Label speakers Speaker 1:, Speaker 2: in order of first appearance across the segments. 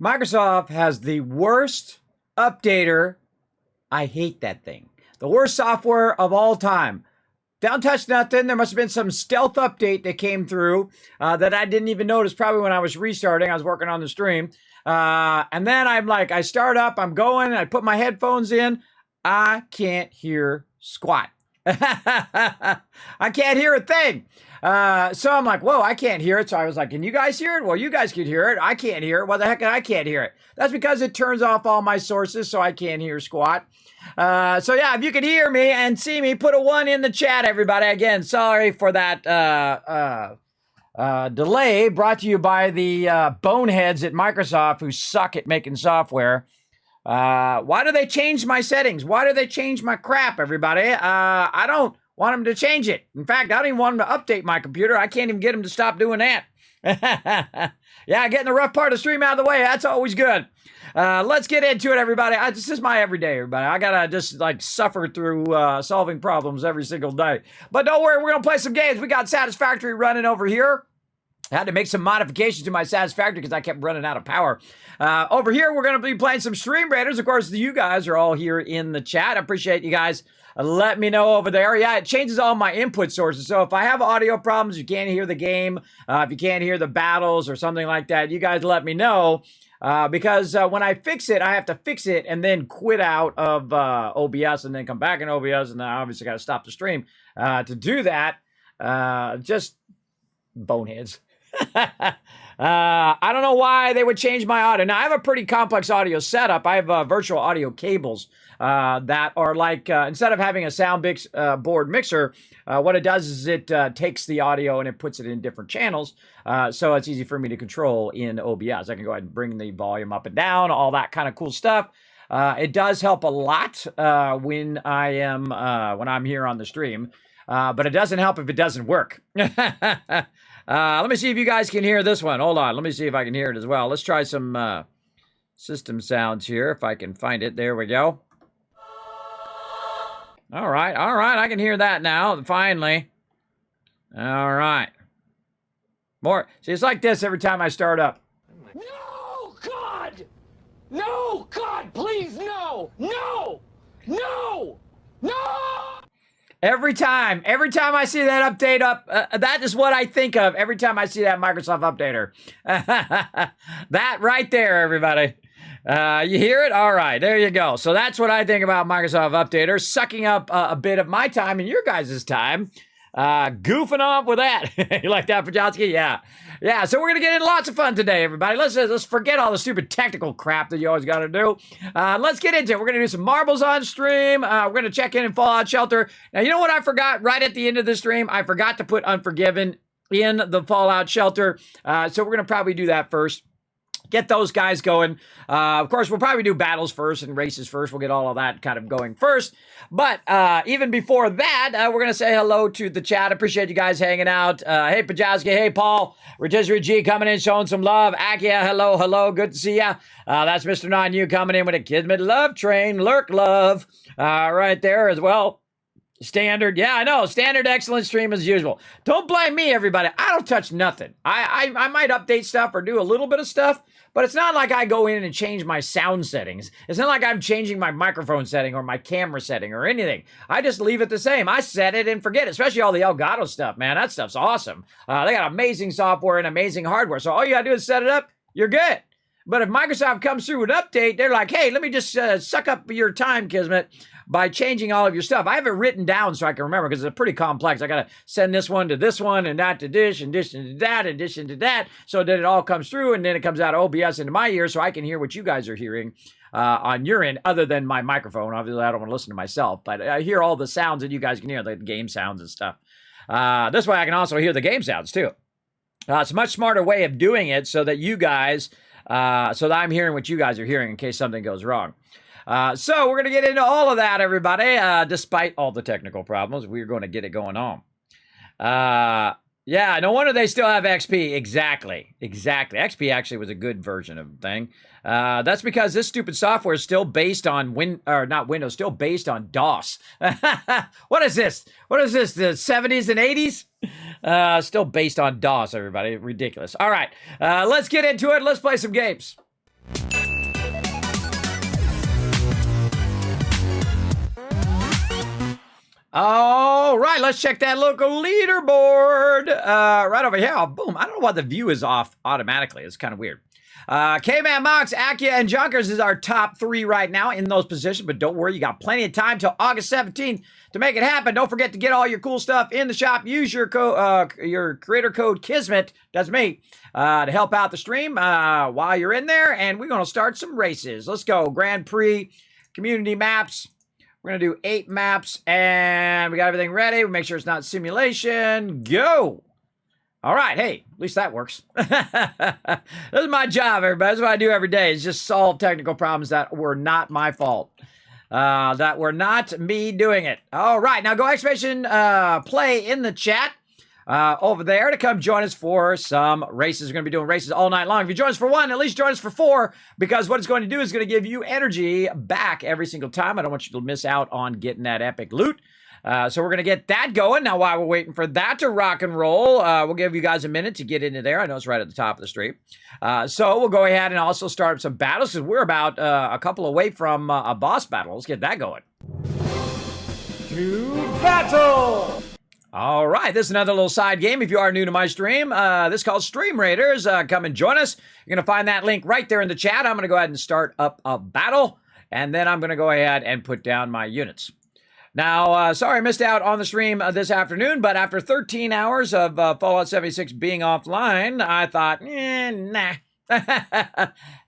Speaker 1: Microsoft has the worst updater. I hate that thing. The worst software of all time. Don't touch nothing. There must have been some stealth update that came through that I didn't even notice probably when I was restarting. I was working on the stream. And then I'm like, I start up, I'm going, I put my headphones in. I can't hear squat. I can't hear a thing. So I'm like, whoa, I can't hear it. So I was like, can you guys hear it? Well, you guys can hear it. I can't hear it. What the heck? I can't hear it. That's because it turns off all my sources, so I can't hear squat. So yeah, if you can hear me and see me, put a 1 in the chat, everybody. Again, sorry for that delay. Brought to you by the boneheads at Microsoft who suck at making software. Why do they change my settings? Why do they change my crap, everybody? I don't want them to change it. In fact, I don't even want them to update my computer. I can't even get them to stop doing that. Yeah, getting the rough part of the stream out of the way. That's always good. Let's get into it, everybody. This is my everyday, everybody. I gotta just like suffer through solving problems every single day. But don't worry, we're gonna play some games. We got Satisfactory running over here. I had to make some modifications to my Satisfactory because I kept running out of power. Over here, we're going to be playing some Stream Raiders. Of course, you guys are all here in the chat. I appreciate you guys. Let me know over there. Yeah, it changes all my input sources. So if I have audio problems, you can't hear the game, if you can't hear the battles or something like that, you guys let me know. Because when I fix it, I have to fix it and then quit out of OBS and then come back in OBS. And then I obviously got to stop the stream to do that. Just boneheads. I don't know why they would change my audio. Now, I have a pretty complex audio setup. I have virtual audio cables that are like, instead of having a sound board mixer, what it does is it takes the audio and it puts it in different channels. So it's easy for me to control in OBS. I can go ahead and bring the volume up and down, all that kind of cool stuff. It does help a lot when I'm here on the stream. But it doesn't help if it doesn't work. Let me see if you guys can hear this one. Hold on. Let me see if I can hear it as well. Let's try some system sounds here, if I can find it. There we go. All right. All right. I can hear that now, finally. All right. More. See, it's like this every time I start up.
Speaker 2: No, God! No, God, please, no! No! No! No!
Speaker 1: Every time I see that update up, that is what I think of every time I see that Microsoft updater. That right there, everybody. You hear it? All right, there you go. So that's what I think about Microsoft updater, sucking up a bit of my time and your guys' time. Goofing off with that. You like that, Pajowski? Yeah. Yeah, so we're going to get in lots of fun today, everybody. Let's forget all the stupid technical crap that you always got to do. Let's get into it. We're going to do some marbles on stream. We're going to check in Fallout Shelter. Now, you know what I forgot right at the end of the stream? I forgot to put Unforgiven in the Fallout Shelter. So we're going to probably do that first. Get those guys going. Of course, we'll probably do battles first and races first. We'll get all of that kind of going first. But even before that, we're going to say hello to the chat. Appreciate you guys hanging out. Hey, Pajowski. Hey, Paul. Rotisserie G coming in, showing some love. Akia, hello, hello. Good to see ya. That's Mr. Non-You coming in with a Kismet love train. Lurk love. Right there as well. Standard. Yeah, I know. Standard excellent stream as usual. Don't blame me, everybody. I don't touch nothing. I might update stuff or do a little bit of stuff, but it's not like I go in and change my sound settings. It's not like I'm changing my microphone setting or my camera setting or anything. I just leave it the same. I set it and forget it, especially all the Elgato stuff, man. That stuff's awesome. They got amazing software and amazing hardware. So all you gotta do is set it up. You're good. But if Microsoft comes through with an update, they're like, hey, let me just suck up your time, Kismet, by changing all of your stuff. I have it written down so I can remember because it's pretty complex. I got to send this one to this one and that to dish and dish into that and dish into that so that it all comes through and then it comes out of OBS into my ear so I can hear what you guys are hearing on your end other than my microphone. Obviously, I don't want to listen to myself, but I hear all the sounds that you guys can hear, like game sounds and stuff. This way I can also hear the game sounds too. It's a much smarter way of doing it so that you guys... so that I'm hearing what you guys are hearing in case something goes wrong. So we're going to get into all of that, everybody. Despite all the technical problems, we're going to get it going on. Yeah, no wonder they still have XP. Exactly. XP actually was a good version of the thing. That's because this stupid software is still based on not Windows, still based on DOS. What is this? The 70s and 80s? Still based on DOS, everybody. Ridiculous. All right, let's get into it. Let's play some games. All right, let's check that local leaderboard. Right over here. Oh, boom. I don't know why the view is off automatically. It's kind of weird. K-Man, Mox, Akia, and Junkers is our top 3 right now in those positions, but don't worry, you got plenty of time till August 17th to make it happen. Don't forget to get all your cool stuff in the shop. Use your your creator code Kismet, that's me, to help out the stream while you're in there, and we're going to start some races. Let's go. Grand Prix, community maps. We're going to do 8 maps, and we got everything ready. We'll make sure it's not simulation. Go! All right, hey, at least that works. This is my job, everybody. That's what I do every day, is just solve technical problems that were not my fault. That were not me doing it. All right, now go exclamation play in the chat over there to come join us for some races. We're going to be doing races all night long. If you join us for 1, at least join us for 4, because what it's going to do is going to give you energy back every single time. I don't want you to miss out on getting that epic loot. So we're going to get that going. Now, while we're waiting for that to rock and roll, we'll give you guys a minute to get into there. I know it's right at the top of the stream. So we'll go ahead and also start some battles, because we're about a couple away from a boss battle. Let's get that going. To battle! All right, this is another little side game. If you are new to my stream, this is called Stream Raiders. Come and join us. You're going to find that link right there in the chat. I'm going to go ahead and start up a battle, and then I'm going to go ahead and put down my units. Now, sorry I missed out on the stream this afternoon, but after 13 hours of Fallout 76 being offline, I thought, nah.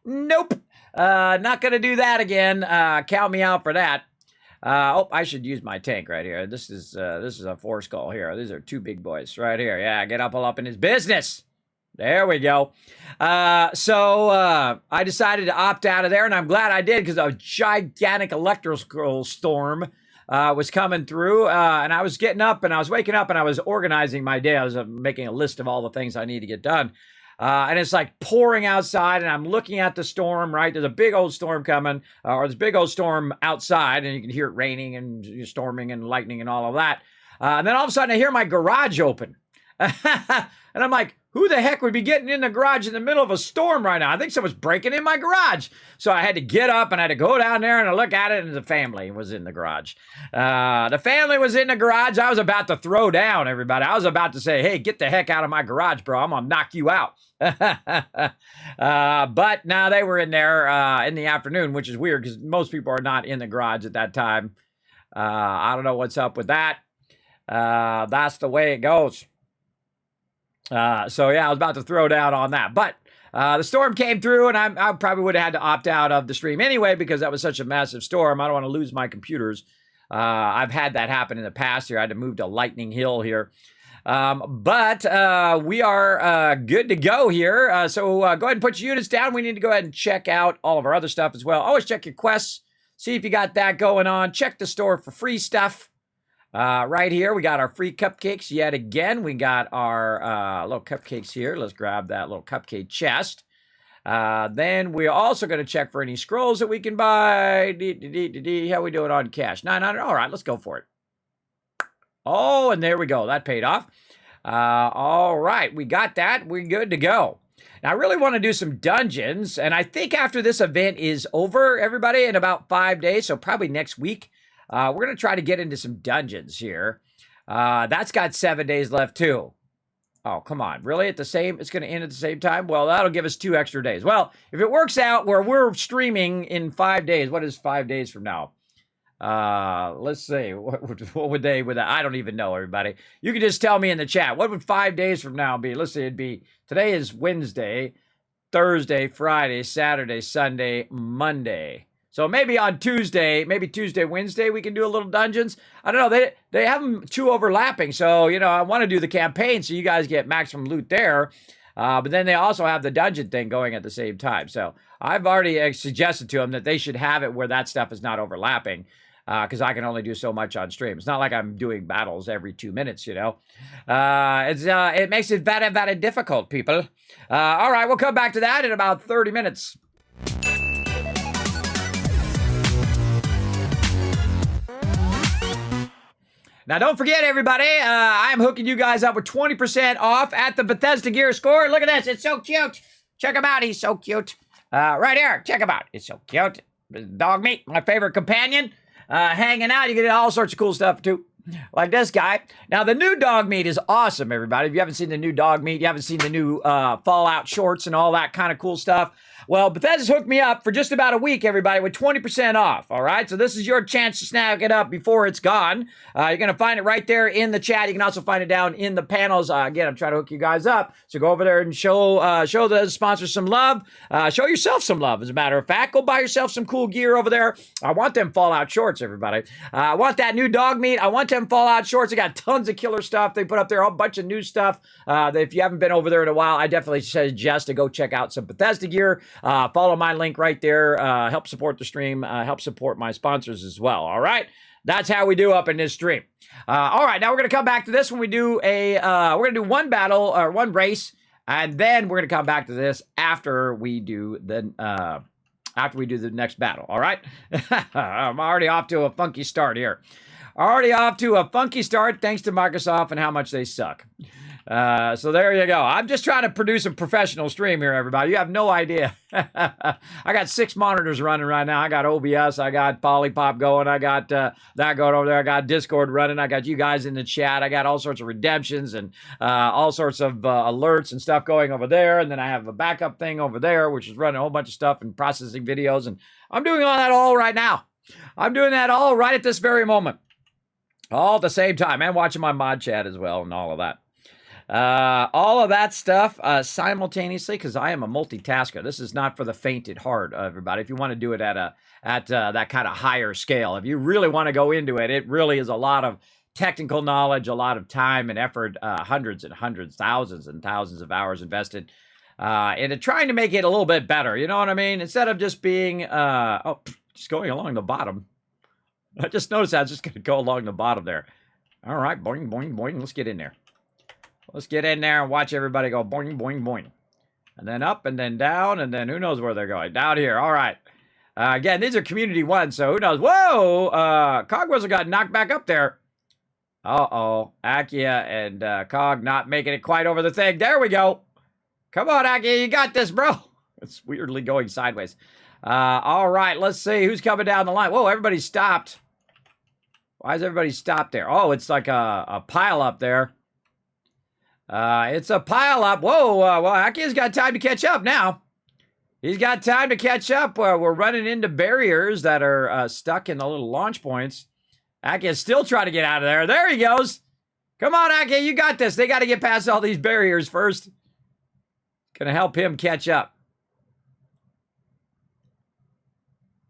Speaker 1: Nope. Not going to do that again. Count me out for that. Oh, I should use my tank right here. This is a 4 skull here. These are 2 big boys right here. Yeah, get all up in his business. There we go. So I decided to opt out of there, and I'm glad I did, because a gigantic electrical storm was coming through, and I was getting up, and I was waking up, and I was organizing my day. I was making a list of all the things I need to get done. And it's like pouring outside, and I'm looking at the storm, right? There's a big old storm coming, or this big old storm outside, and you can hear it raining and storming and lightning and all of that. And then all of a sudden I hear my garage open. And I'm like, who the heck would be getting in the garage in the middle of a storm right now? I think someone's breaking in my garage. So I had to get up and I had to go down there and I look at it, and the family was in the garage. The family was in the garage. I was about to throw down, everybody. I was about to say, hey, get the heck out of my garage, bro. I'm going to knock you out. But now they were in there in the afternoon, which is weird because most people are not in the garage at that time. I don't know what's up with that. That's the way it goes. So yeah, I was about to throw down on that, but the storm came through, and I probably would have had to opt out of the stream anyway, because that was such a massive storm. I don't want to lose my computers. I've had that happen in the past here. I had to move to Lightning Hill here. But we are good to go here. So go ahead and put your units down. We need to go ahead and check out all of our other stuff as well. Always check your quests. See if you got that going on. Check the store for free stuff. Right here, we got our free cupcakes yet again. We got our little cupcakes here. Let's grab that little cupcake chest. Then we're also going to check for any scrolls that we can buy. How we doing on cash? 900. All right, let's go for it. Oh, and there we go. That paid off. All right, we got that. We're good to go. Now, I really want to do some dungeons, and I think after this event is over, everybody, in about 5 days, so probably next week, we're going to try to get into some dungeons here. That's got 7 days left, too. Oh, come on. Really? It's going to end at the same time? Well, that'll give us 2 extra days. Well, if it works out where we're streaming in 5 days, what is 5 days from now? Let's see. What would they, I don't even know, everybody. You can just tell me in the chat. What would 5 days from now be? Let's see. It'd be, today is Wednesday, Thursday, Friday, Saturday, Sunday, Monday. So maybe on Tuesday, Wednesday, we can do a little dungeons. I don't know. They have them 2 overlapping. So, I want to do the campaign so you guys get maximum loot there. But then they also have the dungeon thing going at the same time. So I've already suggested to them that they should have it where that stuff is not overlapping. Because I can only do so much on stream. It's not like I'm doing battles every 2 minutes, It makes it very, very difficult, people. All right, we'll come back to that in about 30 minutes. Now, don't forget, everybody, I'm hooking you guys up with 20% off at the Bethesda Gear Store. Look at this. It's so cute. Check him out. He's so cute. Right here. Check him out. It's so cute. Dog meat, my favorite companion. Hanging out. You get all sorts of cool stuff, too. Like this guy. Now, the new dog meat is awesome, everybody. If you haven't seen the new dog meat, you haven't seen the new Fallout shorts and all that kind of cool stuff. Well, Bethesda's hooked me up for just about a week, everybody, with 20% off, all right? So this is your chance to snag it up before it's gone. You're going to find it right there in the chat. You can also find it down in the panels. Again, I'm trying to hook you guys up. So go over there and show the sponsors some love. Show yourself some love, as a matter of fact. Go buy yourself some cool gear over there. I want them Fallout shorts, everybody. I want that new dog meat. I want them Fallout shorts. They got tons of killer stuff. They put up there a bunch of new stuff. That if you haven't been over there in a while, I definitely suggest to go check out some Bethesda gear. Follow my link right there. Help support the stream. Help support my sponsors as well. All right. That's how we do up in this stream. All right. Now we're going to come back to this when we do we're going to do one battle or one race. And then we're going to come back to this after we do the next battle. All right. I'm already off to a funky start here. Already off to a funky start thanks to Microsoft and how much they suck. So there you go. I'm just trying to produce a professional stream here, everybody. You have no idea. I got 6 monitors running right now. I got OBS. I got Polypop going. I got that going over there. I got Discord running. I got you guys in the chat. I got all sorts of redemptions and all sorts of alerts and stuff going over there. And then I have a backup thing over there, which is running a whole bunch of stuff and processing videos. And I'm doing all that all right now. I'm doing that all right at this very moment. All at the same time. And watching my mod chat as well and all of that. All of that stuff simultaneously, because I am a multitasker. This is not for the faint at heart, everybody. If you want to do it at that kind of higher scale, if you really want to go into it, it really is a lot of technical knowledge, a lot of time and effort, hundreds and hundreds, thousands and thousands of hours invested into trying to make it a little bit better. You know what I mean? Instead of just being, just going along the bottom. I just noticed I was just going to go along the bottom there. All right, boing, boing, boing. Let's get in there. Let's get in there and watch everybody go boing, boing, boing. And then up and then down and then who knows where they're going. Down here. All right. Again, these are community ones, so who knows. Whoa! Cogwhistle got knocked back up there. Uh-oh. Akia and Cog not making it quite over the thing. There we go. Come on, Akia. You got this, bro. It's weirdly going sideways. All right. Let's see who's coming down the line. Whoa, everybody stopped. Why is everybody stopped there? Oh, it's like a pile up there. It's a pile up. Whoa, well, Aki's got time to catch up now. He's got time to catch up. We're running into barriers that are stuck in the little launch points. Aki is still trying to get out of there. There he goes. Come on, Aki, you got this. They got to get past all these barriers first. Gonna help him catch up.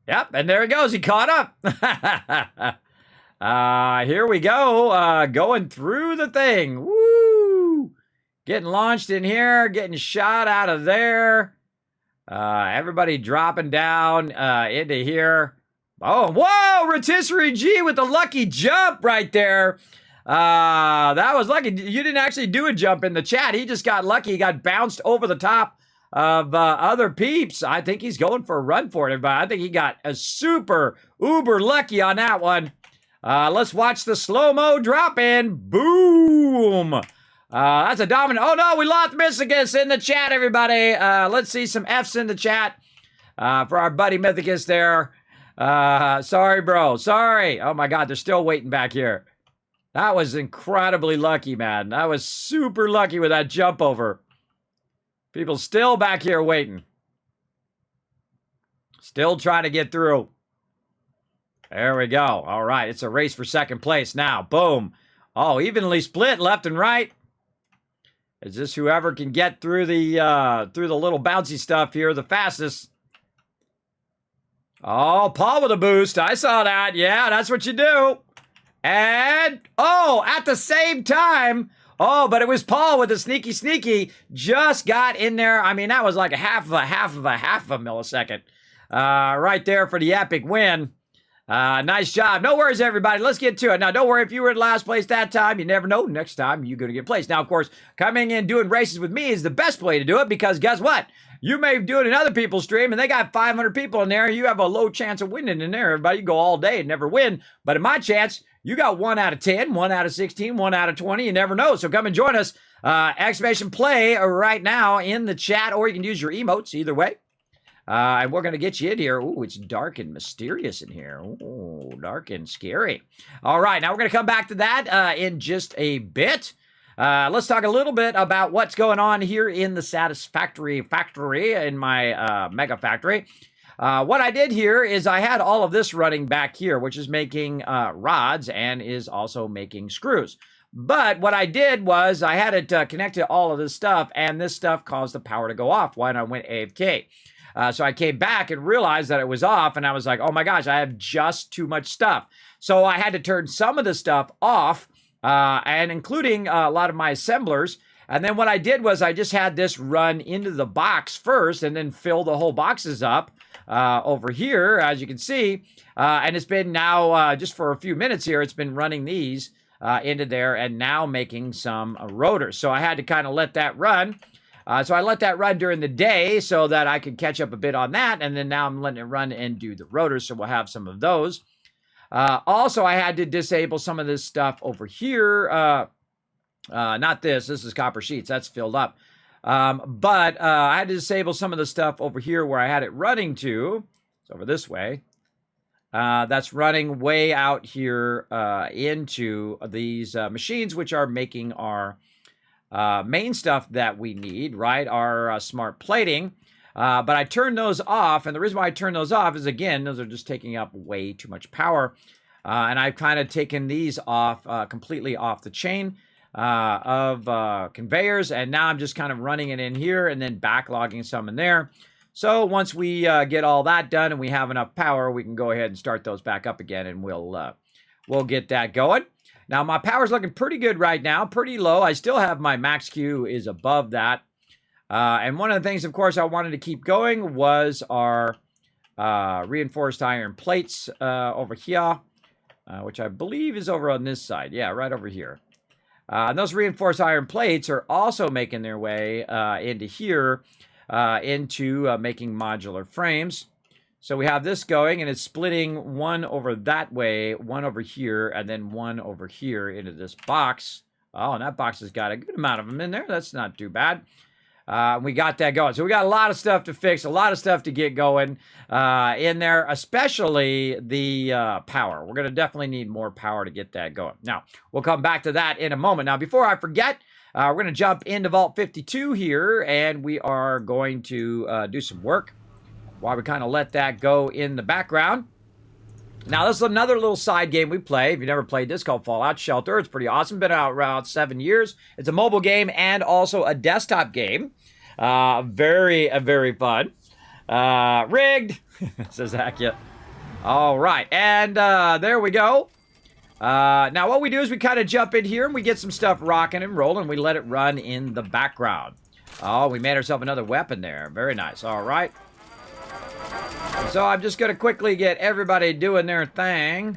Speaker 1: Yep, and there he goes. He caught up. Here we go. Going through the thing. Woo! Getting launched in here. Getting shot out of there. Everybody dropping down into here. Oh, whoa! Rotisserie G with the lucky jump right there. That was lucky. You didn't actually do a jump in the chat. He just got lucky. He got bounced over the top of other peeps. I think he's going for a run for it, everybody. I think he got a super uber lucky on that one. Let's watch the slow-mo drop in. Boom! That's a dominant. Oh, no, we lost Mythicus in the chat, everybody. Let's see some Fs in the chat for our buddy Mythicus there. Sorry, bro. Sorry. Oh, my God, they're still waiting back here. That was incredibly lucky, man. That was super lucky with that jump over. People still back here waiting. Still trying to get through. There we go. All right, it's a race for second place now. Boom. Oh, evenly split left and right. It's just whoever can get through the little bouncy stuff here the fastest. Oh, Paul with a boost. I saw that. Yeah, that's what you do. And, oh, at the same time, oh, but it was Paul with the sneaky, just got in there. I mean, that was like a half of a millisecond right there for the epic win. Nice job. No worries, everybody. Let's get to it. Now, don't worry if you were in last place that time. You never know. Next time, you're going to get placed. Now, of course, coming in doing races with me is the best way to do it because guess what? You may do it in other people's stream, and they got 500 people in there. You have a low chance of winning in there. Everybody, you go all day and never win. But in my chance, you got 1 out of 10, 1 out of 16, 1 out of 20. You never know. So come and join us. Exclamation play right now in the chat, or you can use your emotes either way. And we're going to get you in here. Ooh, it's dark and mysterious in here. Ooh, dark and scary. All right, now we're going to come back to that in just a bit. Let's talk a little bit about what's going on here in the Satisfactory factory, in my Mega Factory. What I did here is I had all of this running back here, which is making rods and is also making screws. But what I did was I had it connected to all of this stuff, and this stuff caused the power to go off when I went AFK. So I came back and realized that it was off, and I was like, oh my gosh, I have just too much stuff. So I had to turn some of the stuff off, and including a lot of my assemblers. And then what I did was I just had this run into the box first and then fill the whole boxes up over here, as you can see. And it's been now, just for a few minutes here, it's been running these into there and now making some rotors. So I had to kind of let that run. So I let that run during the day so that I could catch up a bit on that. And then now I'm letting it run and do the rotors. So we'll have some of those. Also, I had to disable some of this stuff over here. Not this. This is copper sheets. That's filled up. But I had to disable some of the stuff over here where I had it running to. It's over this way. That's running way out here into these machines, which are making our main stuff that we need, right? Our smart plating. But I turned those off, and the reason why I turned those off is, again, those are just taking up way too much power. And I've kind of taken these off, completely off the chain of conveyors, and now I'm just kind of running it in here and then backlogging some in there. So once we get all that done and we have enough power, we can go ahead and start those back up again, and we'll get that going. Now, my power's looking pretty good right now, pretty low. I still have my max Q is above that. And one of the things, of course, I wanted to keep going was our reinforced iron plates over here, which I believe is over on this side. Yeah, right over here. And those reinforced iron plates are also making their way into here, into making modular frames. So we have this going, and it's splitting one over that way, one over here, and then one over here into this box. Oh, and that box has got a good amount of them in there. That's not too bad. We got that going. So we got a lot of stuff to fix, a lot of stuff to get going in there, especially the power. We're going to definitely need more power to get that going. Now, we'll come back to that in a moment. Now, before I forget, we're going to jump into Vault 52 here, and we are going to do some work while we kind of let that go in the background. Now, this is another little side game we play. If you've never played this, called Fallout Shelter. It's pretty awesome. Been out around 7 years. It's a mobile game and also a desktop game. Very fun. Rigged, says Akia. All right, and there we go. Now, what we do is we kind of jump in here and we get some stuff rocking and rolling. We let it run in the background. Oh, we made ourselves another weapon there. Very nice. All right. So I'm just going to quickly get everybody doing their thing.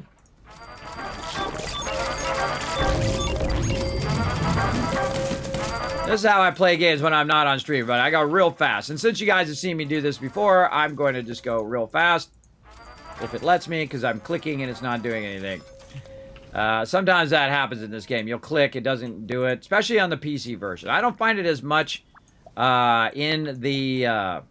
Speaker 1: This is how I play games when I'm not on stream, but I go real fast. And since you guys have seen me do this before, I'm going to just go real fast. If it lets me, because I'm clicking and it's not doing anything. Sometimes that happens in this game. You'll click, it doesn't do it, especially on the PC version. I don't find it as much in the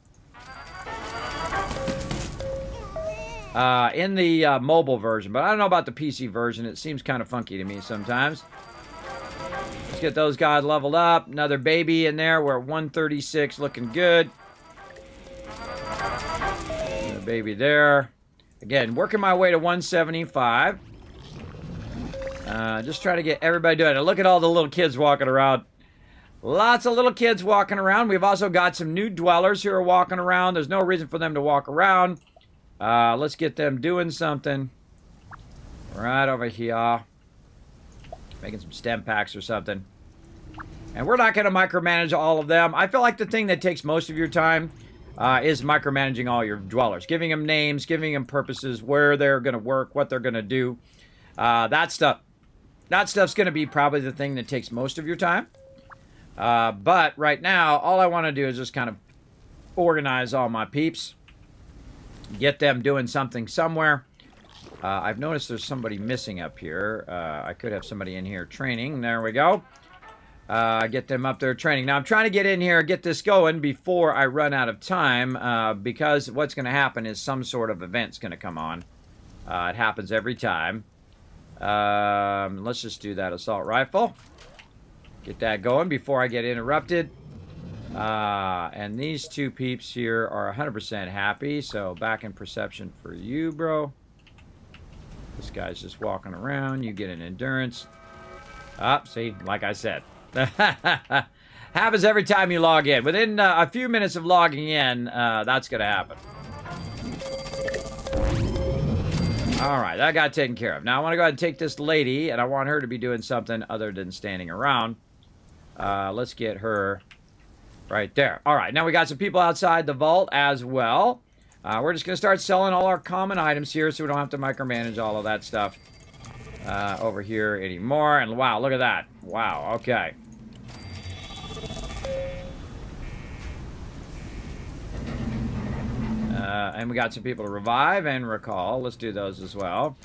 Speaker 1: mobile version, but I don't know about the PC version. It seems kind of funky to me sometimes. Let's get those guys leveled up. Another baby in there. We're at 136, looking good. Another baby there. Again, working my way to 175. Just trying to get everybody doing it. Look at all the little kids walking around. Lots of little kids walking around. We've also got some new dwellers who are walking around. There's no reason for them to walk around. Let's get them doing something. Right over here. Making some stem packs or something. And we're not going to micromanage all of them. I feel like the thing that takes most of your time is micromanaging all your dwellers. Giving them names, giving them purposes, where they're going to work, what they're going to do. That stuff's going to be probably the thing that takes most of your time. But right now, all I want to do is just kind of organize all my peeps. Get them doing something somewhere. I've noticed there's somebody missing up here. I could have somebody in here training. There we go. Get them up there training. Now, I'm trying to get in here, get this going before I run out of time, because what's going to happen is some sort of event's going to come on. It happens every time. Let's just do that assault rifle. Get that going before I get interrupted. And these two peeps here are 100% happy, so back in perception for you, bro. This guy's just walking around. You get an endurance. See, like I said. Happens every time you log in. Within a few minutes of logging in, that's going to happen. All right, that got taken care of. Now I want to go ahead and take this lady, and I want her to be doing something other than standing around. Let's get her right there. All right, now we got some people outside the vault as well. We're just going to start selling all our common items here so we don't have to micromanage all of that stuff over here anymore. And wow, look at that. Wow, okay. And we got some people to revive and recall. Let's do those as well.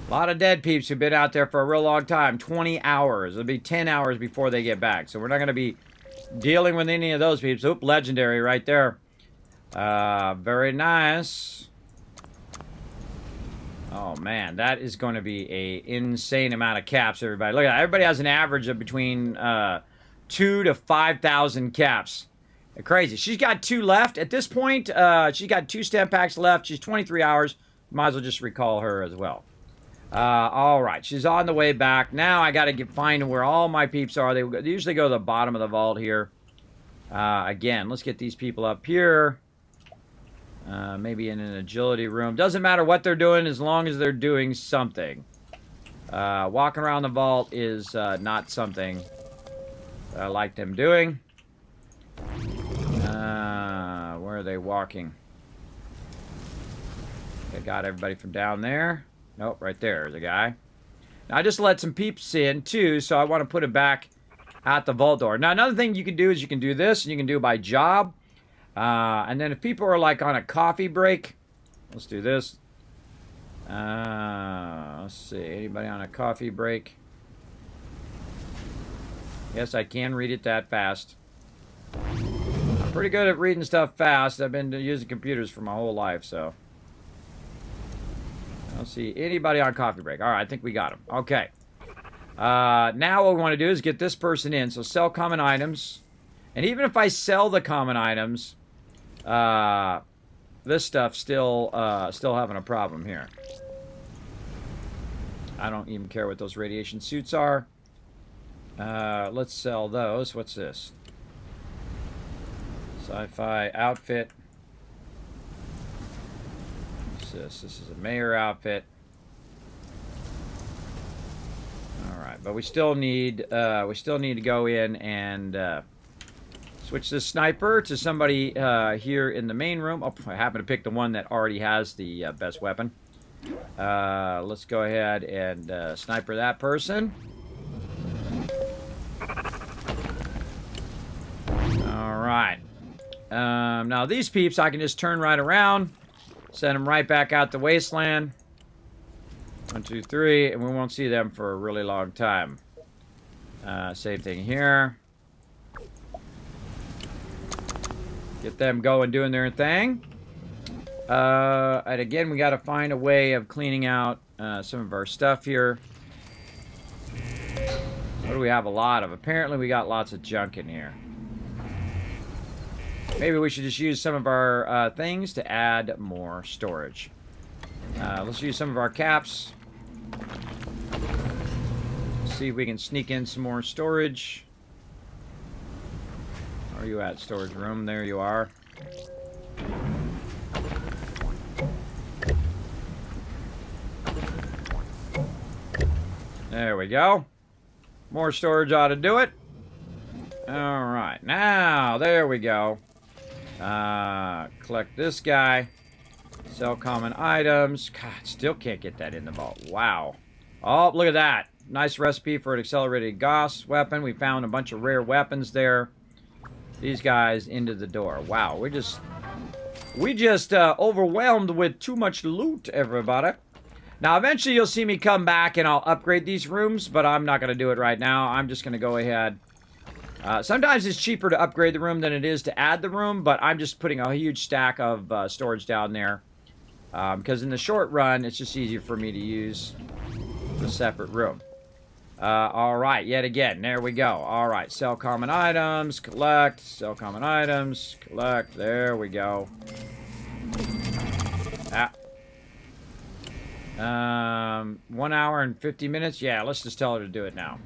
Speaker 1: A lot of dead peeps who've been out there for a real long time. 20 hours. It'll be 10 hours before they get back. So we're not going to be dealing with any of those peeps. Oop, legendary right there. Very nice. Oh, man. That is going to be an insane amount of caps, everybody. Look at that. Everybody has an average of between 2,000 to 5,000 caps. Crazy. She's got 2 left. At this point, she's got 2 stem packs left. She's 23 hours. Might as well just recall her as well. All right, she's on the way back. Now I got to find where all my peeps are. They usually go to the bottom of the vault here. Again, let's get these people up here. Maybe in an agility room. Doesn't matter what they're doing as long as they're doing something. Walking around the vault is not something I like them doing. Where are they walking? They got everybody from down there. Nope, right there's a guy. Now, I just let some peeps in, too, so I want to put it back at the vault door. Now, another thing you can do is you can do this, and you can do by job. And then if people are, like, on a coffee break, let's do this. Let's see, anybody on a coffee break? Yes, I can read it that fast. I'm pretty good at reading stuff fast. I've been using computers for my whole life, so... I don't see anybody on coffee break. All right, I think we got him. Okay. Now what we want to do is get this person in. So sell common items. And even if I sell the common items, this stuff still having a problem here. I don't even care what those radiation suits are. Let's sell those. What's this? Sci-fi outfit. This is a mayor outfit. All right, but we still need to go in and switch this sniper to somebody here in the main room. Oh, I happen to pick the one that already has the best weapon. Let's go ahead and sniper that person. All right. Now these peeps, I can just turn right around. Send them right back out the wasteland. 1, 2, 3, and we won't see them for a really long time. Same thing here. Get them going, doing their thing. And again, we got to find a way of cleaning out some of our stuff here. What do we have a lot of? Apparently, we got lots of junk in here. Maybe we should just use some of our things to add more storage. Let's use some of our caps. See if we can sneak in some more storage. Where are you at, storage room? There you are. There we go. More storage ought to do it. All right, now there we go. Collect this guy. Sell common items. God, still can't get that in the vault. Wow. Oh, look at that. Nice recipe for an accelerated Gauss weapon. We found a bunch of rare weapons there. These guys into the door. Wow, we're just We just overwhelmed with too much loot, everybody. Now, eventually you'll see me come back and I'll upgrade these rooms, but I'm not going to do it right now. I'm just going to go ahead. Sometimes it's cheaper to upgrade the room than it is to add the room, but I'm just putting a huge stack of storage down there. Because in the short run, it's just easier for me to use a separate room. All right, yet again, there we go. All right, sell common items, collect, sell common items, collect, there we go. 1 hour and 50 minutes? Yeah, let's just tell her to do it now.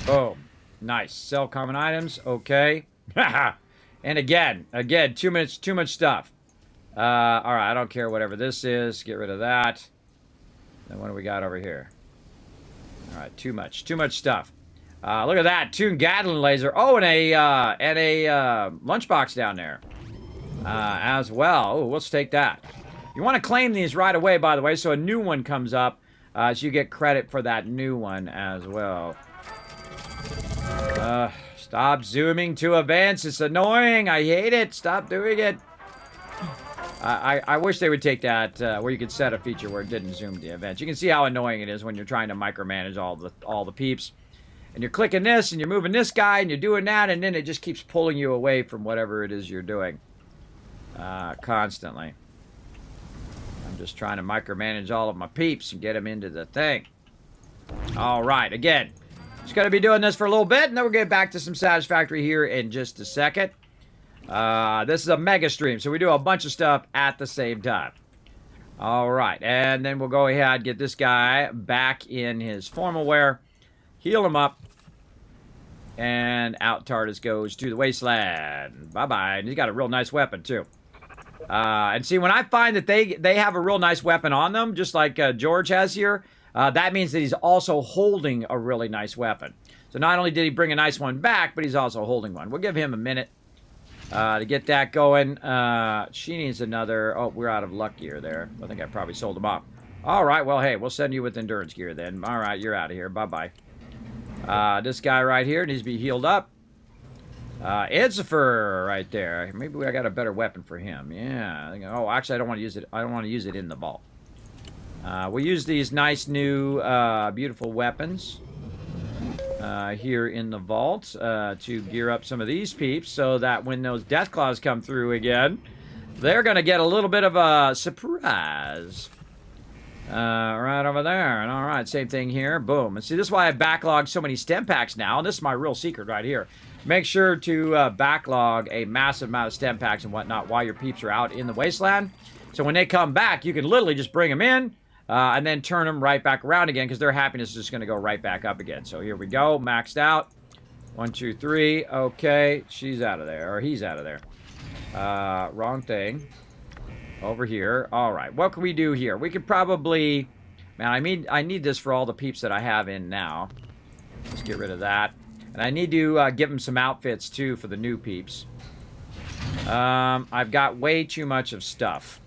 Speaker 1: Boom. Nice. Sell common items. Okay. And again, too much stuff. All right, I don't care whatever this is. Get rid of that. Then what do we got over here? All right, too much stuff. Look at that, tuned Gatling laser. Oh, and a lunchbox down there as well. Oh, let's take that. You want to claim these right away, by the way, so a new one comes up, so you get credit for that new one as well. Stop zooming to events. It's annoying. I hate it. Stop doing it. I wish they would take that where you could set a feature where it didn't zoom to events. You can see how annoying it is when you're trying to micromanage all the peeps. And you're clicking this, and you're moving this guy, and you're doing that, and then it just keeps pulling you away from whatever it is you're doing. Constantly. I'm just trying to micromanage all of my peeps and get them into the thing. All right, again. Just going to be doing this for a little bit, and then we'll get back to some Satisfactory here in just a second. This is a MEGASTREAM, so we do a bunch of stuff at the same time. All right, and then we'll go ahead and get this guy back in his formal wear. Heal him up. And out TARDIS goes to the wasteland. Bye-bye. And he's got a real nice weapon, too. And see, when I find that they have a real nice weapon on them, just like George has here, that means that he's also holding a really nice weapon. So not only did he bring a nice one back, but he's also holding one. We'll give him a minute to get that going. She needs another... Oh, we're out of luck gear there. I think I probably sold him off. All right, well, hey, we'll send you with endurance gear then. All right, you're out of here. Bye-bye. This guy right here needs to be healed up. Edsifer right there. Maybe I got a better weapon for him. Yeah. Oh, actually, I don't want to use it. I don't want to use it in the vault. We'll use these nice new beautiful weapons here in the vault to gear up some of these peeps so that when those death claws come through again, they're going to get a little bit of a surprise. Right over there. And all right, same thing here. Boom. And see, this is why I backlogged so many stem packs now. And this is my real secret right here. Make sure to backlog a massive amount of stem packs and whatnot while your peeps are out in the wasteland. So when they come back, you can literally just bring them in and then turn them right back around again because their happiness is just going to go right back up again. So here we go. Maxed out. 1, 2, 3. Okay. She's out of there. Or he's out of there. Wrong thing. Over here. All right. What can we do here? We could probably... Man, I need this for all the peeps that I have in now. Let's get rid of that. And I need to give them some outfits, too, for the new peeps. I've got way too much of stuff.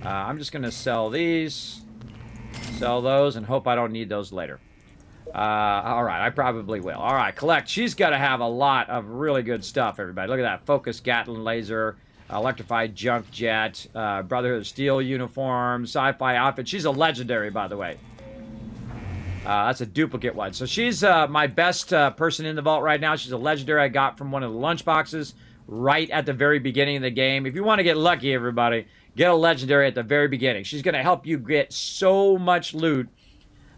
Speaker 1: I'm just going to sell these. Sell those and hope I don't need those later. All right. I probably will. All right. Collect. She's got to have a lot of really good stuff, everybody. Look at that. Focus Gatling laser. Electrified junk jet, Brotherhood of Steel uniform, sci-fi outfit. She's a legendary, by the way. That's a duplicate one. So she's my best person in the vault right now. She's a legendary I got from one of the lunch boxes right at the very beginning of the game. If you want to get lucky, everybody, get a legendary at the very beginning. She's going to help you get so much loot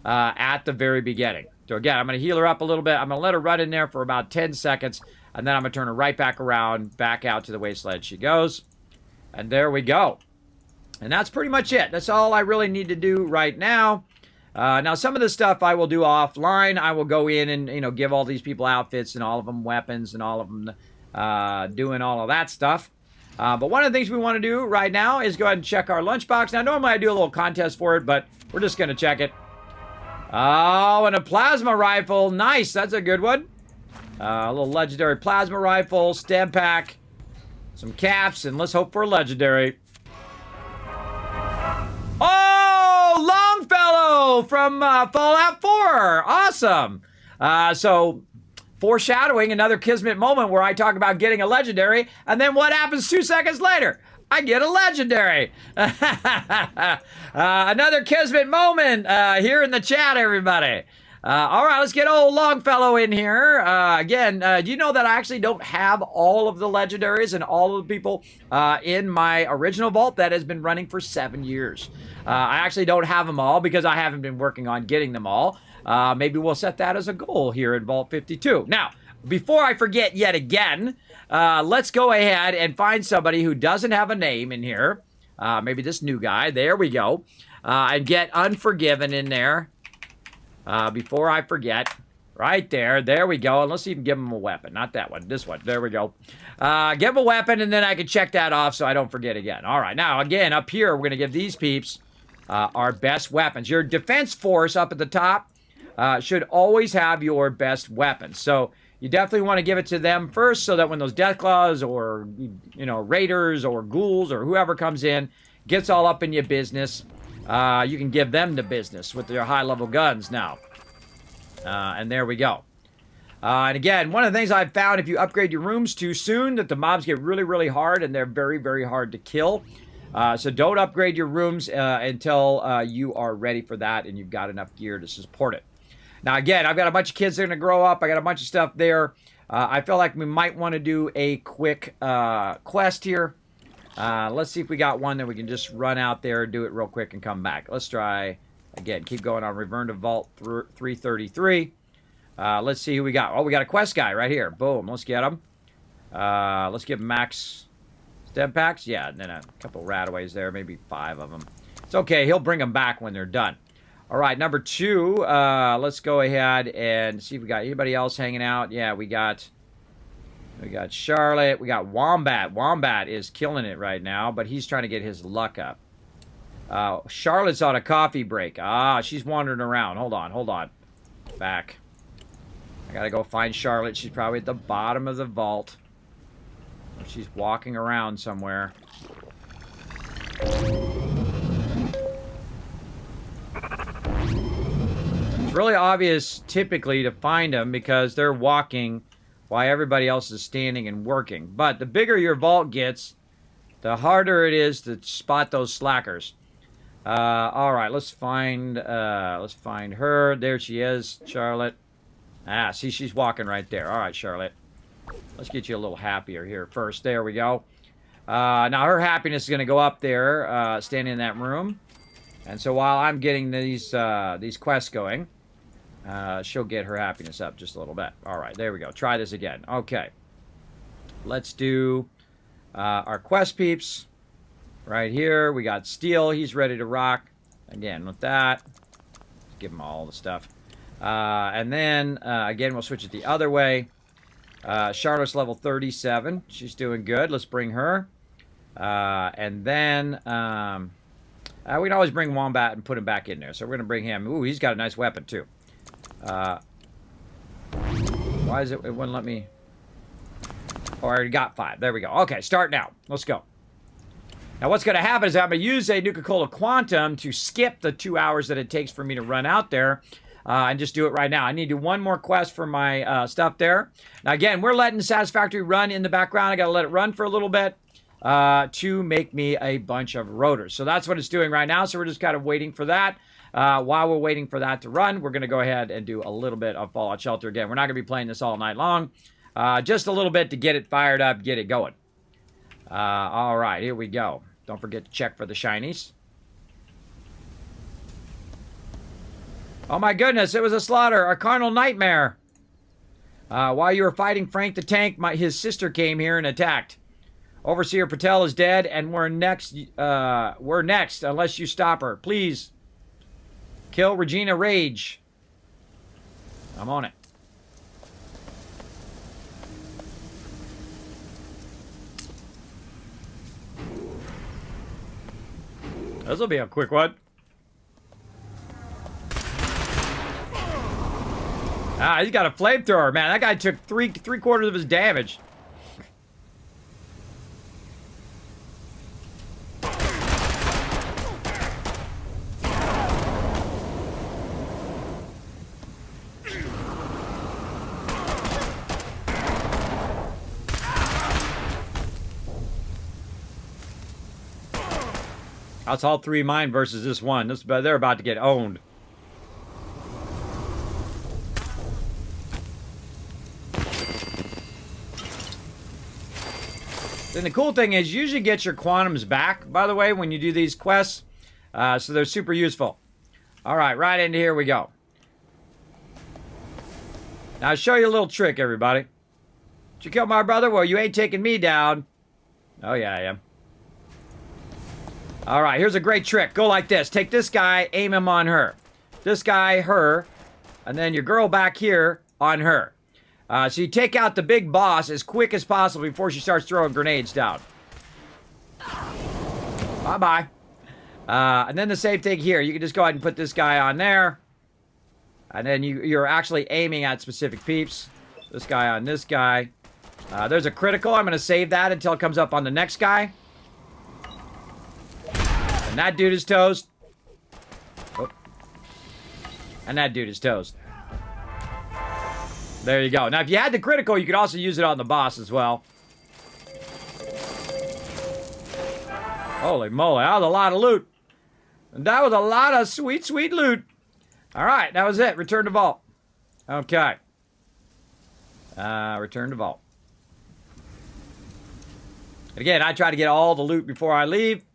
Speaker 1: at the very beginning. So again, I'm going to heal her up a little bit. I'm going to let her run in there for about 10 seconds. And then I'm going to turn her right back around, back out to the wasteland she goes. And there we go. And that's pretty much it. That's all I really need to do right now. Now, some of this stuff I will do offline. I will go in and, give all these people outfits and all of them weapons and all of them doing all of that stuff. But one of the things we want to do right now is go ahead and check our lunchbox. Now, normally I do a little contest for it, but we're just going to check it. Oh, and a plasma rifle. Nice. That's a good one. A little legendary plasma rifle, stem pack, some caps, and let's hope for a legendary. Oh, Longfellow from Fallout 4. Awesome. So foreshadowing another Kismet moment where I talk about getting a legendary, and then what happens 2 seconds later? I get a legendary. Another Kismet moment here in the chat, everybody. All right, let's get old Longfellow in here. Again, do you know that I actually don't have all of the legendaries and all of the people in my original vault that has been running for 7 years? I actually don't have them all because I haven't been working on getting them all. Maybe we'll set that as a goal here in Vault 52. Now, before I forget yet again, let's go ahead and find somebody who doesn't have a name in here. Maybe this new guy. There we go. And get Unforgiven in there. Before I forget, right there, there we go. And let's even give him a weapon. Not that one, this one. There we go. Give him a weapon, and then I can check that off so I don't forget again. All right, now, again, up here, we're going to give these peeps our best weapons. Your defense force up at the top should always have your best weapons. So you definitely want to give it to them first so that when those Deathclaws or, you know, Raiders or Ghouls or whoever comes in, gets all up in your business, you can give them the business with their high-level guns now. And there we go. And again, one of the things I've found, if you upgrade your rooms too soon, that the mobs get really, really hard, and they're very, very hard to kill. So don't upgrade your rooms until you are ready for that and you've got enough gear to support it. Now, again, I've got a bunch of kids that are going to grow up. I got a bunch of stuff there. I feel like we might want to do a quick quest here. Let's see if we got one that we can just run out there, do it real quick, and come back. Let's try, again, keep going on Return to Vault 333. Let's see who we got. Oh, we got a quest guy right here. Boom. Let's get him. Let's give Max stem packs. Yeah, and then a couple rataways there, maybe 5 of them. It's okay. He'll bring them back when they're done. All right, number 2. Let's go ahead and see if we got anybody else hanging out. Yeah, we got Charlotte. We got Wombat. Wombat is killing it right now, but he's trying to get his luck up. Charlotte's on a coffee break. She's wandering around. Hold on. Back. I gotta go find Charlotte. She's probably at the bottom of the vault. She's walking around somewhere. It's really obvious, typically, to find them because they're walking while everybody else is standing and working. But the bigger your vault gets, the harder it is to spot those slackers. All right, let's find her. There she is, Charlotte. See, she's walking right there. All right, Charlotte. Let's get you a little happier here first. There we go. Now her happiness is going to go up there, standing in that room. And so while I'm getting these quests going, she'll get her happiness up just a little bit. All right, there we go. Try this again. Okay. Let's do our quest peeps right here. We got Steel. He's ready to rock. Again, with that, give him all the stuff. And then, again, we'll switch it the other way. Charlotte's level 37. She's doing good. Let's bring her. And then... we can always bring Wombat and put him back in there. So we're going to bring him. Ooh, he's got a nice weapon, too. Why is it wouldn't let me... Oh, I already got 5. There we go. Okay, start now. Let's go. Now, what's going to happen is I'm going to use a Nuka-Cola Quantum to skip the 2 hours that it takes for me to run out there. And just do it right now. I need to do one more quest for my stuff there. Now, again, we're letting Satisfactory run in the background. I got to let it run for a little bit. To make me a bunch of rotors. So that's what it's doing right now. So we're just kind of waiting for that. While we're waiting for that to run, we're going to go ahead and do a little bit of Fallout Shelter. Again, we're not going to be playing this all night long. Just a little bit to get it fired up, get it going. All right, here we go. Don't forget to check for the shinies. Oh my goodness, it was a slaughter, a carnal nightmare. While you were fighting Frank the Tank, his sister came here and attacked. Overseer Patel is dead, and we're next. We're next, unless you stop her. Please, kill Regina Rage. I'm on it. This will be a quick one. He's got a flamethrower, man. That guy took three quarters of his damage. That's all 3 mine versus this one. They're about to get owned. Then the cool thing is you usually get your quantums back, by the way, when you do these quests. So they're super useful. All right, right into here we go. Now I'll show you a little trick, everybody. Did you kill my brother? Well, you ain't taking me down. Oh, yeah, I am. All right, here's a great trick. Go like this. Take this guy, aim him on her. This guy, her. And then your girl back here on her. So you take out the big boss as quick as possible before she starts throwing grenades down. Bye-bye. And then the same thing here. You can just go ahead and put this guy on there. And then you're actually aiming at specific peeps. This guy on this guy. There's a critical. I'm going to save that until it comes up on the next guy. And that dude is toast. Oh. And that dude is toast. There you go. Now, if you had the critical, you could also use it on the boss as well. Holy moly, that was a lot of loot. That was a lot of sweet, sweet loot. All right, that was it. Return to vault. Okay. Return to vault. Again, I try to get all the loot before I leave.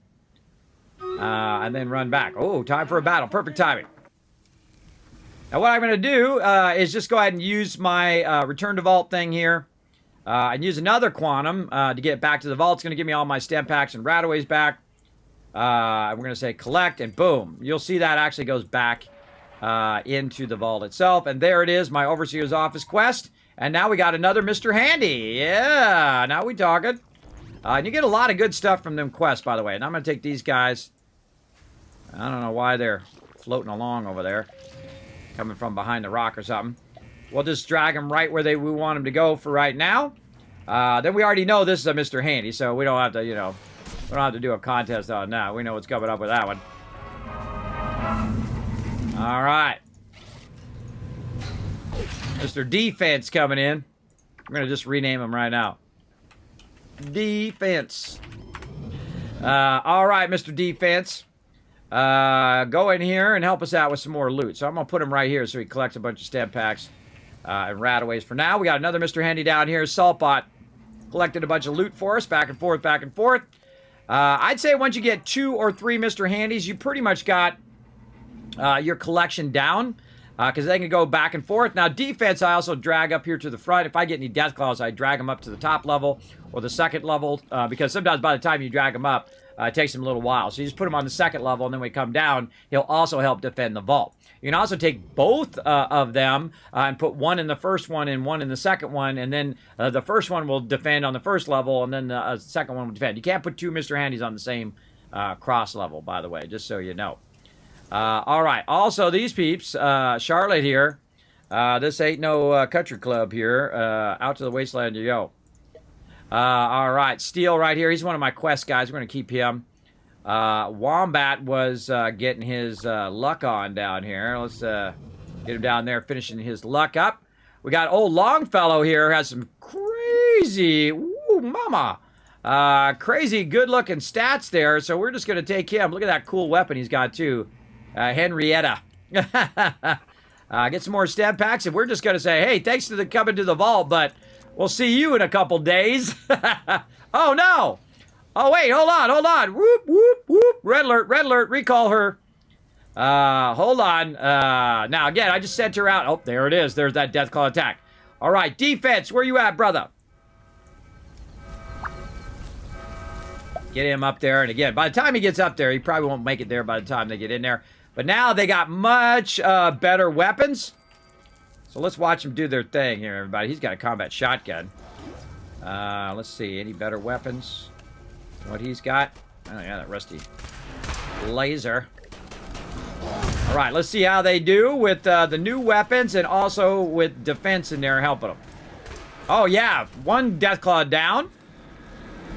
Speaker 1: And then run back. Oh, time for a battle. Perfect timing. Now, what I'm going to do is just go ahead and use my return to vault thing here. And use another quantum to get back to the vault. It's going to give me all my stem packs and rataways back. We're going to say collect, and boom. You'll see that actually goes back into the vault itself. And there it is, my Overseer's Office quest. And now we got another Mr. Handy. Yeah, now we talking. And you get a lot of good stuff from them quests, by the way. And I'm going to take these guys. I don't know why they're floating along over there. Coming from behind the rock or something. We'll just drag them right where we want them to go for right now. Then we already know this is a Mr. Handy, so we don't have to, we don't have to do a contest on that. We know what's coming up with that one. All right. Mr. Defense coming in. I'm going to just rename him right now. Defense. All right, Mr. Defense. Go in here and help us out with some more loot. So I'm going to put him right here so he collects a bunch of stem packs and rataways. For now, we got another Mr. Handy down here. Saltbot collected a bunch of loot for us. Back and forth, back and forth. I'd say once you get 2 or 3 Mr. Handys, you pretty much got your collection down. Because they can go back and forth. Now, defense, I also drag up here to the front. If I get any death claws, I drag them up to the top level or the second level. Because sometimes by the time you drag them up, it takes them a little while. So you just put them on the second level, and then when we come down, he'll also help defend the vault. You can also take both of them and put one in the first one and one in the second one, and then the first one will defend on the first level, and then the second one will defend. You can't put 2 Mr. Handys on the same cross level, by the way, just so you know. All right. Also, these peeps, Charlotte here. This ain't no country club here. Out to the wasteland you go. All right. Steel right here. He's one of my quest guys. We're going to keep him. Wombat was getting his luck on down here. Let's get him down there finishing his luck up. We got old Longfellow here. Has some crazy, woo, mama. Crazy good-looking stats there. So we're just going to take him. Look at that cool weapon he's got, too. Henrietta. Get some more stem packs, and we're just going to say, hey, thanks for coming to the vault, but we'll see you in a couple days. Oh, no. Oh, wait, hold on. Whoop, whoop, whoop. Red alert, recall her. Hold on. Now, again, I just sent her out. Oh, there it is. There's that Deathclaw attack. All right, defense, where you at, brother? Get him up there, and again, by the time he gets up there, he probably won't make it there by the time they get in there. But now they got much better weapons. So let's watch them do their thing here, everybody. He's got a combat shotgun. Let's see, any better weapons? What he's got? Oh, yeah, that rusty laser. All right, let's see how they do with the new weapons and also with defense in there helping them. Oh, yeah, 1 Deathclaw down.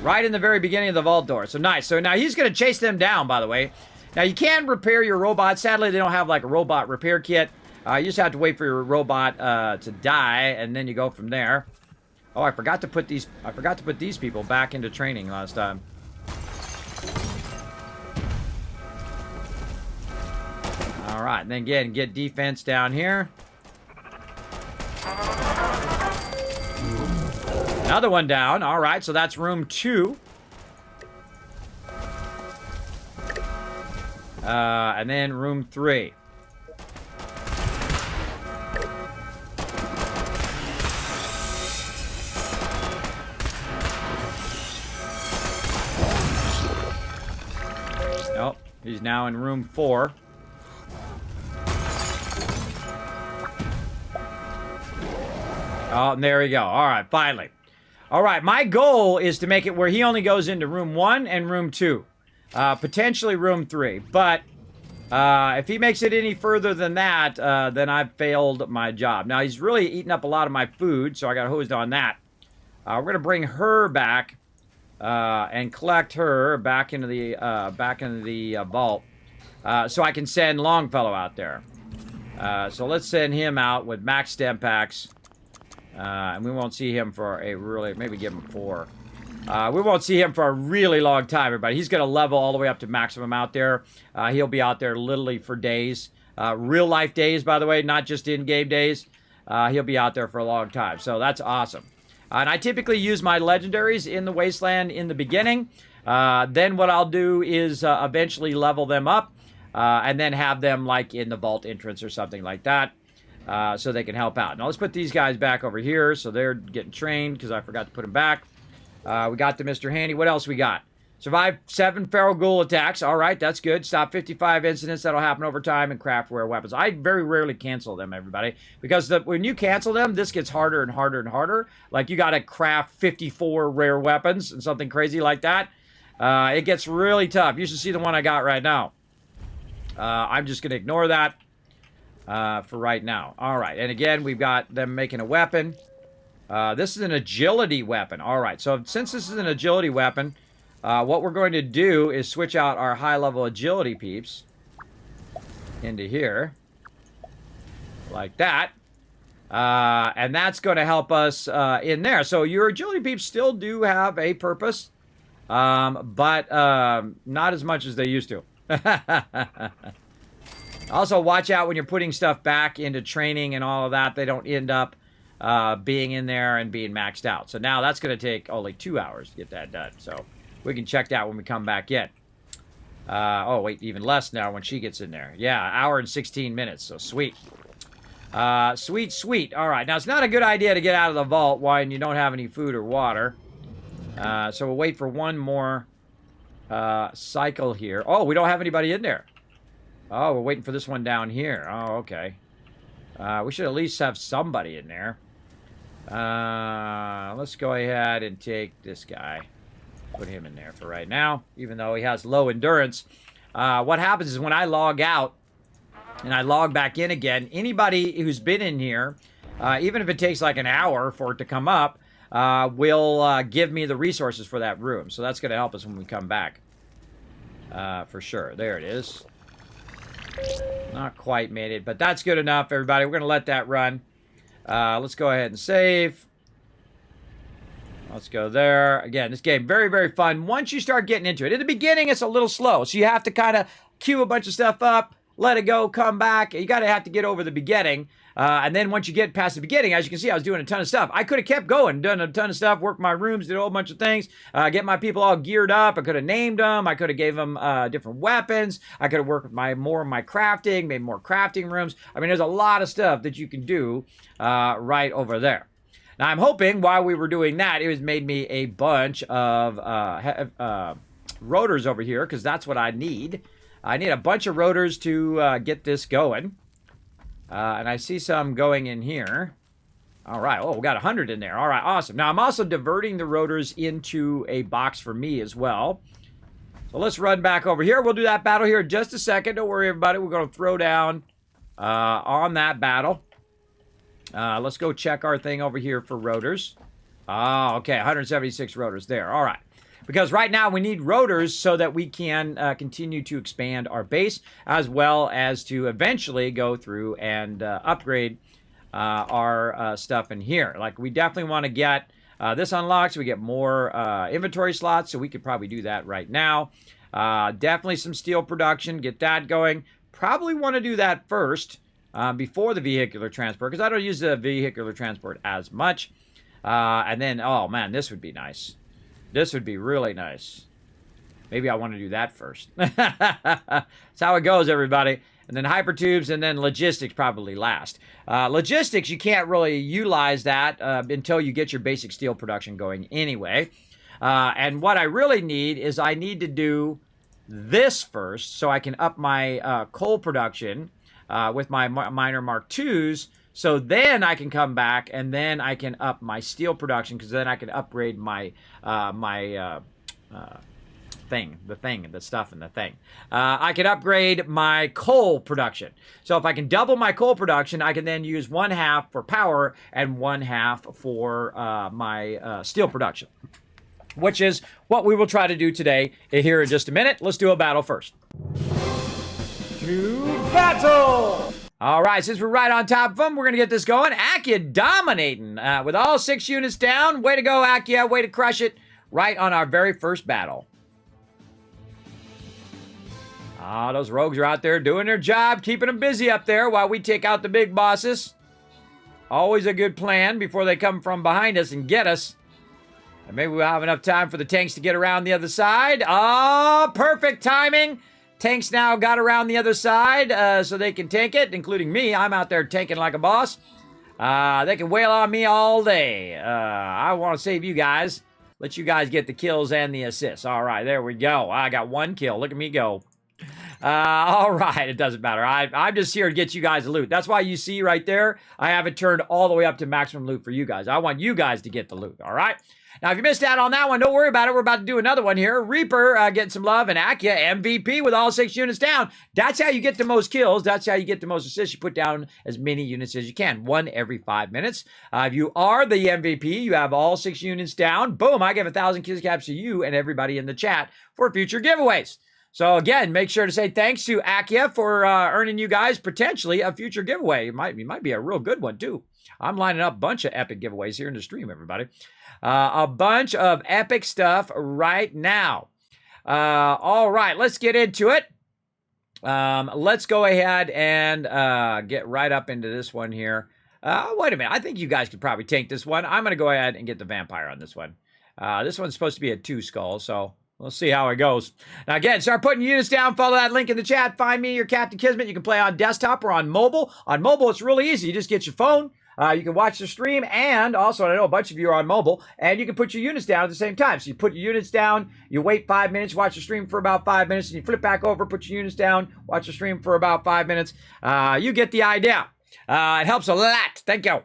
Speaker 1: Right in the very beginning of the vault door. So nice. So now he's going to chase them down, by the way. Now, you can repair your robot. Sadly, they don't have, like, a robot repair kit. You just have to wait for your robot to die, and then you go from there. Oh, I forgot to put these people back into training last time. All right, and then again, get defense down here. Another one down. All right, so that's room 2. And then room 3. Nope, he's now in room 4. Oh, and there we go. All right, finally. All right, my goal is to make it where he only goes into room 1 and room 2. Potentially room 3. But if he makes it any further than that, then I've failed my job. Now, he's really eating up a lot of my food, so I got hosed on that. We're going to bring her back and collect her back into the vault so I can send Longfellow out there. So let's send him out with max stem packs. And we won't see him for a really, maybe give him 4. We won't see him for a really long time, everybody. He's going to level all the way up to maximum out there. He'll be out there literally for days. Real life days, by the way, not just in-game days. He'll be out there for a long time. So that's awesome. And I typically use my legendaries in the Wasteland in the beginning. Then what I'll do is eventually level them up. And then have them like in the vault entrance or something like that. So they can help out. Now let's put these guys back over here so they're getting trained because I forgot to put them back. We got the Mr. Handy. What else we got? Survive 7 feral ghoul attacks. All right, that's good. Stop 55 incidents that'll happen over time and craft rare weapons. I very rarely cancel them, everybody, because when you cancel them, this gets harder and harder and harder. Like you got to craft 54 rare weapons and something crazy like that. It gets really tough. You should see the one I got right now. I'm just going to ignore that. For right now. All right. And again, we've got them making a weapon. This is an agility weapon. All right. So since this is an agility weapon, what we're going to do is switch out our high-level agility peeps into here. Like that. And that's going to help us in there. So your agility peeps still do have a purpose, but not as much as they used to. Also, watch out when you're putting stuff back into training and all of that. They don't end up being in there and being maxed out. So now that's going to take only 2 hours to get that done. So we can check that when we come back in. Oh, wait, even less now when she gets in there. Yeah, hour and 16 minutes. So sweet. Sweet, sweet. All right. Now, it's not a good idea to get out of the vault when you don't have any food or water. So we'll wait for one more cycle here. Oh, we don't have anybody in there. Oh, we're waiting for this one down here. Oh, okay. We should at least have somebody in there. Let's go ahead and take this guy. Put him in there for right now, even though he has low endurance. What happens is when I log out and I log back in again, anybody who's been in here, even if it takes like an hour for it to come up, will give me the resources for that room. So that's going to help us when we come back. For sure. There it is. Not quite made it, but that's good enough, everybody. We're going to let that run. Let's go ahead and save. Let's go there. Again, this game, very, very fun. Once you start getting into it. In the beginning, it's a little slow, so you have to kind of queue a bunch of stuff up, let it go, come back. You got to have to get over the beginning. And then once you get past the beginning, as you can see, I was doing a ton of stuff. I could have kept going, done a ton of stuff, worked my rooms, did a whole bunch of things, get my people all geared up. I could have named them. I could have gave them different weapons. I could have worked with more of my crafting, made more crafting rooms. I mean, there's a lot of stuff that you can do right over there. Now, I'm hoping while we were doing that, it was made me a bunch of rotors over here, because that's what I need. I need a bunch of rotors to get this going. And I see some going in here. All right. Oh, we got 100 in there. All right. Awesome. Now, I'm also diverting the rotors into a box for me as well. So let's run back over here. We'll do that battle here in just a second. Don't worry, everybody. We're going to throw down on that battle. Let's go check our thing over here for rotors. Oh, okay. 176 rotors there. All right. Because right now we need rotors so that we can continue to expand our base, as well as to eventually go through and upgrade our stuff in here. Like, we definitely want to get this unlocked so we get more inventory slots, so we could probably do that right now. Definitely some steel production, get that going. Probably want to do that first before the vehicular transport, because I don't use the vehicular transport as much. And then, oh man, this would be nice. This would be really nice. Maybe I want to do that first. That's how it goes, everybody. And then hypertubes, and then logistics probably last. Logistics, you can't really utilize that until you get your basic steel production going anyway. And what I really need is I need to do this first so I can up my coal production with my miner Mark IIs. So then I can come back and then I can up my steel production, because then I can upgrade my the stuff in the thing. I can upgrade my coal production. So if I can double my coal production, I can then use 1/2 for power and 1/2 for my steel production, which is what we will try to do today here in just a minute. Let's do a battle first. To battle! All right, since we're right on top of them, we're going to get this going. Akia dominating with all 6 units down. Way to go, Akia. Way to crush it right on our very first battle. Ah, those rogues are out there doing their job, keeping them busy up there while we take out the big bosses. Always a good plan before they come from behind us and get us. And maybe we'll have enough time for the tanks to get around the other side. Oh, perfect timing. Tanks now got around the other side so they can tank it, including me. I'm out there tanking like a boss. They can wail on me all day. I want to save you guys. Let you guys get the kills and the assists. All right, there we go. I got 1 kill. Look at me go. All right, it doesn't matter. I'm just here to get you guys the loot. That's why you see right there, I have it turned all the way up to maximum loot for you guys. I want you guys to get the loot, all right? Now, if you missed out on that one, don't worry about it. We're about to do another one here. Reaper getting some love, and Akia MVP with all 6 units down. That's how you get the most kills. That's how you get the most assists. You put down as many units as you can, 1 every 5 minutes. If you are the MVP, you have all 6 units down. Boom, I give 1,000 kills caps to you and everybody in the chat for future giveaways. So again, make sure to say thanks to Akia for earning you guys potentially a future giveaway. It might be a real good one too. I'm lining up a bunch of epic giveaways here in the stream, everybody. A bunch of epic stuff right now. All right, let's get into it. Let's go ahead and get right up into this one here. Wait a minute. I think you guys could probably tank this one. I'm going to go ahead and get the vampire on this one. This one's supposed to be a 2 skull, so we'll see how it goes. Now, again, start putting units down. Follow that link in the chat. Find me, your Captain Kismet. You can play on desktop or on mobile. On mobile, it's really easy. You just get your phone. You can watch the stream, and also, I know a bunch of you are on mobile, and you can put your units down at the same time. So you put your units down, you wait 5 minutes, watch the stream for about 5 minutes, and you flip back over, put your units down, watch the stream for about 5 minutes. You get the idea. It helps a lot. Thank you.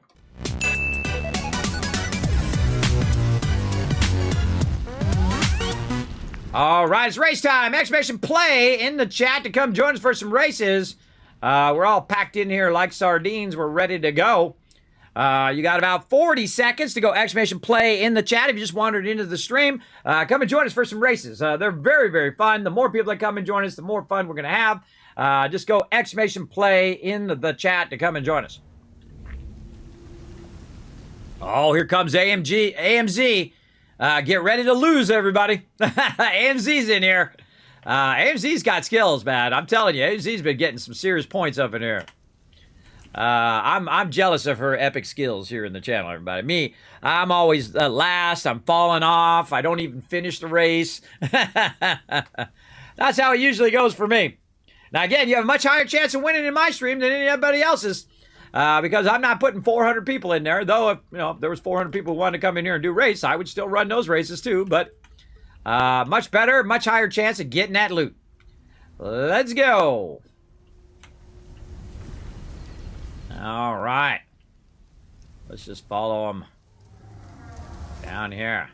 Speaker 1: All right, it's race time. Exclamation play in the chat to come join us for some races. We're all packed in here like sardines. We're ready to go. You got about 40 seconds to go exclamation play in the chat. If you just wandered into the stream, come and join us for some races. They're very, very fun. The more people that come and join us, the more fun we're going to have. Just go exclamation play in the chat to come and join us. Oh, here comes AMZ. Get ready to lose, everybody. AMZ's in here. AMZ's got skills, man. I'm telling you, AMZ's been getting some serious points up in here. I'm jealous of her epic skills here in the channel, everybody. Me, I'm always last. I'm falling off. I don't even finish the race. That's how it usually goes for me. Now, again, you have a much higher chance of winning in my stream than anybody else's. Because I'm not putting 400 people in there. Though, if there was 400 people who wanted to come in here and do race, I would still run those races too. But much better, much higher chance of getting that loot. Let's go. All right. Let's just follow them down here.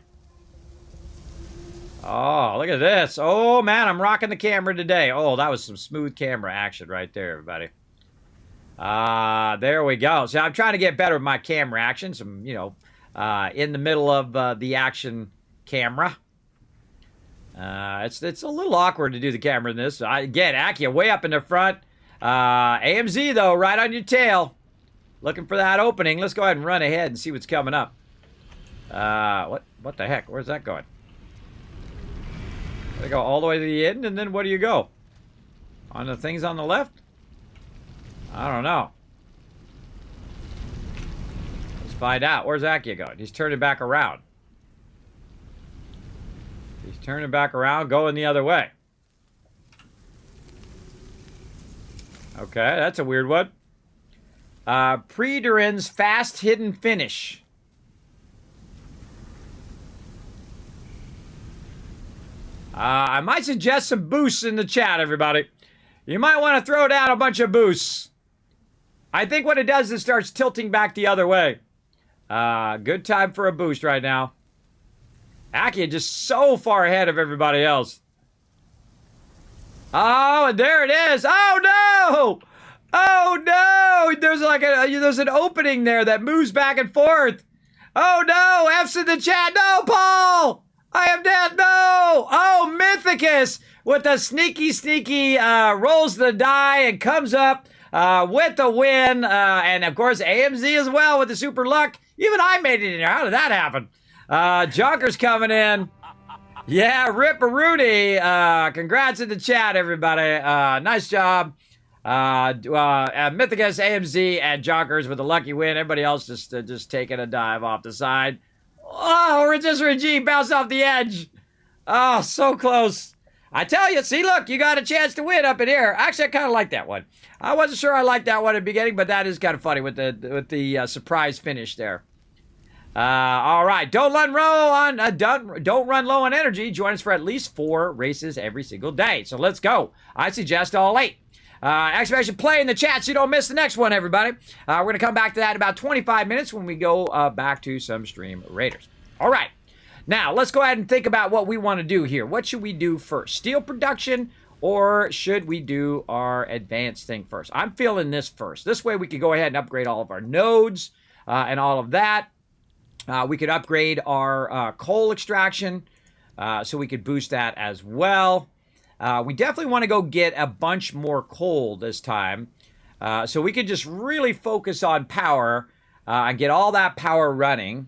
Speaker 1: Oh, look at this. Oh, man, I'm rocking the camera today. Oh, that was some smooth camera action right there, everybody. There we go. So I'm trying to get better with my camera action. Some, in the middle of the action camera. It's a little awkward to do the camera in this. Again, Akia way up in the front. AMZ, though, right on your tail. Looking for that opening. Let's go ahead and run ahead and see what's coming up. What the heck? Where's that going? They go all the way to the end, and then where do you go? On the things on the left? I don't know. Let's find out. Where's Akia going? He's turning back around. He's turning back around, going the other way. Okay, that's a weird one. Pre-Durin's fast hidden finish. I might suggest some boosts in the chat, everybody. You might want to throw down a bunch of boosts. I think what it does is it starts tilting back the other way. Good time for a boost right now. Akia just so far ahead of everybody else. Oh, and there it is. Oh, no! Oh, no! There's an opening there that moves back and forth. Oh, no! F's in the chat. No, Paul! I am dead. No! Oh, Mythicus with the sneaky, rolls the die and comes up with the win. And, of course, AMZ as well with the super luck. Even I made it in here. How did that happen? Junker's coming in. Yeah, Ripperoonie. Congrats in the chat, everybody. Nice job. Mythicus, AMZ, and Jonkers with a lucky win. Everybody else just taking a dive off the side. Oh, Regis Regime bounced off the edge. Oh, so close. I tell you, see, look, you got a chance to win up in here. Actually, I kind of like that one. I wasn't sure I liked that one at the beginning, but that is kind of funny with the surprise finish there. All right, don't run low on energy. Join us for at least 4 races every single day. So let's go. I suggest all 8. Exclamation play in the chat so you don't miss the next one, everybody. We're going to come back to that in about 25 minutes when we go back to some Stream Raiders. All right. Now, let's go ahead and think about what we want to do here. What should we do first? Steel production, or should we do our advanced thing first? I'm feeling this first. This way we could go ahead and upgrade all of our nodes and all of that. We could upgrade our coal extraction, so we could boost that as well. We definitely want to go get a bunch more coal this time, so we could just really focus on power and get all that power running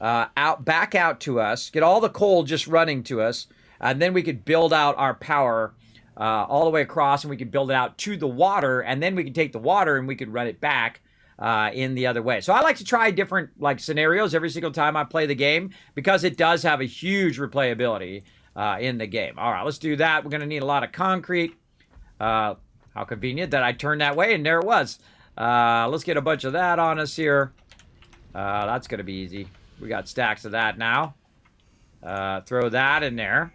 Speaker 1: back out to us, get all the coal just running to us, and then we could build out our power all the way across, and we could build it out to the water, and then we could take the water and we could run it back in the other way. So I like to try different scenarios every single time I play the game because it does have a huge replayability in the game. All right, let's do that. We're going to need a lot of concrete. How convenient that I turned that way and there it was. Let's get a bunch of that on us here. That's going to be easy. We got stacks of that now. Throw that in there.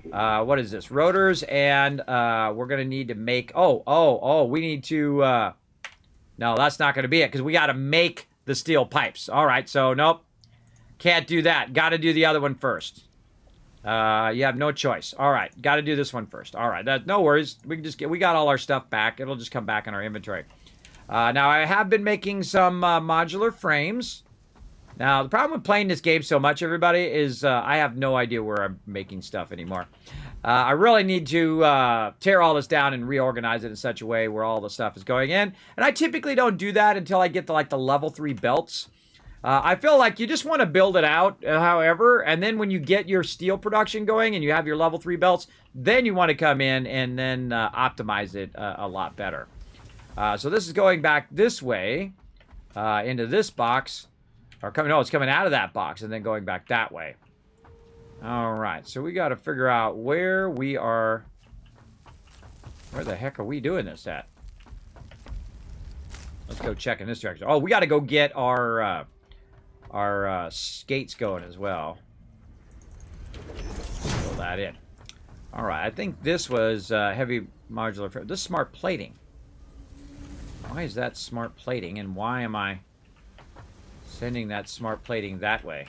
Speaker 1: What is this? Rotors, and we're going to need to make... we need to... No, that's not going to be it, because we got to make the steel pipes. All right, so nope. Can't do that. Got to do the other one first. You have no choice. All right, got to do this one first. All right, no worries. We got all our stuff back. It'll just come back in our inventory. Now, I have been making some modular frames. Now, the problem with playing this game so much, everybody, is I have no idea where I'm making stuff anymore. I really need to tear all this down and reorganize it in such a way where all the stuff is going in. And I typically don't do that until I get to, the level 3 belts. I feel like you just want to build it out, however, and then when you get your steel production going and you have your level 3 belts, then you want to come in and then optimize it a lot better. So this is going back this way into this box. It's coming out of that box and then going back that way. All right, so we got to figure out where we are. Where the heck are we doing this at? Let's go check in this direction. Oh, we got to go get our skates going as well. Fill that in. All right, I think this was heavy modular. This is smart plating. Why is that smart plating, and why am I sending that smart plating that way?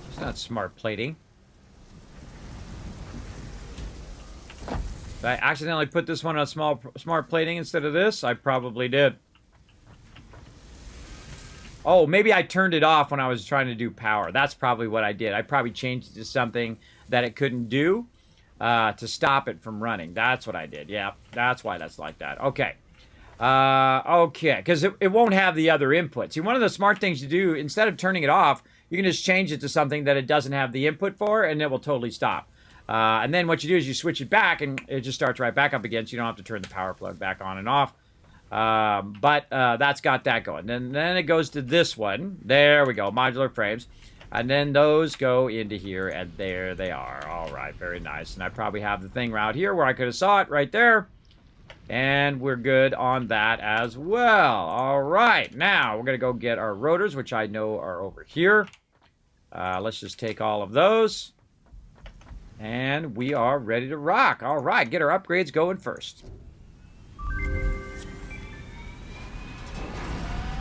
Speaker 1: It's not smart plating. Did I accidentally put this one on smart plating instead of this? I probably did. Oh, maybe I turned it off when I was trying to do power. That's probably what I did. I probably changed it to something that it couldn't do to stop it from running. That's what I did. Yeah, that's why that's like that. Okay. Okay, because it won't have the other inputs. See, one of the smart things to do, instead of turning it off, you can just change it to something that it doesn't have the input for, and it will totally stop. And then what you do is you switch it back, and it just starts right back up again, so you don't have to turn the power plug back on and off. But that's got that going. And then it goes to this one. There we go, modular frames. And then those go into here, and there they are. All right, very nice. And I probably have the thing around here where I could have saw it right there. And we're good on that as well. All right, now we're going to go get our rotors, which I know are over here. Let's just take all of those. And we are ready to rock. All right, get our upgrades going first.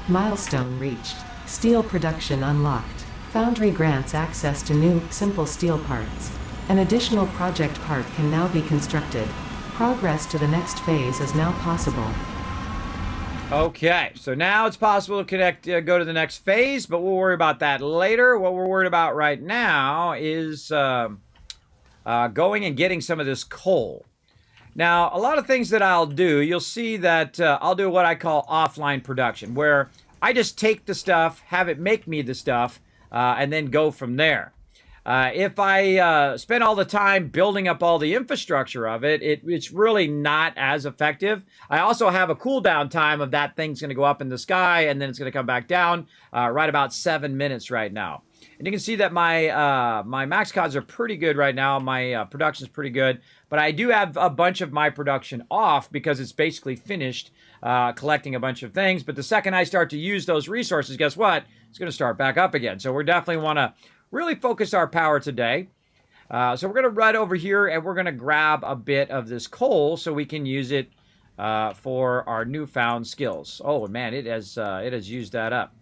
Speaker 3: Milestone reached. Steel production unlocked. Foundry grants access to new, simple steel parts. An additional project part can now be constructed. Progress to the next phase is now possible.
Speaker 1: Okay, so now it's possible to go to the next phase, but we'll worry about that later. What we're worried about right now is going and getting some of this coal. Now, a lot of things that I'll do, you'll see that I'll do what I call offline production, where I just take the stuff, have it make me the stuff, and then go from there. If I spend all the time building up all the infrastructure of it, it's really not as effective. I also have a cooldown time of that thing's going to go up in the sky, and then it's going to come back down right about 7 minutes right now. And you can see that my max cods are pretty good right now. My production's pretty good. But I do have a bunch of my production off because it's basically finished collecting a bunch of things. But the second I start to use those resources, guess what? It's going to start back up again. So we definitely want to really focus our power today. So we're going to run over here and we're going to grab a bit of this coal so we can use it for our newfound skills. Oh man, it has used that up.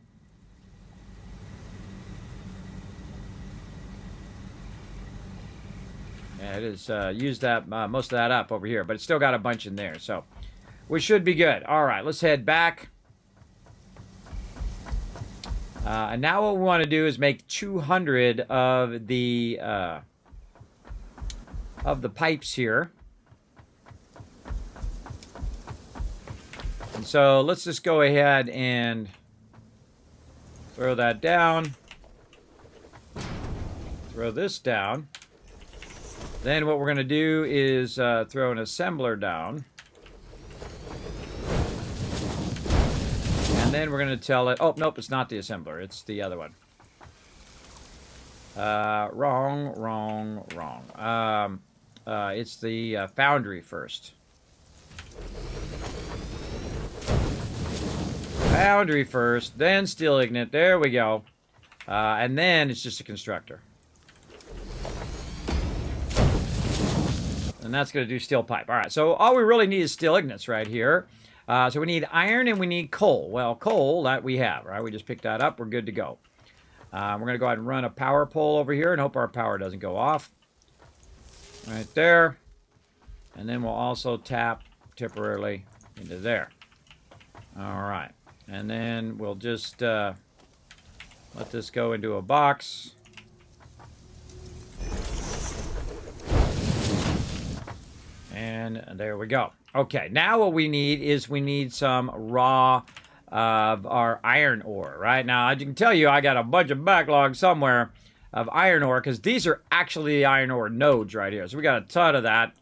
Speaker 1: Yeah, it has used that most of that up over here, but it's still got a bunch in there, so we should be good. All right, let's head back. And now what we want to do is make 200 of the pipes here. And so let's just go ahead and throw that down. Throw this down. Then what we're going to do is throw an assembler down. And then we're going to tell it... Oh, nope, it's not the assembler. It's the other one. Wrong. It's the foundry first. Foundry first, then steel ignite. There we go. And then it's just a constructor. And that's going to do steel pipe. All right, so all we really need is steel ignites right here. So we need iron and we need coal. Well, coal, that we have, right? We just picked that up. We're good to go. We're going to go ahead and run a power pole over here and hope our power doesn't go off. Right there. And then we'll also tap temporarily into there. All right. And then we'll just let this go into a box. And there we go. Okay, now what we need is we need some raw of our iron ore. Right now, as you can tell you, I got a bunch of backlog somewhere of iron ore because these are actually the iron ore nodes right here. So we got a ton of that.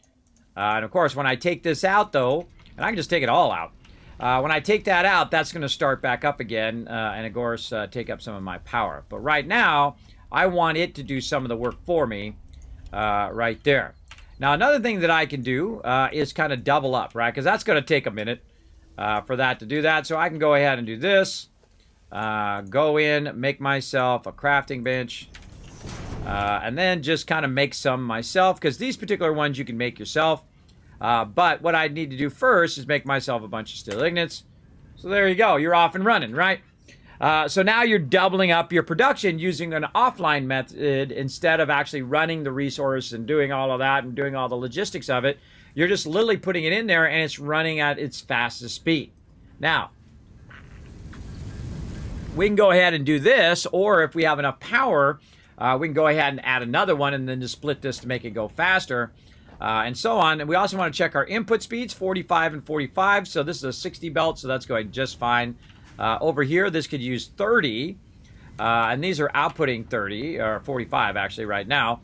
Speaker 1: And of course, when I take this out, though, and I can just take it all out. When I take that out, that's going to start back up again and, of course, take up some of my power. But right now, I want it to do some of the work for me right there. Now, another thing that I can do is kind of double up, right? Because that's going to take a minute for that to do that. So I can go ahead and do this. Go in, make myself a crafting bench. And then just kind of make some myself. Because these particular ones you can make yourself. But what I need to do first is make myself a bunch of steel ignites. So there you go. You're off and running, right? So now you're doubling up your production using an offline method instead of actually running the resource and doing all of that and doing all the logistics of it. You're just literally putting it in there and it's running at its fastest speed. Now, we can go ahead and do this, or if we have enough power, we can go ahead and add another one and then just split this to make it go faster. and so on. And we also want to check our input speeds, 45 and 45. So this is a 60 belt, so that's going just fine. Over here, this could use 30. And these are outputting 30, or 45 actually right now.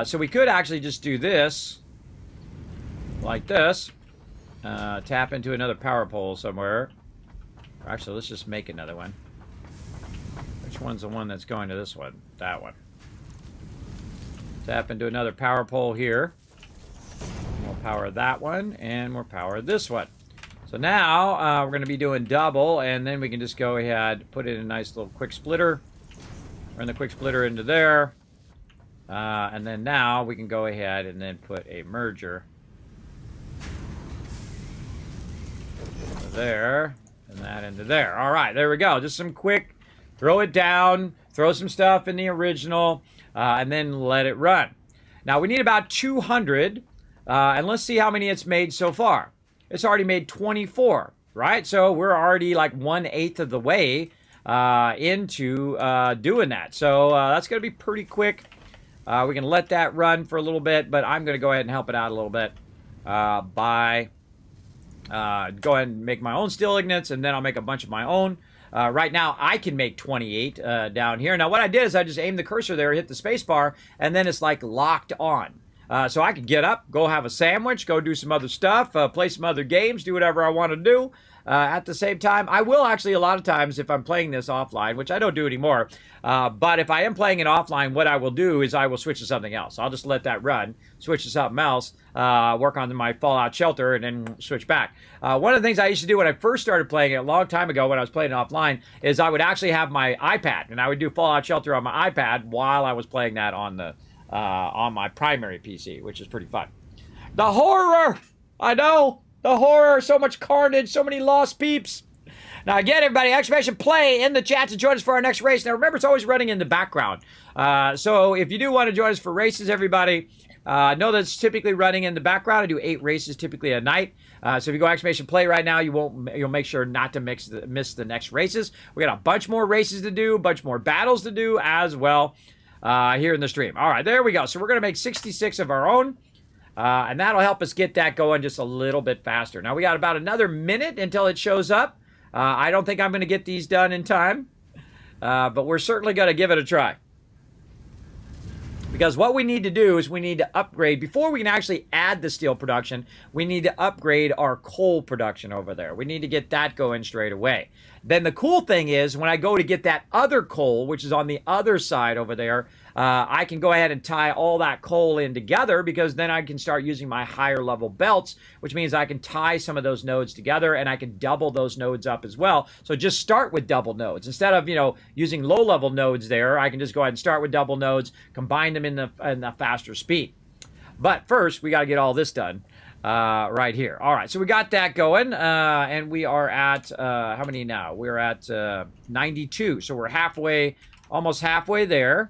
Speaker 1: So we could actually just do this, like this. Tap into another power pole somewhere. Or actually, let's just make another one. Which one's the one that's going to this one? That one. Tap into another power pole here. We'll power that one, and we'll power this one. So now we're going to be doing double, and then we can just go ahead, put in a nice little quick splitter. Run the quick splitter into there. And then now we can go ahead and then put a merger into there, and that into there. All right, there we go. Just some quick, throw it down, throw some stuff in the original, and then let it run. Now we need about 200, and let's see how many it's made so far. It's already made 24, right? So we're already like 1/8 of the way into doing that. So that's going to be pretty quick. We can let that run for a little bit, but I'm going to go ahead and help it out a little bit by go ahead and make my own steel ignits, and then I'll make a bunch of my own. Right now, I can make 28 down here. Now, what I did is I just aimed the cursor there, hit the space bar, and then it's like locked on. So I could get up, go have a sandwich, go do some other stuff, play some other games, do whatever I want to do. At the same time, I will actually a lot of times if I'm playing this offline, which I don't do anymore, but if I am playing it offline, what I will do is I will switch to something else. I'll just let that run, switch to something else, work on my Fallout Shelter, and then switch back. One of the things I used to do when I first started playing it a long time ago when I was playing it offline is I would actually have my iPad, and I would do Fallout Shelter on my iPad while I was playing that on my primary PC, which is pretty fun. The horror! I know! The horror, so much carnage, so many lost peeps. Now again, everybody, exclamation play in the chat to join us for our next race. Now remember, it's always running in the background. So if you do want to join us for races, everybody, know that it's typically running in the background. I do 8 races typically a night. So if you go exclamation play right now, you'll make sure not to miss the next races. We got a bunch more races to do, a bunch more battles to do as well here in the stream. All right, there we go. So we're going to make 66 of our own. And that'll help us get that going just a little bit faster. Now, we got about another minute until it shows up. I don't think I'm going to get these done in time, but we're certainly going to give it a try. Because what we need to do is we need to upgrade, before we can actually add the steel production, we need to upgrade our coal production over there. We need to get that going straight away. Then the cool thing is when I go to get that other coal, which is on the other side over there, I can go ahead and tie all that coal in together because then I can start using my higher level belts, which means I can tie some of those nodes together and I can double those nodes up as well. So just start with double nodes. Instead of, using low level nodes there, I can just go ahead and start with double nodes, combine them in the faster speed. But first, we got to get all this done right here. All right, so we got that going, and we are at, how many now? We're at 92, so we're halfway, almost halfway there.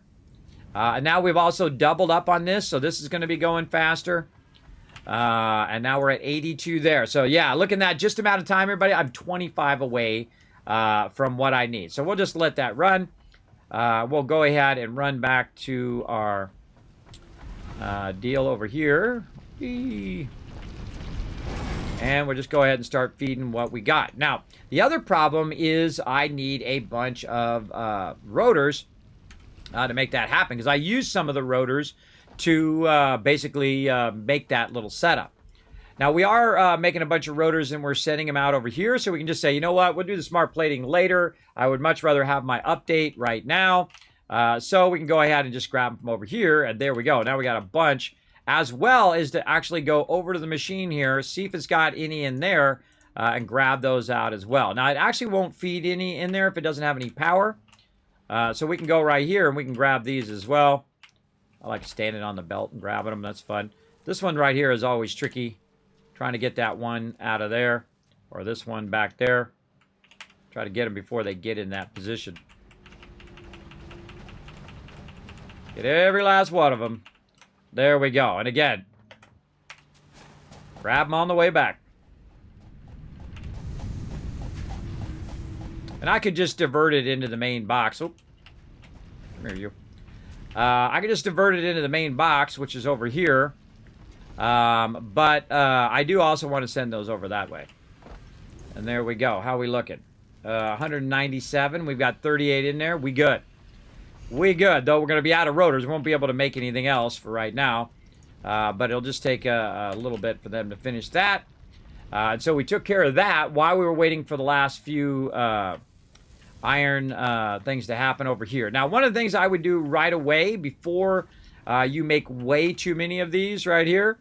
Speaker 1: And now we've also doubled up on this, so this is going to be going faster. And now we're at 82 there. So yeah, look at that, just amount of time, everybody. I'm 25 away from what I need. So we'll just let that run. We'll go ahead and run back to our deal over here. And we'll just go ahead and start feeding what we got. Now, the other problem is I need a bunch of rotors to make that happen, because I use some of the rotors to basically make that little setup. Now, we are making a bunch of rotors and we're sending them out over here, so we can just say, you know what, we'll do the smart plating later. I would much rather have my update right now. So we can go ahead and just grab them from over here, and there we go. Now we got a bunch, as well as to actually go over to the machine here, see if it's got any in there, and grab those out as well. Now, it actually won't feed any in there if it doesn't have any power. So we can go right here and we can grab these as well. I like standing on the belt and grabbing them. That's fun. This one right here is always tricky. Trying to get that one out of there. Or this one back there. Try to get them before they get in that position. Get every last one of them. There we go. And again, grab them on the way back. And I could just divert it into the main box. Oh, come here, you. I could just divert it into the main box, which is over here. But I do also want to send those over that way. And there we go. How are we looking? 197. We've got 38 in there. We good. We good. Though we're going to be out of rotors. We won't be able to make anything else for right now. But it'll just take a little bit for them to finish that. And so we took care of that while we were waiting for the last few iron things to happen over here. Now, one of the things I would do right away before you make way too many of these right here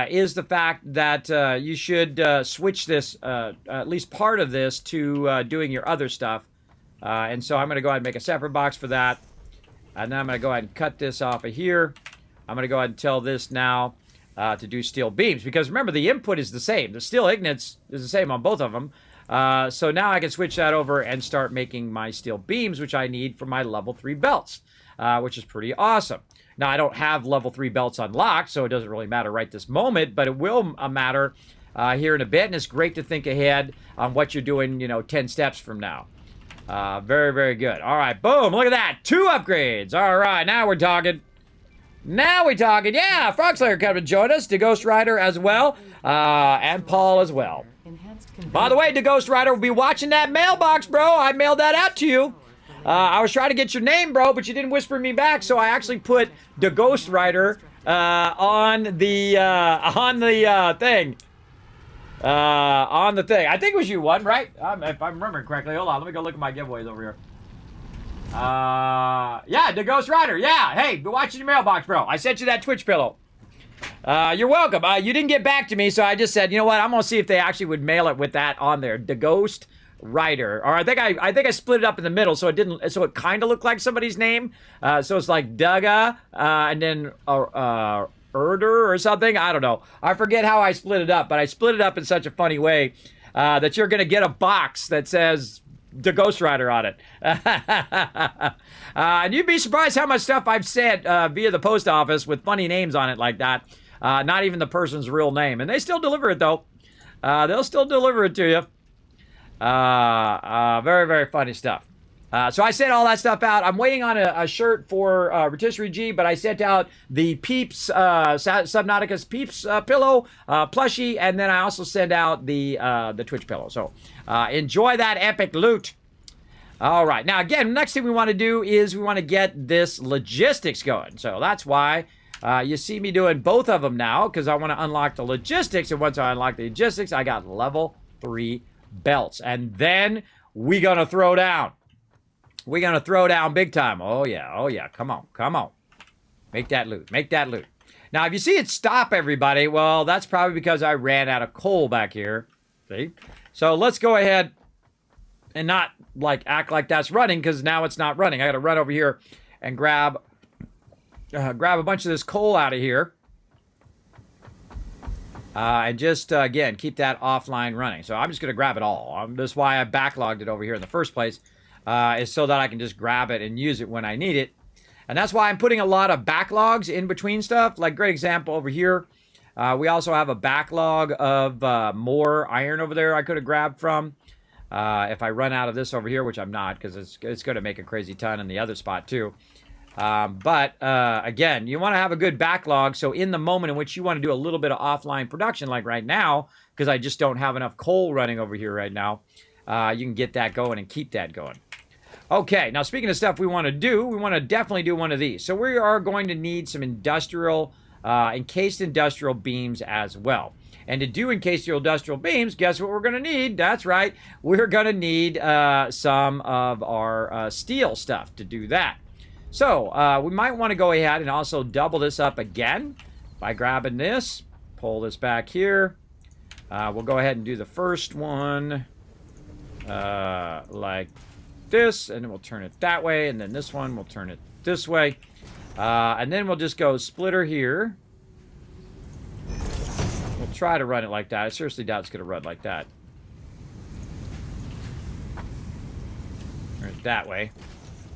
Speaker 1: is the fact that you should switch this, at least part of this, to doing your other stuff. And so I'm going to go ahead and make a separate box for that. And then I'm going to go ahead and cut this off of here. I'm going to go ahead and tell this now to do steel beams. Because remember, the input is the same. The steel ignits is the same on both of them. So now I can switch that over and start making my steel beams, which I need for my level 3 belts, which is pretty awesome. Now, I don't have level 3 belts unlocked, so it doesn't really matter right this moment, but it will matter here in a bit, and it's great to think ahead on what you're doing, 10 steps from now. Very, very good. All right, boom, look at that. 2 upgrades. All right, now we're talking. Now we're talking. Yeah, Frog Slayer coming to join us, the Ghost Rider as well, and Paul as well. By the way, the Ghost Rider will be watching that mailbox, bro. I mailed that out to you. I was trying to get your name, bro, but you didn't whisper me back, so I actually put the Ghost Rider on the thing. On the thing. I think it was you one, right? If I'm remembering correctly. Hold on, let me go look at my giveaways over here. Yeah, the Ghost Rider. Yeah, hey, be watching your mailbox, bro. I sent you that Twitch pillow. You're welcome. You didn't get back to me, so I just said, you know what? I'm gonna see if they actually would mail it with that on there. The Ghost Rider. Or I think I split it up in the middle, so it kind of looked like somebody's name. So it's like Dugga, and then Erder or something. I don't know. I forget how I split it up, but I split it up in such a funny way that you're gonna get a box that says the Ghost Rider on it. And you'd be surprised how much stuff I've sent via the post office with funny names on it like that. Not even the person's real name. And they still deliver it, though. They'll still deliver it to you. Very, very funny stuff. So I sent all that stuff out. I'm waiting on a shirt for Rotisserie G, but I sent out the Peeps, Subnauticus Peeps pillow, plushie, and then I also sent out the Twitch pillow. So enjoy that epic loot. All right. Now, again, next thing we want to do is we want to get this logistics going. So that's why you see me doing both of them now, because I want to unlock the logistics. And once I unlock the logistics, I got level 3 belts. And then we're going to throw down. We're going to throw down big time. Oh, yeah. Oh, yeah. Come on. Come on. Make that loot. Make that loot. Now, if you see it stop, everybody, well, that's probably because I ran out of coal back here. See? So let's go ahead and not, act like that's running, because now it's not running. I got to run over here and grab a bunch of this coal out of here. And just, again, keep that offline running. So I'm just going to grab it all. That's why I backlogged it over here in the first place. Is so that I can just grab it and use it when I need it. And that's why I'm putting a lot of backlogs in between stuff. Like, great example over here. We also have a backlog of more iron over there I could have grabbed from. If I run out of this over here, which I'm not, because it's going to make a crazy ton in the other spot too. But again, you want to have a good backlog. So in the moment in which you want to do a little bit of offline production, like right now, because I just don't have enough coal running over here right now, you can get that going and keep that going. Okay, now speaking of stuff we want to do, we want to definitely do one of these. So we are going to need some industrial, encased industrial beams as well. And to do encased industrial beams, guess what we're going to need? That's right, we're going to need some of our steel stuff to do that. So we might want to go ahead and also double this up again by grabbing this, pull this back here. We'll go ahead and do the first one like this, and then we'll turn it that way, and then this one we'll turn it this way, and then we'll just go splitter here. We'll try to run it like that. I seriously doubt it's going to run like that. Turn it that way.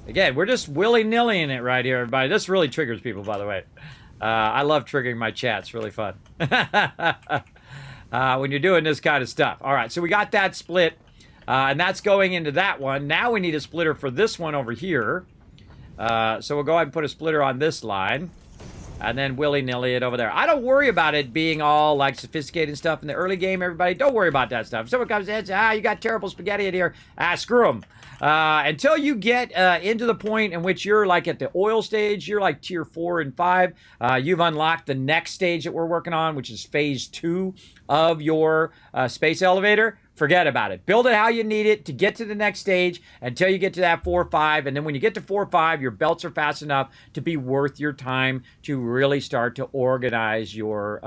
Speaker 1: Again, we're just willy-nillying it right here, everybody. This really triggers people, by the way. I love triggering my chat. It's really fun when you're doing this kind of stuff. All right, so we got that split. And that's going into that one. Now we need a splitter for this one over here. So we'll go ahead and put a splitter on this line. And then willy-nilly it over there. I don't worry about it being all like sophisticated and stuff in the early game, everybody. Don't worry about that stuff. If someone comes in and says, you got terrible spaghetti in here. Screw them. Until you get into the point in which you're like at the oil stage, you're like tier 4 and 5. You've unlocked the next stage that we're working on, which is phase 2 of your space elevator. Forget about it. Build it how you need it to get to the next stage until you get to that 4 or 5. And then when you get to 4 or 5, your belts are fast enough to be worth your time to really start to organize your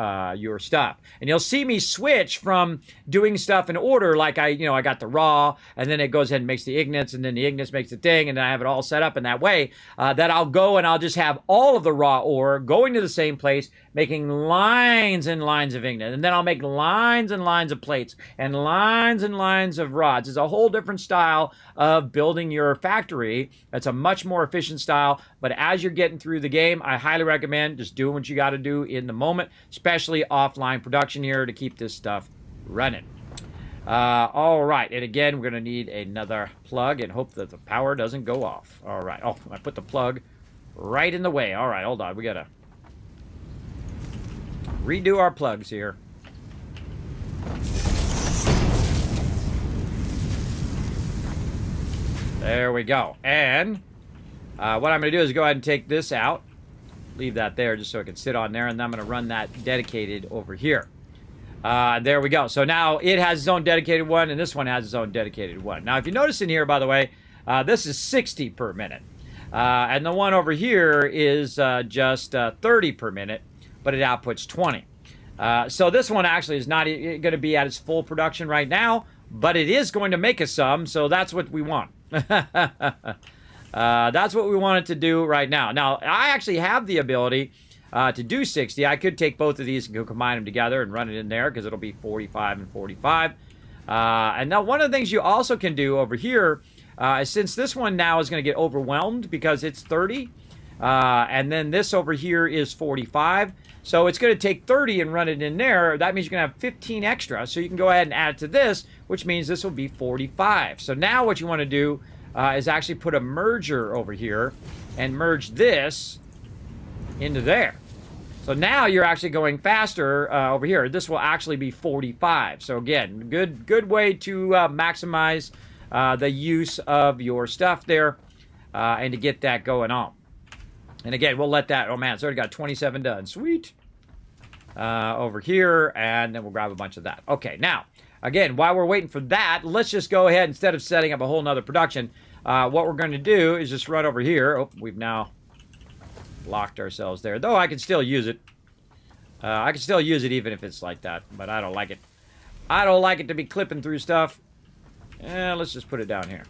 Speaker 1: stuff. And you'll see me switch from doing stuff in order, like I got the raw, and then it goes ahead and makes the ignits, and then the ignits makes the thing, and then I have it all set up in that way, that I'll go and I'll just have all of the raw ore going to the same place, making lines and lines of ignite. And then I'll make lines and lines of plates and lines and lines of rods. It's a whole different style of building your factory. It's a much more efficient style. But as you're getting through the game, I highly recommend just doing what you got to do in the moment, especially offline production here to keep this stuff running. All right. And again, we're going to need another plug and hope that the power doesn't go off. All right. Oh, I put the plug right in the way. All right. Hold on. We got to redo our plugs here. There we go. And what I'm going to do is go ahead and take this out. Leave that there just so it can sit on there. And then I'm going to run that dedicated over here. There we go. So now it has its own dedicated one, and this one has its own dedicated one. Now, if you notice in here, by the way, this is 60 per minute. And the one over here is just 30 per minute, but it outputs 20. So this one actually is not going to be at its full production right now, but it is going to make us some, so that's what we want. That's what we want it to do right now. Now, I actually have the ability to do 60. I could take both of these and go combine them together and run it in there because it'll be 45 and 45. And now one of the things you also can do over here, since this one now is going to get overwhelmed because it's 30, and then this over here is 45. So it's going to take 30 and run it in there. That means you're going to have 15 extra. So you can go ahead and add it to this, which means this will be 45. So now what you want to do is actually put a merger over here and merge this into there. So now you're actually going faster over here. This will actually be 45. So again, good way to maximize the use of your stuff there and to get that going on. And again, we'll let that, oh man, it's already got 27 done. Sweet. Over here, and then we'll grab a bunch of that. Okay, now, again, while we're waiting for that, let's just go ahead, instead of setting up a whole nother production, what we're going to do is just run over here. Oh, we've now locked ourselves there. Though I can still use it. I can still use it even if it's like that, but I don't like it. I don't like it to be clipping through stuff. Let's just put it down here.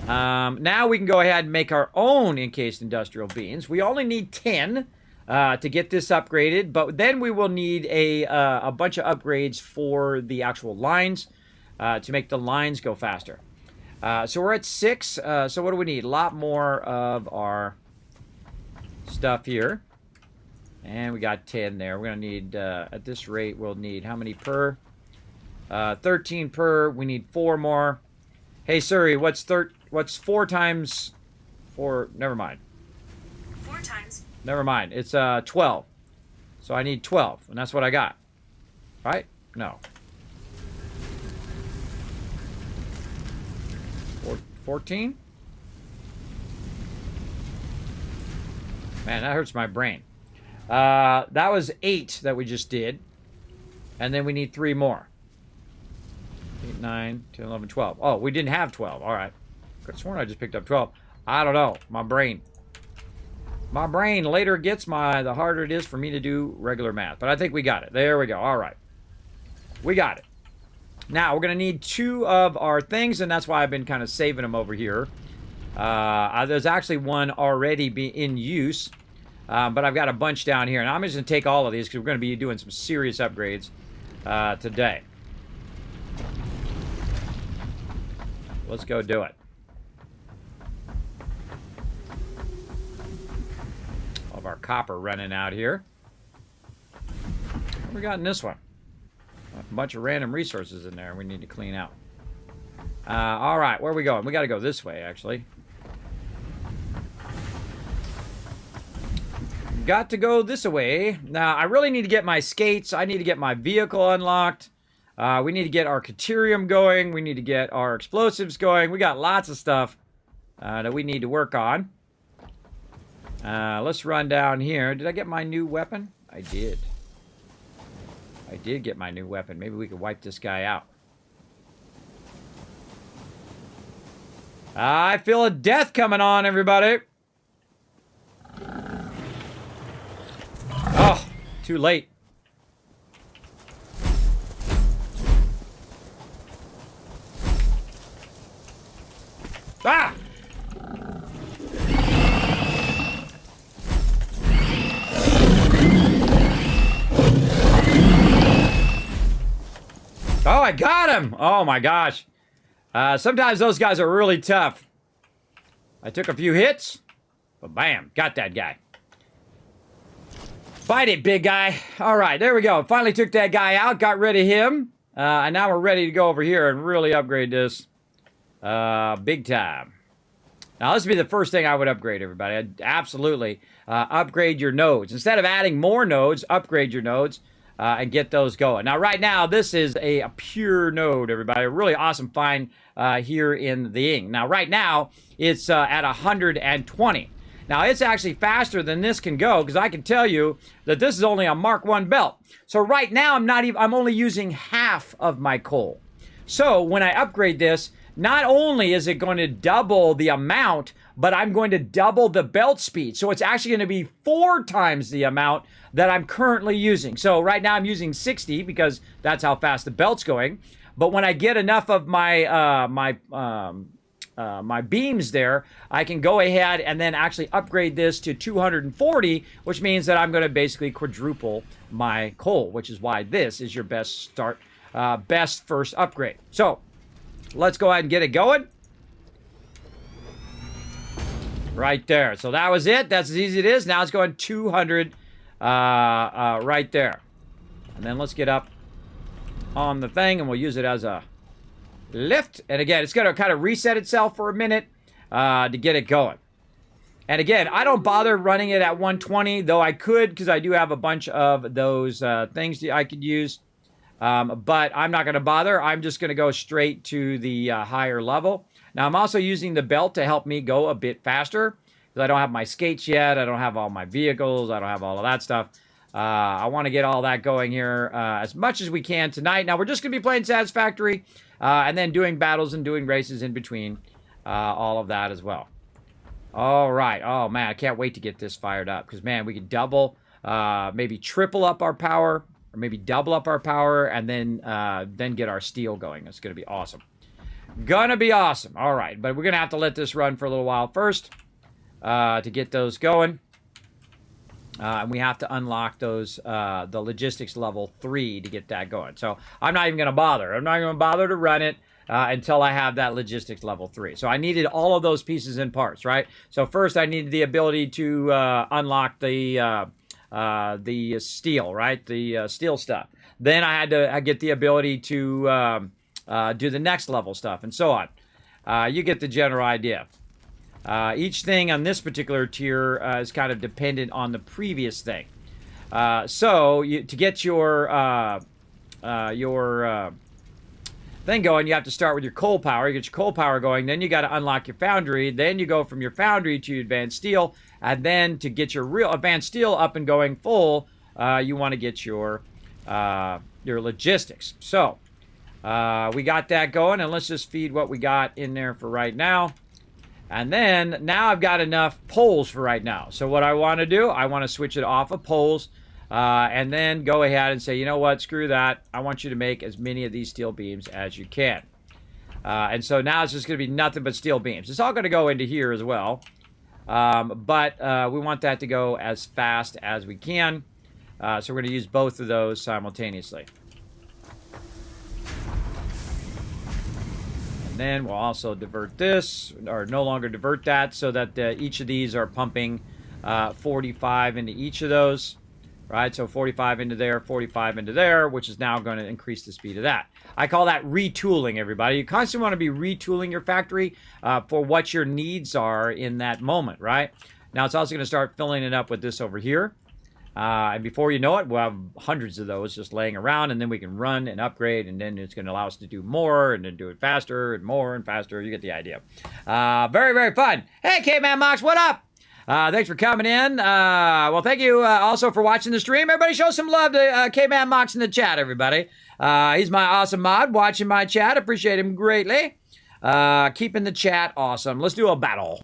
Speaker 1: Now we can go ahead and make our own encased industrial beans. We only need 10 to get this upgraded, but then we will need a bunch of upgrades for the actual lines to make the lines go faster. So we're at 6. So what do we need? A lot more of our stuff here. And we got 10 there. We're going to need, at this rate, we'll need how many per? 13 per. We need 4 more. Hey, Siri, what's 4 times 4? Never mind.
Speaker 4: 4 times.
Speaker 1: Never mind. It's 12. So I need 12, and that's what I got. Right? No. 14? Man, that hurts my brain. That was 8 that we just did. And then we need 3 more. 8, 9, 10, 11, 12. Oh, we didn't have 12. All right. I could have sworn I just picked up 12. I don't know. My brain. My brain later gets the harder it is for me to do regular math. But I think we got it. There we go. All right. We got it. Now, we're going to need 2 of our things, and that's why I've been kind of saving them over here. There's actually one already in use, but I've got a bunch down here. And I'm just going to take all of these because we're going to be doing some serious upgrades today. Let's go do it. All of our copper running out here. What we got in this one? A bunch of random resources in there we need to clean out. All right, where are we going? We got to go this way, actually. got to go this way. Now, I really need to get my skates. I need to get my vehicle unlocked. We need to get our Caterium going. We need to get our explosives going. We got lots of stuff that we need to work on. Let's run down here. Did I get my new weapon? I did. I did get my new weapon. Maybe we could wipe this guy out. I feel a death coming on, everybody. Oh, too late. Ah! Oh, I got him! Oh my gosh. Sometimes those guys are really tough. I took a few hits, but bam, got that guy. Fight it, big guy. All right, there we go. Finally took that guy out, got rid of him. And now we're ready to go over here and really upgrade this big time. Now, this would be the first thing I would upgrade, everybody. I'd absolutely upgrade your nodes. Instead of adding more nodes, upgrade your nodes and get those going. Now, right now, this is a pure node, everybody. A really awesome find here in the Ing. Now, right now, it's at 120. Now, it's actually faster than this can go because I can tell you that this is only a Mark 1 belt. So right now, I'm only using half of my coal. So when I upgrade this, not only is it going to double the amount, but I'm going to double the belt speed. So it's actually going to be 4 times the amount that I'm currently using. So right now I'm using 60 because that's how fast the belt's going. But when I get enough of my my beams there, I can go ahead and then actually upgrade this to 240, which means that I'm going to basically quadruple my coal, which is why this is your best start, best first upgrade. So let's go ahead and get it going. Right there. So that was it. That's as easy as it is. Now it's going 200 right there. And then let's get up on the thing and we'll use it as a lift. And again, it's going to kind of reset itself for a minute to get it going. And again, I don't bother running it at 120, though I could because I do have a bunch of those things that I could use. But I'm not going to bother. I'm just going to go straight to the higher level. Now, I'm also using the belt to help me go a bit faster because I don't have my skates yet. I don't have all my vehicles. I don't have all of that stuff. I want to get all that going here as much as we can tonight. Now, we're just going to be playing Satisfactory and then doing battles and doing races in between, all of that as well. All right. Oh, man, I can't wait to get this fired up because, man, we could double, maybe triple up our power or maybe double up our power and then get our steel going. It's going to be awesome. Gonna be awesome. All right, but we're going to have to let this run for a little while first to get those going. And we have to unlock those, the logistics level 3 to get that going. So I'm not even going to bother. I'm not going to bother to run it until I have that logistics level 3. So I needed all of those pieces and parts, right? So first I needed the ability to unlock the steel, right? The steel stuff. Then I had to get the ability to do the next level stuff and so on. You get the general idea. Each thing on this particular tier is kind of dependent on the previous thing. So to get your thing going, you have to start with your coal power. You get your coal power going, then you got to unlock your foundry. Then you go from your foundry to advanced steel, and then to get your real advanced steel up and going full, you want to get your logistics. So we got that going, and let's just feed what we got in there for right now. And then, now I've got enough poles for right now. So what I want to do, I want to switch it off of poles, and then go ahead and say, you know what, screw that. I want you to make as many of these steel beams as you can. And so now it's just going to be nothing but steel beams. It's all going to go into here as well. But we want that to go as fast as we can. So we're going to use both of those simultaneously. Then we'll also divert this, or no longer divert that, so that each of these are pumping 45 into each of those, right? So 45 into there, 45 into there, which is now going to increase the speed of that. I call that retooling, everybody. You constantly want to be retooling your factory for what your needs are in that moment, right? Now it's also going to start filling it up with this over here. And before you know it, we'll have hundreds of those just laying around, and then we can run and upgrade, and then it's going to allow us to do more, and then do it faster and more and faster. You get the idea. Very, very fun. Hey, K-Man Mox, what up? Thanks for coming in. Well, thank you also for watching the stream. Everybody show some love to K-Man Mox in the chat, everybody. He's my awesome mod watching my chat. Appreciate him greatly. Keeping the chat awesome. Let's do a battle.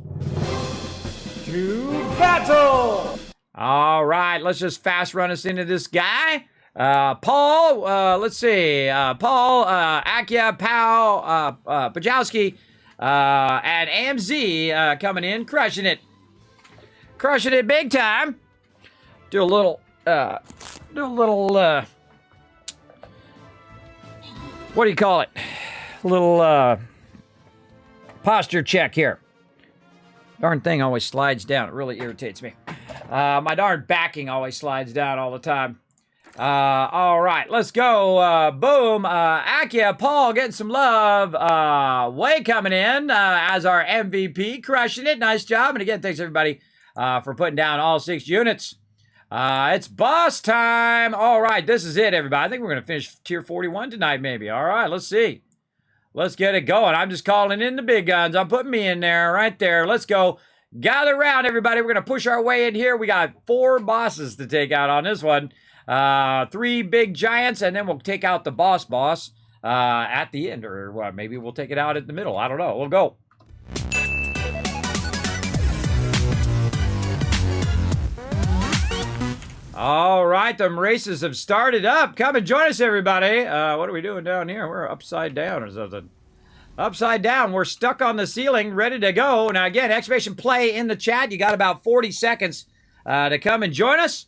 Speaker 1: To battle! All right, let's just fast run us into this guy. Paul, let's see. Paul, Akia, Pau, Pajowski, and AMZ coming in, crushing it. Crushing it big time. Do a little, what do you call it? A little, posture check here. Darn thing always slides down. It really irritates me. My darn backing always slides down all the time. All right, let's go. Boom. Akia, Paul getting some love. Way coming in as our MVP. Crushing it. Nice job. And again, thanks everybody for putting down all 6 units. It's boss time. All right, this is it, everybody. I think we're going to finish tier 41 tonight, maybe. All right, let's see. Let's get it going. I'm just calling in the big guns. I'm putting me in there, right there. Let's go. Gather around, everybody. We're going to push our way in here. We got 4 bosses to take out on this one. 3 big giants, and then we'll take out the boss at the end. Or maybe we'll take it out at the middle. I don't know. We'll go. All right, them races have started up. Come and join us, everybody. What are we doing down here? We're upside down or something. Upside down. We're stuck on the ceiling, ready to go. Now, again, exclamation play in the chat. You got about 40 seconds to come and join us.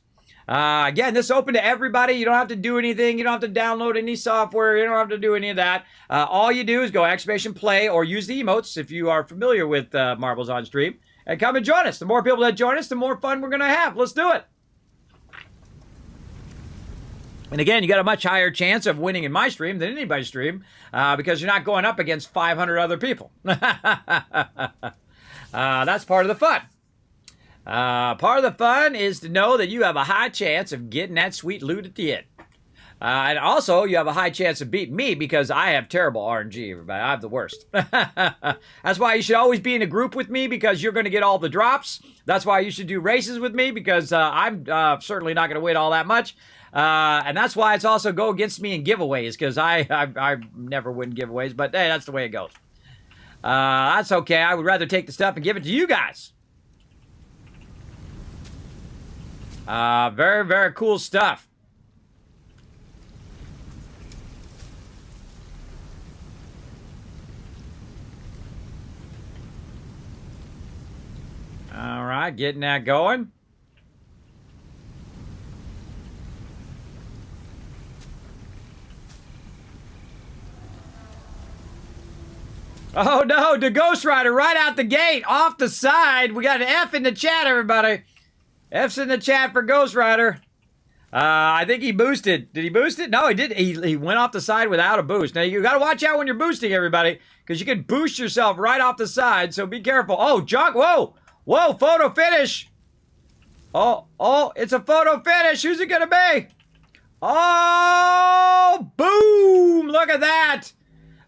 Speaker 1: Again, this is open to everybody. You don't have to do anything. You don't have to download any software. You don't have to do any of that. All you do is go exclamation play or use the emotes if you are familiar with Marbles on Stream. And come and join us. The more people that join us, the more fun we're going to have. Let's do it. And again, you got a much higher chance of winning in my stream than anybody's stream because you're not going up against 500 other people. That's part of the fun. Part of the fun is to know that you have a high chance of getting that sweet loot at the end. And also, you have a high chance of beating me because I have terrible RNG, everybody. I have the worst. That's why you should always be in a group with me because you're going to get all the drops. That's why you should do races with me because I'm certainly not going to win all that much. And that's why it's also go against me in giveaways because I never win giveaways. But hey, that's the way it goes. That's okay. I would rather take the stuff and give it to you guys. Very, very cool stuff. All right, getting that going. Oh no, the Ghost Rider right out the gate, off the side. We got an F in the chat, everybody. F's in the chat for Ghost Rider. I think he boosted. Did he boost it? No, he did. He went off the side without a boost. Now, you got to watch out when you're boosting, everybody, because you can boost yourself right off the side, so be careful. Oh, junk. Whoa. Whoa, photo finish. Oh, it's a photo finish. Who's it going to be? Oh, boom. Look at that.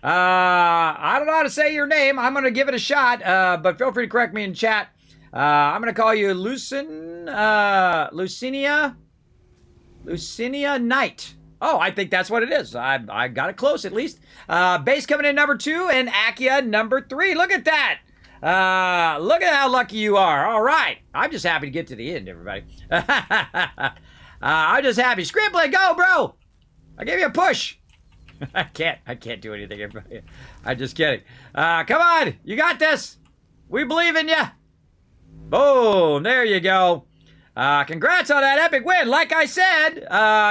Speaker 1: I don't know how to say your name. I'm going to give it a shot, but feel free to correct me in chat. I'm going to call you Lucinia Knight. Oh, I think that's what it is. I got it close at least. Base coming in number 2 and Akia number 3. Look at that. Look at how lucky you are. All right. I'm just happy to get to the end, everybody. I'm just happy. Scribbly, go, bro. I gave you a push. I can't do anything, everybody. I'm just kidding. Come on. You got this. We believe in you. Boom. There you go. Congrats on that epic win. Like I said,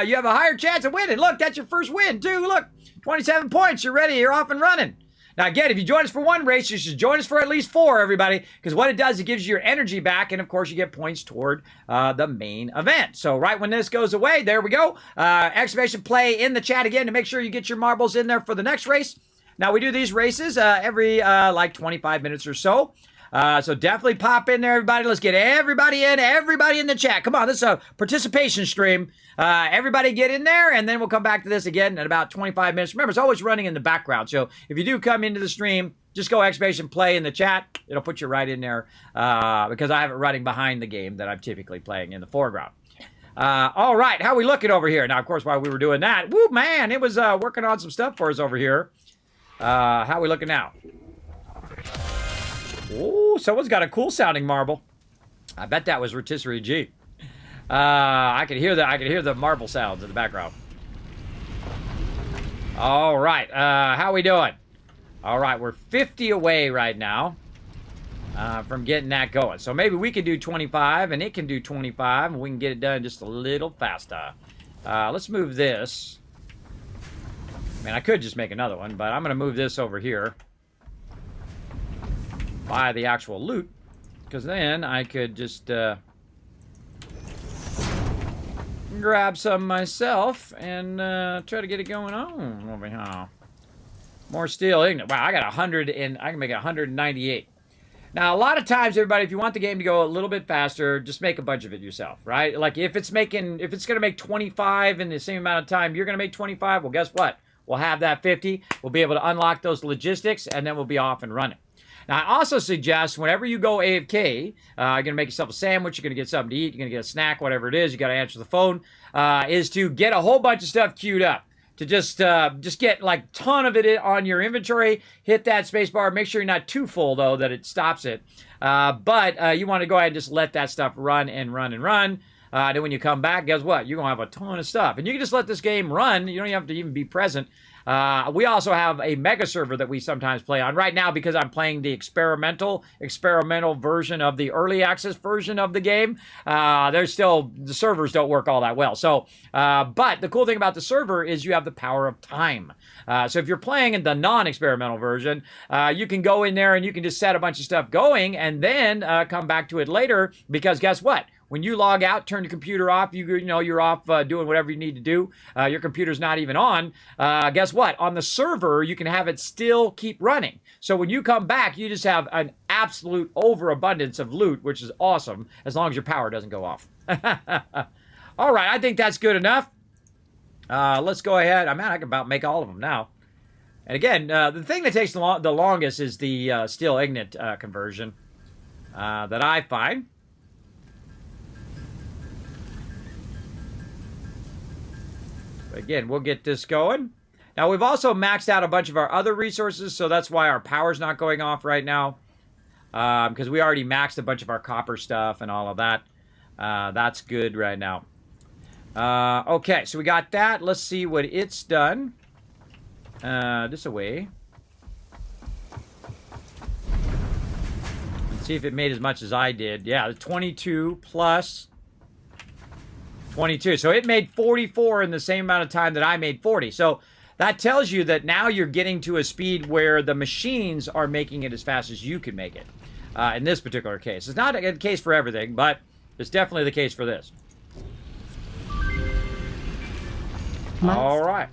Speaker 1: you have a higher chance of winning. Look, that's your first win, too. Look, 27 points. You're ready. You're off and running. Now, again, if you join us for one race, you should join us for at least 4, everybody, because what it does, it gives you your energy back, and, of course, you get points toward the main event. So right when this goes away, there we go. Exclamation play in the chat again to make sure you get your marbles in there for the next race. Now, we do these races every, like, 25 minutes or so. So definitely pop in there, everybody. Let's get everybody in the chat. Come on, this is a participation stream. Everybody get in there, and then we'll come back to this again in about 25 minutes. Remember, it's always running in the background. So if you do come into the stream, just go exclamation play in the chat. It'll put you right in there because I have it running behind the game that I'm typically playing in the foreground. All right, how we looking over here? Now, of course, while we were doing that, woo, man, it was working on some stuff for us over here. How we looking now? Oh, someone's got a cool sounding marble. I bet that was Rotisserie G. I could hear the marble sounds in the background. All right, how we doing? All right, we're 50 away right now from getting that going. So maybe we can do 25 and it can do 25 and we can get it done just a little faster. Let's move this. I mean, I could just make another one, but I'm going to move this over here by the actual loot, because then I could just grab some myself and try to get it going on over here. More steel ignition. Wow, I got 100 and I can make it 198. Now, a lot of times, everybody, if you want the game to go a little bit faster, just make a bunch of it yourself, right? Like if it's going to make 25 in the same amount of time, you're going to make 25. Well, guess what? We'll have that 50. We'll be able to unlock those logistics, and then we'll be off and running. Now, I also suggest whenever you go AFK, you're going to make yourself a sandwich, you're going to get something to eat, you're going to get a snack, whatever it is, you got to answer the phone, is to get a whole bunch of stuff queued up. To just get like a ton of it on your inventory, hit that space bar, make sure you're not too full, though, that it stops it. But you want to go ahead and just let that stuff run and run and run. Then when you come back, guess what? You're going to have a ton of stuff. And you can just let this game run. You don't have to even be present. We also have a mega server that we sometimes play on. Right now, because I'm playing the experimental version of the early access version of the game, the servers don't work all that well. So, but the cool thing about the server is you have the power of time. So if you're playing in the non-experimental version, you can go in there and you can just set a bunch of stuff going and then come back to it later, because guess what? When you log out, turn your computer off, you're off doing whatever you need to do. Your computer's not even on. Guess what? On the server, you can have it still keep running. So when you come back, you just have an absolute overabundance of loot, which is awesome, as long as your power doesn't go off. All right, I think that's good enough. Let's go ahead. I can about make all of them now. And again, the thing that takes the longest is the steel ignite conversion that I find. Again, we'll get this going. Now, we've also maxed out a bunch of our other resources, so that's why our power's not going off right now. Because we already maxed a bunch of our copper stuff and all of that. That's good right now. Okay, so we got that. Let's see what it's done. This away. Let's see if it made as much as I did. Yeah, 22 plus 22. So it made 44 in the same amount of time that I made 40. So that tells you that now you're getting to a speed where the machines are making it as fast as you can make it. In this particular case. It's not a case for everything, but it's definitely the case for this. All right.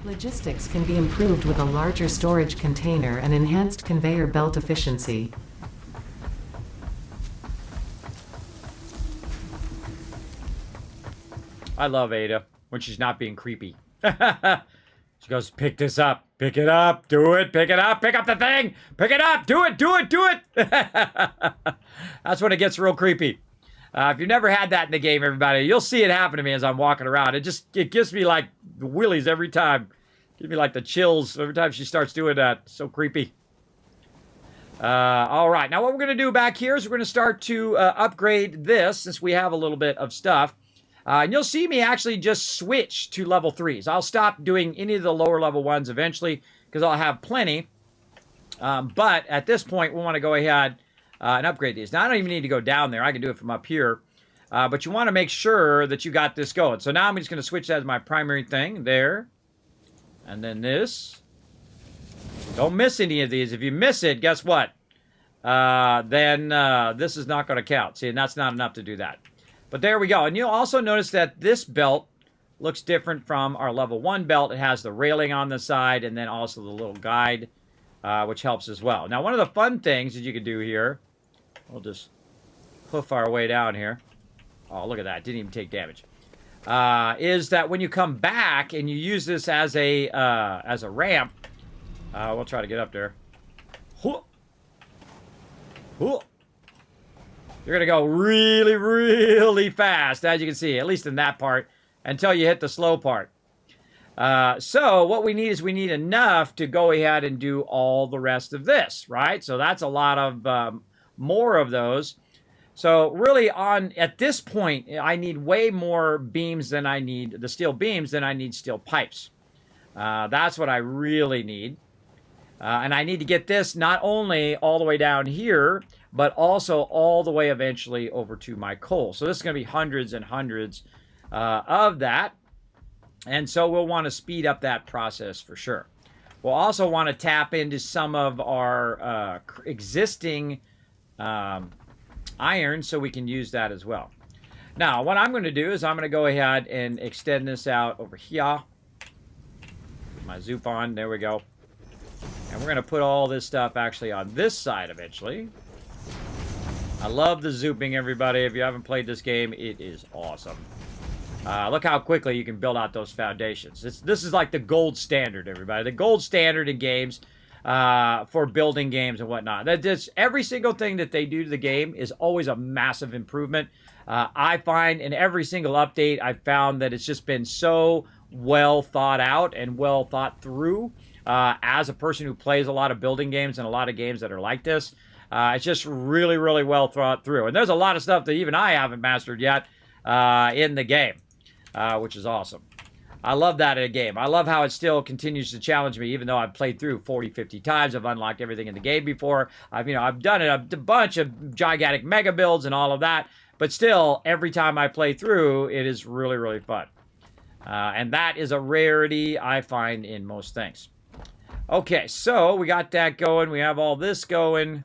Speaker 3: Logistics can be improved with a larger storage container and enhanced conveyor belt efficiency.
Speaker 1: I love Ada when she's not being creepy. She goes, pick this up, pick it up, do it, pick it up, pick up the thing, pick it up, do it, do it, do it. That's when it gets real creepy. If you've never had that in the game, everybody, you'll see it happen to me as I'm walking around. It gives me like the willies every time. Gives me like the chills every time she starts doing that. So creepy. All right, now what we're going to do back here is we're going to start to upgrade this since we have a little bit of stuff. And you'll see me actually just switch to level 3s. I'll stop doing any of the lower level ones eventually because I'll have plenty. But at this point, we want to go ahead and upgrade these. Now, I don't even need to go down there. I can do it from up here. But you want to make sure that you got this going. So now I'm just going to switch that as my primary thing. There. And then this. Don't miss any of these. If you miss it, guess what? Then this is not going to count. See, and that's not enough to do that. But there we go. And you'll also notice that this belt looks different from our level 1 belt. It has the railing on the side and then also the little guide which helps as well. Now, one of the fun things that you can do here, we'll just hoof our way down here. Oh, look at that. Didn't even take damage. Is that when you come back and you use this as a ramp, we'll try to get up there. You're going to go really, really fast, as you can see, at least in that part, until you hit the slow part. So what we need is we need enough to go ahead and do all the rest of this, right? So that's a lot of more of those. So really at this point, I need way more beams than I need, the steel beams, than I need steel pipes. That's what I really need. And I need to get this not only all the way down here, but also all the way eventually over to my coal. So this is going to be hundreds and hundreds of that. And so we'll want to speed up that process for sure. We'll also want to tap into some of our existing iron so we can use that as well. Now, what I'm going to do is I'm going to go ahead and extend this out over here. Put my zoop on. There we go. And we're going to put all this stuff actually on this side eventually. I love the zooping, everybody. If you haven't played this game, it is awesome. Look how quickly you can build out those foundations. This is like the gold standard, everybody. The gold standard in games for building games and whatnot. Every single thing that they do to the game is always a massive improvement. I find in every single update, I've found that it's just been so well thought out and well thought through. As a person who plays a lot of building games and a lot of games that are like this, it's just really, really well thought through. And there's a lot of stuff that even I haven't mastered yet in the game, which is awesome. I love that in a game. I love how it still continues to challenge me, even though I've played through 40, 50 times. I've unlocked everything in the game before. I've done it a bunch of gigantic mega builds and all of that. But still, every time I play through, it is really, really fun. And that is a rarity I find in most things. Okay, so we got that going. We have all this going.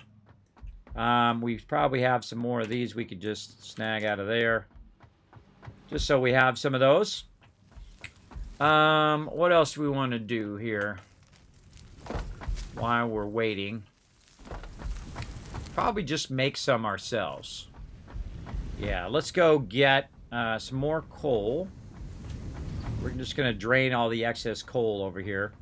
Speaker 1: We probably have some more of these we could just snag out of there. Just so we have some of those. What else do we want to do here while we're waiting? Probably just make some ourselves. Yeah, let's go get some more coal. We're just going to drain all the excess coal over here.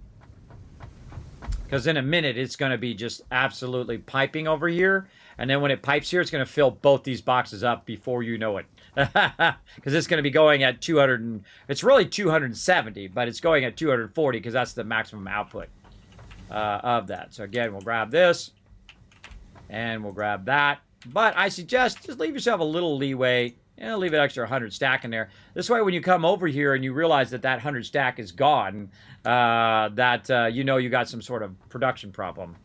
Speaker 1: Because in a minute, it's going to be just absolutely piping over here. And then when it pipes here, it's going to fill both these boxes up before you know it. Because it's going to be going at 200, it's really 270, but it's going at 240 because that's the maximum output of that. So again, we'll grab this and we'll grab that. But I suggest just leave yourself a little leeway and leave an extra 100 stack in there. This way, when you come over here and you realize that that 100 stack is gone, you know you got some sort of production problem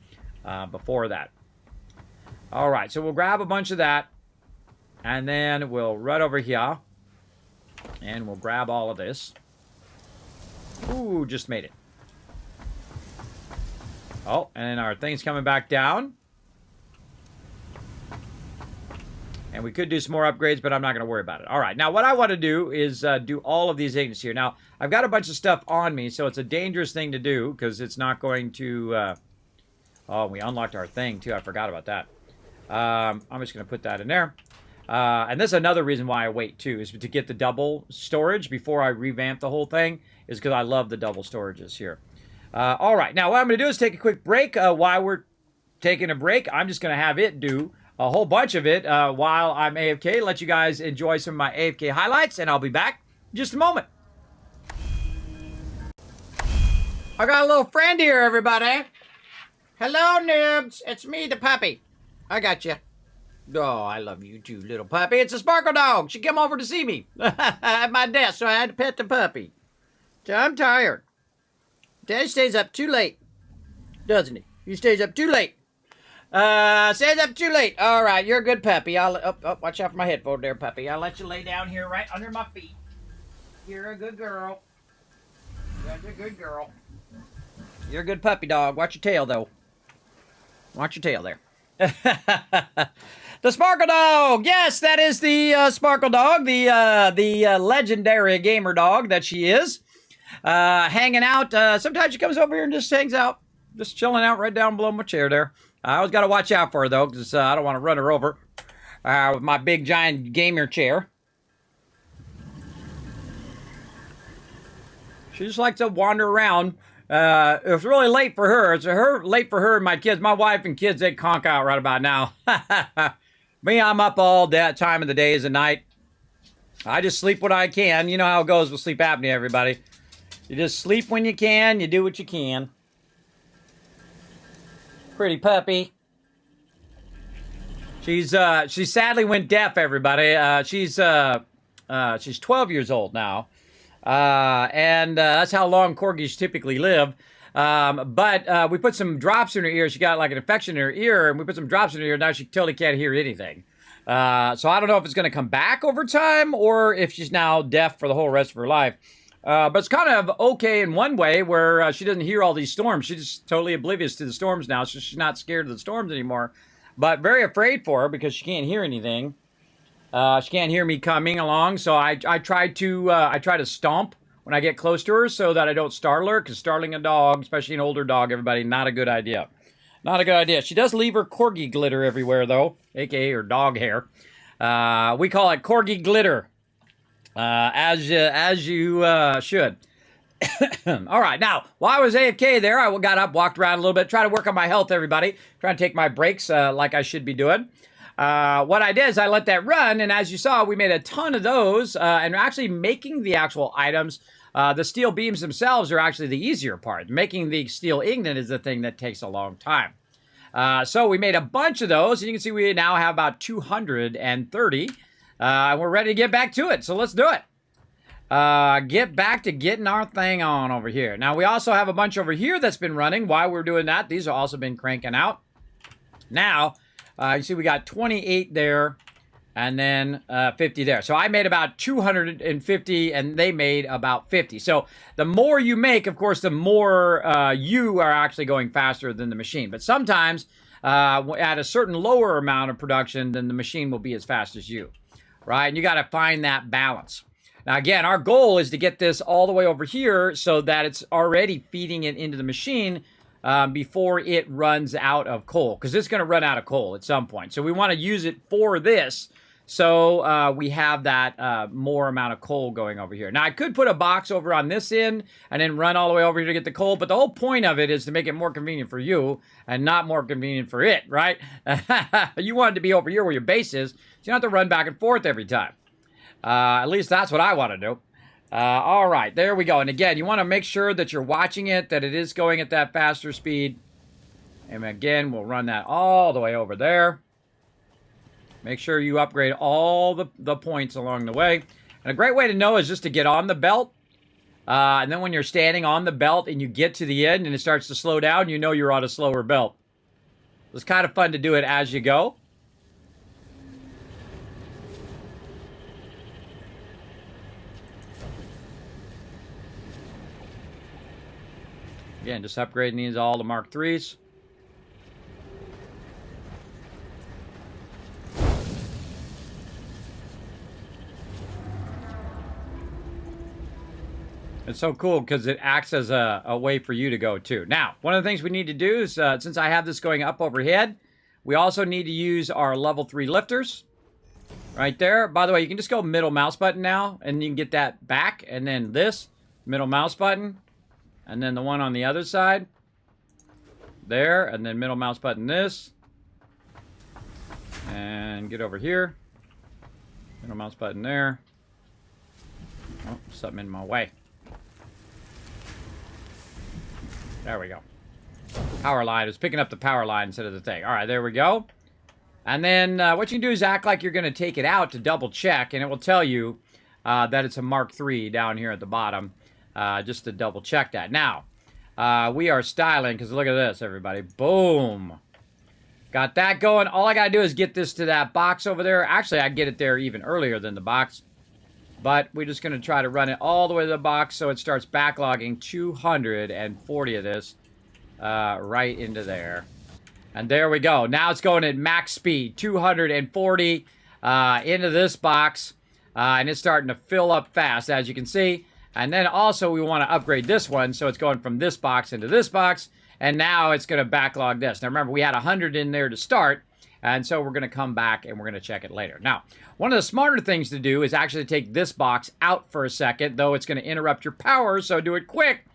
Speaker 1: before that. All right, so we'll grab a bunch of that. And then we'll run over here. And we'll grab all of this. Ooh, just made it. Oh, and our thing's coming back down. And we could do some more upgrades, but I'm not going to worry about it. All right, now what I want to do is do all of these ignites here. Now, I've got a bunch of stuff on me, so it's a dangerous thing to do because it's not going to... oh, we unlocked our thing, too. I forgot about that. I'm just going to put that in there. And this is another reason why I wait, too, is to get the double storage before I revamp the whole thing, is because I love the double storages here. All right, now what I'm going to do is take a quick break. While we're taking a break, I'm just going to have it do a whole bunch of it while I'm AFK. Let you guys enjoy some of my AFK highlights, and I'll be back in just a moment. I got a little friend here, everybody. Hello, noobs. It's me, the puppy. I got you. Oh, I love you too, little puppy. It's a Sparkle Dog. She came over to see me at my desk, so I had to pet the puppy. So I'm tired. Daddy stays up too late, doesn't he? He stays up too late. Stays up too late. All right, you're a good puppy. Watch out for my headphone there, puppy. I'll let you lay down here right under my feet. You're a good girl. You're a good girl. You're a good puppy dog. Watch your tail, though. Watch your tail there. The Sparkle Dog! Yes, that is the Sparkle Dog, the legendary gamer dog that she is. Hanging out. Sometimes she comes over here and just hangs out. Just chilling out right down below my chair there. I always got to watch out for her, though, because I don't want to run her over with my big, giant gamer chair. She just likes to wander around. It's really late for her. It's late for her and my kids. My wife and kids, they conk out right about now. Me, I'm up all that time of the days and night. I just sleep when I can. You know how it goes with sleep apnea, everybody. You just sleep when you can. You do what you can. Pretty puppy. She sadly went deaf, everybody. She's 12 years old now. And that's how long corgis typically live. But we put some drops in her ear. She got like an infection in her ear, and we put some drops in her ear. Now she totally can't hear anything. So I don't know if it's going to come back over time or if she's now deaf for the whole rest of her life. But it's kind of okay in one way where she doesn't hear all these storms. She's just totally oblivious to the storms now, so she's not scared of the storms anymore. But very afraid for her because she can't hear anything. She can't hear me coming along, so I try to stomp when I get close to her so that I don't startle her, because startling a dog, especially an older dog, everybody, not a good idea. Not a good idea. She does leave her corgi glitter everywhere, though, a.k.a. her dog hair. We call it corgi glitter, as you should. All right, now, while I was AFK there, I got up, walked around a little bit, try to work on my health, everybody. Trying to take my breaks like I should be doing. What I did is I let that run, and as you saw, we made a ton of those, and actually making the actual items. The steel beams themselves are actually the easier part. Making the steel ingot is the thing that takes a long time. So we made a bunch of those, and you can see we now have about 230, and we're ready to get back to it, so let's do it. Get back to getting our thing on over here. Now, we also have a bunch over here that's been running while we're doing that. These have also been cranking out. Now, you see we got 28 there, and then 50 there. So I made about 250, and they made about 50. So the more you make, of course, the more you are actually going faster than the machine. But sometimes, at a certain lower amount of production, then the machine will be as fast as you, right? And you got to find that balance. Now, again, our goal is to get this all the way over here so that it's already feeding it into the machine before it runs out of coal, because it's going to run out of coal at some point. So we want to use it for this, so we have that more amount of coal going over here. Now, I could put a box over on this end and then run all the way over here to get the coal, but the whole point of it is to make it more convenient for you and not more convenient for it, right? You want it to be over here where your base is, so you don't have to run back and forth every time. At least that's what I want to do. All right, there we go. And again, you want to make sure that you're watching it, that it is going at that faster speed. And again, we'll run that all the way over there. Make sure you upgrade all the points along the way. And a great way to know is just to get on the belt. And then when you're standing on the belt and you get to the end and it starts to slow down, you know you're on a slower belt. It's kind of fun to do it as you go. Again, just upgrading these all to Mark IIIs. It's so cool because it acts as a way for you to go too. Now, one of the things we need to do is, since I have this going up overhead, we also need to use our level 3 lifters. Right there. By the way, you can just go middle mouse button now, and you can get that back, and then this middle mouse button. And then the one on the other side. There. And then middle mouse button this. And get over here. Middle mouse button there. Oh, something in my way. There we go. Power line. It was picking up the power line instead of the thing. Alright, there we go. And then what you can do is act like you're going to take it out to double check. And it will tell you that it's a Mark III down here at the bottom. Just to double check that. Now, we are styling, because look at this, everybody. Boom. Got that going. All I got to do is get this to that box over there. Actually, I get it there even earlier than the box. But we're just going to try to run it all the way to the box so it starts backlogging 240 of this right into there. And there we go. Now it's going at max speed, 240 into this box. And it's starting to fill up fast, as you can see. And then also we want to upgrade this one, so it's going from this box into this box. And now it's going to backlog this. Now remember, we had 100 in there to start, and so we're going to come back and we're going to check it later. Now, one of the smarter things to do is actually take this box out for a second, though it's going to interrupt your power, so do it quick.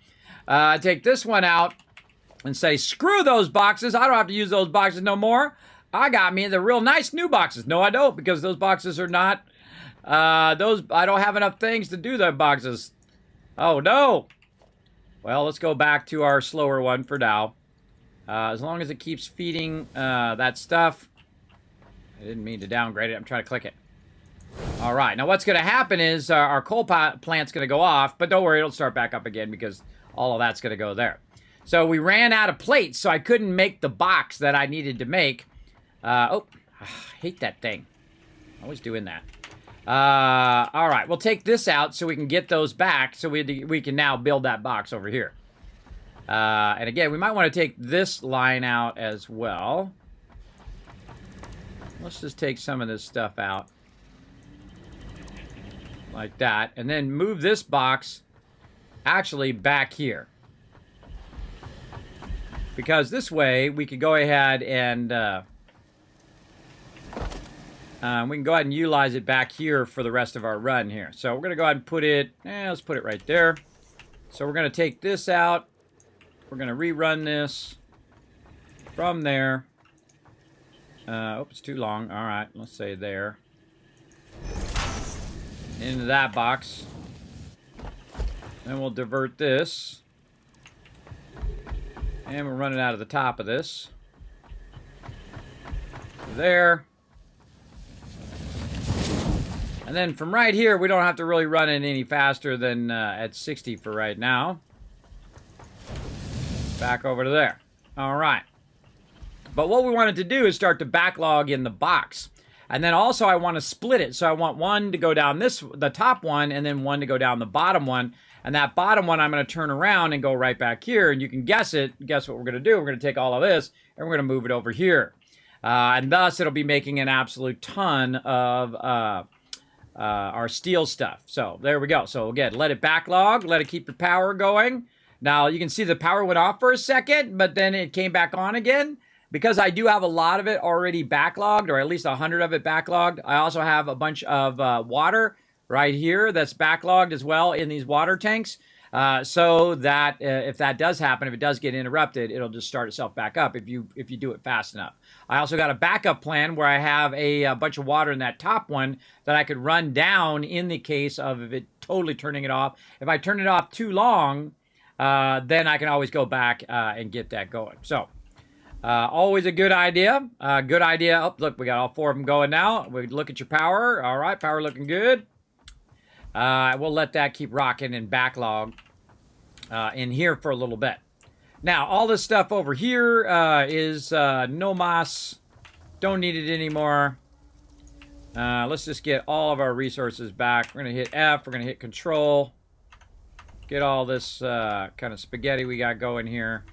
Speaker 1: Take this one out and say, screw those boxes. I don't have to use those boxes no more. I got me the real nice new boxes. No, I don't, because those boxes are not, I don't have enough things to do the boxes. Oh, no. Well, let's go back to our slower one for now. As long as it keeps feeding that stuff. I didn't mean to downgrade it. I'm trying to click it. All right. Now, what's going to happen is our coal plant's going to go off. But don't worry, it'll start back up again because all of that's going to go there. So we ran out of plates, so I couldn't make the box that I needed to make. I hate that thing. Always doing that. All right, we'll take this out so we can get those back so we can now build that box over here. And again, we might want to take this line out as well. Let's just take some of this stuff out. Like that. And then move this box actually back here. Because this way, we could go ahead and... we can go ahead and utilize it back here for the rest of our run here. So we're going to go ahead and put it, let's put it right there. So we're going to take this out. We're going to rerun this from there. Oh, it's too long. All right, let's say there. Into that box. Then we'll divert this. And we'll run it out of the top of this. There. And then from right here, we don't have to really run it any faster than at 60 for right now. Back over to there. All right. But what we wanted to do is start to backlog in the box. And then also I want to split it. So I want one to go down the top one, and then one to go down the bottom one. And that bottom one I'm going to turn around and go right back here. And you can guess it. Guess what we're going to do? We're going to take all of this, and we're going to move it over here. And thus, it'll be making an absolute ton of... our steel stuff. So there we go. So again, let it backlog, let it keep the power going. Now you can see the power went off for a second, but then it came back on again. Because I do have a lot of it already backlogged, or at least 100 of it backlogged. I also have a bunch of water right here that's backlogged as well in these water tanks. So that if that does happen, if it does get interrupted, it'll just start itself back up if you do it fast enough. I also got a backup plan where I have a bunch of water in that top one that I could run down in the case of it totally turning it off. If I turn it off too long, then I can always go back and get that going. So always a good idea. Good idea. Oh, look, we got all 4 of them going now. We look at your power. All right, power looking good. We'll let that keep rocking and backlog in here for a little bit. Now, all this stuff over here is no mas. Don't need it anymore. Let's just get all of our resources back. We're going to hit F. We're going to hit Control. Get all this kind of spaghetti we got going here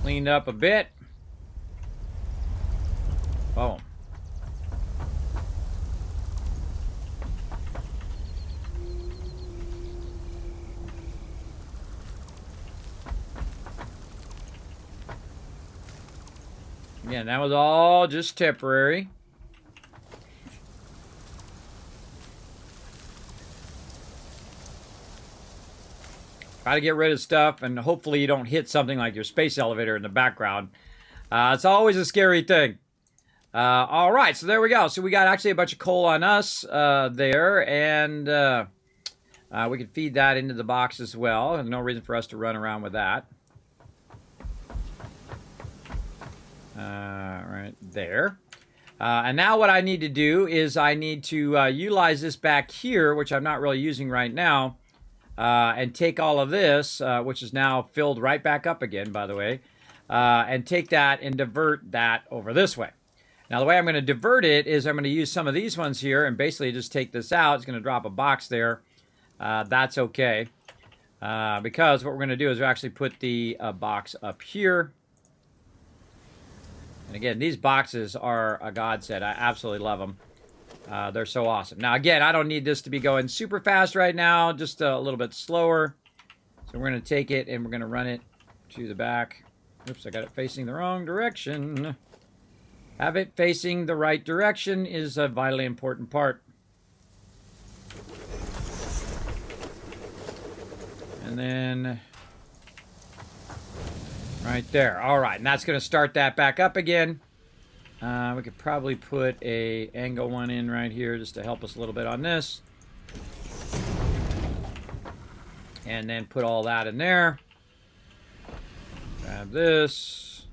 Speaker 1: cleaned up a bit. Boom. Again, that was all just temporary. Try to get rid of stuff, and hopefully you don't hit something like your space elevator in the background. It's always a scary thing. All right, so there we go. So we got actually a bunch of coal on us there, and we can feed that into the box as well. There's no reason for us to run around with that. Right there. And now what I need to do is I need to utilize this back here, which I'm not really using right now, and take all of this, which is now filled right back up again, by the way, and take that and divert that over this way. Now, the way I'm going to divert it is I'm going to use some of these ones here and basically just take this out. It's going to drop a box there. That's okay. Because what we're going to do is actually put the box up here. And again, these boxes are a godsend. I absolutely love them. They're so awesome. Now, again, I don't need this to be going super fast right now, just a little bit slower. So we're going to take it and we're going to run it to the back. Oops, I got it facing the wrong direction. Have it facing the right direction is a vitally important part. And then right there. All right, and that's going to start that back up again. We could probably put a angle one in right here just to help us a little bit on this. And then put all that in there. Grab this.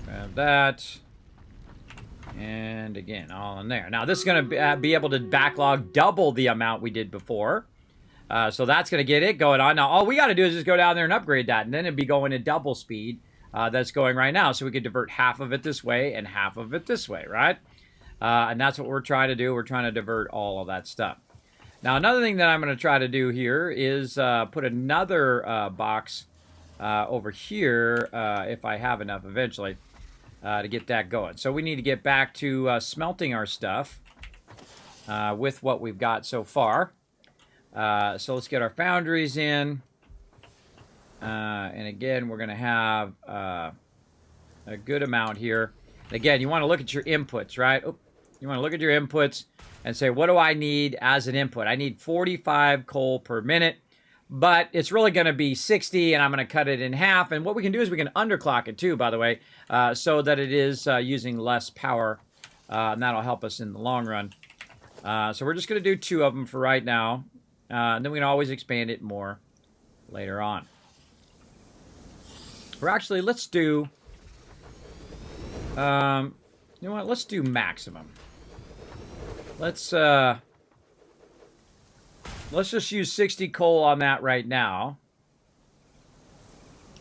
Speaker 1: Grab that. And again, all in there. Now, this is going to be able to backlog double the amount we did before. So that's going to get it going on. Now, all we got to do is just go down there and upgrade that. And then it'd be going at double speed that's going right now. So we could divert half of it this way and half of it this way, right? And that's what we're trying to do. We're trying to divert all of that stuff. Now, another thing that I'm going to try to do here is put another box over here, if I have enough eventually, to get that going. So we need to get back to smelting our stuff with what we've got so far. So let's get our foundries in. And again, we're going to have a good amount here. Again, you want to look at your inputs, right? You want to look at your inputs and say, what do I need as an input? I need 45 coal per minute, but it's really going to be 60, and I'm going to cut it in half. And what we can do is we can underclock it too, by the way, so that it is using less power, and that'll help us in the long run. So we're just going to do 2 of them for right now, and then we can always expand it more later on. Or actually, let's do, you know what, let's do maximum. Let's just use 60 coal on that right now.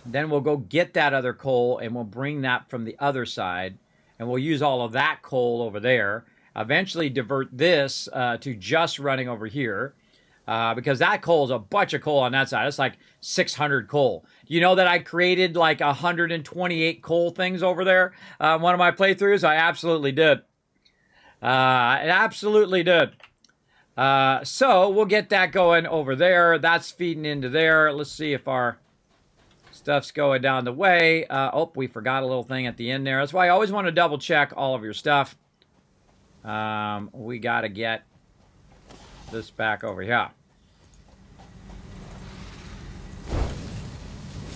Speaker 1: Then we'll go get that other coal, and we'll bring that from the other side, and we'll use all of that coal over there. Eventually divert this to just running over here, because that coal is a bunch of coal on that side. It's like 600 coal. You know that I created like 128 coal things over there on one of my playthroughs? I absolutely did. It absolutely did. So we'll get that going over there. That's feeding into there. Let's see if our stuff's going down the way. Oh, we forgot a little thing at the end there. That's why I always want to double check all of your stuff. We got to get this back over here.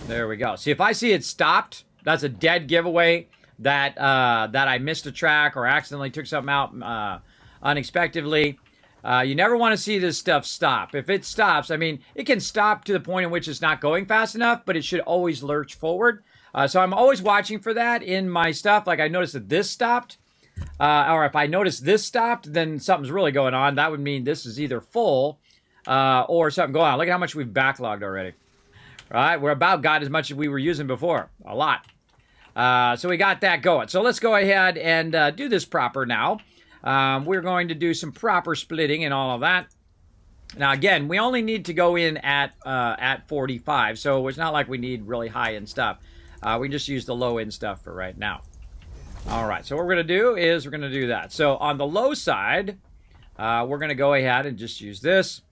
Speaker 1: There we go. See, if I see it stopped, that's a dead giveaway that that I missed a track or accidentally took something out unexpectedly. You never want to see this stuff stop. If it stops, I mean, it can stop to the point in which it's not going fast enough, but it should always lurch forward. So I'm always watching for that in my stuff. Like I noticed that this stopped, or if I notice this stopped, then something's really going on. That would mean this is either full or something going on. Look at how much we've backlogged already. Right, we're about got as much as we were using before. A lot. So we got that going. So let's go ahead and do this proper now. We're going to do some proper splitting and all of that. Now, again, we only need to go in at 45, so it's not like we need really high-end stuff. We can just use the low-end stuff for right now. All right, so what we're going to do is we're going to do that. So on the low side, we're going to go ahead and just use this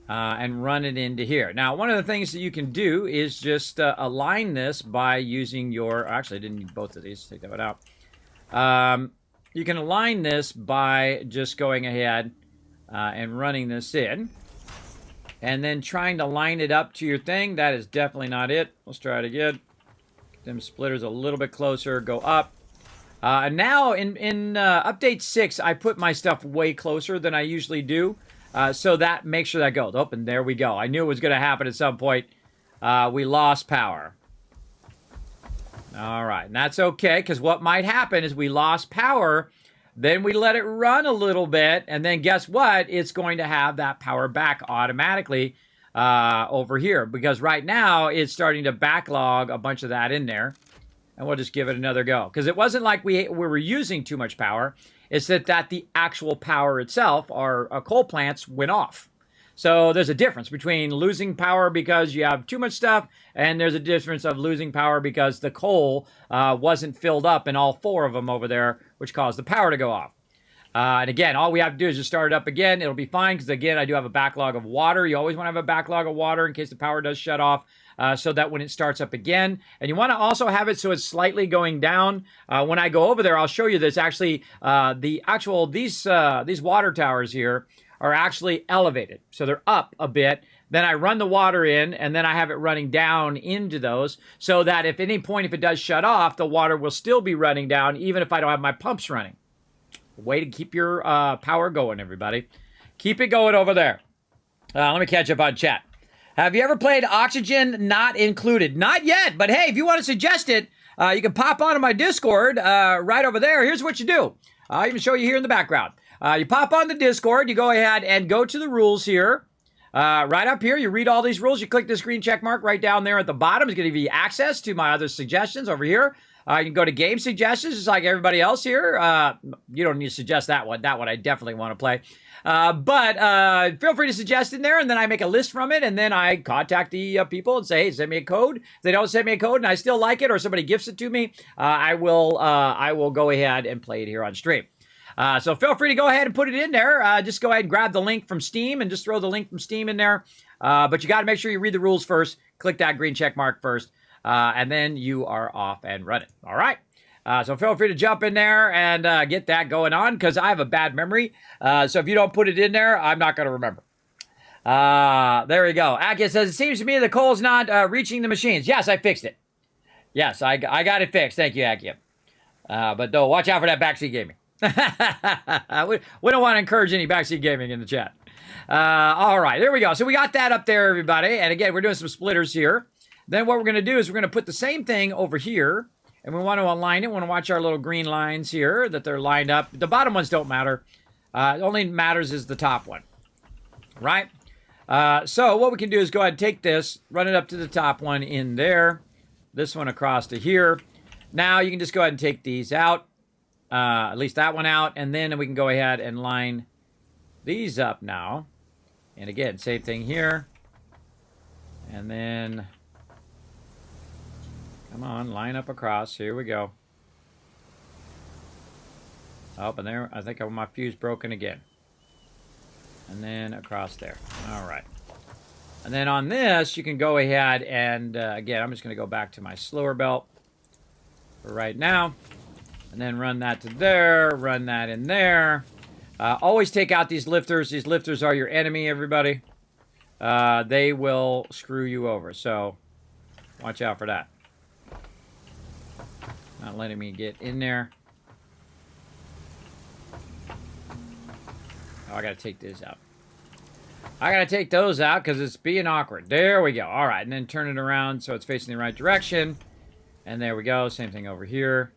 Speaker 1: and run it into here. Now, one of the things that you can do is just align this by using your... Actually, I didn't need both of these. Take that one out. You can align this by just going ahead and running this in. And then trying to line it up to your thing. That is definitely not it. Let's try it again. Get them splitters a little bit closer. Go up. And now in Update 6, I put my stuff way closer than I usually do. So that makes sure that goes. Oh, and there we go. I knew it was going to happen at some point. We lost power. All right, and that's okay, because what might happen is we lost power, then we let it run a little bit, and then guess what? It's going to have that power back automatically over here, because right now it's starting to backlog a bunch of that in there, and we'll just give it another go. Because it wasn't like we were using too much power. It's that the actual power itself, our coal plants, went off. So there's a difference between losing power because you have too much stuff, and there's a difference of losing power because the coal wasn't filled up in all 4 of them over there, which caused the power to go off. And again, all we have to do is just start it up again. It'll be fine because, again, I do have a backlog of water. You always want to have a backlog of water in case the power does shut off, so that when it starts up again. And you want to also have it so it's slightly going down. When I go over there, I'll show you this. Actually, these water towers here are actually elevated. So they're up a bit. Then I run the water in, and then I have it running down into those so that if at any point, if it does shut off, the water will still be running down even if I don't have my pumps running. Way to keep your power going, everybody. Keep it going over there. Let me catch up on chat. Have you ever played Oxygen Not Included? Not yet, but hey, if you want to suggest it, you can pop onto my Discord right over there. Here's what you do. I'll even show you here in the background. You pop on the Discord, you go ahead and go to the rules here. Right up here, you read all these rules. You click this green check mark right down there at the bottom. It's going to give you access to my other suggestions over here. You can go to game suggestions, just like everybody else here. You don't need to suggest that one. That one I definitely want to play. But feel free to suggest in there, and then I make a list from it, and then I contact the people and say, hey, send me a code. If they don't send me a code and I still like it, or somebody gifts it to me, I will go ahead and play it here on stream. So feel free to go ahead and put it in there. Just go ahead and grab the link from Steam and just throw the link from Steam in there. But you got to make sure you read the rules first. Click that green check mark first. And then you are off and running. All right. So feel free to jump in there and get that going on because I have a bad memory. So if you don't put it in there, I'm not going to remember. There we go. Akia says, it seems to me the coal's not reaching the machines. Yes, I fixed it. Yes, I got it fixed. Thank you, Akia. But though, watch out for that backseat gaming. we don't want to encourage any backseat gaming in the chat. All right, there we go. So we got that up there, everybody. And again, we're doing some splitters here. Then what we're going to do is we're going to put the same thing over here. And we want to align it. We want to watch our little green lines here, that they're lined up. The bottom ones don't matter. It only matters is the top one. Right? So what we can do is go ahead and take this, run it up to the top one in there. This one across to here. Now you can just go ahead and take these out. At least that one out, and then we can go ahead and line these up now. And again, same thing here. And then, come on, line up across. Here we go. Oh, and there, I think my fuse broken again. And then across there. All right. And then on this, you can go ahead and, again, I'm just going to go back to my slower belt for right now. And then run that to there, run that in there. Always take out these lifters. These lifters are your enemy, everybody. They will screw you over. So watch out for that. Not letting me get in there. Oh, I got to take this out. I got to take those out because it's being awkward. There we go. All right. And then turn it around so it's facing the right direction. And there we go. Same thing over here.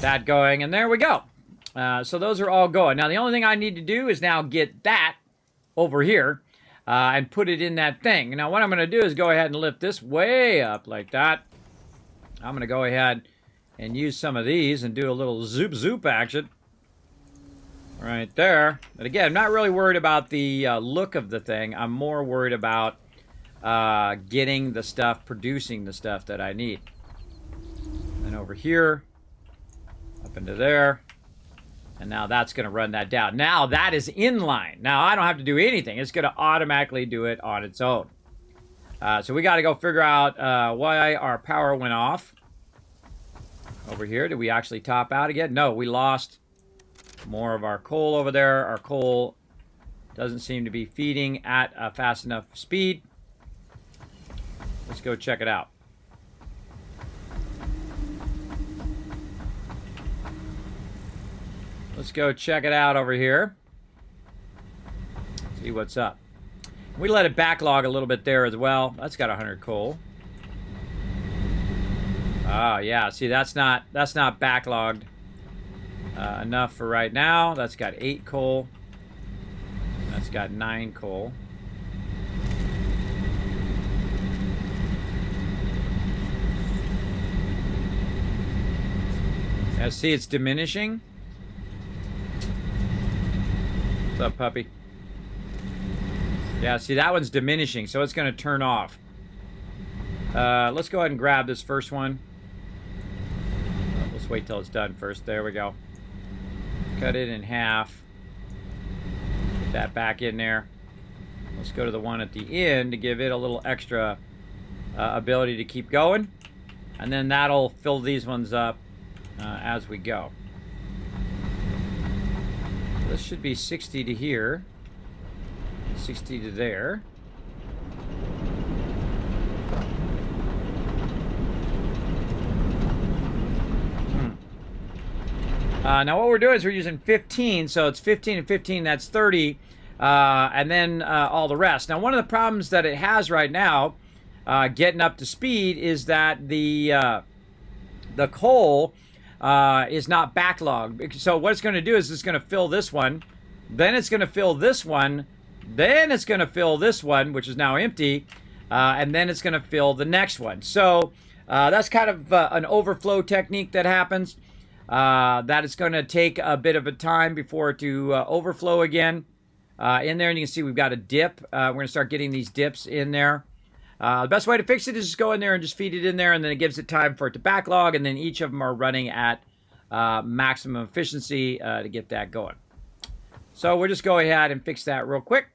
Speaker 1: That going, and there we go. So those are all going. Now, the only thing I need to do is now get that over here and put it in that thing. Now, what I'm going to do is go ahead and lift this way up like that. I'm going to go ahead and use some of these and do a little zoop action right there. But again, I'm not really worried about the look of the thing. I'm more worried about getting the stuff, producing the stuff that I need. And over here, up into there. And now that's going to run that down. Now that is in line. Now I don't have to do anything. It's going to automatically do it on its own. So we got to go figure out why our power went off. Over here, did we actually top out again? No, we lost more of our coal over there. Our coal doesn't seem to be feeding at a fast enough speed. Let's go check it out. Let's go check it out over here. See what's up. We let it backlog a little bit there as well. That's got 100 coal. Oh yeah, see that's not backlogged enough for right now. That's got 8 coal. That's got 9 coal. Yeah, see it's diminishing. What's up, puppy? Yeah, see, that one's diminishing, so it's going to turn off. Let's go ahead and grab this first one. Let's wait till it's done first. There we go. cut it in half. Put that back in there. Let's go to the one at the end to give it a little extra ability to keep going. And then that'll fill these ones up as we go. This should be 60 to here. 60 to there. Now what we're doing is we're using 15, so it's 15 and 15, that's 30, and then all the rest. Now one of the problems that it has right now, getting up to speed, is that the coal is not backlogged. So what it's going to do is it's going to fill this one, then it's going to fill this one, then it's going to fill this one, which is now empty, and then it's going to fill the next one. So that's kind of an overflow technique that happens. That it's going to take a bit of a time before it to overflow again in there. And you can see we've got a dip. We're going to start getting these dips in there. The best way to fix it is just go in there and just feed it in there, and then it gives it time for it to backlog, and then each of them are running at maximum efficiency to get that going. So we'll just go ahead and fix that real quick.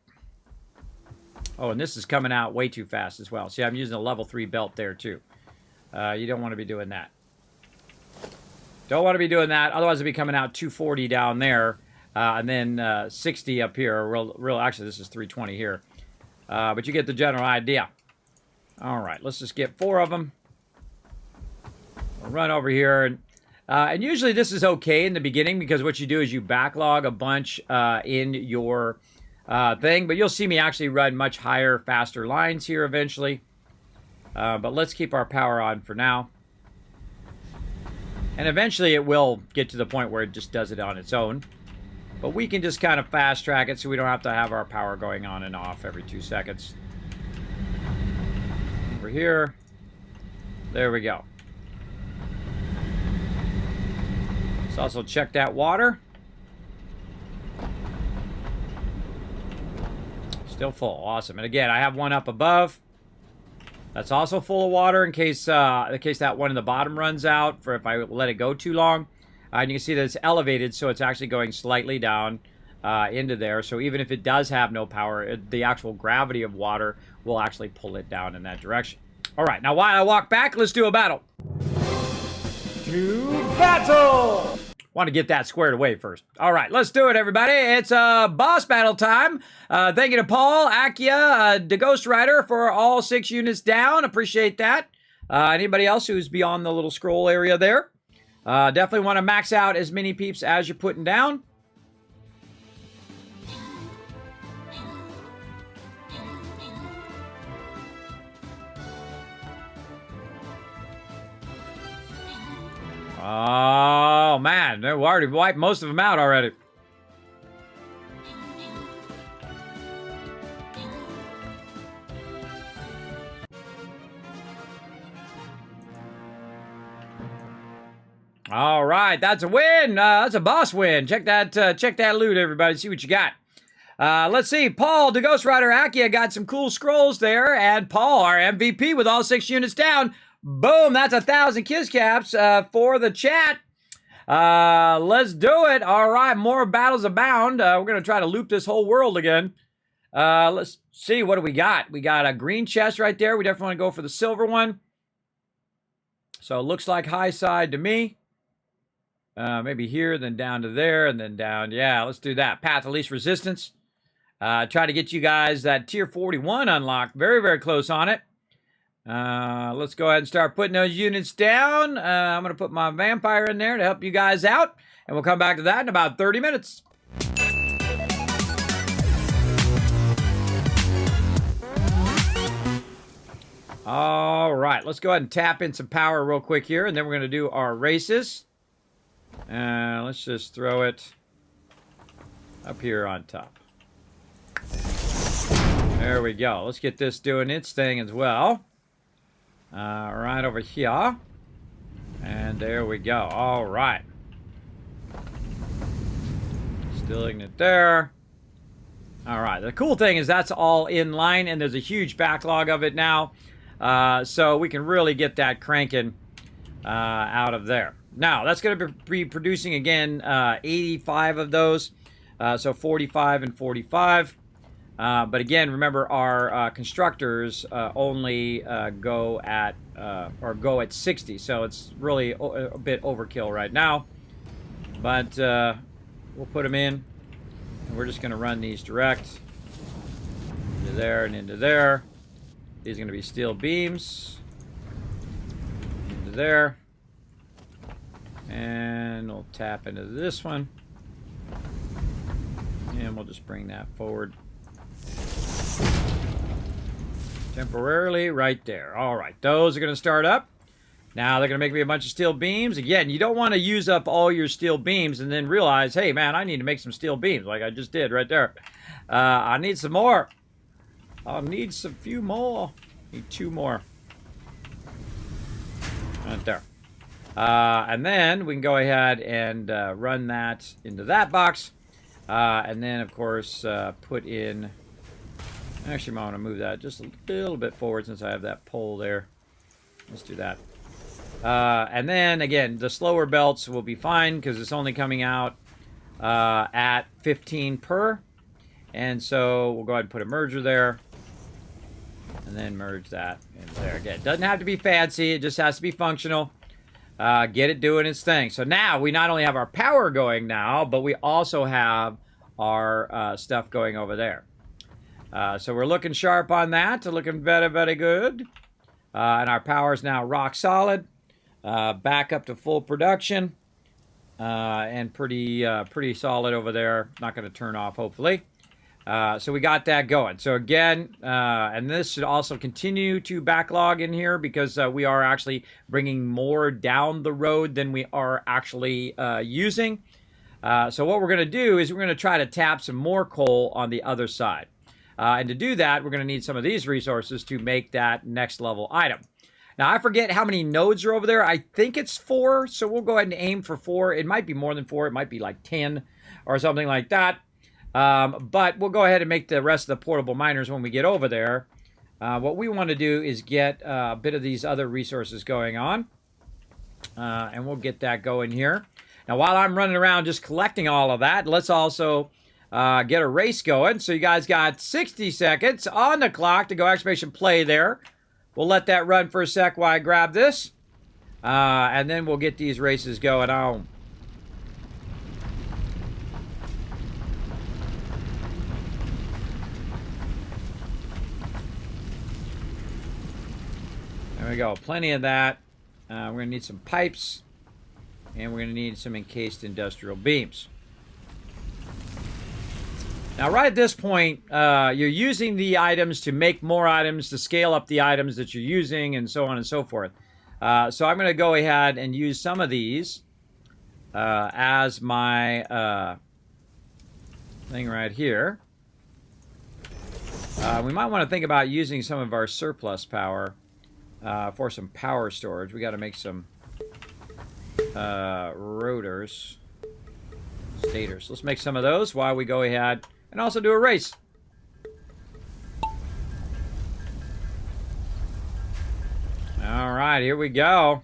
Speaker 1: Oh, and this is coming out way too fast as well. See, I'm using a level 3 belt there too. You don't want to be doing that. Don't want to be doing that, otherwise it'll be coming out 240 down there, and then 60 up here. Real, actually, this is 320 here. But you get the general idea. All right, let's just get 4 of them. We'll run over here. And usually this is okay in the beginning, because what you do is you backlog a bunch in your thing. But you'll see me actually run much higher, faster lines here eventually. But let's keep our power on for now. And eventually it will get to the point where it just does it on its own. But we can just kind of fast track it so we don't have to have our power going on and off every 2 seconds. Over here. There we go. Let's also check that water. Still full. Awesome. And again, I have one up above. That's also full of water in case that one in the bottom runs out, for if I let it go too long. And you can see that it's elevated, so it's actually going slightly down into there. So even if it does have no power, the actual gravity of water will actually pull it down in that direction. All right, now while I walk back, let's do a battle. To battle! Want to get that squared away first. All right, let's do it, everybody. It's boss battle time. Thank you to Paul, Akia, the Ghost Rider for all 6 units down. Appreciate that. Anybody else who's beyond the little scroll area there? Definitely want to max out as many peeps as you're putting down. Oh, man. They've already wiped most of them out already. All right. That's a win. That's a boss win. Check that loot, everybody. See what you got. Let's see. Paul, the Ghost Rider Akia, got some cool scrolls there. And Paul, our MVP, with all 6 units down. Boom, that's 1,000 kiss caps for the chat. Let's do it. All right, more battles abound. We're going to try to loop this whole world again. Let's see, what do we got? We got a green chest right there. We definitely want to go for the silver one. So it looks like high side to me. Maybe here, then down to there, and then down. Yeah, let's do that. Path of least resistance. Try to get you guys that tier 41 unlocked. Very, very close on it. Let's go ahead and start putting those units down. I'm going to put my vampire in there to help you guys out. And we'll come back to that in about 30 minutes. All right, let's go ahead and tap in some power real quick here. And then we're going to do our races. Let's just throw it up here on top. There we go. Let's get this doing its thing as well. Right over here. And there we go. All right. Still ignite there. All right. The cool thing is that's all in line, and there's a huge backlog of it now. So we can really get that cranking out of there. Now, that's going to be producing, again, 85 of those. So 45 and 45. But again, remember, our constructors only go at 60. So it's really a bit overkill right now. But we'll put them in. And we're just going to run these direct. Into there and into there. These are going to be steel beams. Into there. And we'll tap into this one. And we'll just bring that forward. Temporarily right there. All right, those are going to start up. Now they're going to make me a bunch of steel beams. Again, you don't want to use up all your steel beams and then realize, hey, man, I need to make some steel beams like I just did right there. I need some more. I'll need some few more. Need 2 more. Right there. And then we can go ahead and run that into that box. And then, of course, put in... Actually, I want to move that just a little bit forward since I have that pole there. Let's do that. And then, again, the slower belts will be fine because it's only coming out at 15 per. And so we'll go ahead and put a merger there. And then merge that in there. Again, it doesn't have to be fancy. It just has to be functional. Get it doing its thing. So now we not only have our power going now, but we also have our stuff going over there. So we're looking sharp on that. Looking very, very good. And our power is now rock solid. Back up to full production. And pretty solid over there. Not going to turn off, hopefully. So we got that going. So again, and this should also continue to backlog in here because we are actually bringing more down the road than we are actually using. So what we're going to do is we're going to try to tap some more coal on the other side. And to do that, we're going to need some of these resources to make that next level item. Now, I forget how many nodes are over there. I think it's 4, so we'll go ahead and aim for 4. It might be more than 4. It might be like 10 or something like that. But we'll go ahead and make the rest of the portable miners when we get over there. What we want to do is get a bit of these other resources going on. And we'll get that going here. Now, while I'm running around just collecting all of that, let's also get a race going. So you guys got 60 seconds on the clock to go exclamation play there. We'll let that run for a sec while I grab this. And then we'll get these races going on. There we go. Plenty of that. We're going to need some pipes. And we're going to need some encased industrial beams. Now, right at this point, you're using the items to make more items, to scale up the items that you're using, and so on and so forth. So I'm going to go ahead and use some of these as my thing right here. We might want to think about using some of our surplus power for some power storage. We got to make some rotors, stators. Let's make some of those while we go ahead and also do a race. All right, here we go.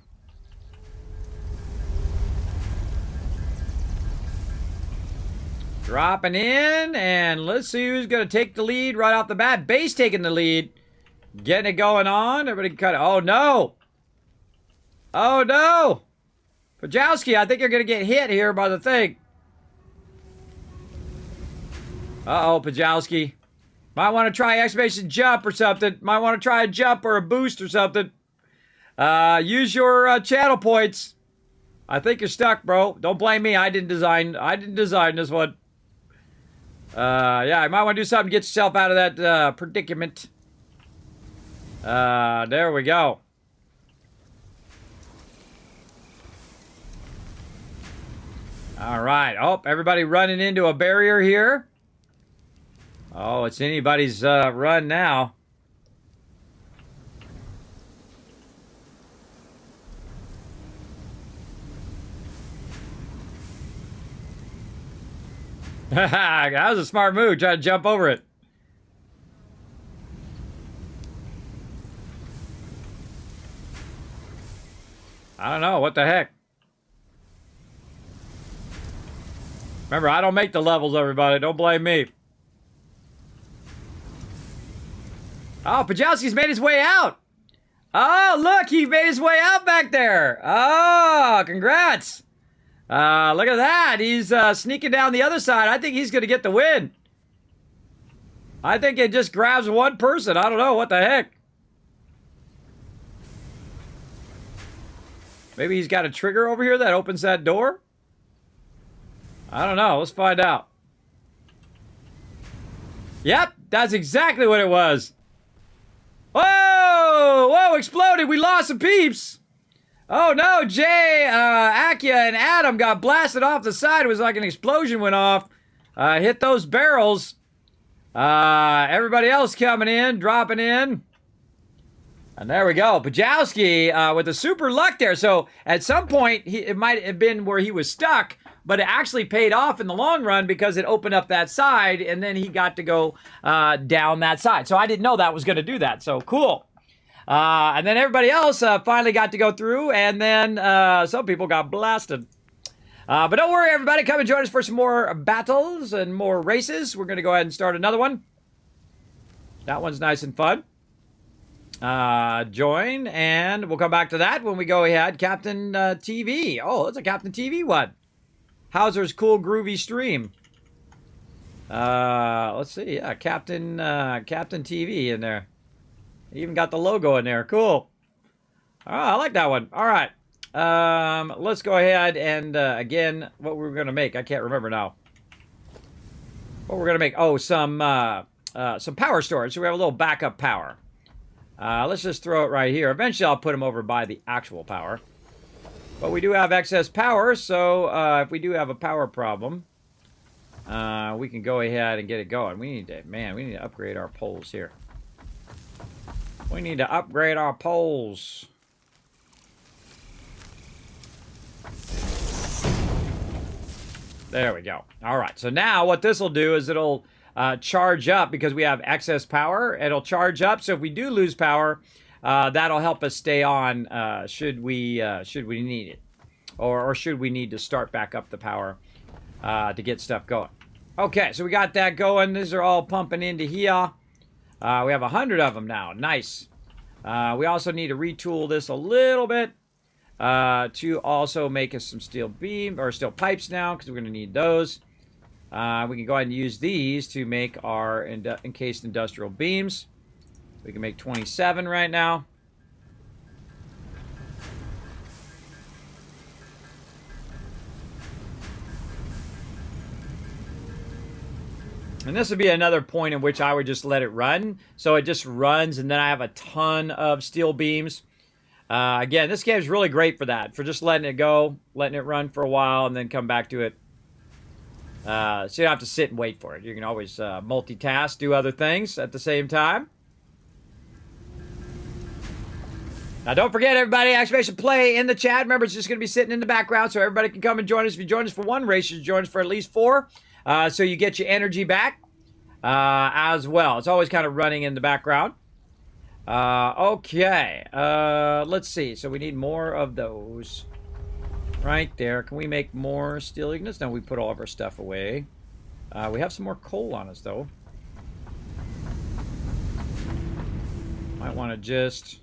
Speaker 1: Dropping in, and let's see who's going to take the lead right off the bat. Base taking the lead. Getting it going on. Everybody cut it. Oh, no. Oh, no. Pajowski, I think you're going to get hit here by the thing. Uh-oh, Pajowski. Might want to try exclamation jump or something. Might want to try a jump or a boost or something. Use your channel points. I think you're stuck, bro. Don't blame me. I didn't design this one. Yeah, you might want to do something to get yourself out of that predicament. There we go. All right. Oh, everybody running into a barrier here. Oh, it's anybody's run now. That was a smart move. Try to jump over it. I don't know. What the heck? Remember, I don't make the levels, everybody. Don't blame me. Oh, Pajowski's made his way out. Oh, look, he made his way out back there. Oh, congrats. Look at that. He's sneaking down the other side. I think he's going to get the win. I think it just grabs one person. I don't know. What the heck? Maybe he's got a trigger over here that opens that door? I don't know. Let's find out. Yep, that's exactly what it was. Whoa! Whoa, exploded. We lost some peeps. Oh, no. Jay, Akia, and Adam got blasted off the side. It was like an explosion went off. Hit those barrels. Everybody else coming in, dropping in. And there we go. Pajowski with the super luck there. So at some point, it might have been where he was stuck, but it actually paid off in the long run because it opened up that side, and then he got to go down that side. So I didn't know that was going to do that. So cool. And then everybody else finally got to go through, and then some people got blasted. But don't worry, everybody. Come and join us for some more battles and more races. We're going to go ahead and start another one. That one's nice and fun. Join, and we'll come back to that when we go ahead. Captain TV. Oh, it's a Captain TV one. Hauser's cool groovy stream. Let's see. Yeah, Captain TV in there. Even got the logo in there. Cool. Oh, I like that one. All right. Let's go ahead and again, what we're gonna make. I can't remember now. What we're gonna make? Oh, some power storage. So we have a little backup power. Let's just throw it right here. Eventually, I'll put them over by the actual power. But we do have excess power, so if we do have a power problem, we can go ahead and get it going. We need to upgrade our poles here. We need to upgrade our poles. There we go. All right, so now what this will do is it'll charge up because we have excess power. It'll charge up, so if we do lose power, that'll help us stay on should we need it, or should we need to start back up the power to get stuff going. Okay, so we got that going. These are all pumping into here. We have 100 of them now. Nice. We also need to retool this a little bit to also make us some steel beam or steel pipes now, because we're going to need those. We can go ahead and use these to make our encased industrial beams. We can make 27 right now. And this would be another point in which I would just let it run. So it just runs, and then I have a ton of steel beams. Again, this game is really great for that, for just letting it go, letting it run for a while, and then come back to it. So you don't have to sit and wait for it. You can always multitask, do other things at the same time. Now, don't forget, everybody, exclamation play in the chat. Remember, it's just going to be sitting in the background, so everybody can come and join us. If you join us for one race, you should join us for at least 4. So you get your energy back as well. It's always kind of running in the background. Okay. Let's see. So we need more of those. Right there. Can we make more steel ignits? No, we put all of our stuff away. We have some more coal on us, though. Might want to just,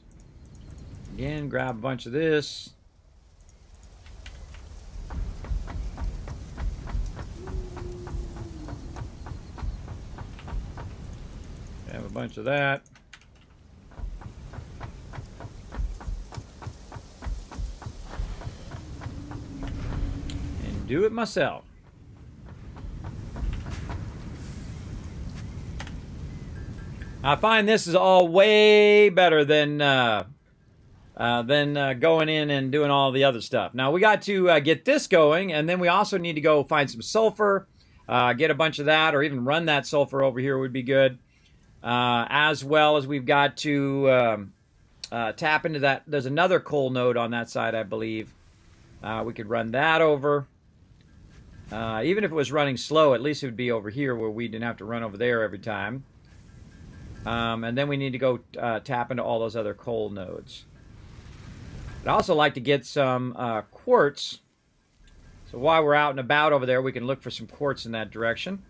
Speaker 1: again, grab a bunch of this. Have a bunch of that. And do it myself. I find this is all way better than going in and doing all the other stuff. Now, we got to get this going, and then we also need to go find some sulfur, get a bunch of that, or even run that sulfur over here would be good. As well as we've got to tap into that. There's another coal node on that side, I believe. We could run that over. Even if it was running slow, at least it would be over here where we didn't have to run over there every time. And then we need to go tap into all those other coal nodes. I'd also like to get some quartz So while we're out and about over there, we can look for some quartz in that direction.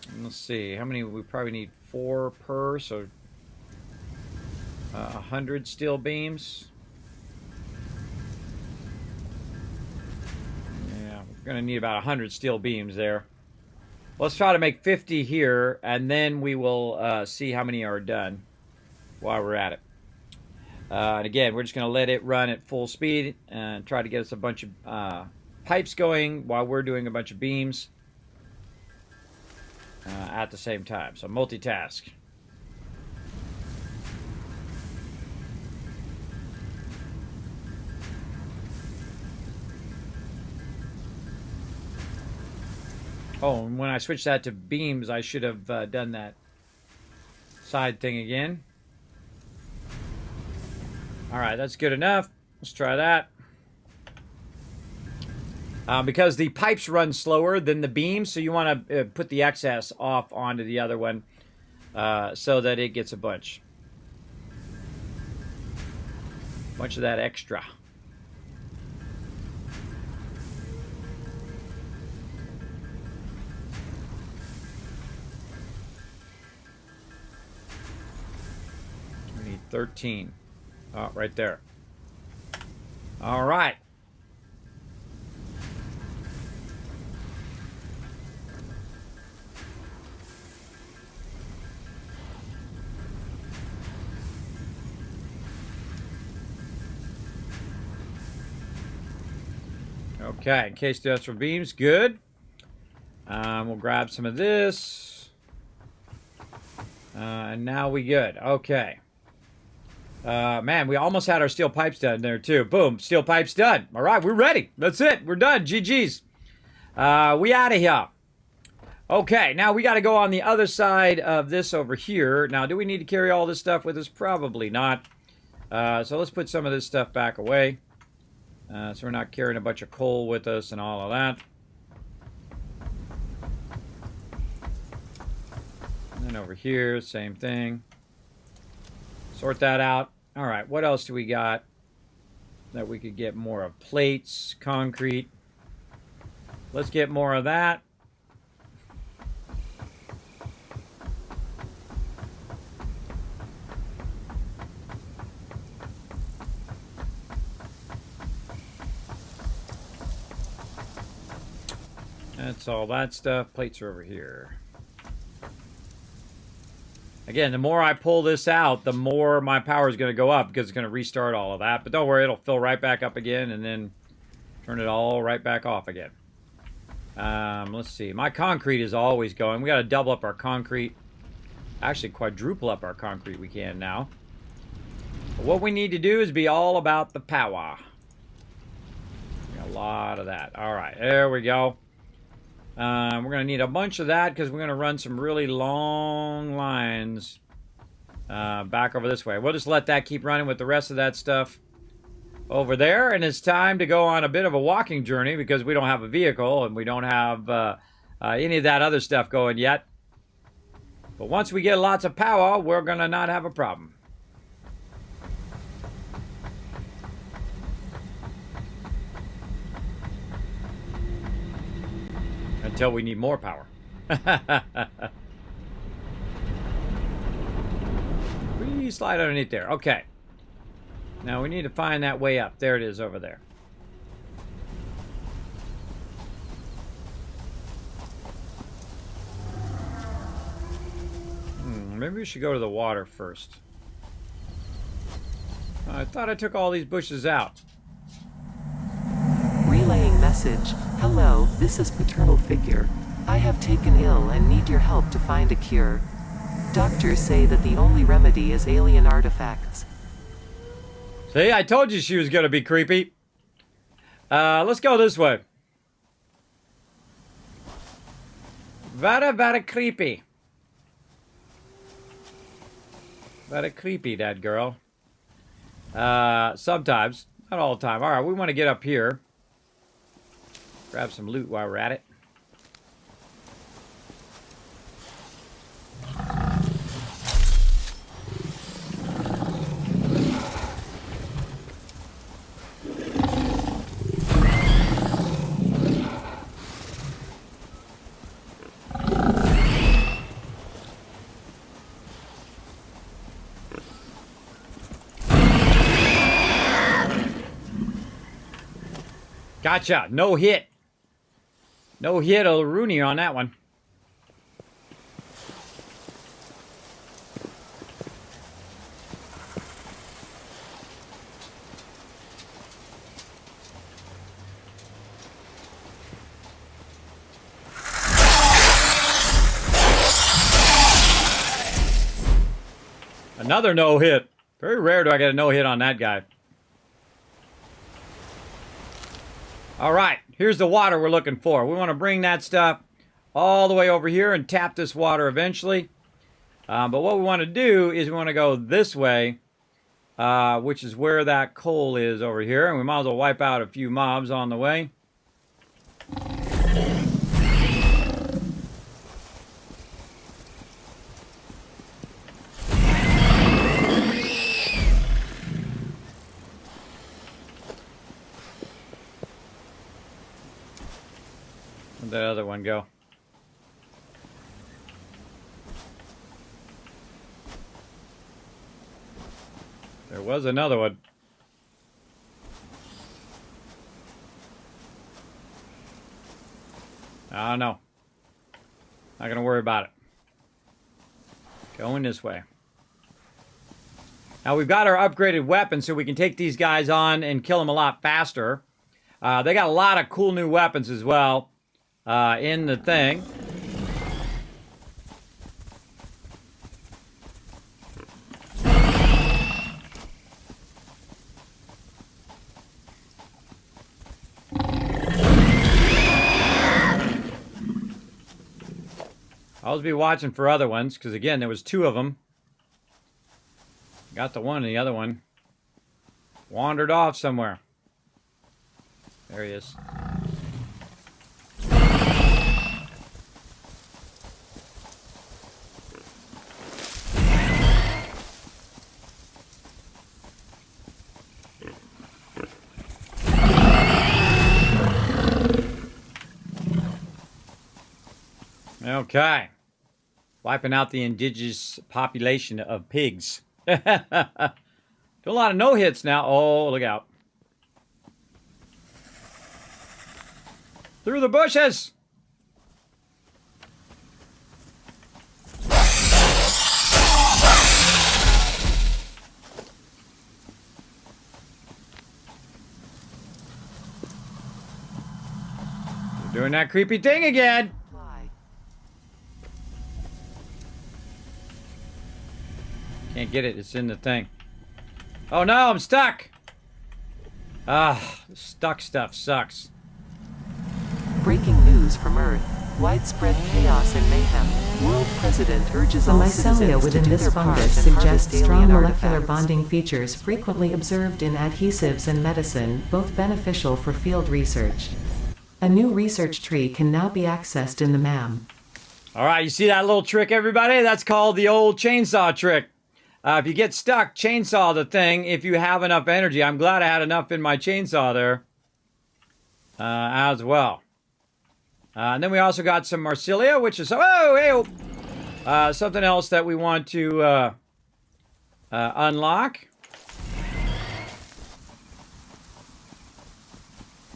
Speaker 1: And let's see, how many? We probably need 4 per, so 100 steel beams. Yeah, we're going to need about 100 steel beams there. Let's try to make 50 here, and then we will see how many are done while we're at it. And again, we're just going to let it run at full speed and try to get us a bunch of pipes going while we're doing a bunch of beams at the same time. So multitask. Oh, and when I switched that to beams, I should have done that side thing again. All right, that's good enough. Let's try that. Because the pipes run slower than the beams, so you want to put the excess off onto the other one so that it gets a bunch of that extra. We need 13. Oh, right there. All right. Okay, encased industrial beams, good. We'll grab some of this. And now we good. Okay. Man, we almost had our steel pipes done there too. Boom, steel pipes done. All right, we're ready. That's it. We're done. GG's. We out of here. Okay, now we got to go on the other side of this over here. Now, do we need to carry all this stuff with us? Probably not. So let's put some of this stuff back away. So we're not carrying a bunch of coal with us and all of that. And then over here, same thing. Sort that out. All right, what else do we got that we could get more of? Plates, concrete. Let's get more of that. That's all that stuff. Plates are over here. Again, the more I pull this out, the more my power is going to go up because it's going to restart all of that. But don't worry, it'll fill right back up again and then turn it all right back off again. Let's see. My concrete is always going. We got to double up our concrete. Actually, quadruple up our concrete we can now. But what we need to do is be all about the power. We got a lot of that. All right, there we go. We're going to need a bunch of that because we're going to run some really long lines back over this way. We'll just let that keep running with the rest of that stuff over there. And it's time to go on a bit of a walking journey because we don't have a vehicle and we don't have any of that other stuff going yet. But once we get lots of power, we're going to not have a problem. Until we need more power. We slide underneath there. Okay. Now we need to find that way up. There it is over there. Maybe we should go to the water first. I thought I took all these bushes out.
Speaker 3: Relaying message. Hello, this is Paternal Figure. I have taken ill and need your help to find a cure. Doctors say that the only remedy is alien artifacts.
Speaker 1: See, I told you she was going to be creepy. Let's go this way. Very, very creepy. Very creepy, that girl. Sometimes. Not all the time. All right, we want to get up here. Grab some loot while we're at it. Gotcha. No hit. No hit Rooney on that one. Another no hit. Very rare do I get a no hit on that guy. All right, here's the water we're looking for. We want to bring that stuff all the way over here and tap this water eventually. But what we want to do is we want to go this way, which is where that coal is over here. And we might as well wipe out a few mobs on the way. Where'd that other one go? There was another one. I don't know. Not gonna worry about it. Going this way. Now we've got our upgraded weapons, so we can take these guys on and kill them a lot faster. They got a lot of cool new weapons as well in the thing. I'll be watching for other ones, because again, there was two of them. Got the one, and the other one wandered off somewhere. There he is. Okay. Wiping out the indigenous population of pigs. Do a lot of no-hits now. Oh, look out. Through the bushes! You're doing that creepy thing again. Can't get it. It's in the thing. Oh no, I'm stuck. Ah, stuck stuff sucks.
Speaker 3: Breaking news from Earth. Widespread chaos and mayhem. World President urges The all mycelia citizens within to do this their part fungus and suggests harvest strong alien molecular artifacts. bonding features frequently observed in adhesives and medicine, both beneficial for field research. A new research tree can now be accessed in the MAM.
Speaker 1: All right, you see that little trick, everybody? That's called the old chainsaw trick. If you get stuck, chainsaw the thing if you have enough energy. I'm glad I had enough in my chainsaw there as well. And then we also got some Marsilia, which is something else that we want to unlock.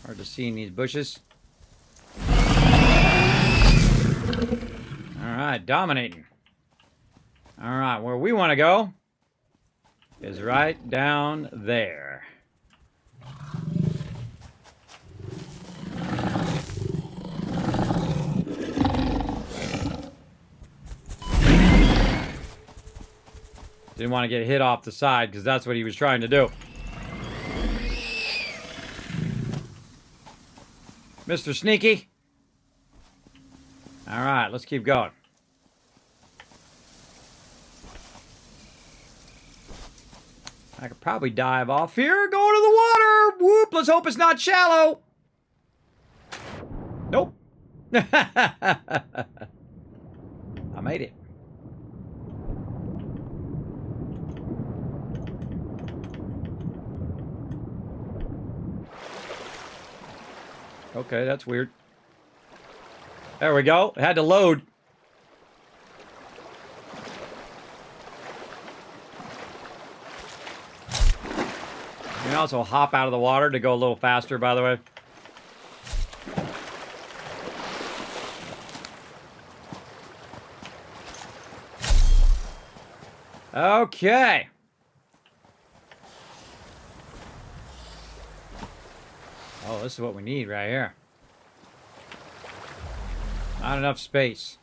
Speaker 1: Hard to see in these bushes. All right, dominating. All right, where we want to go is right down there. Didn't want to get hit off the side because that's what he was trying to do. Mr. Sneaky. All right, let's keep going. I could probably dive off here, go to the water. Whoop, let's hope it's not shallow. Nope. I made it. Okay, that's weird. There we go. It had to load. You can also hop out of the water to go a little faster, by the way. Okay. Oh, this is what we need right here. Not enough space.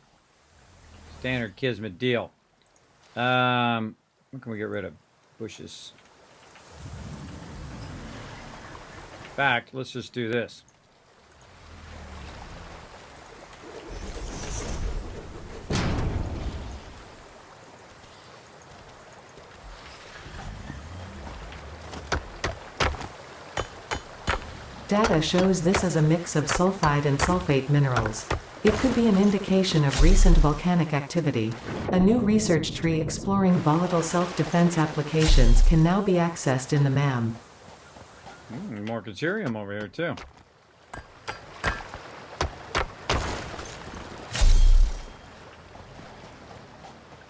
Speaker 1: Standard Kismet deal. What can we get rid of? Bushes. In fact, let's just do this.
Speaker 3: Data shows this as a mix of sulfide and sulfate minerals. It could be an indication of recent volcanic activity. A new research tree exploring volatile self-defense applications can now be accessed in the MAM.
Speaker 1: More deuterium over here, too.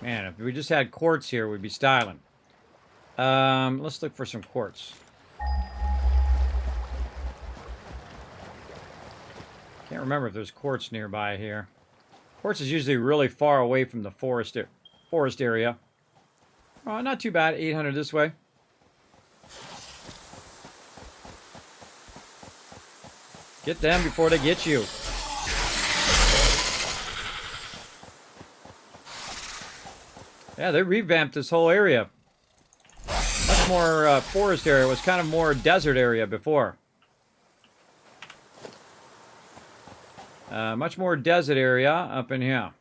Speaker 1: Man, if we just had quartz here, we'd be styling. Let's look for some quartz. Can't remember if there's quartz nearby here. Quartz is usually really far away from the forest area. Oh, not too bad. 800 this way. Get them before they get you. Yeah, they revamped this whole area. Much more forest area. It was kind of more desert area before. Much more desert area up in here.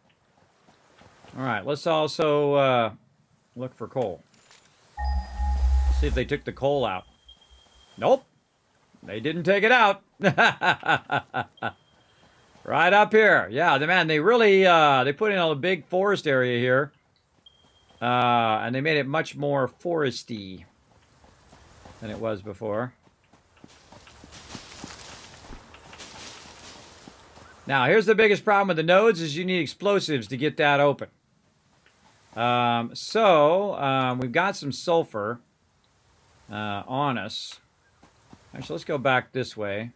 Speaker 1: Alright, let's also look for coal. See if they took the coal out. Nope. They didn't take it out. Right up here. Yeah, man, they really they put in a big forest area here. And they made it much more foresty than it was before. Now, here's the biggest problem with the nodes is you need explosives to get that open. We've got some sulfur on us. Actually, let's go back this way.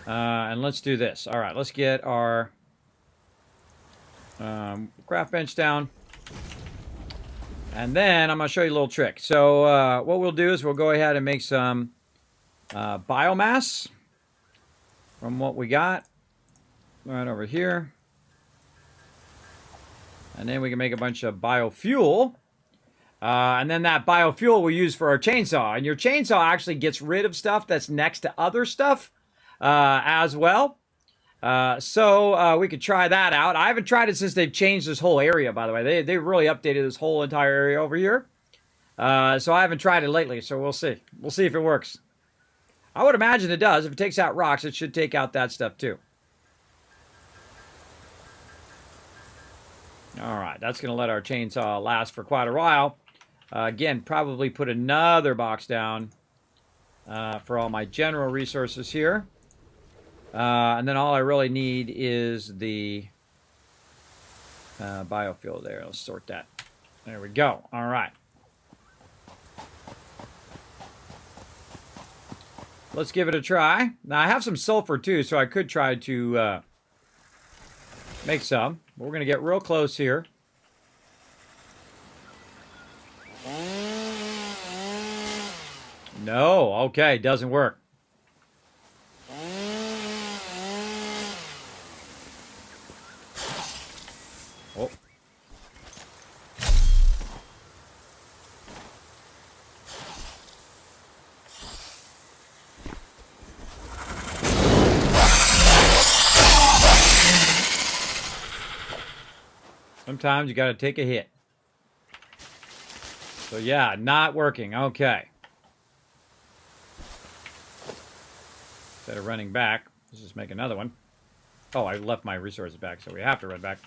Speaker 1: And let's do this. All right, let's get our craft bench down. And then I'm going to show you a little trick. So what we'll do is we'll go ahead and make some biomass from what we got right over here. And then we can make a bunch of biofuel. And then that biofuel we'll use for our chainsaw. And your chainsaw actually gets rid of stuff that's next to other stuff as well. We could try that out. I haven't tried it since they've changed this whole area, by the way. They really updated this whole entire area over here. So I haven't tried it lately, so we'll see. We'll see if it works. I would imagine it does. If it takes out rocks, it should take out that stuff too. Alright, that's going to let our chainsaw last for quite a while. Again, probably put another box down for all my general resources here. And then all I really need is the biofuel there. Let's sort that. There we go. All right. Let's give it a try. Now, I have some sulfur, too, so I could try to make some. But we're going to get real close here. No. Okay, doesn't work. Oh. Sometimes you got to take a hit. So yeah, not working. Okay. Instead of running back, let's just make another one. Oh, I left my resources back, so we have to run back.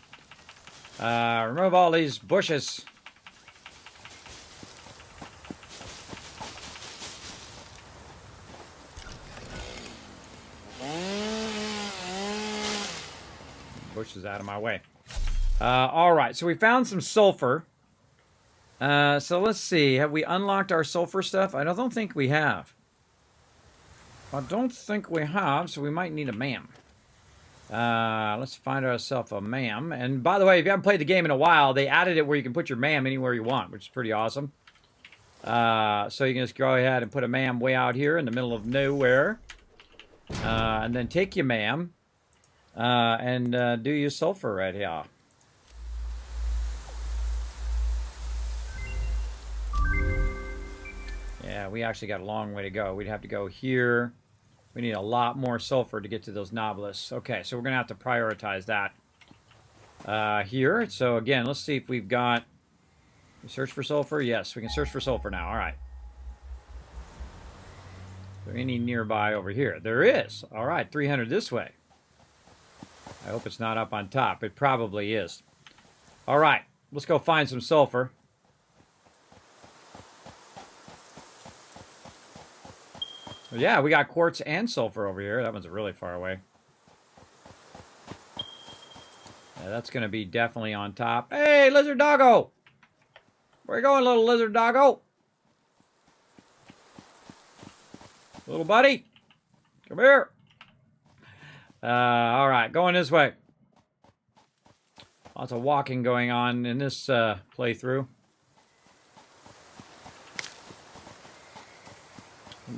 Speaker 1: Remove all these bushes. Bushes out of my way. All right, so we found some sulfur. So let's see. Have we unlocked our sulfur stuff? I don't think we have. I don't think we have, so we might need a MAM. Let's find ourselves a MAM. And by the way, if you haven't played the game in a while, they added it where you can put your MAM anywhere you want, which is pretty awesome. So you can just go ahead and put a MAM way out here in the middle of nowhere. And then take your MAM and do your sulfur right here. Yeah, we actually got a long way to go. We'd have to go here. We need a lot more sulfur to get to those novelus. Okay, so we're going to have to prioritize that here. So again, let's see if we've got... Search for sulfur? Yes, we can search for sulfur now. All right. Is there any nearby over here? There is. All right, 300 this way. I hope it's not up on top. It probably is. All right, let's go find some sulfur. Yeah, we got quartz and sulfur over here. That one's really far away. Yeah, that's going to be definitely on top. Hey, lizard doggo! Where you going, little lizard doggo? Little buddy, come here. All right, going this way. Lots of walking going on in this playthrough.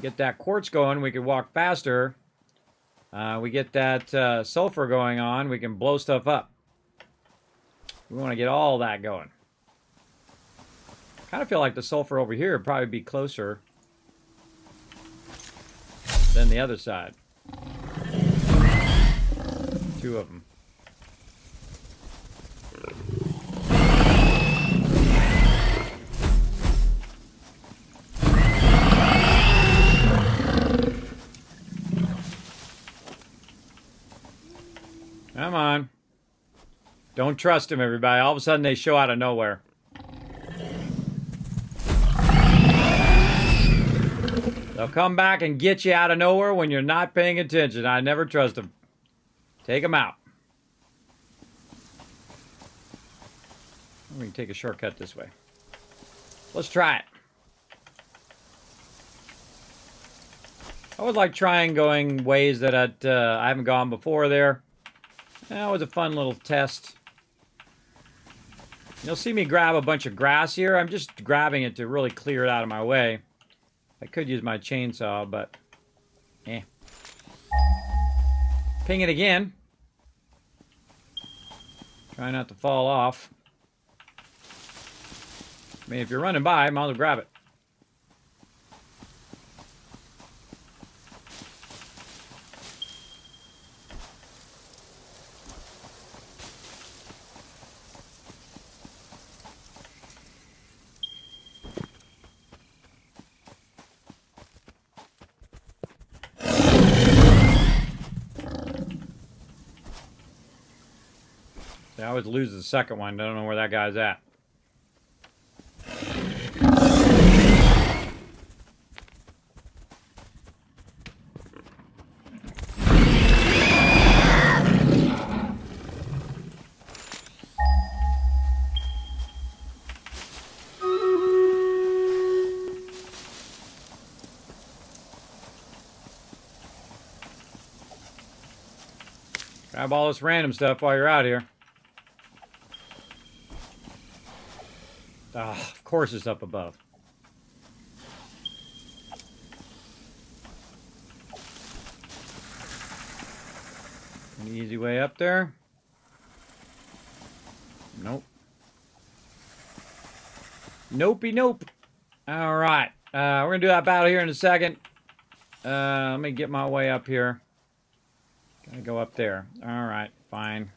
Speaker 1: Get that quartz going, we can walk faster. We get that sulfur going on, we can blow stuff up. We want to get all that going. Kind of feel like the sulfur over here would probably be closer than the other side. Two of them. Come on. Don't trust them, everybody. All of a sudden, they show out of nowhere. They'll come back and get you out of nowhere when you're not paying attention. I never trust them. Take them out. We can take a shortcut this way. Let's try it. I would like trying going ways that I haven't gone before there. That was a fun little test. You'll see me grab a bunch of grass here. I'm just grabbing it to really clear it out of my way. I could use my chainsaw, but... Ping it again. Try not to fall off. I mean, if you're running by, might as well grab it. I always lose the second one. I don't know where that guy's at. Grab all this random stuff while you're out here. Of course it's up above. An easy way up there? Nope. Nopey nope. All right. We're going to do that battle here in a second. Let me get my way up here. Gotta go up there. All right, fine.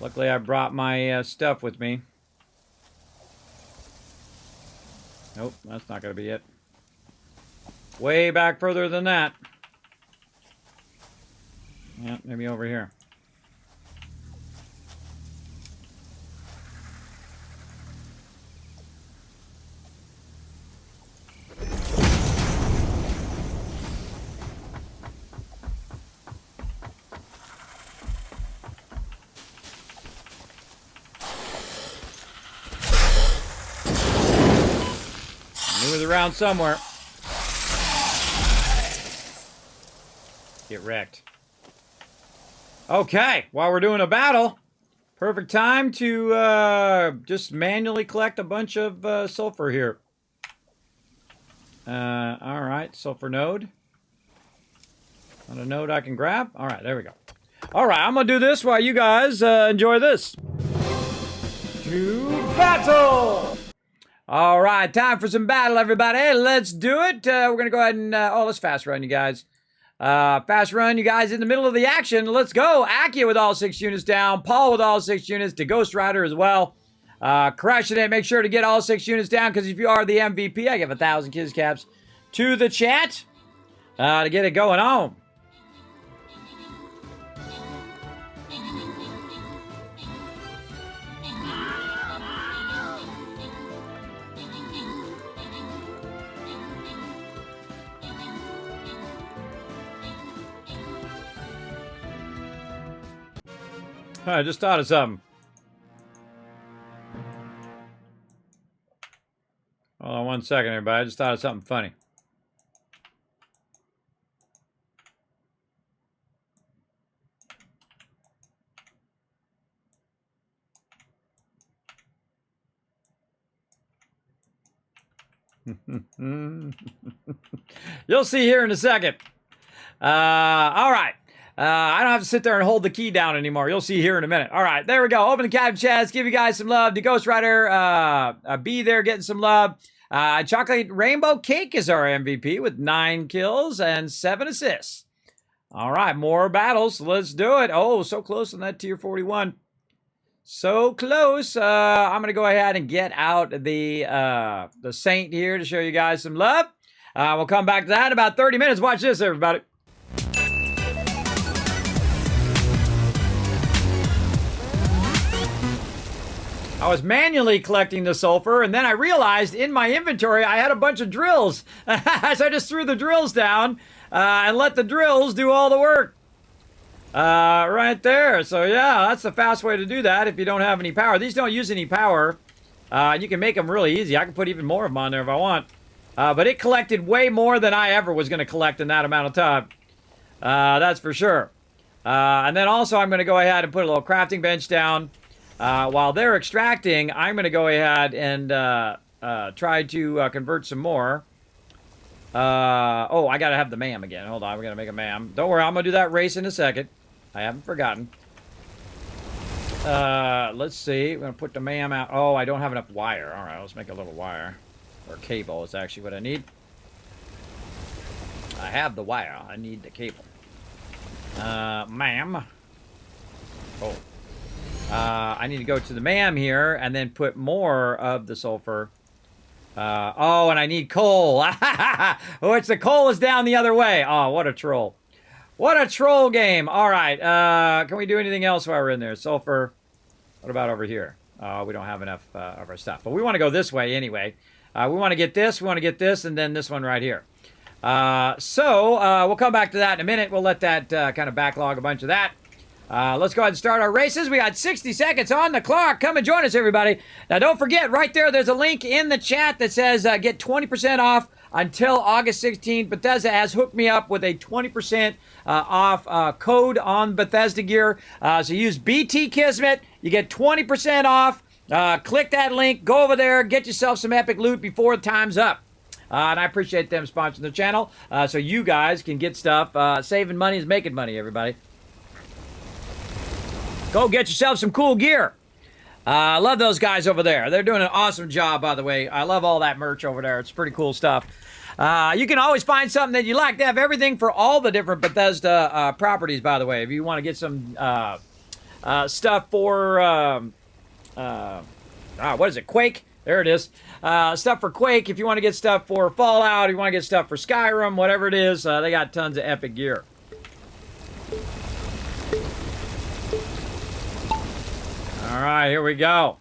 Speaker 1: Luckily I brought my stuff with me. Nope, that's not going to be it. Way back further than that. Yeah, maybe over here. Around somewhere. Get wrecked. Okay, while we're doing a battle, perfect time to just manually collect a bunch of sulfur here. All right, sulfur node. On a node I can grab. All right, there we go. All right, I'm going to do this while you guys enjoy this. To battle! All right, time for some battle, everybody. Let's do it. We're going to go ahead and... let's fast run, you guys. Fast run, you guys, in the middle of the action. Let's go. Akia with all 6 units down. Paul with all 6 units. To Ghost Rider as well. Crushing it. Make sure to get all 6 units down, because if you are the MVP, I give 1,000 kids caps to the chat to get it going on. I just thought of something. Hold on 1 second, everybody. I just thought of something funny. You'll see here in a second. All right. I don't have to sit there and hold the key down anymore. You'll see here in a minute. All right, there we go. Open the captain chats. Give you guys some love. The Ghost Rider, B there getting some love. Chocolate Rainbow Cake is our MVP with 9 kills and 7 assists. All right, more battles. Let's do it. Oh, so close on that tier 41. So close. I'm going to go ahead and get out the Saint here to show you guys some love. We'll come back to that in about 30 minutes. Watch this, everybody. I was manually collecting the sulfur, and then I realized in my inventory I had a bunch of drills. So I just threw the drills down and let the drills do all the work. Right there. So yeah, that's the fast way to do that if you don't have any power. These don't use any power. You can make them really easy. I can put even more of them on there if I want. But it collected way more than I ever was going to collect in that amount of time. That's for sure. And then also I'm going to go ahead and put a little crafting bench down. While they're extracting, I'm going to go ahead and try to convert some more. Oh, I got to have the MAM again. Hold on, we're going to make a MAM. Don't worry, I'm going to do that race in a second. I haven't forgotten. Let's see. We're going to put the MAM out. Oh, I don't have enough wire. All right, let's make a little wire. Or cable is actually what I need. I have the wire. I need the cable. MAM. Oh. I need to go to the MAM here and then put more of the sulfur. Oh, and I need coal. Which the coal is down the other way. Oh, what a troll. What a troll game. All right. Can we do anything else while we're in there? Sulfur. What about over here? We don't have enough of our stuff. But we want to go this way anyway. We want to get this. We want to get this. And then this one right here. So we'll come back to that in a minute. We'll let that kind of backlog a bunch of that. Let's go ahead and start our races. We got 60 seconds on the clock. Come and join us, everybody. Now, don't forget, right there's a link in the chat that says get 20% off until August 16th. Bethesda has hooked me up with a 20% off code on Bethesda gear. So use BT Kismet. You get 20% off. Click that link. Go over there. Get yourself some epic loot before time's up. And I appreciate them sponsoring the channel so you guys can get stuff. Saving money is making money, everybody. Go get yourself some cool gear. I love those guys over there. They're doing an awesome job, by the way. I love all that merch over there. It's pretty cool stuff. You can always find something that you like. They have everything for all the different Bethesda properties, by the way. If you want to get some stuff for, what is it, Quake? There it is. Stuff for Quake. If you want to get stuff for Fallout, if you want to get stuff for Skyrim, whatever it is, they got tons of epic gear. All right, here we go.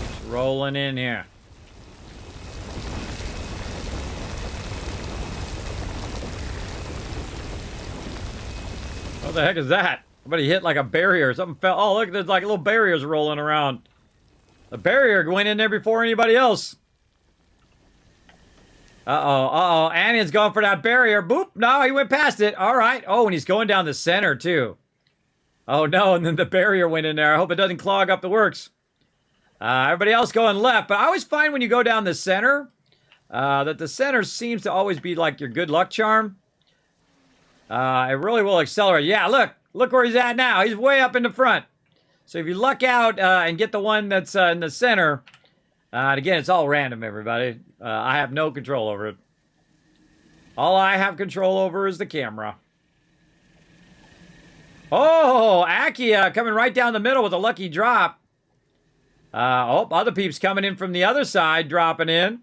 Speaker 1: Just rolling in here. What the heck is that? Somebody hit like a barrier. Something fell. Oh, look, there's like little barriers rolling around. The barrier went in there before anybody else. And he's going for that barrier. Boop. No, he went past it. All right. Oh, and he's going down the center, too. Oh, no, and then the barrier went in there. I hope it doesn't clog up the works. Everybody else going left. But I always find when you go down the center, that the center seems to always be like your good luck charm. It really will accelerate. Yeah, look where he's at now. He's way up in the front. So if you luck out and get the one that's in the center, and again, it's all random, everybody. I have no control over it. All I have control over is the camera. Oh, Aki coming right down the middle with a lucky drop. Other peeps coming in from the other side, dropping in.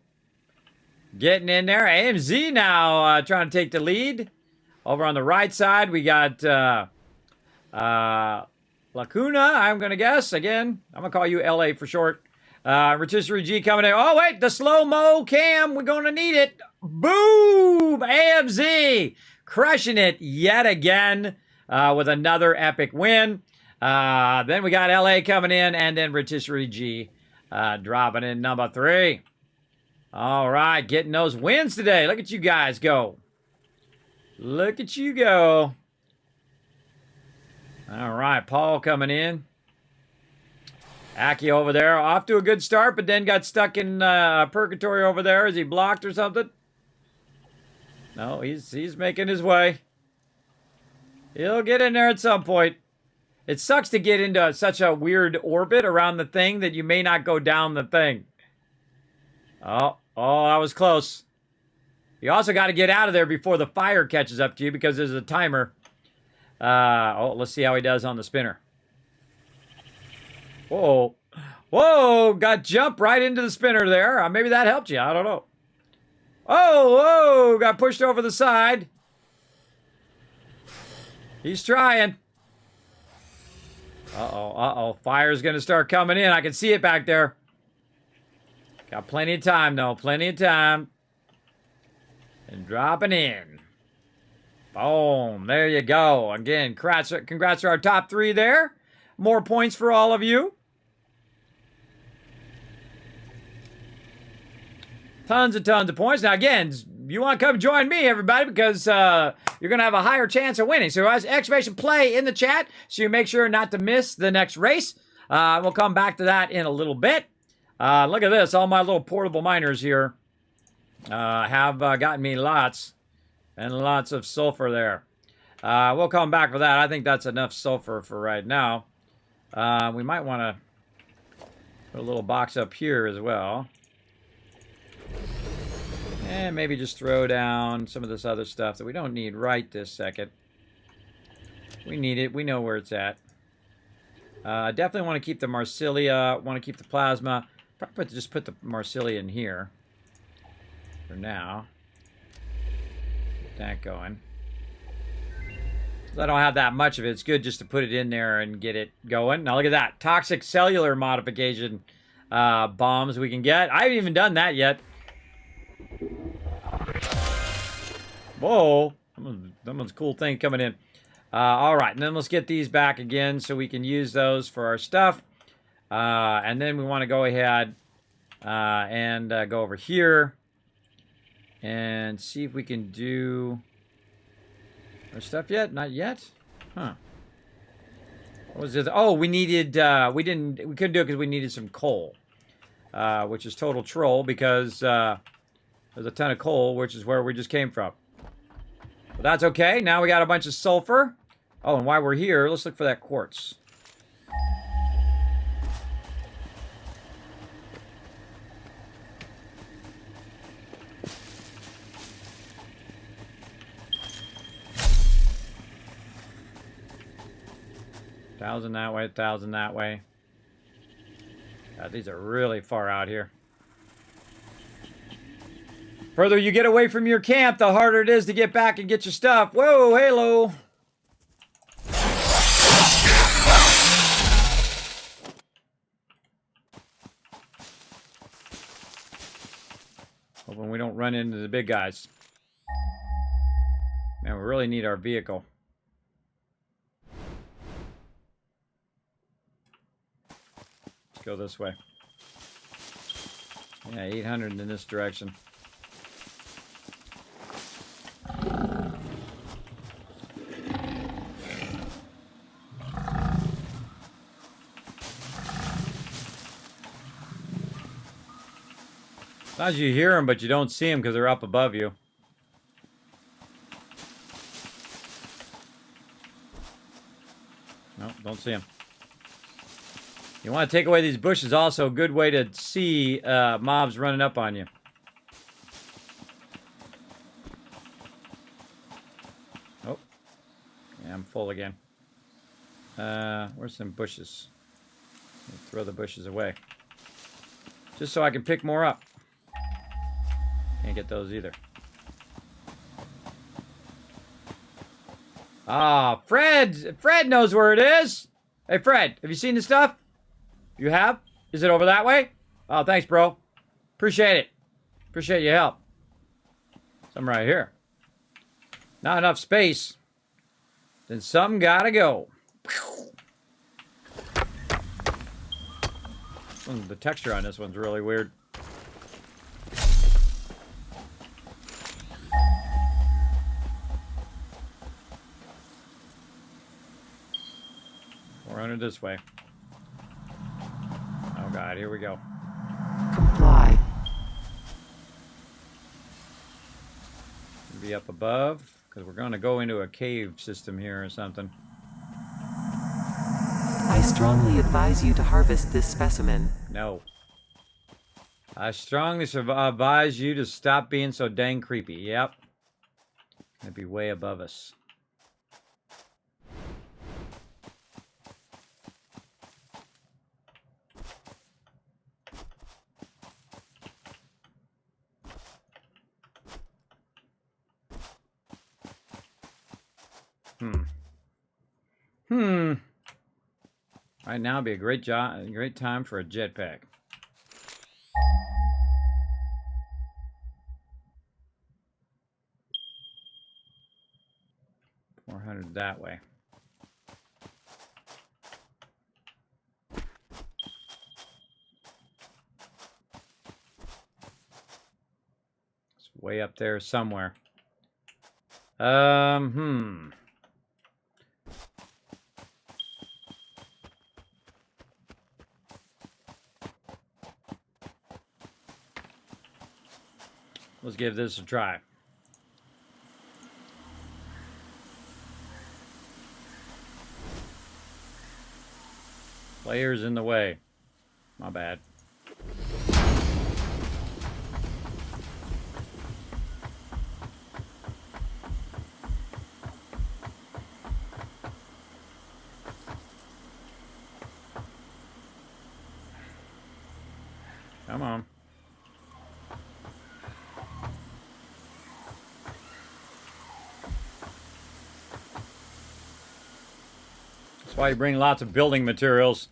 Speaker 1: Getting in there. AMZ now trying to take the lead. Over on the right side, we got Lacuna, I'm going to guess. Again, I'm going to call you LA for short. Rotisserie G coming in. Oh, wait, the slow-mo cam. We're going to need it. Boom! AMZ crushing it yet again with another epic win. Then we got LA coming in, and then Rotisserie G dropping in number 3. All right, getting those wins today. Look at you guys go. Look at you go. All right, Paul coming in. Aki over there, off to a good start, but then got stuck in purgatory over there. Is he blocked or something? No, he's making his way. He'll get in there at some point. It sucks to get into such a weird orbit around the thing that you may not go down the thing. Oh, that was close. You also got to get out of there before the fire catches up to you because there's a timer. Let's see how he does on the spinner. Whoa, got jumped right into the spinner there. Maybe that helped you. I don't know. Got pushed over the side. He's trying. Fire's going to start coming in. I can see it back there. Got plenty of time, though. Plenty of time. And dropping in. Boom. There you go. Again, congrats to our top 3 there. More points for all of you. Tons of points. Now, again, you want to come join me, everybody, because you're going to have a higher chance of winning. So, exclamation play in the chat, so you make sure not to miss the next race. We'll come back to that in a little bit. Look at this. All my little portable miners here have gotten me lots and lots of sulfur there. We'll come back for that. I think that's enough sulfur for right now. We might want to put a little box up here as well. And maybe just throw down some of this other stuff that we don't need right this second. We need it. We know where it's at. Definitely want to keep the Marsilia. Want to keep the plasma. Probably just put the Marsilia in here for now. Get that going. I don't have that much of it. It's good just to put it in there and get it going. Now look at that. Toxic cellular modification bombs we can get. I haven't even done that yet. Whoa. That one's a cool thing coming in. All right. And then let's get these back again so we can use those for our stuff. And then we want to go ahead and go over here and see if we can do our stuff yet. Not yet. Huh. What was it? Oh, we needed. We couldn't do it because we needed some coal, which is total troll because there's a ton of coal, which is where we just came from. But that's okay. Now we got a bunch of sulfur. Oh, and while we're here, let's look for that quartz. $1,000 that way, $1,000 that way. God, these are really far out here. Further you get away from your camp, the harder it is to get back and get your stuff. Whoa, halo. Hoping we don't run into the big guys. Man, we really need our vehicle. Let's go this way. Yeah, 800 in this direction. Sometimes you hear them, but you don't see them because they're up above you. No, don't see them. You want to take away these bushes, also a good way to see mobs running up on you. Oh. Yeah, I'm full again. Where's some bushes? Throw the bushes away. Just so I can pick more up. Can't get those either. Ah, Fred! Fred knows where it is! Hey, Fred, have you seen the stuff? You have? Is it over that way? Oh, thanks, bro. Appreciate it. Appreciate your help. Some right here. Not enough space. Then some gotta go. The texture on this one's really weird. We're running this way. Oh god, here we go.
Speaker 3: Comply.
Speaker 1: Be up above, because we're going to go into a cave system here or something.
Speaker 3: I strongly advise you to harvest this specimen.
Speaker 1: No. I strongly advise you to stop being so dang creepy. Yep. It'd be way above us. Right now would be a great time for a jetpack. $400 that way. It's way up there somewhere. Let's give this a try. Players in the way. My bad. Come on. That's why you bring lots of building materials.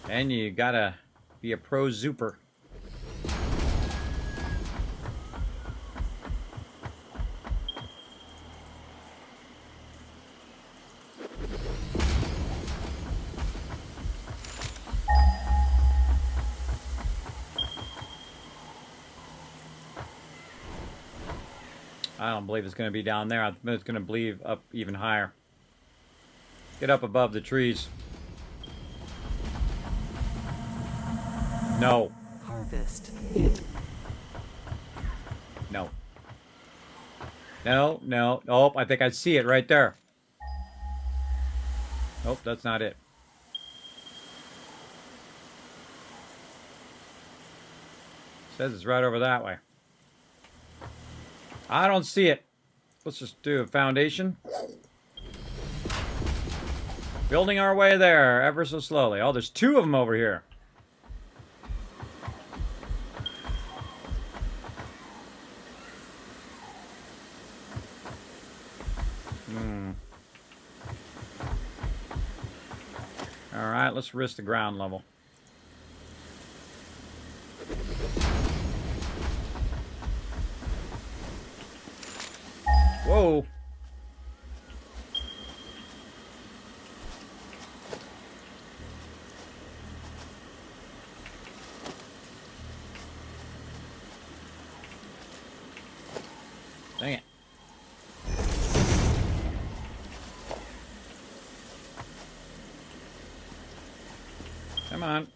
Speaker 1: And you gotta be a pro zooper. I don't believe it's going to be down there. I think it's going to believe up even higher. Get up above the trees. No.
Speaker 3: Harvest it.
Speaker 1: No. No, no. Oh, I think I see it right there. Nope, that's not it. Says it's right over that way. I don't see it. Let's just do a foundation. Building our way there ever so slowly. Oh, there's two of them over here. All right, let's risk the ground level. Whoa. Dang it. on.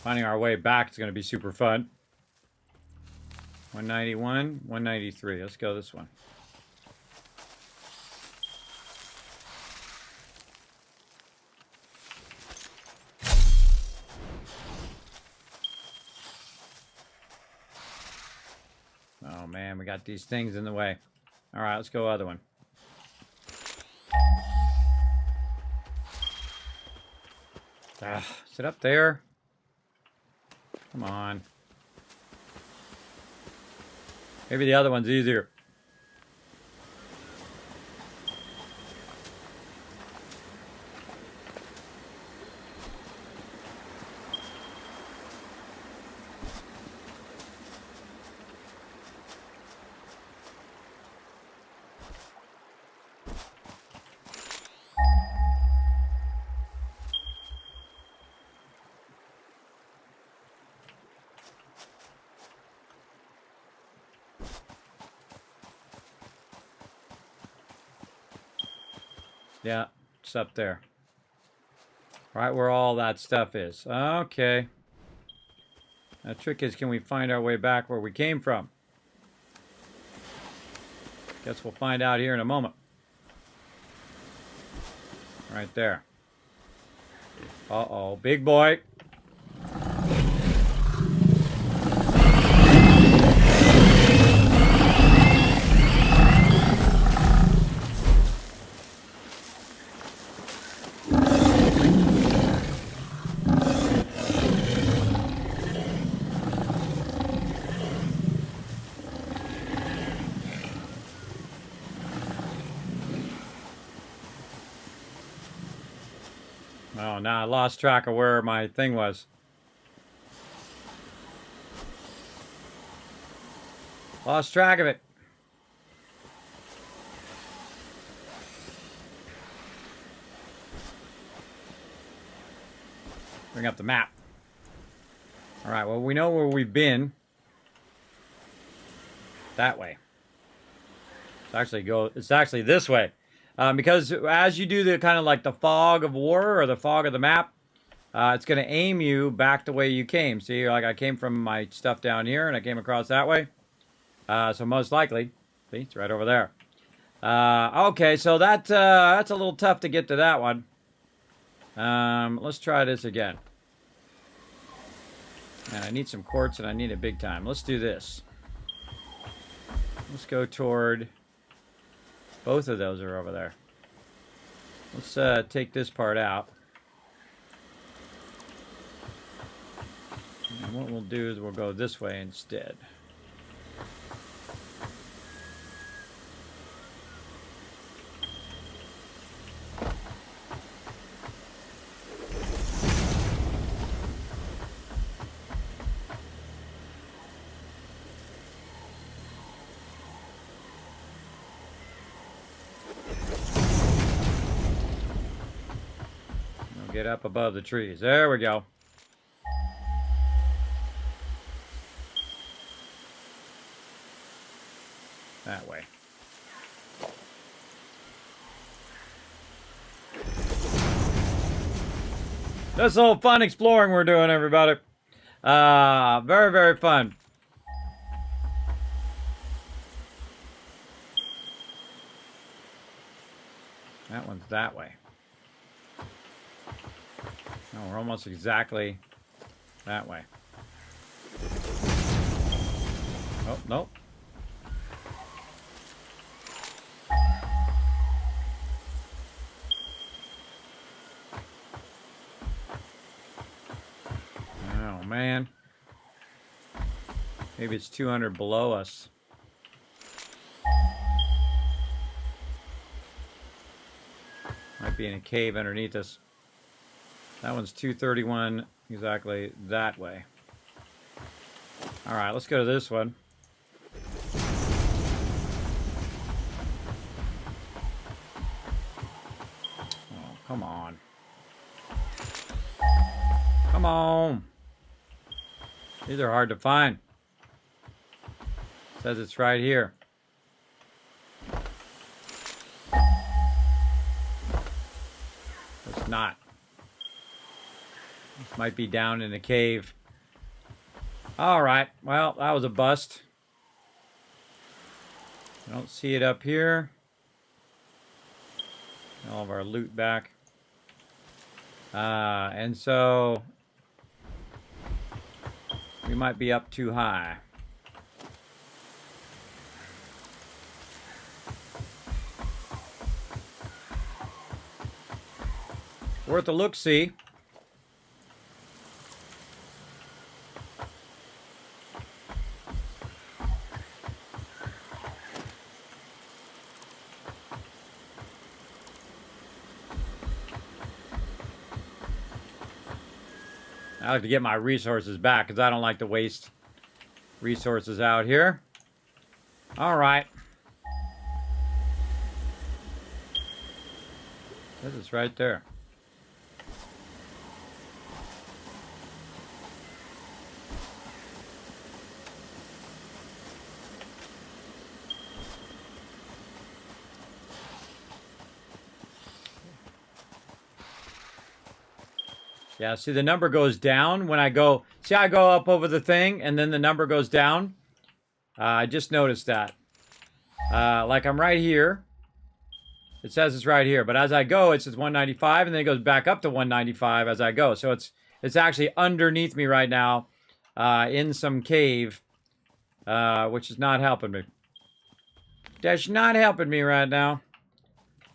Speaker 1: Finding our way back is going to be super fun. 191, 193. Let's go this one. Oh man, we got these things in the way. All right, let's go other one. Is it up there? Come on. Maybe the other one's easier. Yeah, it's up there. Right where all that stuff is. Okay. The trick is, can we find our way back where we came from? Guess we'll find out here in a moment. Right there. Uh-oh, big boy. Oh, now I lost track of where my thing was. Lost track of it. Bring up the map. All right, well, we know where we've been. That way. It's actually this way. Because as you do the kind of like the fog of war or the fog of the map, it's going to aim you back the way you came. See, like I came from my stuff down here and I came across that way. So most likely, see, it's right over there. Okay, so that's a little tough to get to that one. Let's try this again. And I need some quartz and I need it big time. Let's do this. Let's go toward... Both of those are over there. Let's take this part out. And what we'll do is we'll go this way instead. Get up above the trees. There we go. That way. This little fun exploring we're doing, everybody. Very, very fun. That one's that way. No, we're almost exactly that way. Oh, nope. Oh, man. Maybe it's 200 below us. Might be in a cave underneath us. That one's 231 exactly that way. All right, let's go to this one. come on. Come on. These are hard to find. Says it's right here. It's not. This might be down in the cave. All right. Well, that was a bust. I don't see it up here. All of our loot back. And so we might be up too high. Worth a look-see. I like to get my resources back because I don't like to waste resources out here. All right. This is right there. Yeah, see the number goes down when I go, see I go up over the thing and then the number goes down? I just noticed that. Like I'm right here. It says it's right here, but as I go, it says 195 and then it goes back up to 195 as I go. So it's actually underneath me right now in some cave, which is not helping me. That's not helping me right now.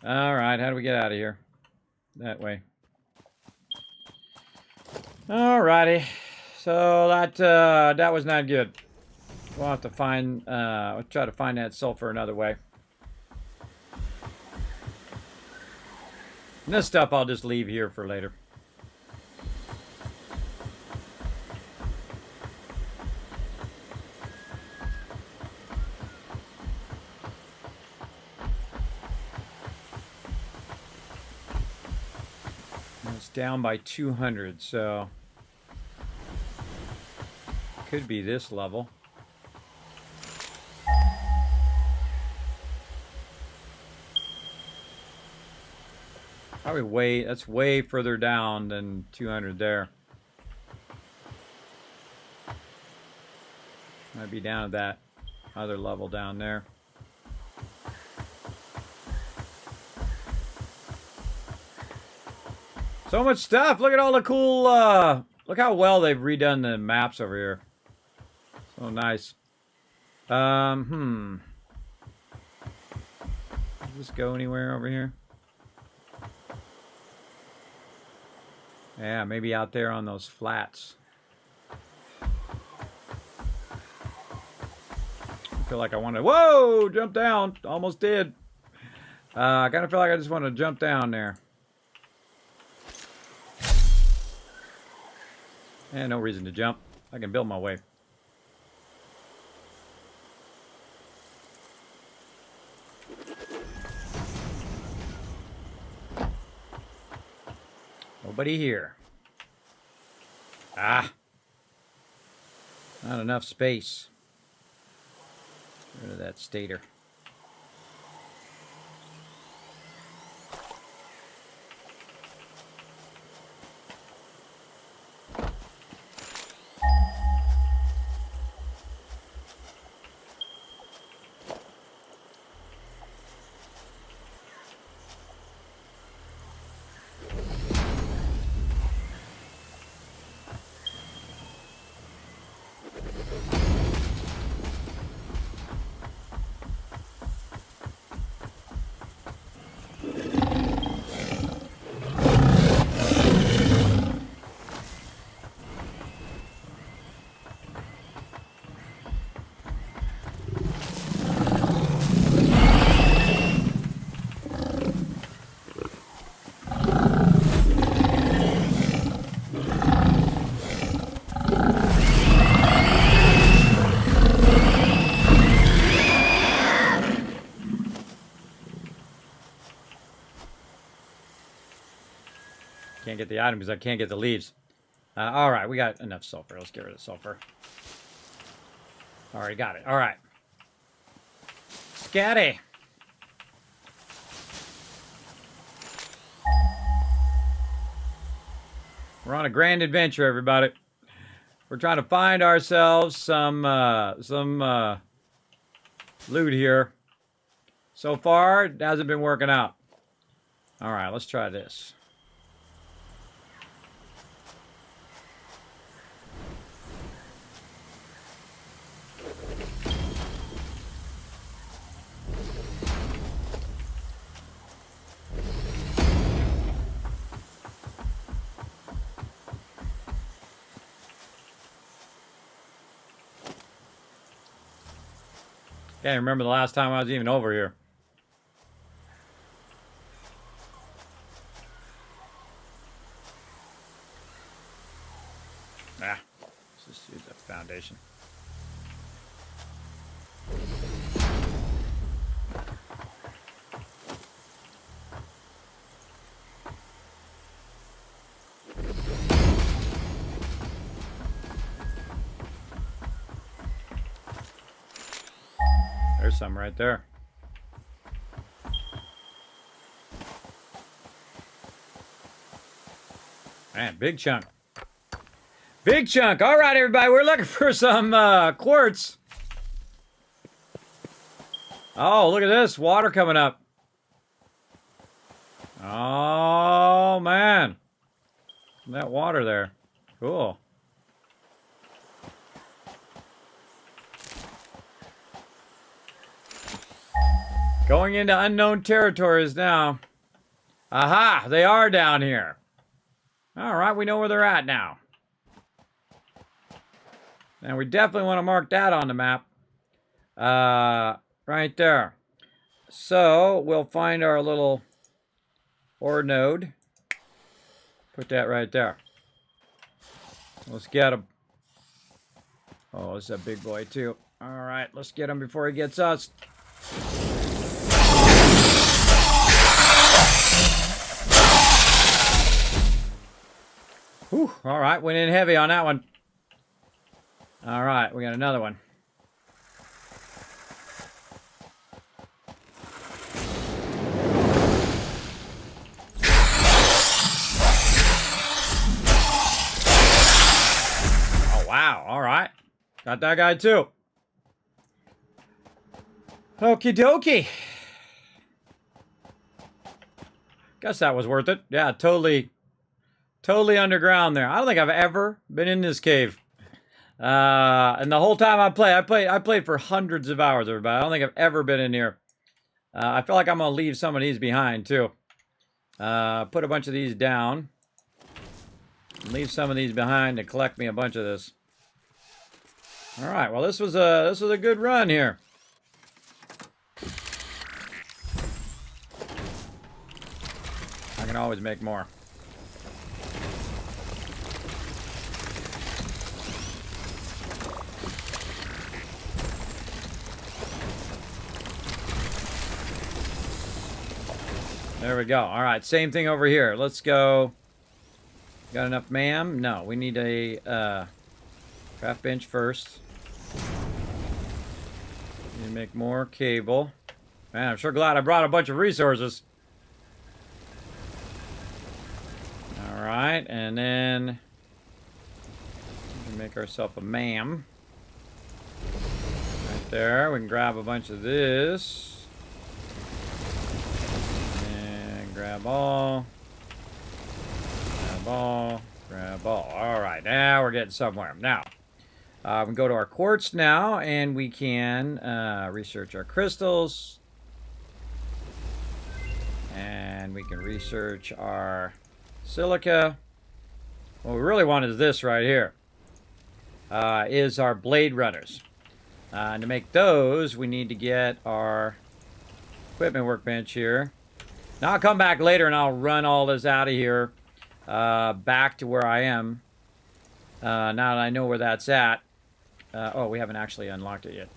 Speaker 1: All right, how do we get out of here? That way. Alrighty, so that was not good. We'll have to find, we'll try to find that sulfur another way. And this stuff I'll just leave here for later. It's down by 200, so could be this level. Probably that's way further down than 200 there. Might be down at that other level down there. So much stuff. Look at all the cool, look how well they've redone the maps over here. So nice. Does this go anywhere over here? Yeah, maybe out there on those flats. I feel like I want to, whoa, jump down. Almost did. I kind of feel like I just want to jump down there. And no reason to jump. I can build my way. Nobody here. Ah. Not enough space. Get rid of that stator. Can't get the item because I can't get the leaves. All right, we got enough sulfur. Let's get rid of sulfur. Already got it. All right. Scatty. We're on a grand adventure, everybody. We're trying to find ourselves some loot here. So far, it hasn't been working out. All right, let's try this. Can't remember the last time I was even over here. Let's just use the foundation. There's some right there. Man, big chunk. Big chunk. All right, everybody. We're looking for some quartz. Oh, look at this. Water coming up. Oh, man. That water there. Cool. Going into unknown territories now. Aha, they are down here. All right, we know where they're at now. And we definitely want to mark that on the map. Right there. So, we'll find our little ore node. Put that right there. Let's get him. Oh, this is a big boy too. All right, let's get him before he gets us. Whew, all right, went in heavy on that one. All right, we got another one. Oh, wow, all right. Got that guy too. Okie dokie. Guess that was worth it. Yeah, totally underground there. I don't think I've ever been in this cave. And the whole time I played for hundreds of hours, everybody. I don't think I've ever been in here. I feel like I'm going to leave some of these behind, too. Put a bunch of these down. Leave some of these behind to collect me a bunch of this. All right, well, this was a good run here. I can always make more. There we go. All right, same thing over here. Let's go. Got enough ma'am? No, we need a craft bench first. Need to make more cable. Man, I'm sure glad I brought a bunch of resources. All right, and then we can make ourselves a ma'am. Right there. We can grab a bunch of this. Grab all, grab all, grab all. All right, now we're getting somewhere. Now, we can go to our quartz now, and we can research our crystals. And we can research our silica. What we really want is this right here. Is our blade runners. And to make those, we need to get our equipment workbench here. Now I'll come back later and I'll run all this out of here back to where I am. Now that I know where that's at. Oh, we haven't actually unlocked it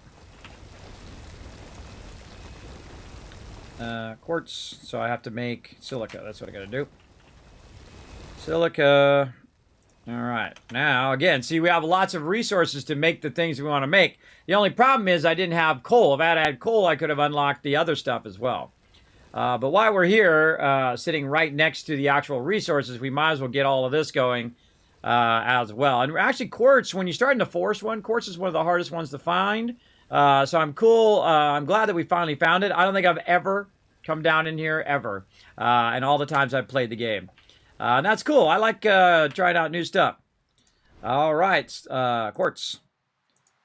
Speaker 1: yet. Quartz, so I have to make silica. That's what I gotta do. Silica. All right. Now, again, see, we have lots of resources to make the things we want to make. The only problem is I didn't have coal. If I had had coal, I could have unlocked the other stuff as well. But while we're here, sitting right next to the actual resources, we might as well get all of this going as well. And actually, quartz, when you start in the forest one, quartz is one of the hardest ones to find. So I'm cool. I'm glad that we finally found it. I don't think I've ever come down in here, ever. And all the times I've played the game. And that's cool. I like trying out new stuff. All right, quartz.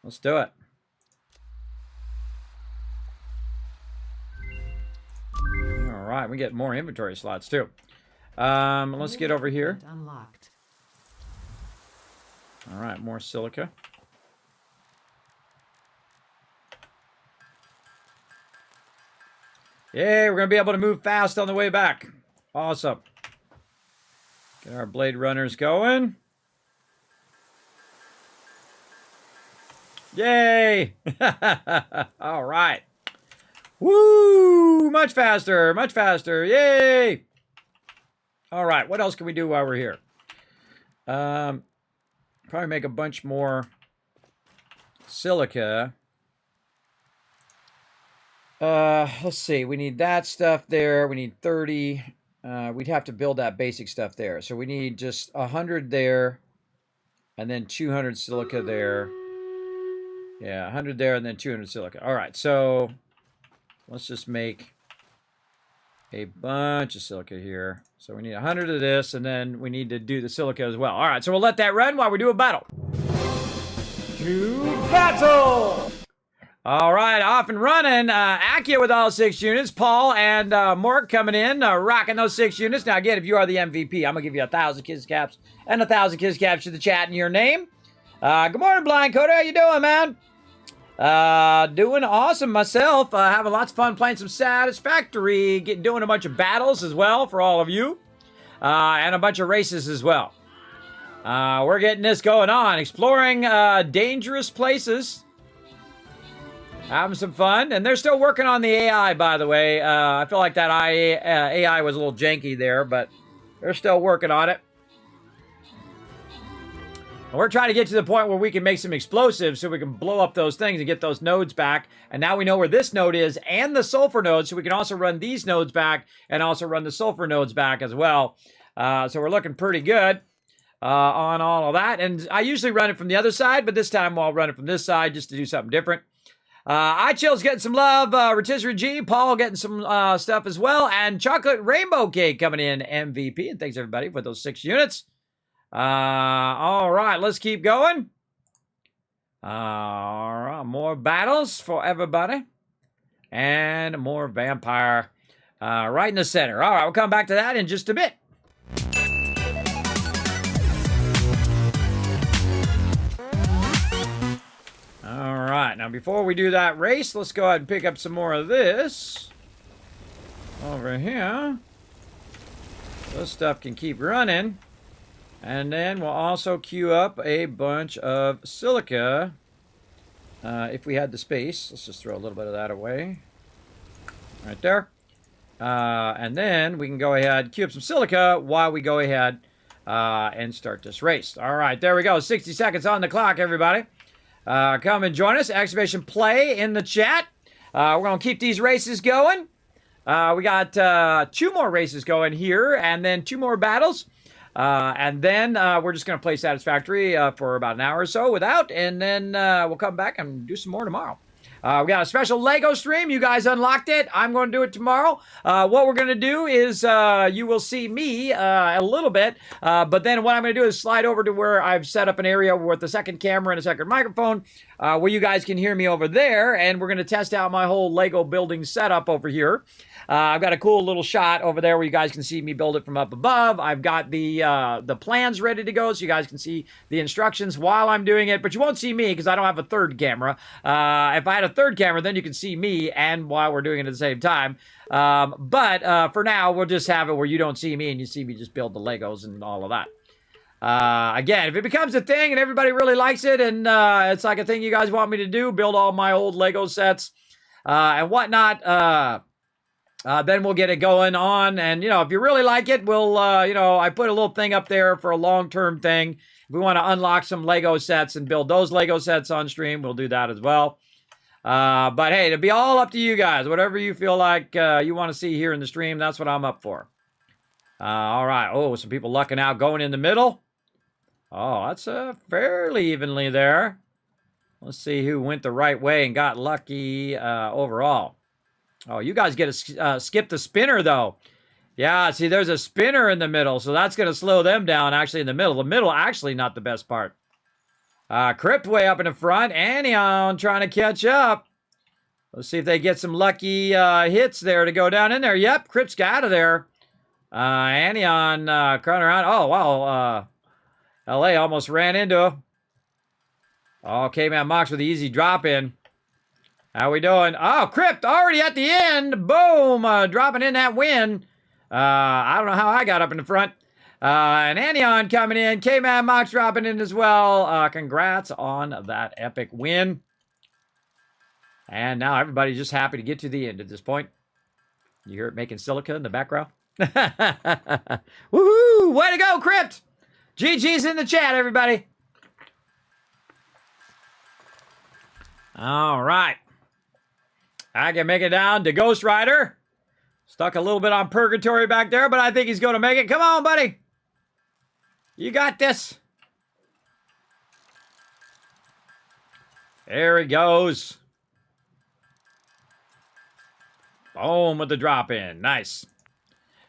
Speaker 1: Let's do it. All right, we get more inventory slots too. Let's get over here.
Speaker 3: Unlocked.
Speaker 1: All right, more silica. Yay, we're going to be able to move fast on the way back. Awesome. Get our blade runners going. Yay! All right. Woo! Much faster, much faster. Yay! All right, what else can we do while we're here? Probably make a bunch more silica. Let's see. We need that stuff there. We need 30. We'd have to build that basic stuff there. So we need just 100 there, and then 200 silica there. Yeah, 100 there, and then 200 silica. All right, so let's just make a bunch of silica here. So we need 100 of this, and then we need to do the silica as well. All right, so we'll let that run while we do a battle. To battle! All right, off and running. Akia with all 6 units. Paul and Mork coming in, rocking those 6 units. Now, again, if you are the MVP, I'm going to give you 1,000 Kiss Caps and 1,000 Kiss Caps to the chat in your name. Good morning, Blind Coda. How you doing, man? Doing awesome myself. Having lots of fun playing some Satisfactory. Doing a bunch of battles as well for all of you. And a bunch of races as well. We're getting this going on. Exploring dangerous places. Having some fun. And they're still working on the AI, by the way. I feel like that AI was a little janky there, but they're still working on it. And we're trying to get to the point where we can make some explosives so we can blow up those things and get those nodes back. And now we know where this node is and the sulfur node, so we can also run these nodes back and also run the sulfur nodes back as well. So we're looking pretty good on all of that. And I usually run it from the other side, but this time I'll run it from this side just to do something different. iChill's getting some love. Rotisserie G, Paul getting some stuff as well. And Chocolate Rainbow Cake coming in MVP. And thanks everybody for those 6 units. All right, let's keep going. All right, more battles for everybody. And more vampire right in the center. All right, we'll come back to that in just a bit. All right, now before we do that race, let's go ahead and pick up some more of this over here. This stuff can keep running. And then we'll also queue up a bunch of silica if we had the space. Let's just throw a little bit of that away. Right there. And then we can go ahead, queue up some silica while we go ahead and start this race. All right, there we go. 60 seconds on the clock, everybody. Come and join us. Exclamation play in the chat. We're going to keep these races going. We got 2 more races going here and then 2 more battles. And then we're just going to play Satisfactory for about an hour or so without, and then we'll come back and do some more tomorrow. We got a special Lego stream. You guys unlocked it. I'm going to do it tomorrow. What we're going to do is you will see me a little bit, but then what I'm going to do is slide over to where I've set up an area with a second camera and a second microphone where you guys can hear me over there, and we're going to test out my whole Lego building setup over here. I've got a cool little shot over there where you guys can see me build it from up above. I've got the plans ready to go so you guys can see the instructions while I'm doing it, but you won't see me because I don't have a third camera. If I had a third camera, then you can see me and while we're doing it at the same time. But for now, we'll just have it where you don't see me and you see me just build the Legos and all of that. Again, if it becomes a thing and everybody really likes it and it's like a thing you guys want me to do, build all my old Lego sets and whatnot, then we'll get it going on. And, you know, if you really like it, we'll, you know, I put a little thing up there for a long-term thing. If we want to unlock some Lego sets and build those Lego sets on stream, we'll do that as well. But hey, it'll be all up to you guys. Whatever you feel like you want to see here in the stream, that's what I'm up for. All right. Oh, some people lucking out going in the middle. Oh, that's fairly evenly there. Let's see who went the right way and got lucky overall. Oh, you guys get to skip the spinner, though. Yeah, see, there's a spinner in the middle, so that's going to slow them down, actually, in the middle. The middle, actually, not the best part. Crypt way up in the front. Anion trying to catch up. Let's see if they get some lucky hits there to go down in there. Yep, Crypt's got out of there. Anion crawling around. Oh, wow. LA almost ran into him. Oh, K-Man Mox with the easy drop in. How we doing? Oh, Crypt already at the end. Boom. Dropping in that win. I don't know how I got up in the front. And Anion coming in. K-Man Mox dropping in as well. Congrats on that epic win. And now everybody's just happy to get to the end at this point. You hear it making silica in the background? Woohoo! Way to go, Crypt! GG's in the chat, everybody. All right. I can make it down to Ghost Rider. Stuck a little bit on purgatory back there, but I think he's going to make it. Come on, buddy. You got this. There he goes. Boom with the drop in. Nice.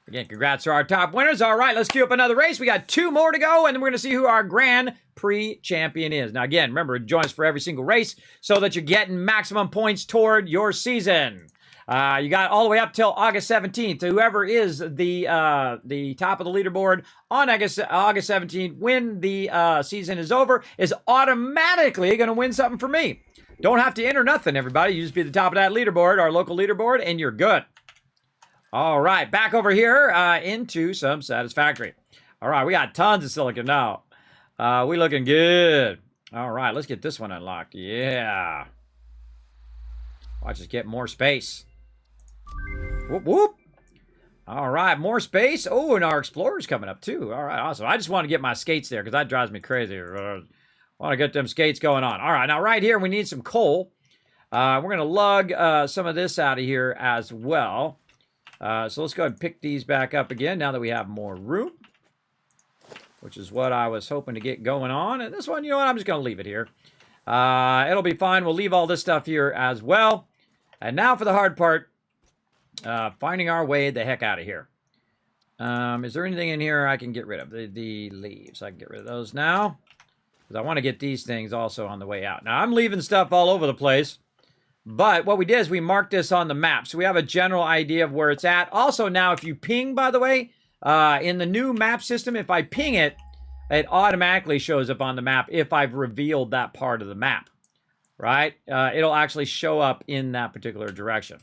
Speaker 1: Again, congrats to our top winners. All right, let's queue up another race. We got 2 more to go, and then we're going to see who our Grand Prix champion is. Now, again, remember, join us for every single race so that you're getting maximum points toward your season. You got all the way up till August 17th. Whoever is the top of the leaderboard on August 17th, when the season is over, is automatically going to win something for me. Don't have to enter nothing, everybody. You just be the top of that leaderboard, our local leaderboard, and you're good. All right, back over here into some Satisfactory. All right, we got tons of silicon now. We looking good. All right, let's get this one unlocked. Yeah. Watch us get more space. Whoop, whoop. All right, more space. Oh, and our Explorer's coming up, too. All right, awesome. I just want to get my skates there because that drives me crazy. I want to get them skates going on. All right, now right here, we need some coal. We're going to lug some of this out of here as well. So let's go ahead and pick these back up again now that we have more room, which is what I was hoping to get going on. And this one, you know what? I'm just going to leave it here. It'll be fine. We'll leave all this stuff here as well. And now for the hard part, finding our way the heck out of here. Is there anything in here I can get rid of? The leaves. I can get rid of those now because I want to get these things also on the way out. Now, I'm leaving stuff all over the place. But what we did is we marked this on the map. So we have a general idea of where it's at. Also now, if you ping, by the way, in the new map system, if I ping it, it automatically shows up on the map if I've revealed that part of the map, right? It'll actually show up in that particular direction.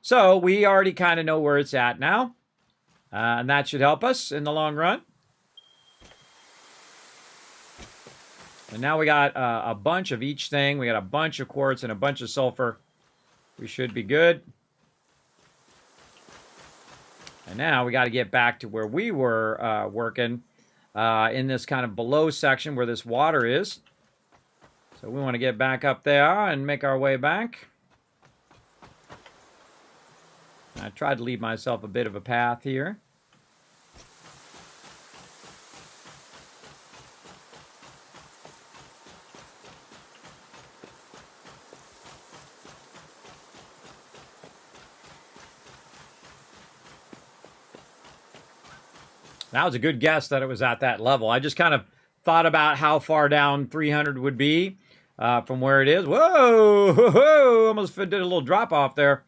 Speaker 1: So we already kind of know where it's at now. And that should help us in the long run. And now we got a bunch of each thing. We got a bunch of quartz and a bunch of sulfur. We should be good. And now we got to get back to where we were working in this kind of below section where this water is. So we want to get back up there and make our way back. I tried to leave myself a bit of a path here. That was a good guess that it was at that level. I just kind of thought about how far down 300 would be from where it is. Whoa! Whoa! Almost did a little drop off there.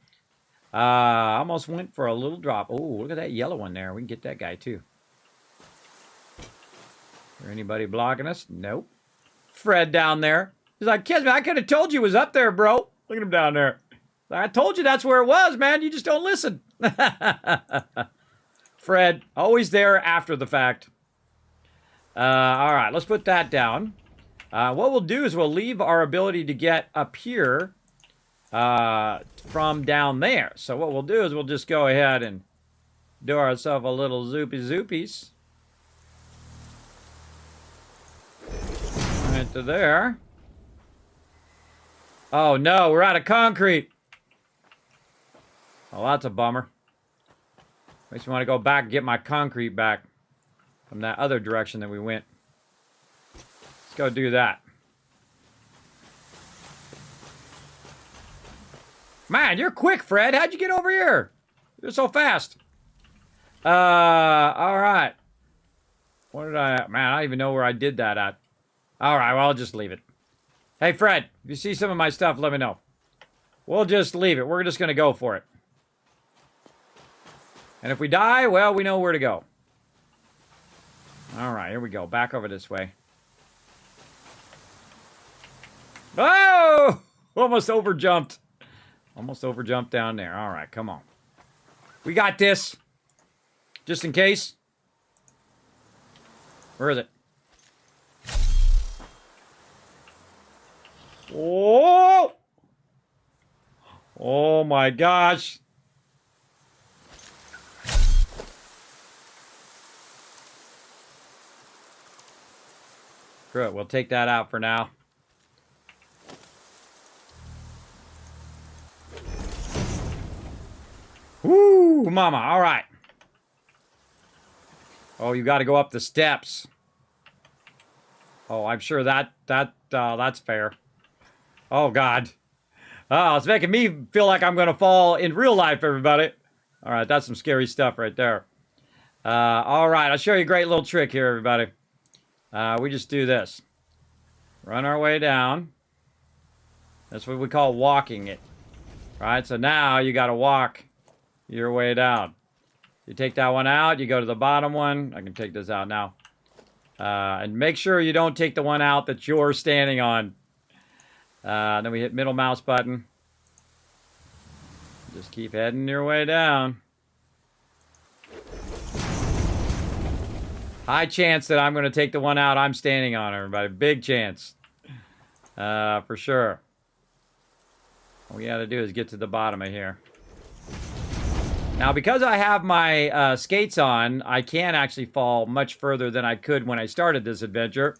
Speaker 1: Almost went for a little drop. Oh, look at that yellow one there. We can get that guy too. Is there anybody blocking us? Nope. Fred down there. He's like, Kismet, I could have told you it was up there, bro. Look at him down there. I told you that's where it was, man. You just don't listen. Fred, always there after the fact. All right, let's put that down. What we'll do is we'll leave our ability to get up here from down there. So what we'll do is we'll just go ahead and do ourselves a little zoopies. Right to there. Oh no, we're out of concrete. Oh, that's a bummer. Makes me want to go back and get my concrete back from that other direction that we went. Let's go do that. Man, you're quick, Fred. How'd you get over here? You're so fast. All right. What did I... Man, I don't even know where I did that at. All right, well, I'll just leave it. Hey, Fred, if you see some of my stuff, let me know. We'll just leave it. We're just going to go for it. And if we die, well, we know where to go. All right, here we go. Back over this way. Oh! Almost overjumped. Almost overjumped down there. All right, come on. We got this. Just in case. Where is it? Oh! Oh my gosh. Screw it, we'll take that out for now. Woo, mama, all right. Oh, you got to go up the steps. Oh, I'm sure that's fair. Oh, God. Oh, it's making me feel like I'm going to fall in real life, everybody. All right, that's some scary stuff right there. All right, I'll show you a great little trick here, everybody. We just do this. Run our way down. That's what we call walking it. All right, so now you got to walk your way down. You take that one out, you go to the bottom one. I can take this out now. And make sure you don't take the one out that you're standing on. Then we hit middle mouse button. Just keep heading your way down. High chance that I'm going to take the one out I'm standing on, everybody. Big chance. For sure. All we got to do is get to the bottom of here. Now, because I have my skates on, I can actually fall much further than I could when I started this adventure.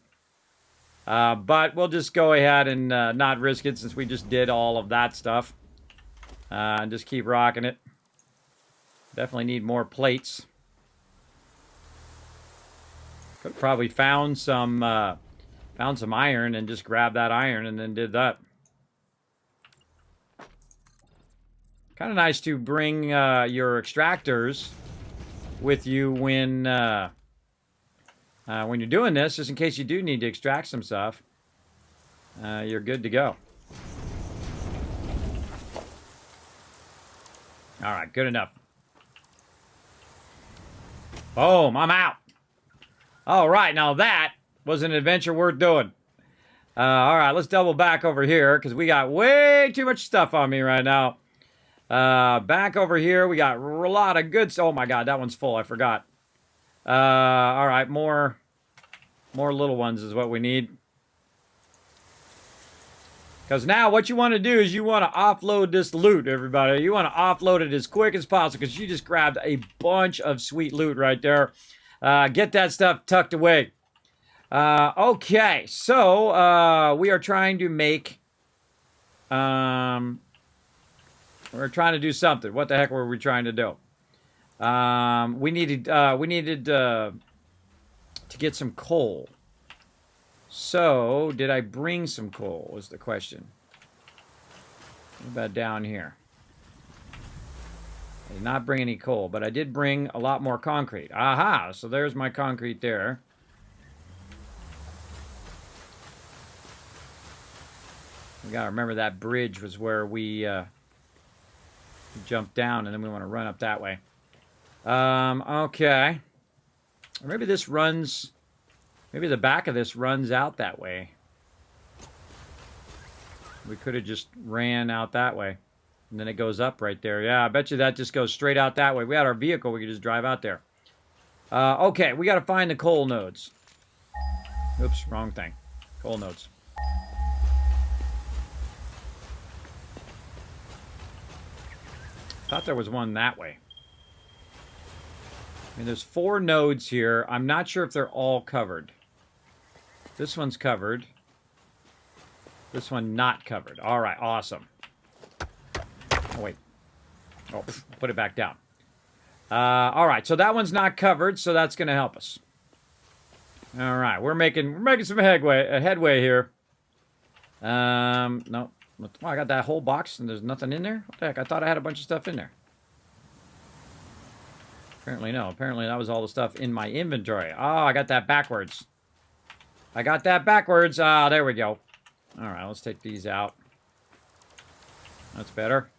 Speaker 1: But we'll just go ahead and not risk it since we just did all of that stuff. And just keep rocking it. Definitely need more plates. Could have probably found some iron and just grabbed that iron and then did that. Kind of nice to bring your extractors with you when you're doing this, just in case you do need to extract some stuff. You're good to go. All right, good enough. Boom, I'm out. All right, now that was an adventure worth doing. All right, let's double back over here because we got way too much stuff on me right now. Back over here, we got a lot of good stuff. Oh my God, that one's full. I forgot. All right, more little ones is what we need. Because now what you want to do is you want to offload this loot, everybody. You want to offload it as quick as possible because you just grabbed a bunch of sweet loot right there. Get that stuff tucked away. Okay, so we are trying to make... we're trying to do something. What the heck were we trying to do? We needed to get some coal. So, did I bring some coal, was the question. What about down here? I did not bring any coal, but I did bring a lot more concrete. Aha! So there's my concrete there. We gotta remember that bridge was where we jump down, and then we want to run up that way. Okay. Or maybe this runs... Maybe the back of this runs out that way. We could have just ran out that way. And then it goes up right there. Yeah, I bet you that just goes straight out that way. We had our vehicle, we could just drive out there. Okay, we got to find the coal nodes. Oops, wrong thing. Coal nodes. thought there was one that way. I mean, there's 4 nodes here. I'm not sure if they're all covered. This one's covered. This one not covered. All right, awesome. Oh, wait. Oh, put it back down. All right, so that one's not covered, so that's going to help us. All right, we're making some headway here. No. Oh, I got that whole box and there's nothing in there? What the heck? I thought I had a bunch of stuff in there. Apparently no. Apparently that was all the stuff in my inventory. Oh, I got that backwards. Ah, there we go. All right, let's take these out. That's better.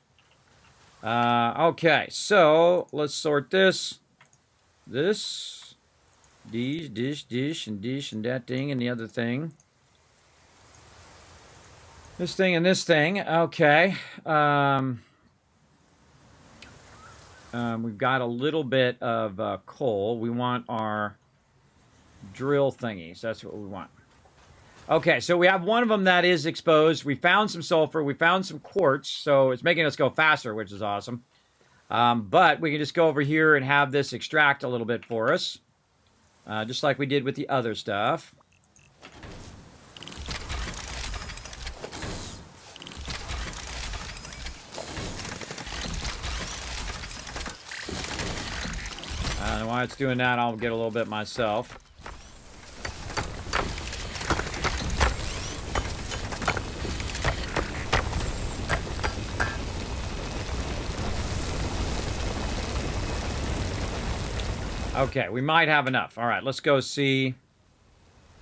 Speaker 1: Okay, so let's sort this. These, dish, and that thing, and the other thing. This thing and this thing. Okay. We've got a little bit of coal. We want our drill thingies. That's what we want. Okay, so we have one of them that is exposed. We found some sulfur. We found some quartz, so it's making us go faster, which is awesome. But we can just go over here and have this extract a little bit for us, just like we did with the other stuff. And while it's doing that, I'll get a little bit myself. Okay, we might have enough. All right, let's go see.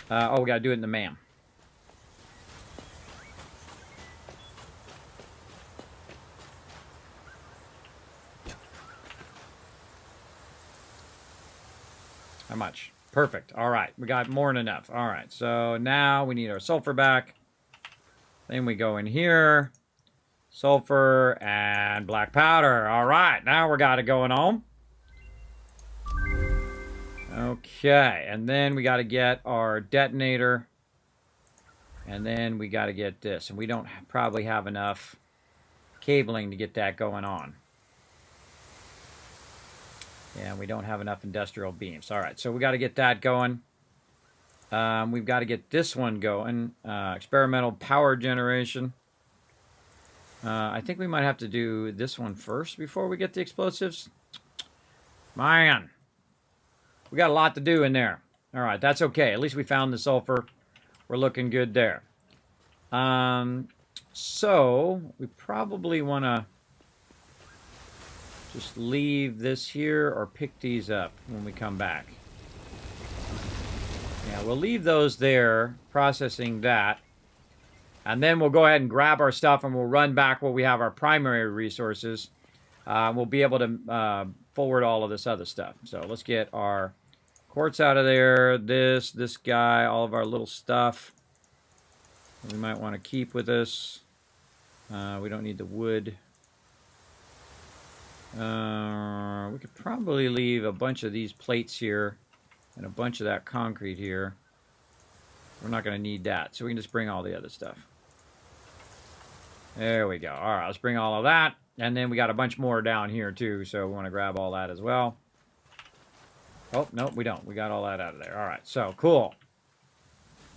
Speaker 1: Oh, we got to do it in the MAM. How much? Perfect. All right, we got more than enough. All right, so now we need our sulfur back. Then we go in here. Sulfur and black powder. All right, now we got it going on. Okay, and then we got to get our detonator. And then we got to get this. And we don't probably have enough cabling to get that going on. Yeah, we don't have enough industrial beams. All right, so we got to get that going. We've got to get this one going. Experimental power generation. I think we might have to do this one first before we get the explosives. Man, we got a lot to do in there. All right, that's okay. At least we found the sulfur. We're looking good there. So we probably want to just leave this here or pick these up when we come back. Yeah, we'll leave those there, processing that. And then we'll go ahead and grab our stuff and we'll run back where we have our primary resources. We'll be able to forward all of this other stuff. So let's get our quartz out of there. This guy, all of our little stuff we might want to keep with us. We don't need the wood. We could probably leave a bunch of these plates here and a bunch of that concrete here. We're not going to need that, so we can just bring all the other stuff. There we go. All right, let's bring all of that. And then we got a bunch more down here, too, so we want to grab all that as well. Oh, no, we don't. We got all that out of there. All right, so cool.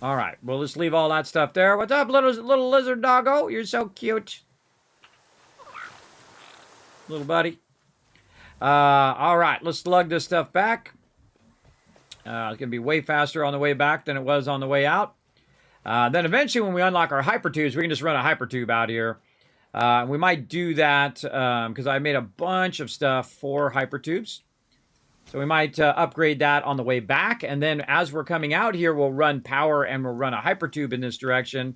Speaker 1: All right, we'll just leave all that stuff there. What's up, little lizard doggo? You're so cute. Little buddy. All right, let's lug this stuff back. It's going to be way faster on the way back than it was on the way out. Then eventually when we unlock our hypertubes, we can just run a hypertube out here. We might do that because I made a bunch of stuff for hypertubes. So we might upgrade that on the way back. And then as we're coming out here, we'll run power and we'll run a hypertube in this direction.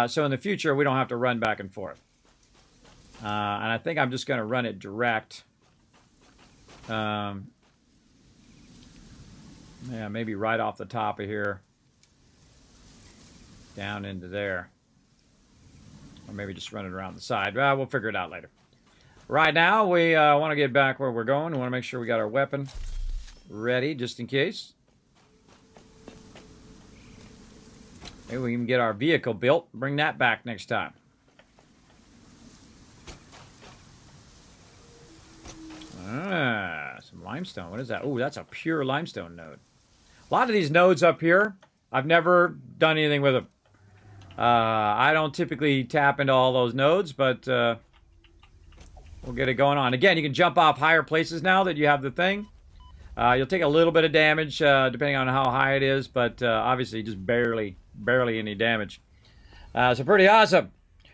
Speaker 1: So in the future, we don't have to run back and forth. And I think I'm just going to run it direct. Yeah, maybe right off the top of here. Down into there. Or maybe just run it around the side. Well, we'll figure it out later. Right now, we want to get back where we're going. We want to make sure we got our weapon ready, just in case. Maybe we can get our vehicle built. Bring that back next time. Limestone. What is that? Oh, that's a pure limestone node. A lot of these nodes up here, I've never done anything with them. I don't typically tap into all those nodes, but we'll get it going on. Again, you can jump off higher places now that you have the thing. You'll take a little bit of damage depending on how high it is, but obviously just barely any damage. So pretty awesome.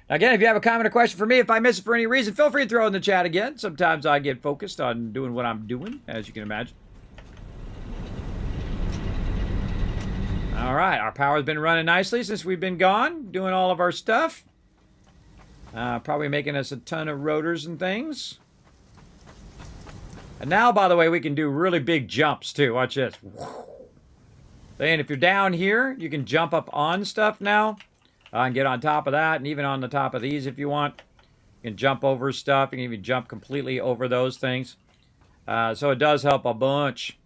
Speaker 1: Again, if you have a comment or question for me, if I miss it for any reason, feel free to throw it in the chat again. Sometimes I get focused on doing what I'm doing, as you can imagine. All right, our power's been running nicely since we've been gone, doing all of our stuff. Probably making us a ton of rotors and things. And now, by the way, we can do really big jumps, too. Watch this. And if you're down here, you can jump up on stuff now. And get on top of that, and even on the top of these if you want. You can jump over stuff. You can even jump completely over those things. So it does help a bunch.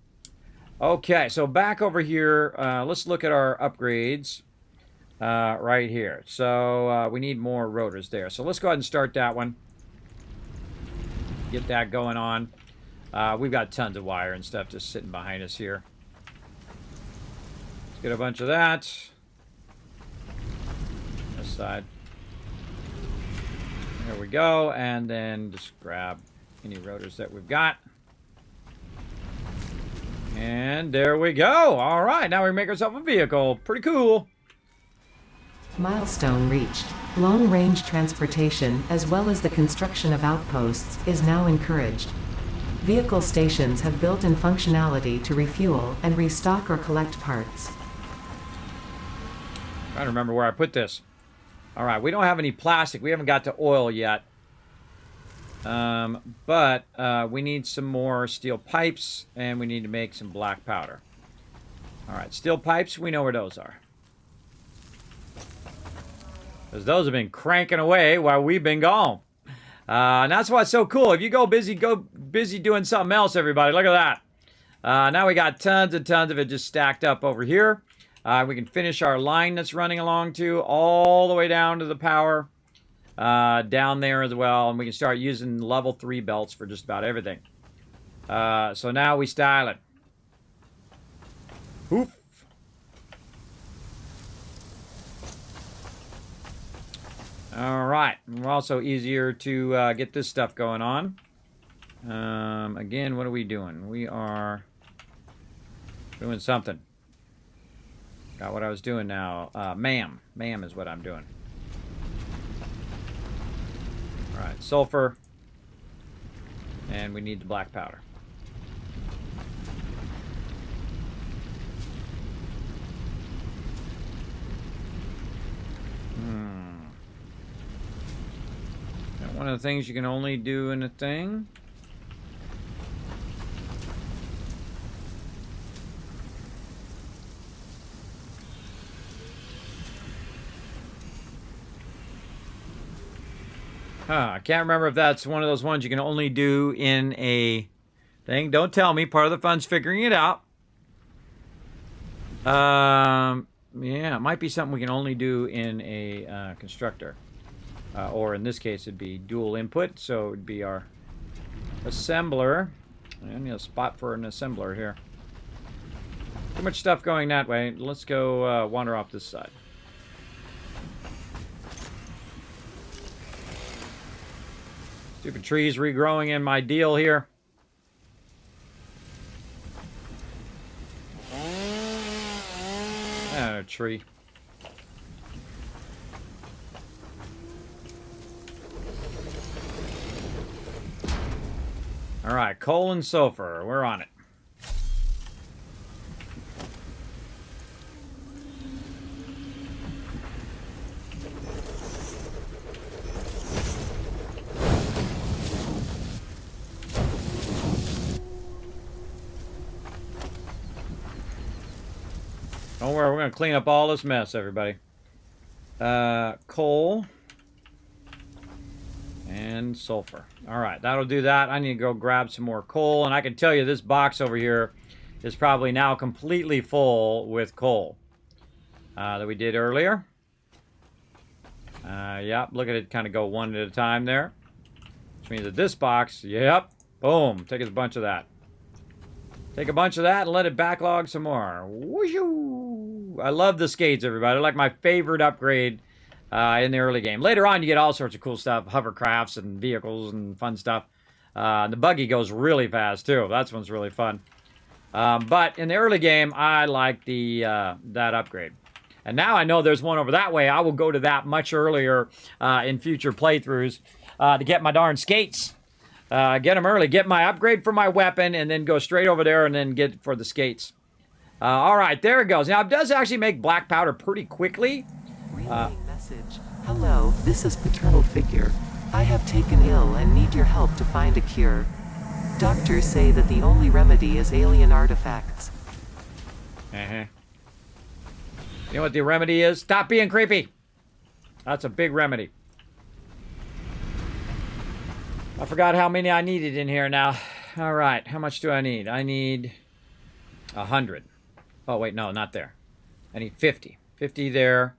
Speaker 1: Okay, so back over here, let's look at our upgrades right here. So we need more rotors there. So let's go ahead and start that one. Get that going on. We've got tons of wire and stuff just sitting behind us here. Let's get a bunch of that. This side. There we go. And then just grab any rotors that we've got. And there we go. All right, now we make ourselves a vehicle. Pretty cool.
Speaker 3: Milestone reached. Long-range transportation, as well as the construction of outposts, is now encouraged. Vehicle stations have built-in functionality to refuel and restock or collect parts.
Speaker 1: Trying to remember where I put this. All right, we don't have any plastic. We haven't got to oil yet. But we need some more steel pipes, and we need to make some black powder. All right, steel pipes, we know where those are. Because those have been cranking away while we've been gone. And that's why it's so cool. If you go busy doing something else, everybody. Look at that. Now we got tons and tons of it just stacked up over here. We can finish our line that's running along to all the way down to the power. Down there as well. And we can start using level 3 belts for just about everything. So now we style it. Oof. All right. We're also easier to get this stuff going on. Again, what are we doing? We are doing something. Got what I was doing now. Ma'am. Ma'am is what I'm doing. All right. Sulfur. And we need the black powder. One of the things you can only do in a thing. I can't remember if that's one of those ones you can only do in a thing. Don't tell me. Part of the fun's figuring it out. Yeah, it might be something we can only do in a constructor. Or in this case, it'd be dual input, so it'd be our assembler. I need a spot for an assembler here. Too much stuff going that way. Let's go wander off this side. Stupid trees regrowing in my deal here. A tree. All right, coal and sulfur. We're on it. Don't worry, we're going to clean up all this mess, everybody. Coal and sulfur. All right, that'll do that. I need to go grab some more coal, and I can tell you this box over here is probably now completely full with coal that we did earlier. Yep, look at it kind of go one at a time there. Which means that this box, yep, boom, take us a bunch of that. Take a bunch of that and let it backlog some more. Whooshoo! I love the skates, everybody. They're like my favorite upgrade in the early game. Later on, you get all sorts of cool stuff, hovercrafts and vehicles and fun stuff. The buggy goes really fast, too. That one's really fun. But in the early game, I like that upgrade. And now I know there's one over that way. I will go to that much earlier in future playthroughs to get my darn skates. Get them early, get my upgrade for my weapon, and then go straight over there and then get for the skates. All right, there it goes. Now, it does actually make black powder pretty quickly.
Speaker 3: Relaying message. Hello, this is Paternal Figure. I have taken ill and need your help to find a cure. Doctors say that the only remedy is alien artifacts.
Speaker 1: You know what the remedy is? Stop being creepy. That's a big remedy. I forgot how many I needed in here now. All right, how much do I need? I need 100. Oh, wait, no, not there. I need 50. 50 there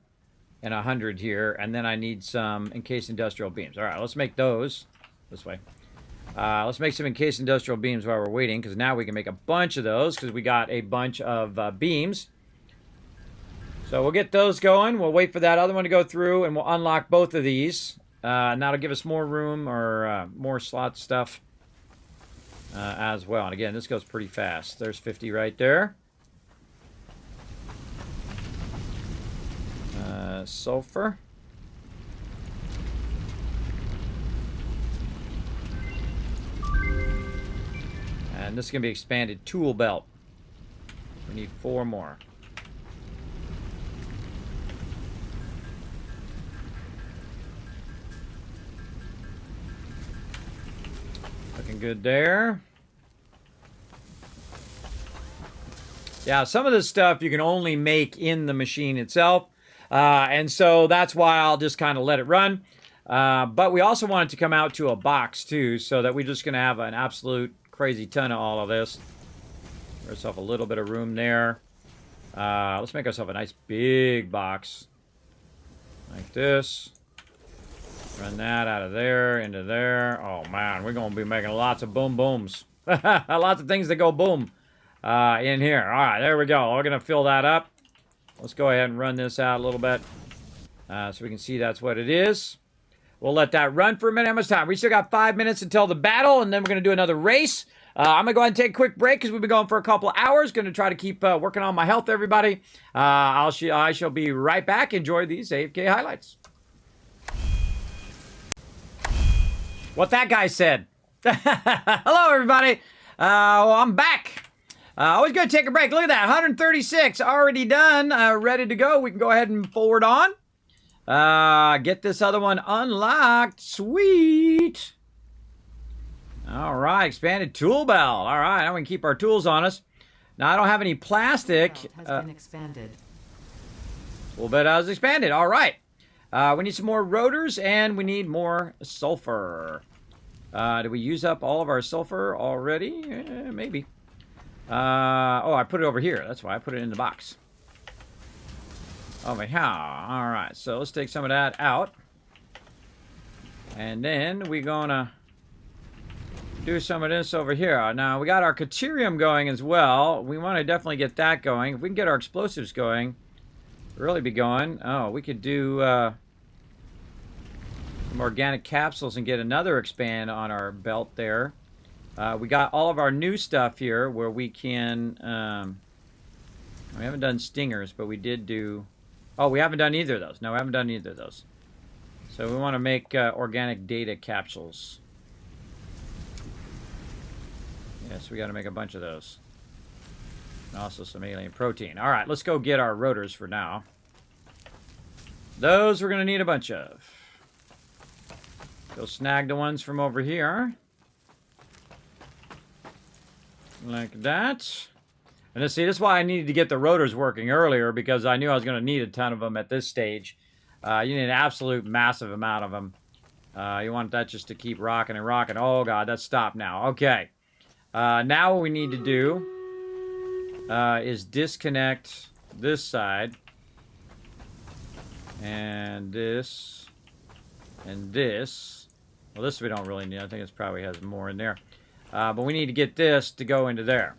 Speaker 1: and 100 here. And then I need some encased industrial beams. All right, let's make those this way. Let's make some encased industrial beams while we're waiting, because now we can make a bunch of those because we got a bunch of beams. So we'll get those going. We'll wait for that other one to go through, and we'll unlock both of these. And that'll give us more room or more slot stuff as well. And again, this goes pretty fast. There's 50 right there. Sulfur. And this is going to be expanded tool belt. We need 4 more. Looking good there. Yeah, some of this stuff you can only make in the machine itself. And so that's why I'll just kind of let it run. But we also want it to come out to a box too, so that we're just going to have an absolute crazy ton of all of this. Give ourselves a little bit of room there. Let's make ourselves a nice big box. Like this. Run that out of there into there. Oh man, we're going to be making lots of boom booms. Lots of things that go boom in here. All right, there we go. We're going to fill that up. Let's go ahead and run this out a little bit so we can see that's what it is. We'll let that run for a minute. How much time? We still got 5 minutes until the battle, and then we're going to do another race. I'm going to go ahead and take a quick break because we've been going for a couple of hours. Going to try to keep working on my health, everybody. I shall be right back. Enjoy these AFK highlights. What that guy said. Hello, everybody. Well, I'm back. I was going to take a break. Look at that. 136 already done. Ready to go. We can go ahead and forward on. Get this other one unlocked. Sweet. All right. Expanded tool belt. All right. Now we can keep our tools on us. Now, I don't have any plastic.
Speaker 3: Has been expanded.
Speaker 1: Tool belt has expanded. All right. We need some more rotors, and we need more sulfur. Did we use up all of our sulfur already? Maybe. Oh, I put it over here. That's why I put it in the box. Over here. All right, so let's take some of that out. And then we're going to do some of this over here. Now, we got our Caterium going as well. We want to definitely get that going. If we can get our explosives going, really be going. Oh, we could do some organic capsules and get another expand on our belt there. We got all of our new stuff here where we can... we haven't done stingers, but we did do... Oh, we haven't done either of those. No, we haven't done either of those. So we want to make organic data capsules. Yes, we got to make a bunch of those. And also some alien protein. All right, let's go get our rotors for now. Those we're going to need a bunch of. Go snag the ones from over here. Like that. And let's see, this is why I needed to get the rotors working earlier, because I knew I was going to need a ton of them at this stage. You need an absolute massive amount of them. You want that just to keep rocking and rocking. Oh, God, that's stopped now. Okay. Now what we need to do is disconnect this side. And this. And this. Well, this we don't really need. I think it probably has more in there. But we need to get this to go into there.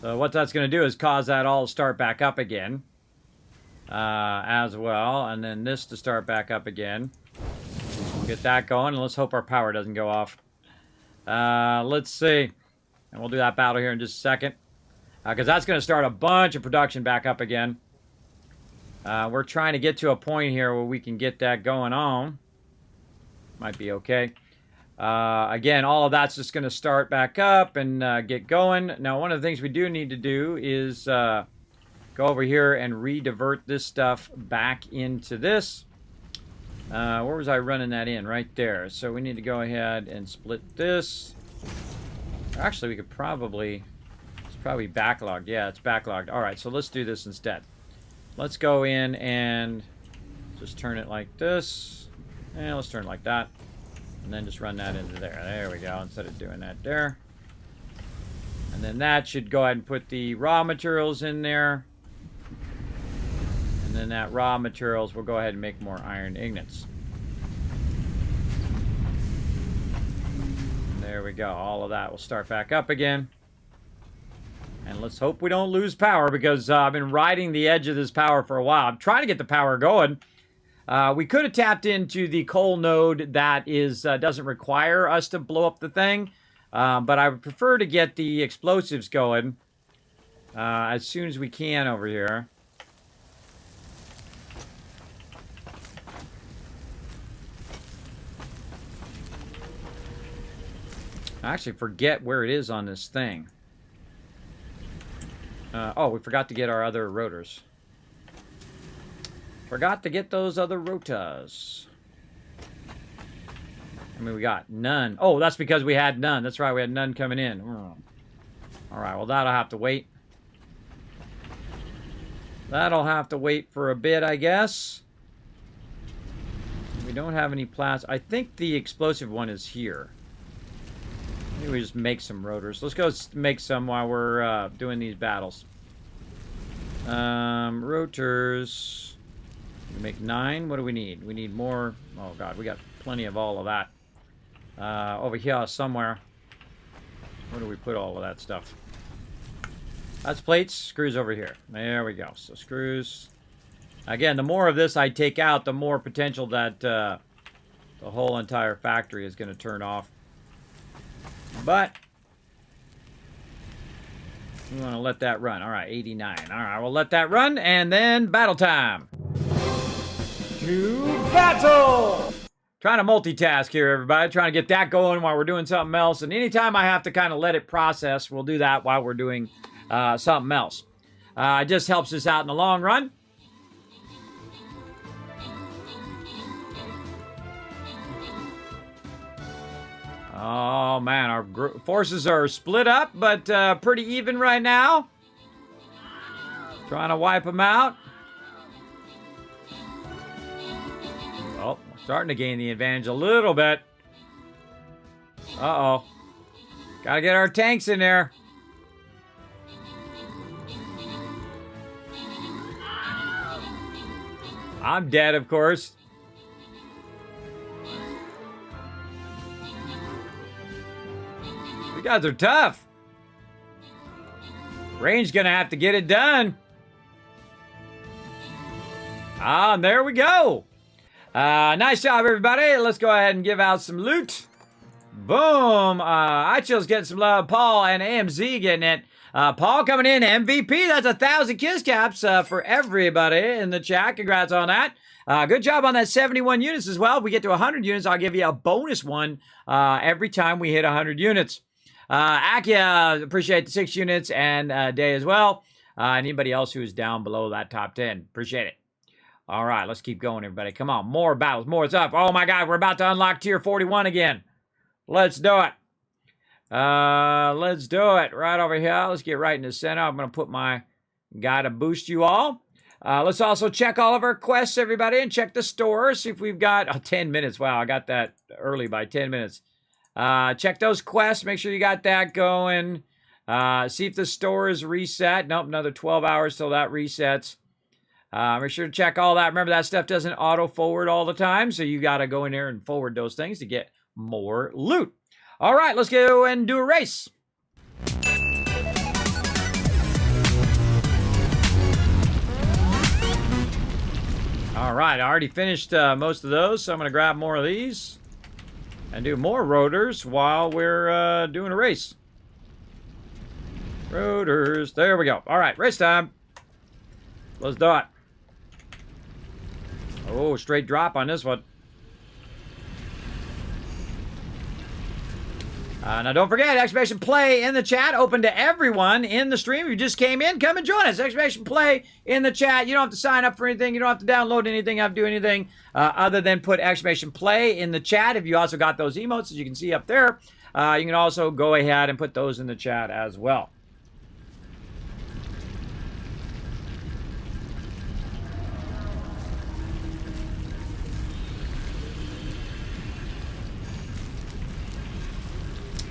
Speaker 1: So what that's going to do is cause that all to start back up again. As well. And then this to start back up again. We'll get that going. And let's hope our power doesn't go off. Let's see. And we'll do that battle here in just a second. Because that's going to start a bunch of production back up again. We're trying to get to a point here where we can get that going on. Might be okay. Again, all of that's just going to start back up and get going. Now, one of the things we do need to do is go over here and re-divert this stuff back into this. Where was I running that in? Right there. So we need to go ahead and split this. Actually, we could probably... It's probably backlogged. Yeah, it's backlogged. All right, so let's do this instead. Let's go in and just turn it like this. And let's turn it like that. And then just run that into there. There we go, instead of doing that there. And then that should go ahead and put the raw materials in there. And then that raw materials will go ahead and make more iron ingots. There we go. All of that will start back up again. And let's hope we don't lose power, because I've been riding the edge of this power for a while. I'm trying to get the power going. We could have tapped into the coal node that is doesn't require us to blow up the thing. But I would prefer to get the explosives going as soon as we can over here. I actually forget where it is on this thing. Oh, we forgot to get our other rotors. Forgot to get those other rotas. I mean, we got none. Oh, that's because we had none. That's right, we had none coming in. Alright, well, that'll have to wait. That'll have to wait for a bit, I guess. We don't have any plasma. I think the explosive one is here. Maybe we just make some rotors. Let's go make some while we're doing these battles. Rotors. We make 9. What do we need? We need more. Oh, God. We got plenty of all of that. Over here somewhere. Where do we put all of that stuff? That's plates. Screws over here. There we go. So screws. Again, the more of this I take out, the more potential that the whole entire factory is going to turn off. But we want to let that run. All right, 89. All right, we'll let that run, and then battle time. To battle! Trying to multitask here, everybody. Trying to get that going while we're doing something else. And anytime I have to kind of let it process, we'll do that while we're doing something else. It just helps us out in the long run. Oh, man, our forces are split up, but pretty even right now. Trying to wipe them out. Oh, we're starting to gain the advantage a little bit. Uh-oh. Gotta get our tanks in there. I'm dead, of course. You guys are tough. Range gonna have to get it done. Ah, and there we go. Nice job, everybody. Let's go ahead and give out some loot. Boom. iChill's getting some love. Paul and AMZ getting it. Paul coming in MVP. That's 1,000 kiss caps for everybody in the chat. Congrats on that. Good job on that 71 units as well. If we get to 100 units, I'll give you a bonus one every time we hit 100 units. Akia, appreciate the 6 units, and Day as well. Anybody else who's down below that top 10, appreciate it. All right, let's keep going, everybody. Come on, more battles, more stuff. Oh my God, we're about to unlock tier 41 again. Let's do it. Let's do it. Right over here. Let's get right in the center. I'm going to put my guy to boost you all. Let's also check all of our quests, everybody, and check the store. See if we've got 10 minutes. Wow, I got that early by 10 minutes. Check those quests. Make sure you got that going. See if the store is reset. Nope, another 12 hours till that resets. Make sure to check all that. Remember, that stuff doesn't auto-forward all the time, so you got to go in there and forward those things to get more loot. All right, let's go and do a race. All right, I already finished most of those, so I'm going to grab more of these and do more rotors while we're doing a race. Rotors. There we go. All right, race time. Let's do it. Oh, straight drop on this one. Now, don't forget, exclamation play in the chat, open to everyone in the stream. If you just came in, come and join us. Exclamation play in the chat. You don't have to sign up for anything. You don't have to download anything. You don't have to do anything other than put exclamation play in the chat. If you also got those emotes, as you can see up there, you can also go ahead and put those in the chat as well.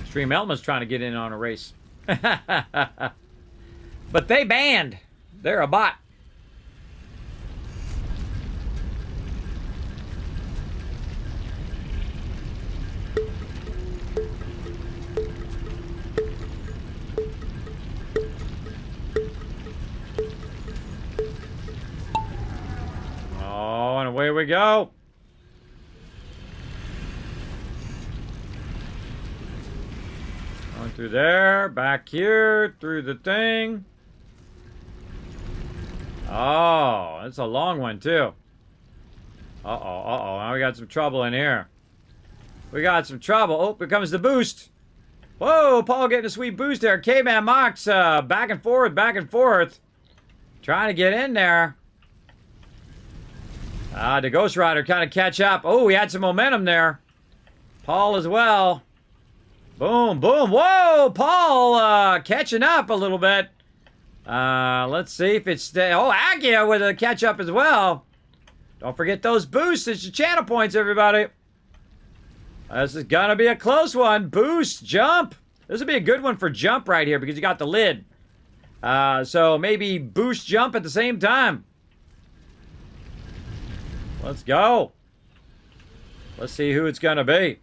Speaker 1: Stream Elma's trying to get in on a race. But they banned. They're a bot. Oh, and away we go. Going through there, back here, through the thing. Oh, that's a long one, too. Uh-oh. Now we got some trouble in here. We got some trouble. Oh, here comes the boost. Whoa, Paul getting a sweet boost there. K-Man Mox, back and forth. Trying to get in there. The Ghost Rider kind of catch up. Oh, we had some momentum there. Paul as well. Boom, boom. Whoa, Paul catching up a little bit. Let's see if it's... Oh, Agia with a catch up as well. Don't forget those boosts. It's your channel points, everybody. This is going to be a close one. Boost, jump. This would be a good one for jump right here because you got the lid. So maybe boost, jump at the same time. Let's go. Let's see who it's going to be.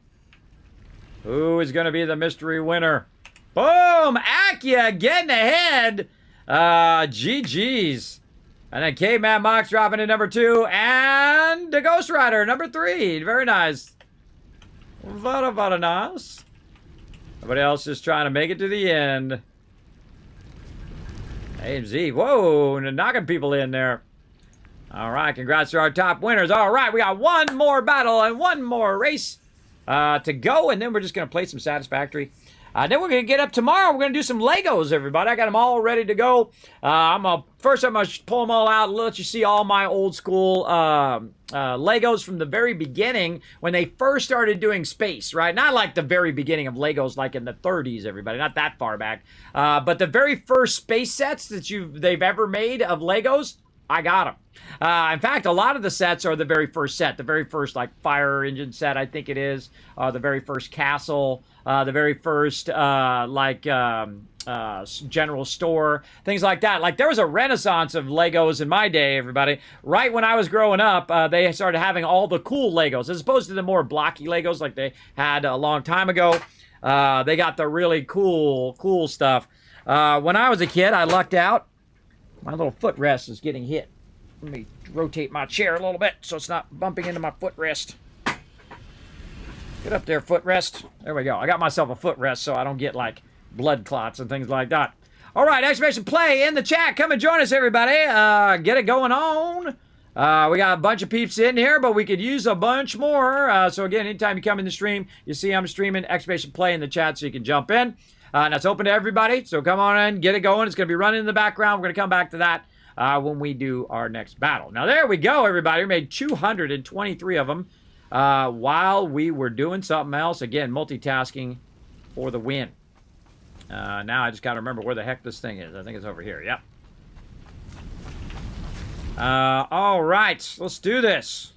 Speaker 1: Who is going to be the mystery winner? Boom! Akia getting ahead. GG's. And then K-Man Mox dropping in number 2. And the Ghost Rider, number 3. Very nice. Very nice. Everybody else is trying to make it to the end. AMZ. Whoa, knocking people in there. All right, congrats to our top winners. All right, we got one more battle and one more race to go, and then we're just going to play some Satisfactory. Then we're going to get up tomorrow. We're going to do some Legos, everybody. I got them all ready to go. First, I'm going to pull them all out and let you see all my old school Legos from the very beginning when they first started doing space, right? Not like the very beginning of Legos like in the 30s, everybody. Not that far back. But the very first space sets that they've ever made of Legos, I got them. In fact, a lot of the sets are the very first set. The very first, like, fire engine set, I think it is. The very first castle. The very first, general store. Things like that. Like, there was a renaissance of Legos in my day, everybody. Right when I was growing up, they started having all the cool Legos. As opposed to the more blocky Legos like they had a long time ago. They got the really cool stuff. When I was a kid, I lucked out. My little footrest is getting hit. Let me rotate my chair a little bit so it's not bumping into my footrest. Get up there, footrest. There we go. I got myself a footrest so I don't get, like, blood clots and things like that. All right, exclamation play in the chat. Come and join us, everybody. Get it going on. We got a bunch of peeps in here, but we could use a bunch more. So, again, anytime you come in the stream, you see I'm streaming, exclamation play in the chat so you can jump in. And that's open to everybody, so come on in, get it going. It's going to be running in the background. We're going to come back to that when we do our next battle. Now, there we go, everybody. We made 223 of them while we were doing something else. Again, multitasking for the win. Now I just got to remember where the heck this thing is. I think it's over here. Yep. All right, let's do this.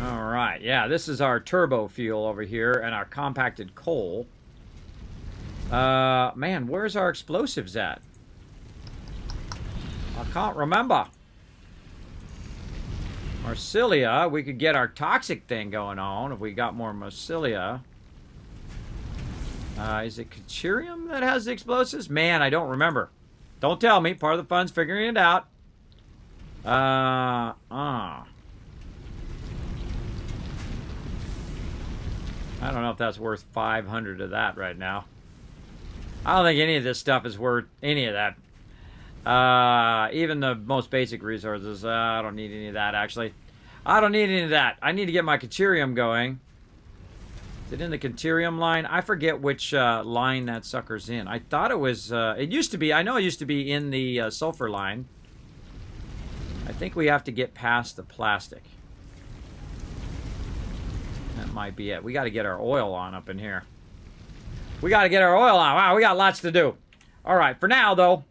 Speaker 1: All right, yeah, this is our turbo fuel over here and our compacted coal. Man, where's our explosives at? I can't remember. Marsilia, we could get our toxic thing going on if we got more Marsilia. Is it Deuterium that has the explosives? Man, I don't remember. Don't tell me. Part of the fun's figuring it out. I don't know if that's worth 500 of that right now. I don't think any of this stuff is worth any of that. Even the most basic resources. I don't need any of that, actually. I don't need any of that. I need to get my Deuterium going. Is it in the Deuterium line? I forget which line that sucker's in. I thought it was... it used to be... I know it used to be in the sulfur line. I think we have to get past the plastic. That might be it. We got to get our oil on up in here. We got to get our oil on. Wow, we got lots to do. All right, for now, though,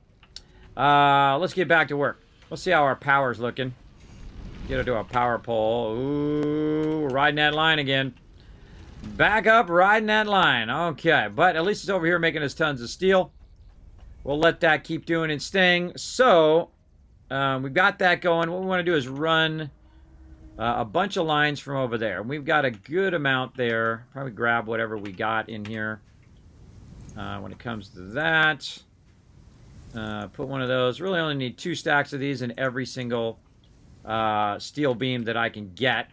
Speaker 1: let's get back to work. Let's see how our power's looking. Get to do a power pole. Ooh, we're riding that line again. Back up, riding that line. Okay, but at least it's over here making us tons of steel. We'll let that keep doing its thing. So, we've got that going. What we want to do is run a bunch of lines from over there. We've got a good amount there. Probably grab whatever we got in here. When it comes to that, put one of those. Really only need 2 stacks of these in every single steel beam that I can get.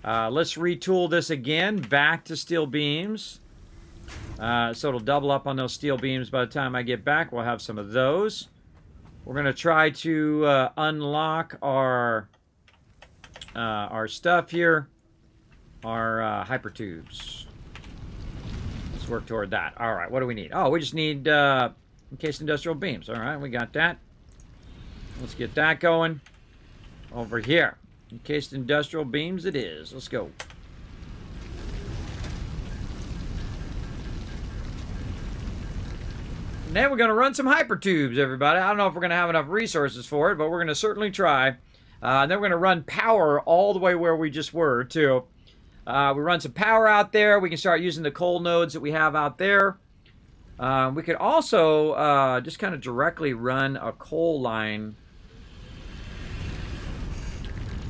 Speaker 1: Let's retool this again back to steel beams. So it'll double up on those steel beams by the time I get back. We'll have some of those. We're going to try to unlock our stuff here. Our hypertubes. Let's work toward that. All right, what do we need? Oh, we just need encased industrial beams. All right, we got that. Let's get that going. Over here. Encased industrial beams it is. Let's go. Now we're going to run some hypertubes, everybody. I don't know if we're going to have enough resources for it, but we're going to certainly try. Then we're going to run power all the way where we just were, too. We run some power out there. We can start using the coal nodes that we have out there. We could also just kind of directly run a coal line.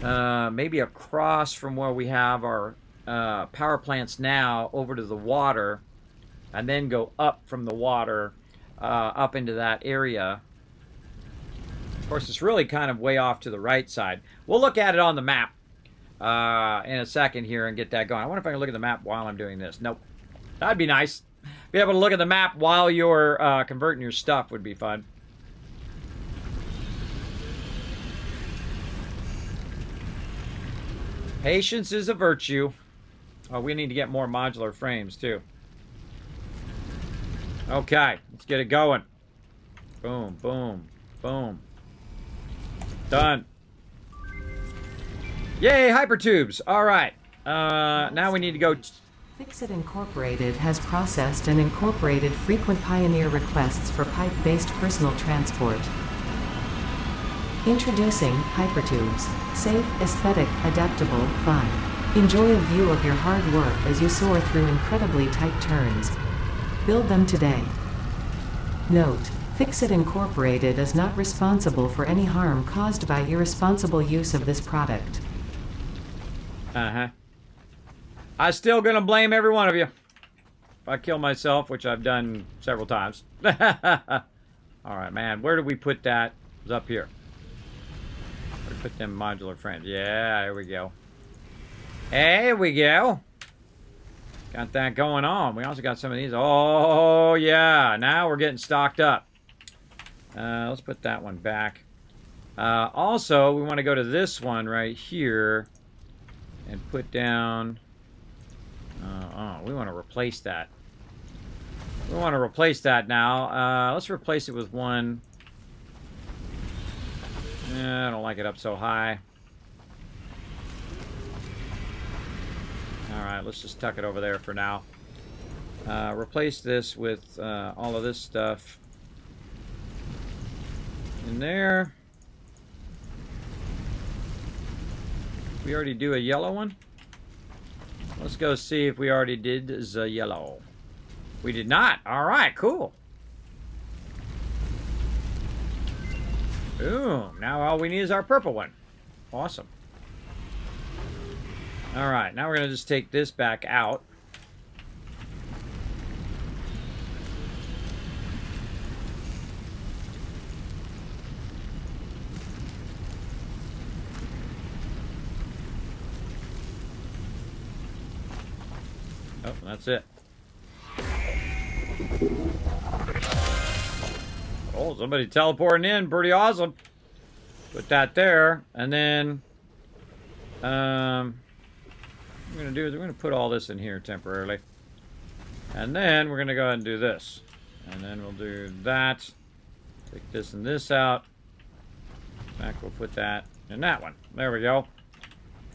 Speaker 1: Maybe across from where we have our power plants now over to the water. And then go up from the water up into that area. Of course, it's really kind of way off to the right side. We'll look at it on the map in a second here and get that going. I wonder if I can look at the map while I'm doing this. Nope. That'd be nice. Be able to look at the map while you're converting your stuff would be fun. Patience is a virtue. Oh, we need to get more modular frames, too. Okay, let's get it going. Boom, boom, boom. Done. Yay, hypertubes. All right. Now we need to go...
Speaker 3: Fixit Incorporated has processed and incorporated frequent Pioneer requests for pipe-based personal transport. Introducing Hypertubes. Safe, aesthetic, adaptable, fun. Enjoy a view of your hard work as you soar through incredibly tight turns. Build them today. Note: Fixit Incorporated is not responsible for any harm caused by irresponsible use of this product.
Speaker 1: Uh-huh. I'm still gonna blame every one of you. If I kill myself, which I've done several times. Alright, man. Where did we put that? It was up here. Where did we put them modular frames? Yeah, there we go. There we go. Got that going on. We also got some of these. Oh, yeah. Now we're getting stocked up. Let's put that one back. Also, we want to go to this one right here and put down... we want to replace that. We want to replace that now. Let's replace it with one. I don't like it up so high. Alright, let's just tuck it over there for now. Replace this with all of this stuff in there. We already do a yellow one? Let's go see if we already did the yellow. We did not. Alright, cool. Boom. Now all we need is our purple one. Awesome. Alright, now we're going to just take this back out. Oh, that's it. Oh, somebody teleporting in. Pretty awesome. Put that there. And then, what I'm going to do is we're going to put all this in here temporarily. And then we're going to go ahead and do this. And then we'll do that. Take this and this out. Back, we'll put that in that one. There we go.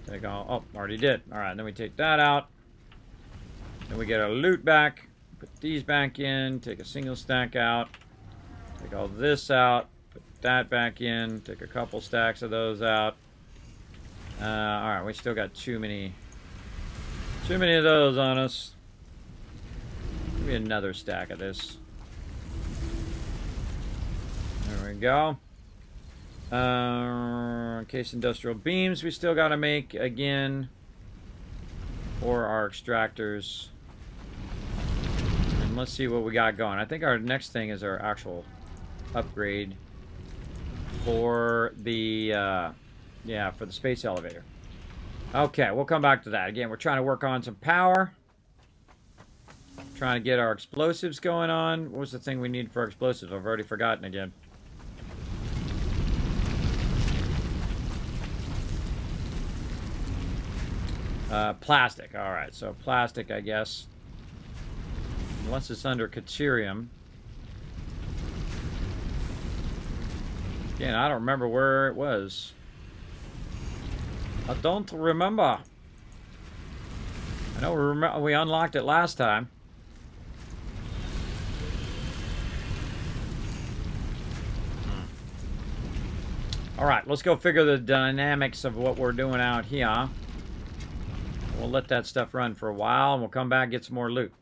Speaker 1: Take all, oh, already did. All right, then we take that out. Then we get our loot back. Put these back in. Take a single stack out. Take all this out. Put that back in. Take a couple stacks of those out. All right, we still got too many of those on us. Maybe another stack of this. There we go. Case industrial beams we still got to make again for our extractors. And let's see what we got going. I think our next thing is our actual upgrade for the for the space elevator. Okay, we'll come back to that. Again, we're trying to work on some power. Trying to get our explosives going on. What was the thing we need for explosives? I've already forgotten again. Plastic. Alright, so plastic, I guess. Unless it's under Caterium. Again, I don't remember where it was. I don't remember. I know we unlocked it last time. Alright, let's go figure the dynamics of what we're doing out here. We'll let that stuff run for a while, and we'll come back and get some more loot.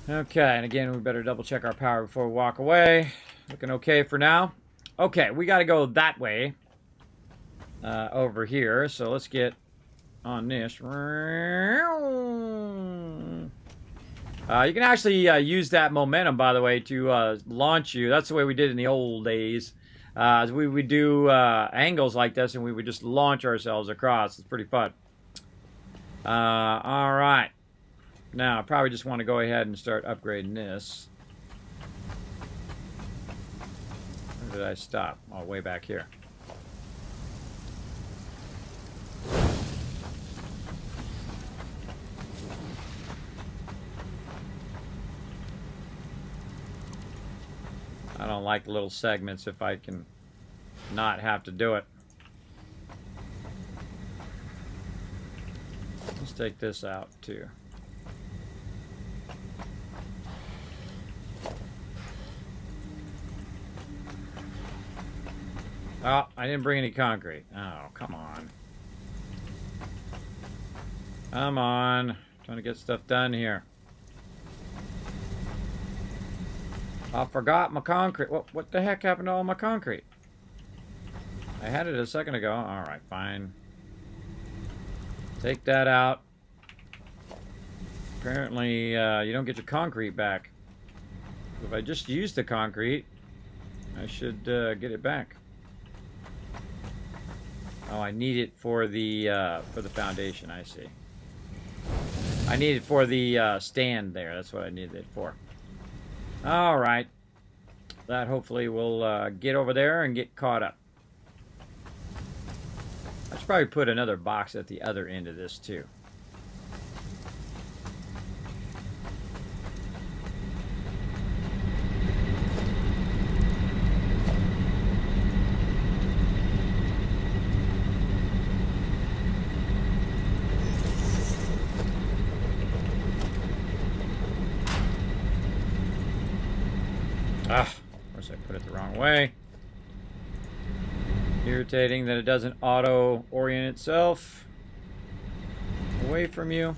Speaker 1: Okay, and again, we better double check our power before we walk away. Looking okay for now. Okay, we got to go that way. Over here, so let's get on this. You can actually use that momentum, by the way, to launch you. That's the way we did in the old days. We would do angles like this, and we would just launch ourselves across. It's pretty fun. All right. Now, I probably just want to go ahead and start upgrading this. Where did I stop? Oh, way back here. I don't like little segments if I can not have to do it. Let's take this out too. Oh, I didn't bring any concrete. Oh, come on. Come on. Trying to get stuff done here. I forgot my concrete. What the heck happened to all my concrete? I had it a second ago. Alright, fine. Take that out. Apparently, you don't get your concrete back. If I just use the concrete, I should get it back. Oh, I need it for the foundation, I see. I need it for the stand there. That's what I needed it for. Alright. That hopefully will get over there and get caught up. I should probably put another box at the other end of this too. Ah, of course I put it the wrong way. Irritating that it doesn't auto-orient itself away from you.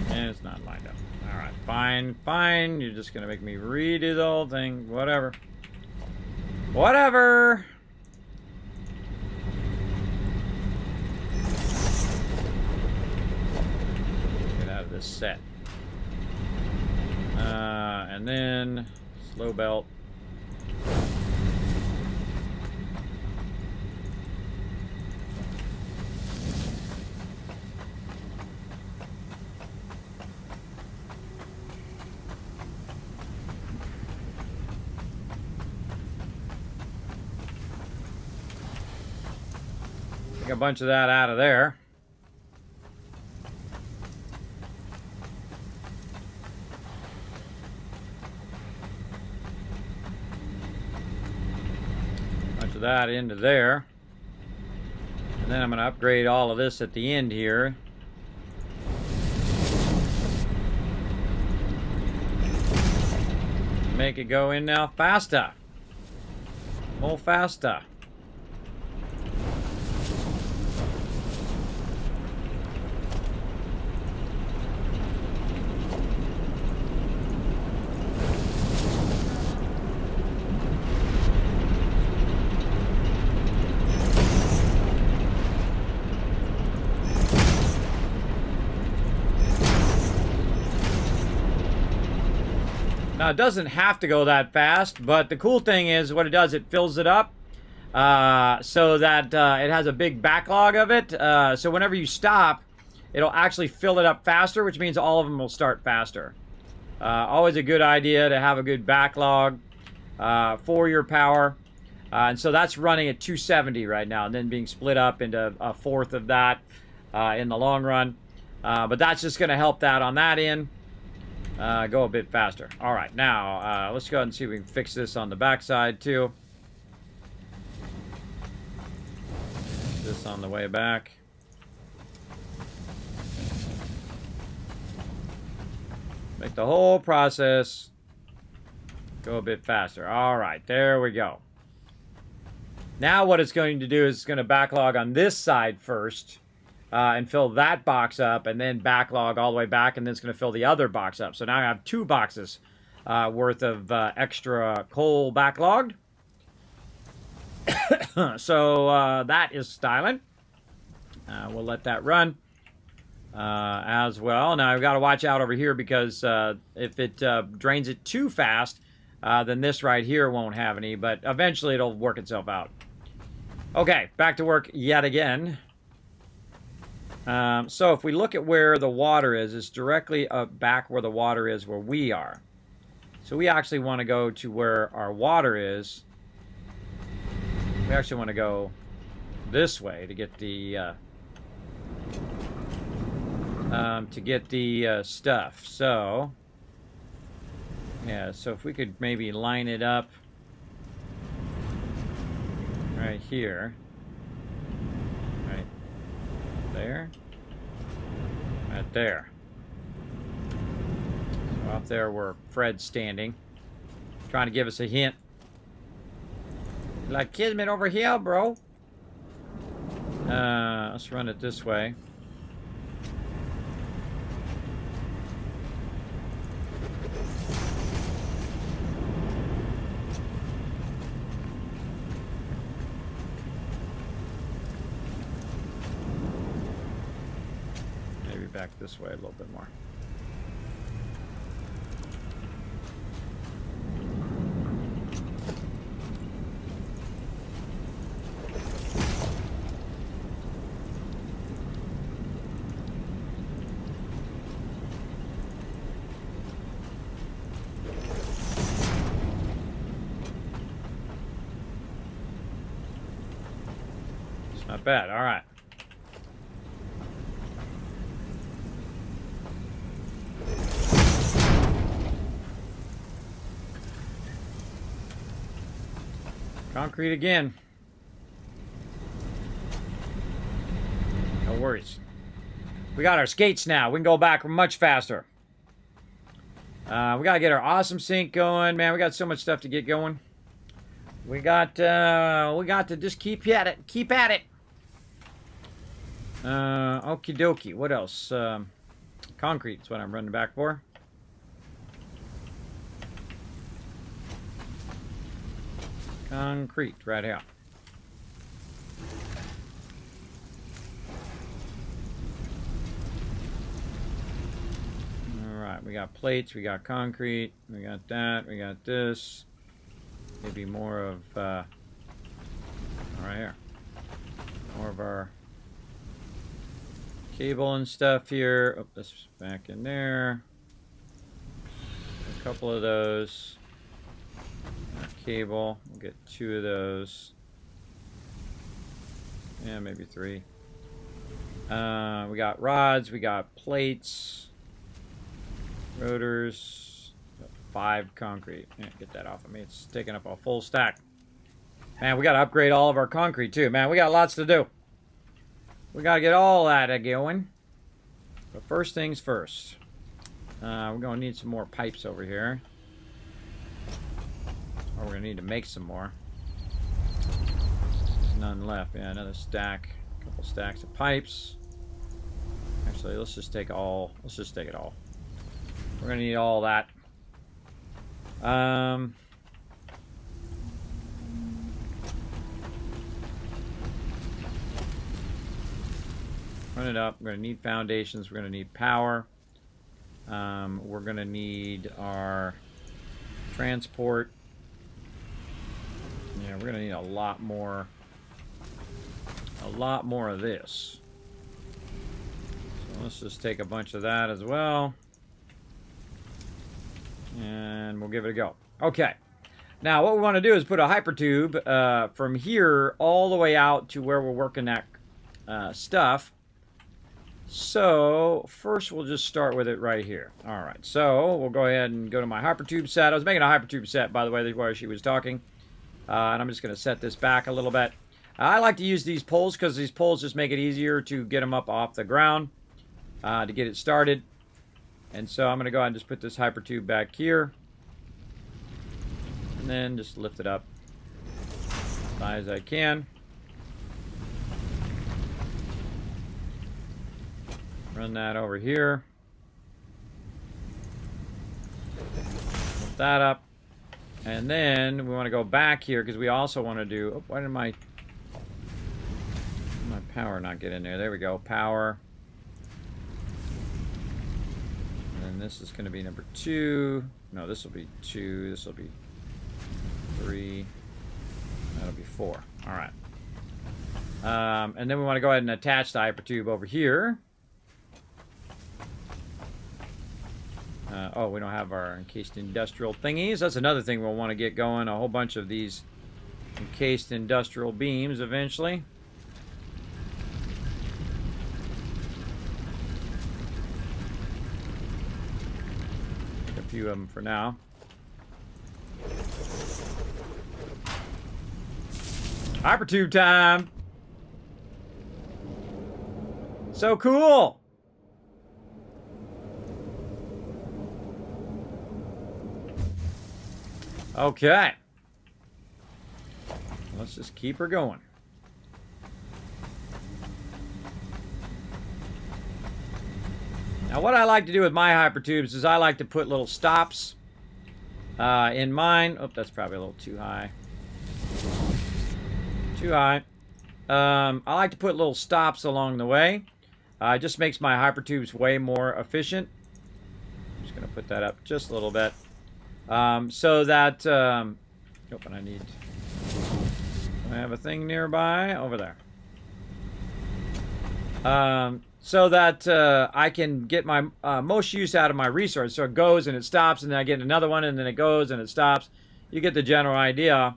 Speaker 1: And it's not lined up. Alright, fine, fine. You're just gonna make me redo the whole thing. Whatever. Whatever! Set. And then slow belt. Take a bunch of that out of there. Bunch of that into there. And then I'm going to upgrade all of this at the end here. Make it go in now faster. More faster. Now, it doesn't have to go that fast, but the cool thing is what it does, it fills it up so that it has a big backlog of it. So whenever you stop, it'll actually fill it up faster, which means all of them will start faster. Always a good idea to have a good backlog for your power. And so that's running at 270 right now, and then being split up into a fourth of that in the long run. But that's just going to help that on that end. Go a bit faster. All right, now let's go ahead and see if we can fix this on the backside too. This on the way back. Make the whole process go a bit faster. All right, there we go. Now what it's going to do is it's going to backlog on this side first. And fill that box up, and then backlog all the way back, and then it's going to fill the other box up. So now I have 2 boxes worth of extra coal backlogged. So that is styling. We'll let that run as well. Now I've got to watch out over here because if it drains it too fast, then this right here won't have any, but eventually it'll work itself out. Okay, back to work yet again. So if we look at where the water is, it's directly back where the water is where we are. So we actually want to go to where our water is. We actually want to go this way to get the stuff. So yeah, so if we could maybe line it up right here. There, right there. So up there where Fred's standing, trying to give us a hint. Like, Kismet over here, bro. Let's run it this way. Back this way a little bit more. It's not bad. All right. Concrete again. No worries. We got our skates now. We can go back much faster. We gotta get our awesome sink going, man. We got so much stuff to get going. We got to just keep at it. Keep at it. Okie dokie. What else? Concrete is what I'm running back for. Concrete right here. All right, we got plates, we got concrete, we got that, we got this. Maybe more of right here. More of our cable and stuff here. Oh, this is back in there. A couple of those. Cable, we'll get 2 of those. Yeah, maybe 3. We got rods. We got plates. Rotors. 5 concrete. Yeah, get that off of me. It's taking up a full stack. Man, we got to upgrade all of our concrete, too. Man, we got lots to do. We got to get all that going. But first things first. We're going to need some more pipes over here. Or we're going to need to make some more. There's none left. Yeah, another stack. A couple stacks of pipes. Actually, let's just take all. Let's just take it all. We're going to need all that. Run it up. We're going to need foundations. We're going to need power. We're going to need our transport. Yeah, we're going to need a lot more of this. So let's just take a bunch of that as well. And we'll give it a go. Okay. Now, what we want to do is put a hypertube from here all the way out to where we're working that stuff. So, first we'll just start with it right here. All right, so we'll go ahead and go to my hypertube set. I was making a hypertube set, by the way, while she was talking. And I'm just going to set this back a little bit. I like to use these poles because these poles just make it easier to get them up off the ground to get it started. And so I'm going to go ahead and just put this hypertube back here. And then just lift it up as high as I can. Run that over here. Lift that up. And then we want to go back here because we also want to do... Oh, why did my power not get in there? There we go. Power. And this is going to be number 2. No, this will be 2. This will be 3. That'll be 4. All right. And then we want to go ahead and attach the hypertube over here. Oh, we don't have our encased industrial thingies. That's another thing we'll want to get going. A whole bunch of these encased industrial beams eventually. Take a few of them for now. Hypertube time! So cool! Okay. Let's just keep her going. Now, what I like to do with my hypertubes is I like to put little stops in mine. Oh, that's probably a little too high. Too high. I like to put little stops along the way. It just makes my hypertubes way more efficient. I'm just going to put that up just a little bit. So that, I need, I have a thing nearby over there. So that, I can get my, most use out of my resource. So it goes and it stops and then I get another one and then it goes and it stops. You get the general idea.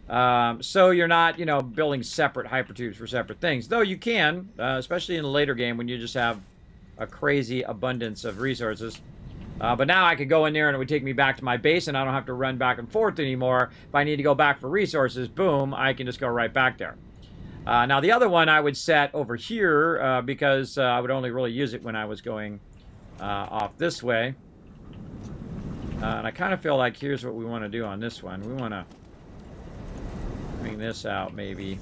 Speaker 1: So you're not, building separate hypertubes for separate things. Though you can, especially in a later game when you just have a crazy abundance of resources. But now I could go in there and it would take me back to my base and I don't have to run back and forth anymore. If I need to go back for resources, boom, I can just go right back there. Now the other one I would set over here because I would only really use it when I was going off this way. And I kind of feel like here's what we want to do on this one. We want to bring this out maybe.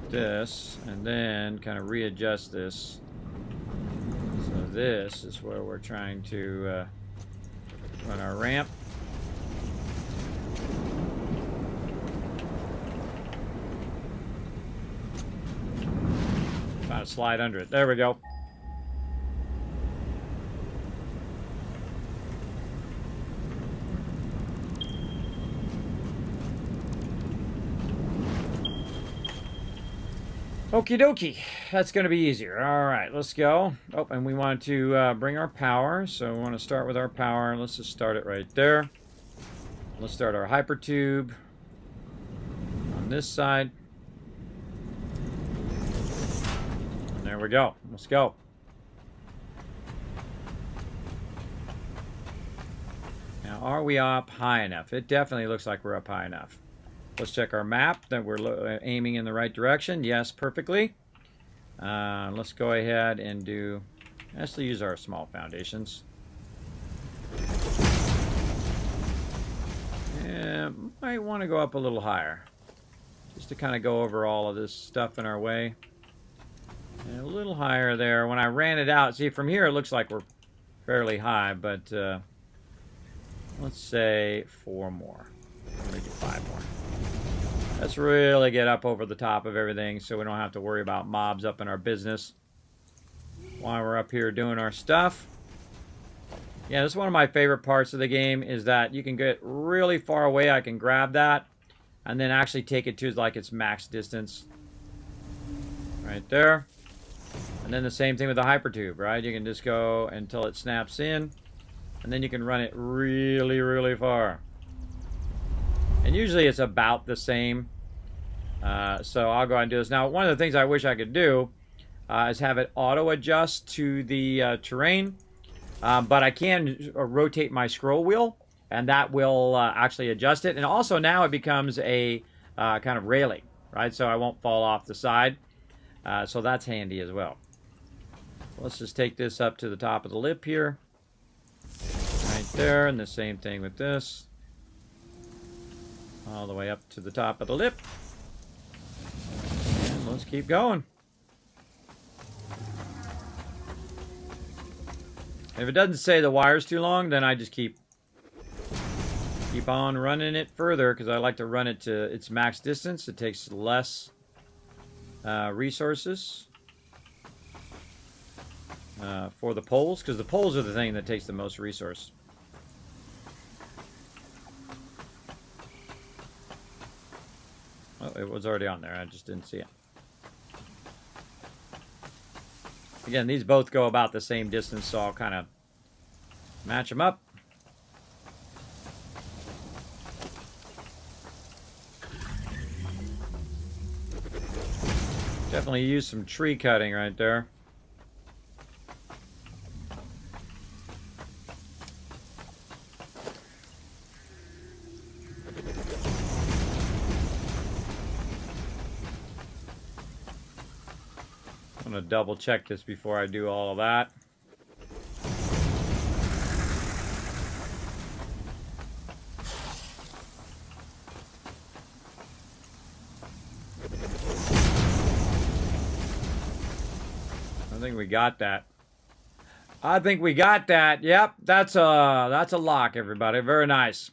Speaker 1: This, and then kind of readjust this. This is where we're trying to run our ramp. Trying to slide under it. There we go. Okie dokie. That's going to be easier. All right, let's go. Oh, and we want to bring our power. So we want to start with our power. Let's just start it right there. Let's start our hypertube on on this side. And there we go. Let's go. Now, are we up high enough? It definitely looks like we're up high enough. Let's check our map that we're aiming in the right direction. Yes, perfectly. Let's go ahead and do... Let's use our small foundations. Yeah, might want to go up a little higher. Just to kind of go over all of this stuff in our way. And a little higher there. When I ran it out, see from here it looks like we're fairly high, but let's say 4 more. Maybe 5 more. Let's really get up over the top of everything so we don't have to worry about mobs up in our business while we're up here doing our stuff. Yeah, this is one of my favorite parts of the game is that you can get really far away. I can grab that and then actually take it to like its max distance. Right there. And then the same thing with the hypertube, right? You can just go until it snaps in and then you can run it really, really far. And usually it's about the same. So I'll go ahead and do this. Now, one of the things I wish I could do is have it auto-adjust to the terrain. But I can rotate my scroll wheel, and that will actually adjust it. And also now it becomes a kind of railing, right? So I won't fall off the side. So that's handy as well. Let's just take this up to the top of the lip here. Right there, and the same thing with this. All the way up to the top of the lip. And let's keep going. If it doesn't say the wire's too long, then I just keep on running it further because I like to run it to its max distance. It takes less resources for the poles because the poles are the thing that takes the most resource. Oh, it was already on there. I just didn't see it. Again, these both go about the same distance, so I'll kind of match them up. Definitely use some tree cutting right there. I'm going to double check this before I do all of that. I think we got that. I think we got that. Yep, that's a lock, everybody. Very nice.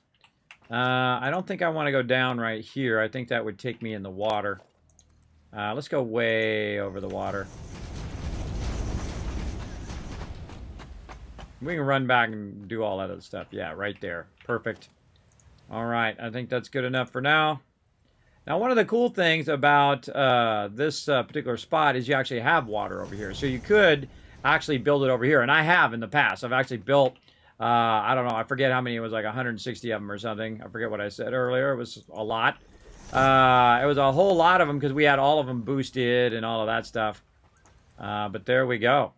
Speaker 1: I don't think I want to go down right here. I think that would take me in the water. Let's go way over the water. We can run back and do all that other stuff. Yeah, right there. Perfect. All right, I think that's good enough for now. Now, one of the cool things about this particular spot is you actually have water over here. So you could actually build it over here. And I have in the past. I've actually built, I don't know, I forget how many. It was like 160 of them or something. I forget what I said earlier. It was a lot. It was a whole lot of them because we had all of them boosted and all of that stuff. But there we go.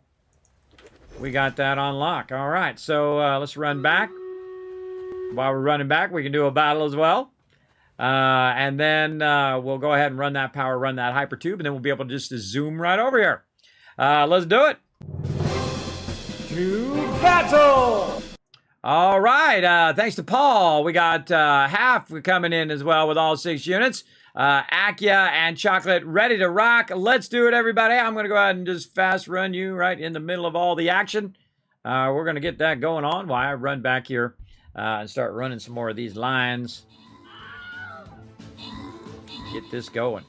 Speaker 1: We got that on lock. All right, so let's run back. While we're running back, we can do a battle as well. And then we'll go ahead and run that power, run that hypertube, and then we'll be able to just zoom right over here. Let's do it. To battle! All right, thanks to Paul, we got half coming in as well with all 6 units. Akia and Chocolate ready to rock. Let's do it, everybody. I'm going to go ahead and just fast run you right in the middle of all the action. We're going to get that going on while I run back here and start running some more of these lines. Get this going.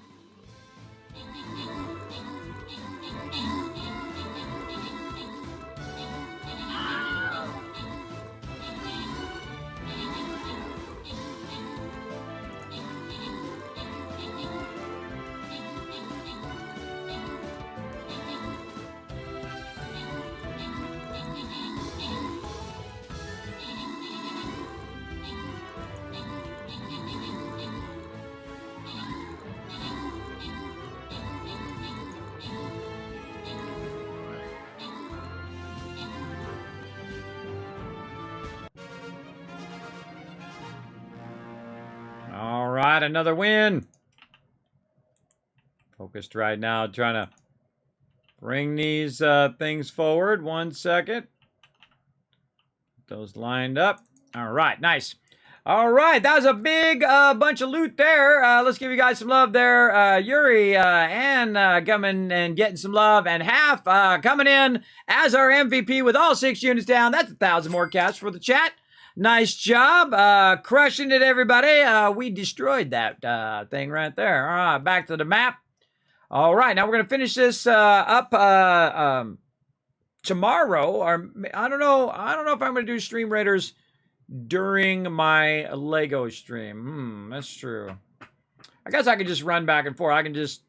Speaker 1: right, another win. Focused right now, trying to bring these things forward. 1 second. Those lined up. All right, nice. All right, that was a big bunch of loot there. Let's give you guys some love there. Yuri and coming and getting some love. And Half coming in as our MVP with all 6 units down. That's 1,000 more cash for the chat. Nice job. Crushing it, everybody. We destroyed that thing right there. All right, back to the map. All right, now we're going to finish this up tomorrow. Or I don't know if I'm going to do Stream Raiders during my Lego stream. That's true. I guess I can just run back and forth. I can just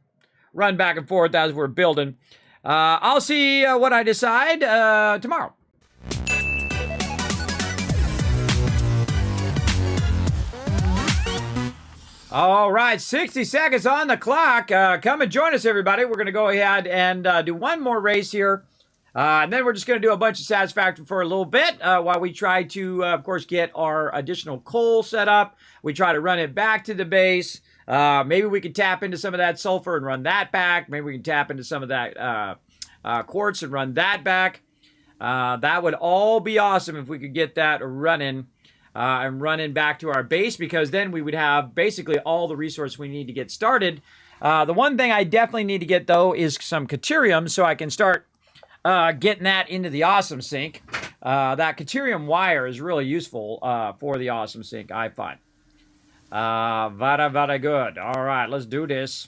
Speaker 1: run back and forth as we're building. I'll see what I decide tomorrow. All right, 60 seconds on the clock. Come and join us, everybody. We're going to go ahead and do one more race here. And then we're just going to do a bunch of Satisfactory for a little bit while we try to, of course, get our additional coal set up. We try to run it back to the base. Maybe we can tap into some of that sulfur and run that back. Maybe we can tap into some of that quartz and run that back. That would all be awesome if we could get that running and running back to our base, because then we would have basically all the resources we need to get started. The one thing I definitely need to get, though, is some Caterium so I can start getting that into the Awesome Sink. That Caterium wire is really useful for the Awesome Sink, I find. Very good. All right, let's do this.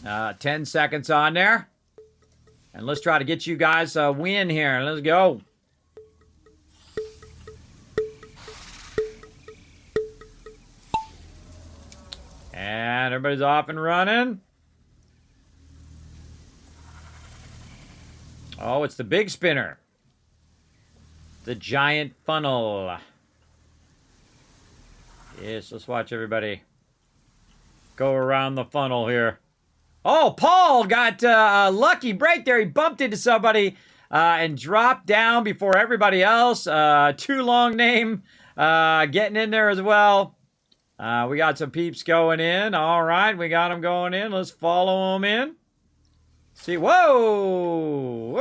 Speaker 1: 10 seconds on there. And let's try to get you guys a win here. Let's go. And everybody's off and running. Oh, it's the big spinner. The giant funnel. Yes, let's watch everybody go around the funnel here. Oh, Paul got a lucky break there. He bumped into somebody and dropped down before everybody else. Too long name getting in there as well. We got some peeps going in. All right, we got them going in. Let's follow them in. See, whoa,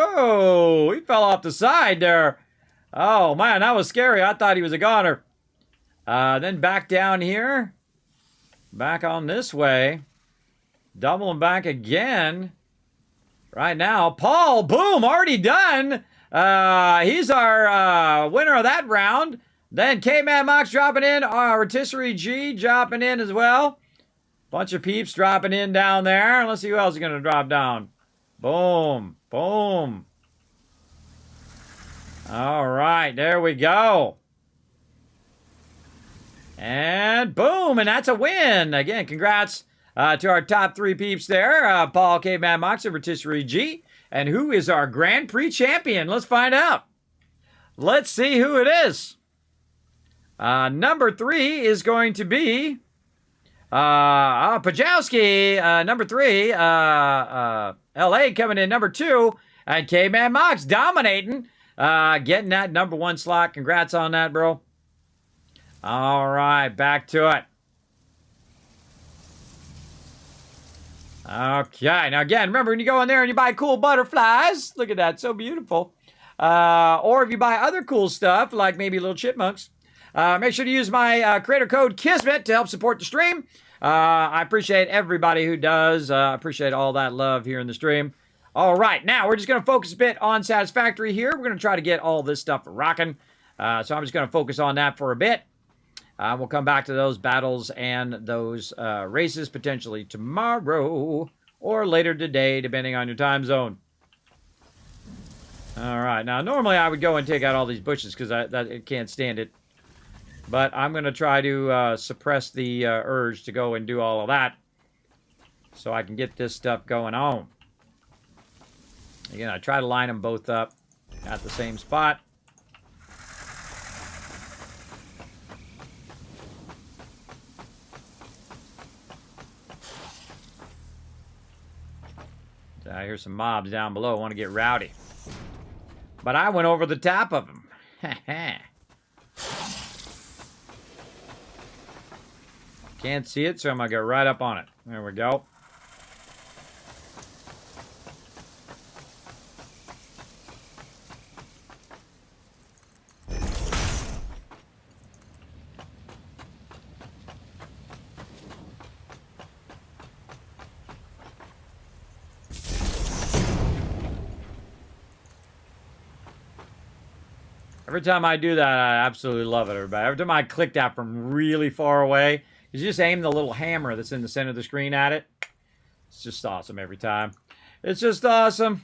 Speaker 1: he fell off the side there. Oh, man, that was scary. I thought he was a goner. Then back down here. Back on this way. Doubling back again. Right now, Paul, boom, already done. He's our winner of that round. Then K-Man Mox dropping in. Rotisserie G dropping in as well. Bunch of peeps dropping in down there. Let's see who else is going to drop down. Boom, boom. All right, there we go. And boom, and that's a win. Again, congrats to our top 3 peeps there. Paul, Caveman Mox, and Rotisserie G. And who is our Grand Prix champion? Let's find out. Let's see who it is. Number 3 is going to be Pajowski, number 3. LA coming in number 2. And K-Man Mox dominating. Getting that number 1 slot. Congrats on that, bro. All right, back to it. Okay, now again, remember when you go in there and you buy cool butterflies, look at that, so beautiful. Or if you buy other cool stuff, like maybe little chipmunks, make sure to use my creator code Kismet to help support the stream. I appreciate everybody who does. I appreciate all that love here in the stream. All right, now we're just going to focus a bit on Satisfactory here. We're going to try to get all this stuff rocking. So I'm just going to focus on that for a bit. We'll come back to those battles and those races potentially tomorrow or later today, depending on your time zone. All right. Now, normally I would go and take out all these bushes because I can't stand it. But I'm going to try to suppress the urge to go and do all of that so I can get this stuff going on. Again, I try to line them both up at the same spot. I hear some mobs down below want to get rowdy. But I went over the top of them. Can't see it, so I'm going to go right up on it. There we go. Every time I do that, I absolutely love it, everybody. Every time I click that from really far away, you just aim the little hammer that's in the center of the screen at it. It's just awesome every time. It's just awesome.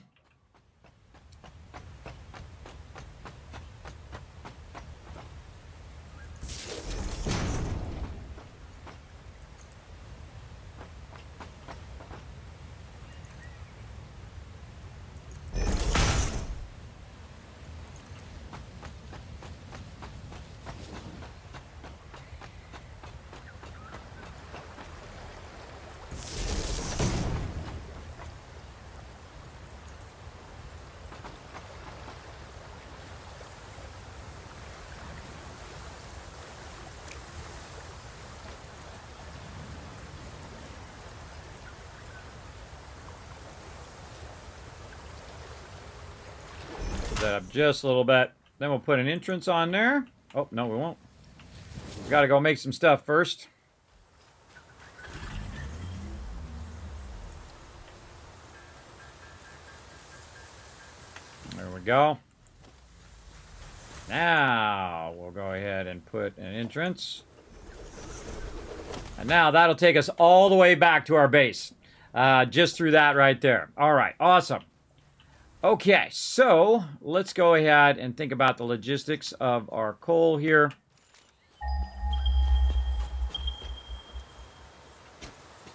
Speaker 1: That up just a little bit. Then we'll put an entrance on there. Oh, no, we won't. We've got to go make some stuff first. There we go. Now we'll go ahead and put an entrance. And now that'll take us all the way back to our base. Just through that right there. All right, awesome. Okay, so let's go ahead and think about the logistics of our coal here.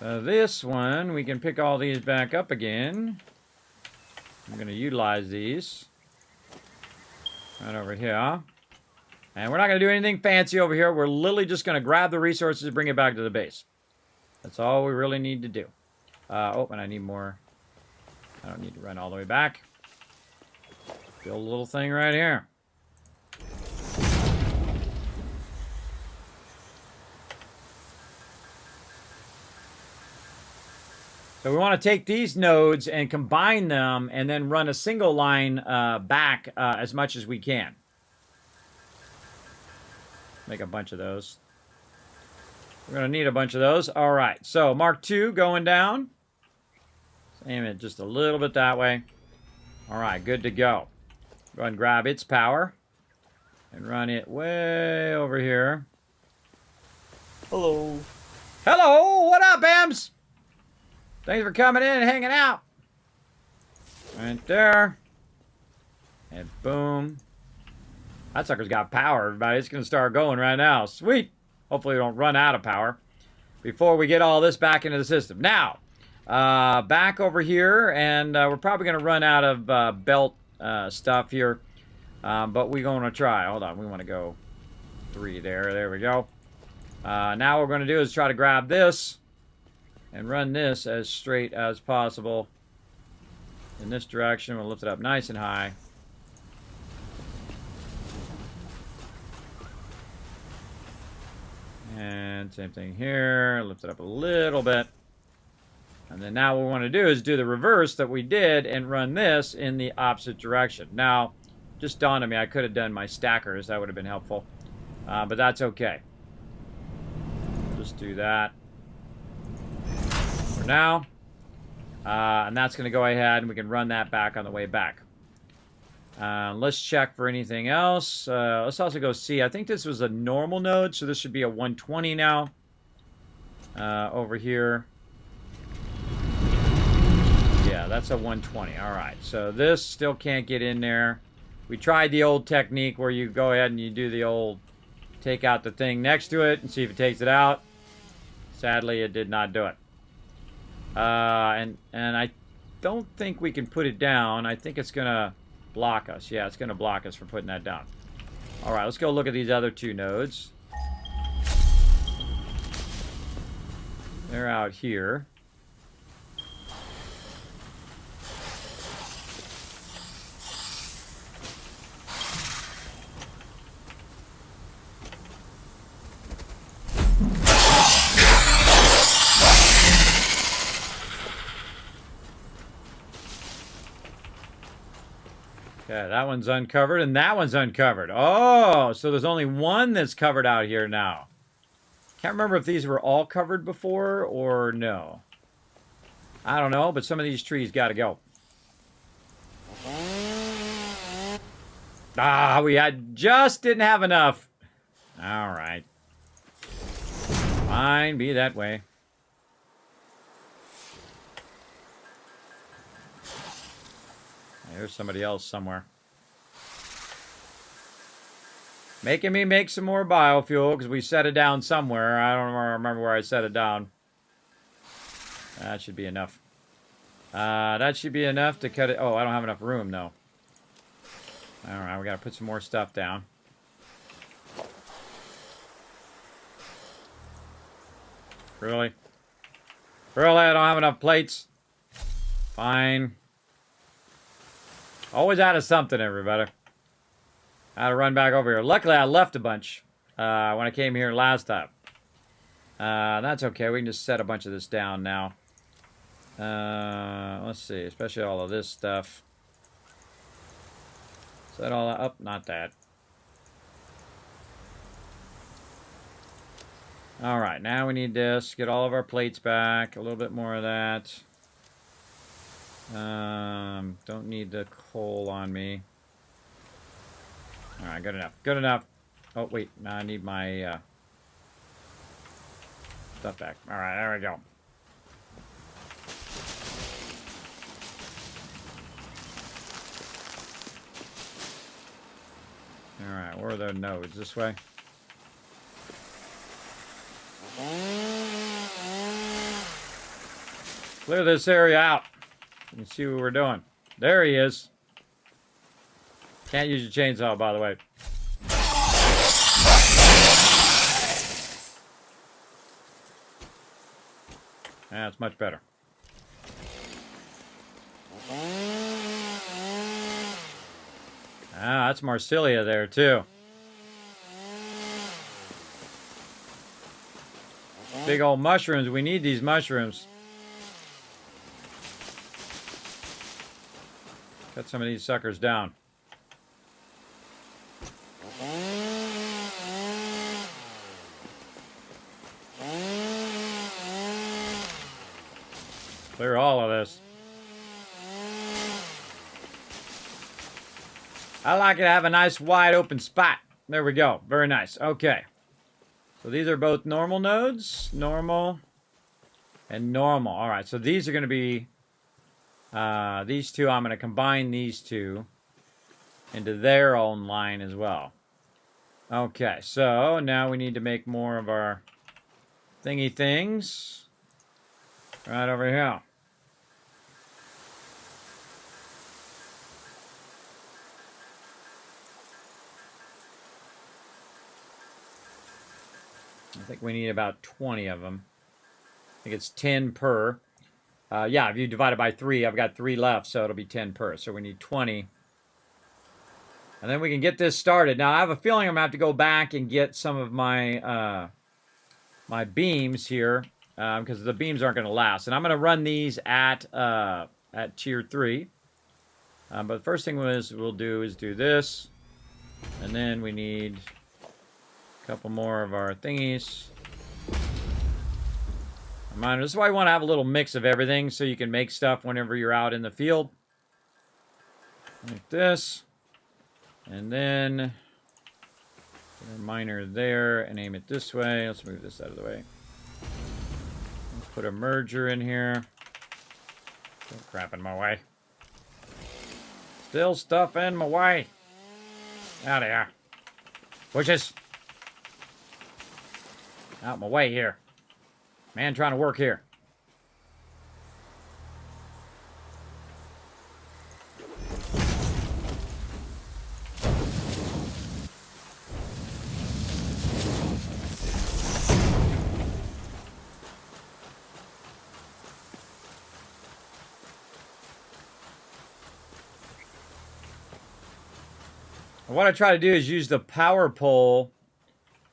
Speaker 1: So this one, we can pick all these back up again. I'm going to utilize these right over here. And we're not going to do anything fancy over here. We're literally just going to grab the resources and bring it back to the base. That's all we really need to do. Oh, and I need more. I don't need to run all the way back. Build a little thing right here. So we want to take these nodes and combine them and then run a single line back as much as we can. Make a bunch of those. We're going to need a bunch of those. All right, so Mark II going down. Let's aim it just a little bit that way. All right, good to go. Go ahead and grab its power and run it way over here.
Speaker 5: Hello.
Speaker 1: Hello, what up, Bams? Thanks for coming in and hanging out. Right there. And boom. That sucker's got power, everybody. It's going to start going right now. Sweet. Hopefully we don't run out of power before we get all this back into the system. Now, back over here, and we're probably going to run out of belt stuff here, but we're going to try. Hold on, we want to go 3 there. There we go. Now what we're going to do is try to grab this and run this as straight as possible in this direction. We'll lift it up nice and high. And same thing here. Lift it up a little bit. And then now what we want to do is do the reverse that we did and run this in the opposite direction. Now, just dawned on me, I could have done my stackers. That would have been helpful. But that's okay. Just do that for now. And that's going to go ahead and we can run that back on the way back. Let's check for anything else. Let's also go see. I think this was a normal node, so this should be a 120 now. Over here. Yeah, that's a 120. All right, so this still can't get in there. We tried the old technique where you go ahead and you do the old take out the thing next to it and see if it takes it out. Sadly, it did not do it. And I don't think we can put it down. I think it's going to block us. Yeah, it's going to block us for putting that down. All right, let's go look at these other 2 nodes. They're out here. Okay, that one's uncovered, and that one's uncovered. Oh, so there's only one that's covered out here now. Can't remember if these were all covered before or no. I don't know, but some of these trees got to go. Ah, just didn't have enough. All right. Fine, be that way. There's somebody else somewhere. Making me make some more biofuel because we set it down somewhere. I don't remember where I set it down. That should be enough. That should be enough to cut it. Oh, I don't have enough room, though. All right, we got to put some more stuff down. Really? Really, I don't have enough plates? Fine. Always out of something, everybody. I had to run back over here. Luckily, I left a bunch when I came here last time. That's okay. We can just set a bunch of this down now. Let's see. Especially all of this stuff. Set all that up. Not that. All right. Now we need this. Get all of our plates back. A little bit more of that. Don't need the coal on me. All right, good enough. Good enough. Oh, wait. Now I need my stuff back. All right, there we go. All right, where are the nodes? This way? Clear this area out. You can see what we're doing. There he is. Can't use your chainsaw, by the way. That's much better. Ah, that's Marsilia there, too. Big old mushrooms. We need these mushrooms. Cut some of these suckers down. Clear all of this. I like it to have a nice wide open spot. There we go. Very nice. Okay. So these are both normal nodes. Normal and normal. All right. So these are going to be these two. I'm going to combine these two into their own line as well. Okay. So now we need to make more of our thingy things. Right over here. I think we need about 20 of them. I think it's 10 per. Yeah, if you divide it by 3, I've got 3 left, so it'll be 10 per. So we need 20. And then we can get this started. Now, I have a feeling I'm going to have to go back and get some of my my beams here, because the beams aren't going to last. And I'm going to run these at tier 3. But the first thing we'll do is do this. And then we need a couple more of our thingies. Reminder, this is why you want to have a little mix of everything so you can make stuff whenever you're out in the field. Like this. And then put a miner there and aim it this way. Let's move this out of the way. Let's put a merger in here. Still crap in my way. Still stuff in my way. Out of here. Bushes. Out my way here. Man trying to work here. What I try to do is use the power pole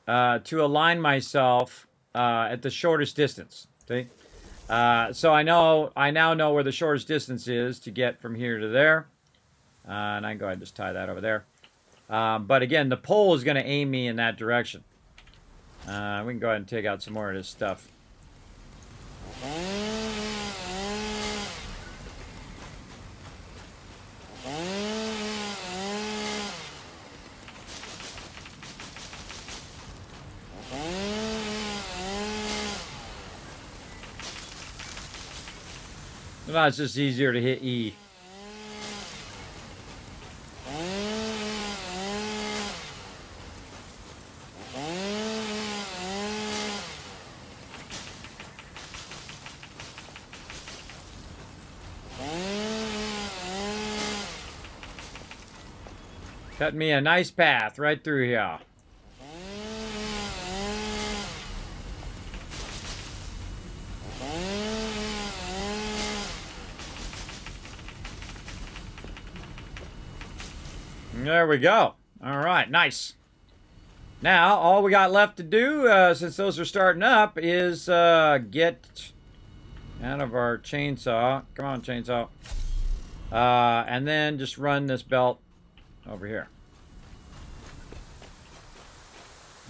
Speaker 1: to align myself at the shortest distance. See? So I now know where the shortest distance is to get from here to there. And I can go ahead and just tie that over there. But again, the pole is going to aim me in that direction. We can go ahead and take out some more of this stuff. Well, it's just easier to hit E. Cut me a nice path right through here. There we go. All right, nice. Now, all we got left to do, since those are starting up, is get out of our chainsaw. Come on, chainsaw. And then just run this belt over here.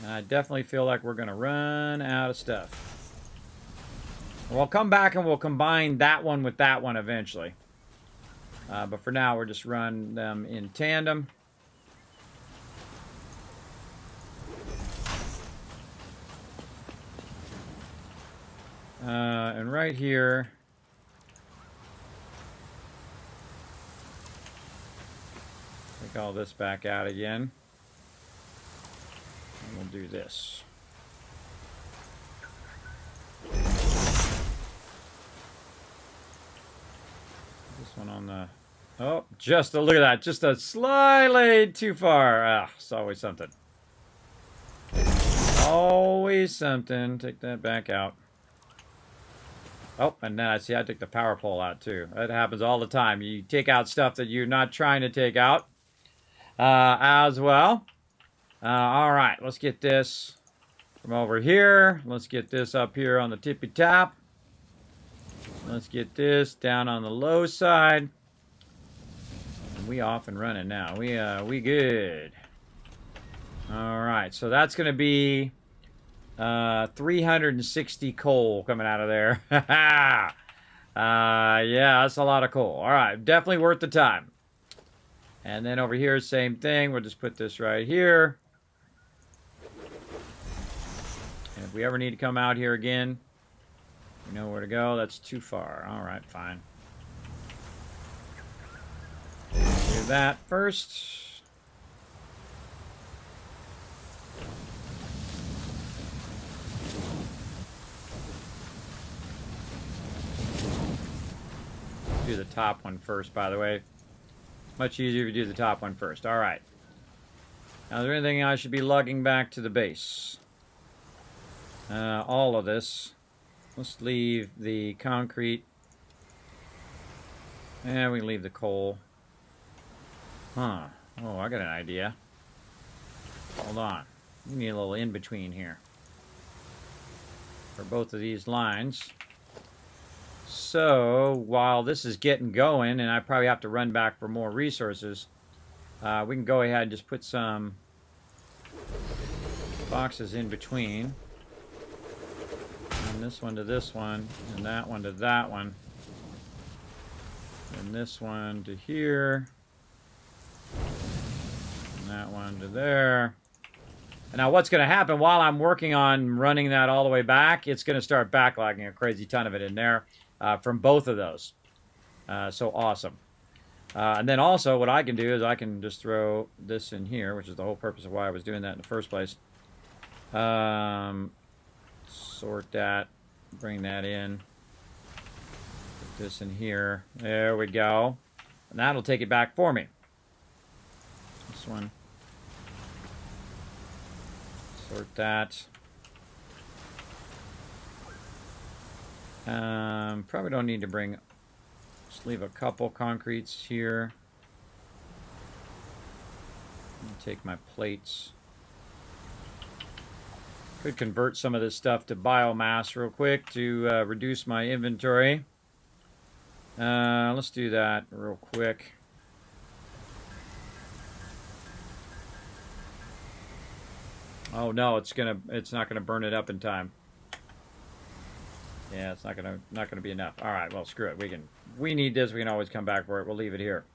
Speaker 1: And I definitely feel like we're going to run out of stuff. We'll come back and we'll combine that one with that one eventually. But for now, we're just running them in tandem. And right here, take all this back out again. And we'll do this. This one on the... Oh, just a look at that. Just a slightly too far. Ah, it's always something. Always something. Take that back out. Oh, and then I see I took the power pole out too. That happens all the time. You take out stuff that you're not trying to take out as well. All right, let's get this from over here. Let's get this up here on the tippy top. Let's get this down on the low side. And we off and running now. We good. All right, so that's going to be 360 coal coming out of there. Yeah, that's a lot of coal. All right, definitely worth the time. And then over here, same thing. We'll just put this right here. And if we ever need to come out here again, we know where to go. That's too far. All right, fine. Do that first. Do the top one first, by the way. Much easier if you do the top one first. All right. Now, is there anything I should be lugging back to the base? All of this. Let's leave the concrete. And we can leave the coal. Huh. Oh, I got an idea. Hold on. We need a little in-between here. For both of these lines. So, while this is getting going, and I probably have to run back for more resources, we can go ahead and just put some boxes in between. And this one to this one, and that one to that one. And this one to here. And that one to there. And now what's going to happen while I'm working on running that all the way back, it's going to start backlogging a crazy ton of it in there. From both of those. So awesome. And then also what I can do is I can just throw this in here, which is the whole purpose of why I was doing that in the first place. Sort that. Bring that in. Put this in here. There we go. And that'll take it back for me. This one. Sort that. Probably don't need to bring, just leave a couple concretes here. Take my plates. Could convert some of this stuff to biomass real quick to reduce my inventory. Let's do that real quick. Oh no, it's not gonna burn it up in time. Yeah, it's not gonna be enough. All right, well screw it. We need this. We can always come back for it. We'll leave it here.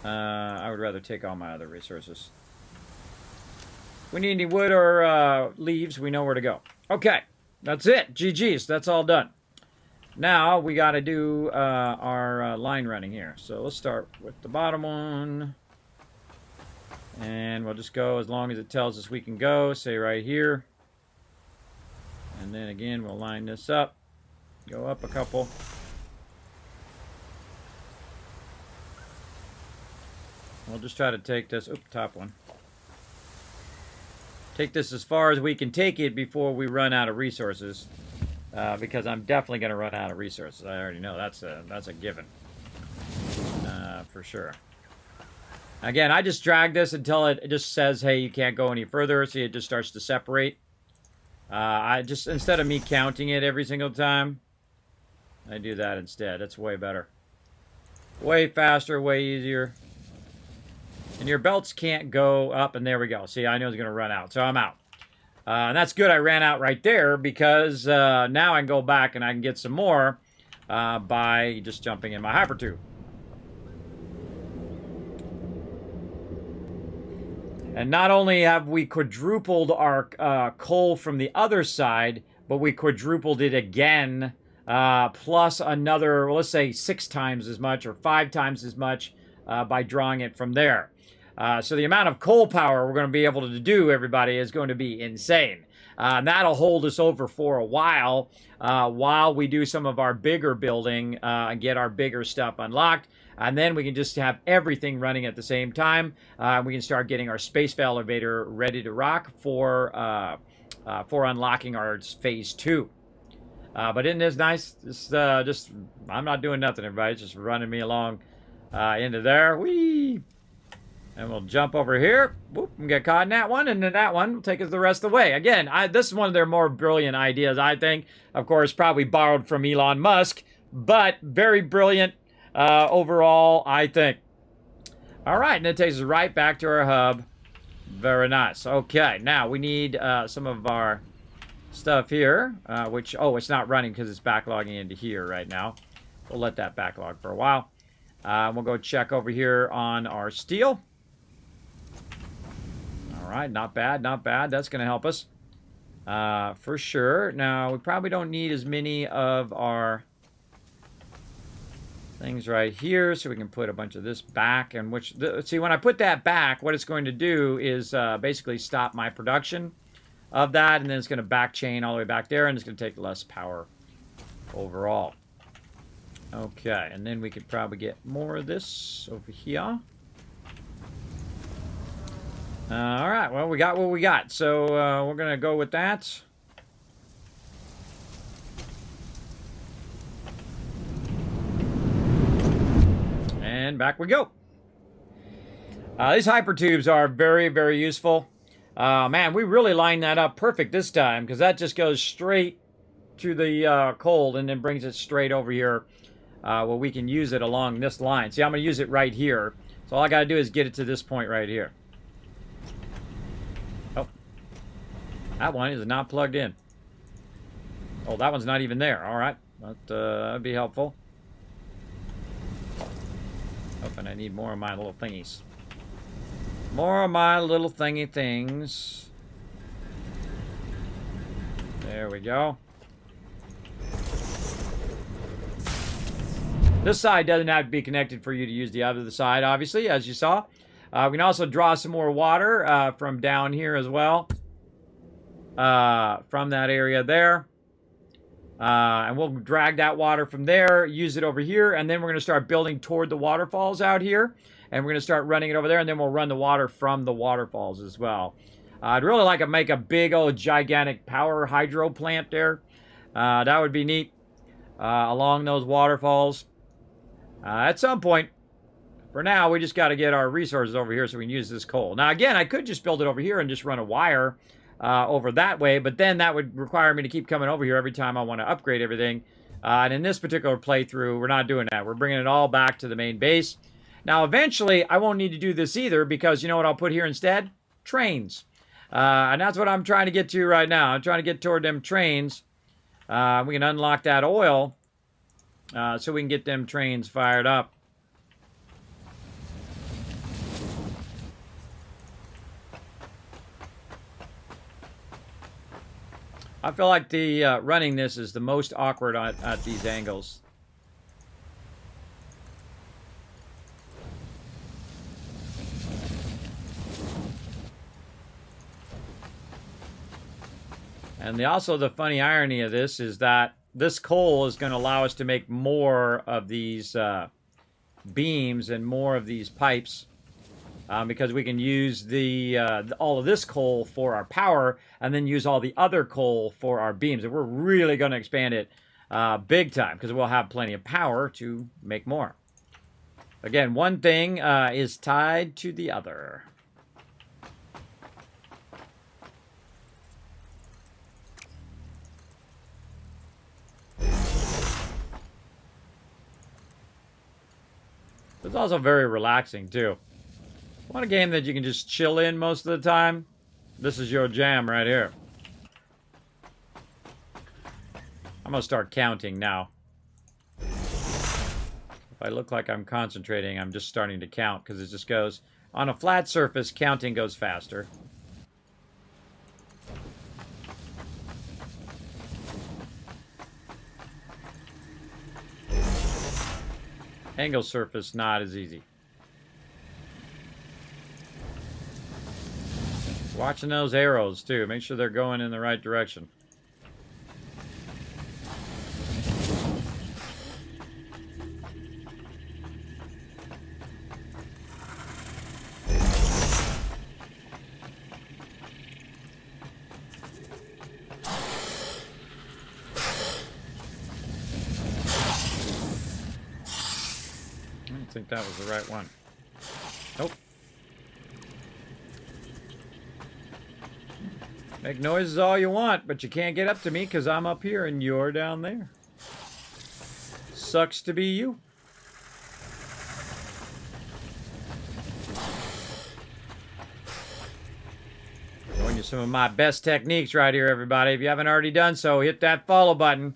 Speaker 1: I would rather take all my other resources. We need any wood or leaves. We know where to go. Okay, that's it. GG's. That's all done. Now we got to do our line running here. So let's start with the bottom one. And we'll just go as long as it tells us we can go. Say right here. And then again, we'll line this up. Go up a couple. We'll just try to take this. Oops, top one. Take this as far as we can take it before we run out of resources. Because I'm definitely going to run out of resources. I already know that's a given. For sure. Again, I just drag this until it just says, hey, you can't go any further. See, it just starts to separate. I just, instead of me counting it every single time, I do that instead. That's way better. Way faster, way easier. And your belts can't go up, and there we go. See, I know it's going to run out, so I'm out. And that's good I ran out right there, because now I can go back and I can get some more by just jumping in my hypertube. And not only have we quadrupled our coal from the other side, but we quadrupled it again, plus another, well, let's say 6 times as much or 5 times as much by drawing it from there. So the amount of coal power we're going to be able to do, everybody, is going to be insane. And that'll hold us over for a while we do some of our bigger building and get our bigger stuff unlocked. And then we can just have everything running at the same time. We can start getting our space elevator ready to rock for unlocking our phase 2. But isn't this nice? Just I'm not doing nothing, everybody. It's just running me along into there. Whee! And we'll jump over here. Whoop, and get caught in that one. And then that one will take us the rest of the way. Again, this is one of their more brilliant ideas, I think. Of course, probably borrowed from Elon Musk. But very brilliant overall, I think. All right, and it takes us right back to our hub. Very nice. Okay, now we need some of our stuff here. Which, oh, it's not running because it's backlogging into here right now. We'll let that backlog for a while. We'll go check over here on our steel. All right, not bad, not bad. That's going to help us for sure. Now, we probably don't need as many of our things right here, so we can put a bunch of this back. And see, when I put that back, what it's going to do is basically stop my production of that, and then it's going to back chain all the way back there, and it's going to take less power overall. Okay, and then we could probably get more of this over here. All right, well, we got what we got, so we're going to go with that. And back we go. These hypertubes are very, very useful. Man, we really lined that up perfect this time, because that just goes straight to the cold and then brings it straight over here. Well, we can use it along this line. See, I'm going to use it right here. So all I got to do is get it to this point right here. Oh. That one is not plugged in. Oh, that one's not even there. All right. That'd be helpful. Oh, and I need more of my little thingies. More of my little thingy things. There we go. This side doesn't have to be connected for you to use the other side, obviously, as you saw. We can also draw some more water from down here as well. From that area there. And we'll drag that water from there, use it over here, and then we're going to start building toward the waterfalls out here. And we're going to start running it over there, and then we'll run the water from the waterfalls as well. I'd really like to make a big old gigantic power hydro plant there. That would be neat. Along those waterfalls. At some point. For now, we just got to get our resources over here so we can use this coal. Now, again, I could just build it over here and just run a wire over that way, but then that would require me to keep coming over here every time I want to upgrade everything. And in this particular playthrough, we're not doing that. We're bringing it all back to the main base. Now, eventually, I won't need to do this either because you know what I'll put here instead? Trains. And that's what I'm trying to get to right now. I'm trying to get toward them trains. We can unlock that oil so we can get them trains fired up. I feel like the running this is the most awkward at these angles. And also the funny irony of this is that this coal is going to allow us to make more of these beams and more of these pipes because we can use all of this coal for our power and then use all the other coal for our beams. And we're really going to expand it big time because we'll have plenty of power to make more. Again, one thing is tied to the other. It's also very relaxing, too. Want a game that you can just chill in most of the time? This is your jam right here. I'm going to start counting now. If I look like I'm concentrating, I'm just starting to count because it just goes... On a flat surface, counting goes faster. Angle surface, not as easy. Watching those arrows, too. Make sure they're going in the right direction. I think that was the right one. Nope. Make noises all you want, but you can't get up to me because I'm up here and you're down there. Sucks to be you. Showing you some of my best techniques right here, everybody. If you haven't already done so, hit that follow button.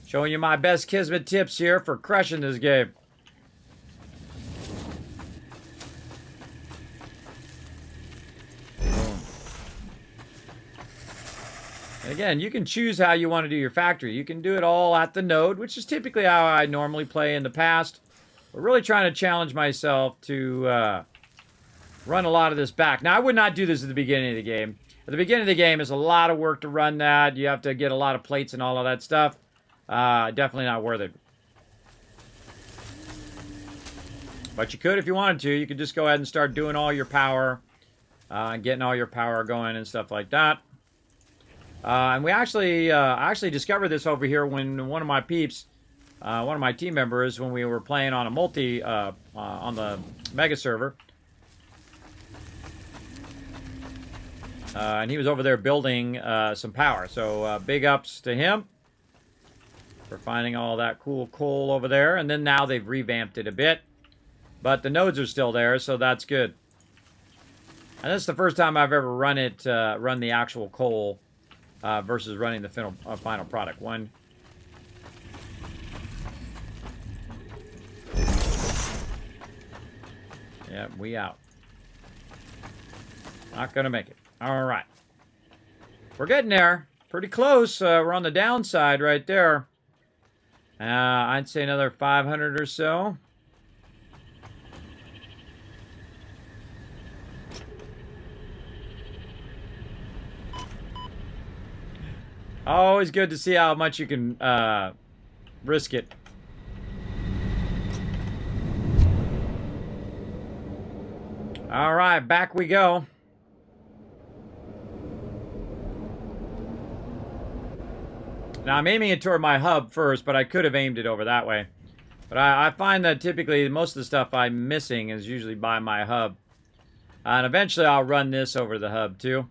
Speaker 1: Showing you my best Kismet tips here for crushing this game. Again, you can choose how you want to do your factory. You can do it all at the node, which is typically how I normally play in the past. But really trying to challenge myself to run a lot of this back. Now, I would not do this at the beginning of the game. At the beginning of the game, it's a lot of work to run that. You have to get a lot of plates and all of that stuff. Definitely not worth it. But you could if you wanted to. You could just go ahead and start doing all your power. Getting all your power going and stuff like that. And we actually, I actually discovered this over here when one of my peeps, one of my team members, when we were playing on a multi, on the Mega server. And he was over there building some power. So big ups to him for finding all that cool coal over there. And then now they've revamped it a bit. But the nodes are still there, so that's good. And this is the first time I've ever run it, run the actual coal. Versus running the final product. One. Yeah, we out. Not gonna make it. All right. We're getting there. Pretty close. We're on the downside right there. I'd say another 500 or so. Always good to see how much you can risk it. All right, back we go. Now, I'm aiming it toward my hub first, but I could have aimed it over that way. But I find that typically most of the stuff I'm missing is usually by my hub. And eventually I'll run this over the hub too.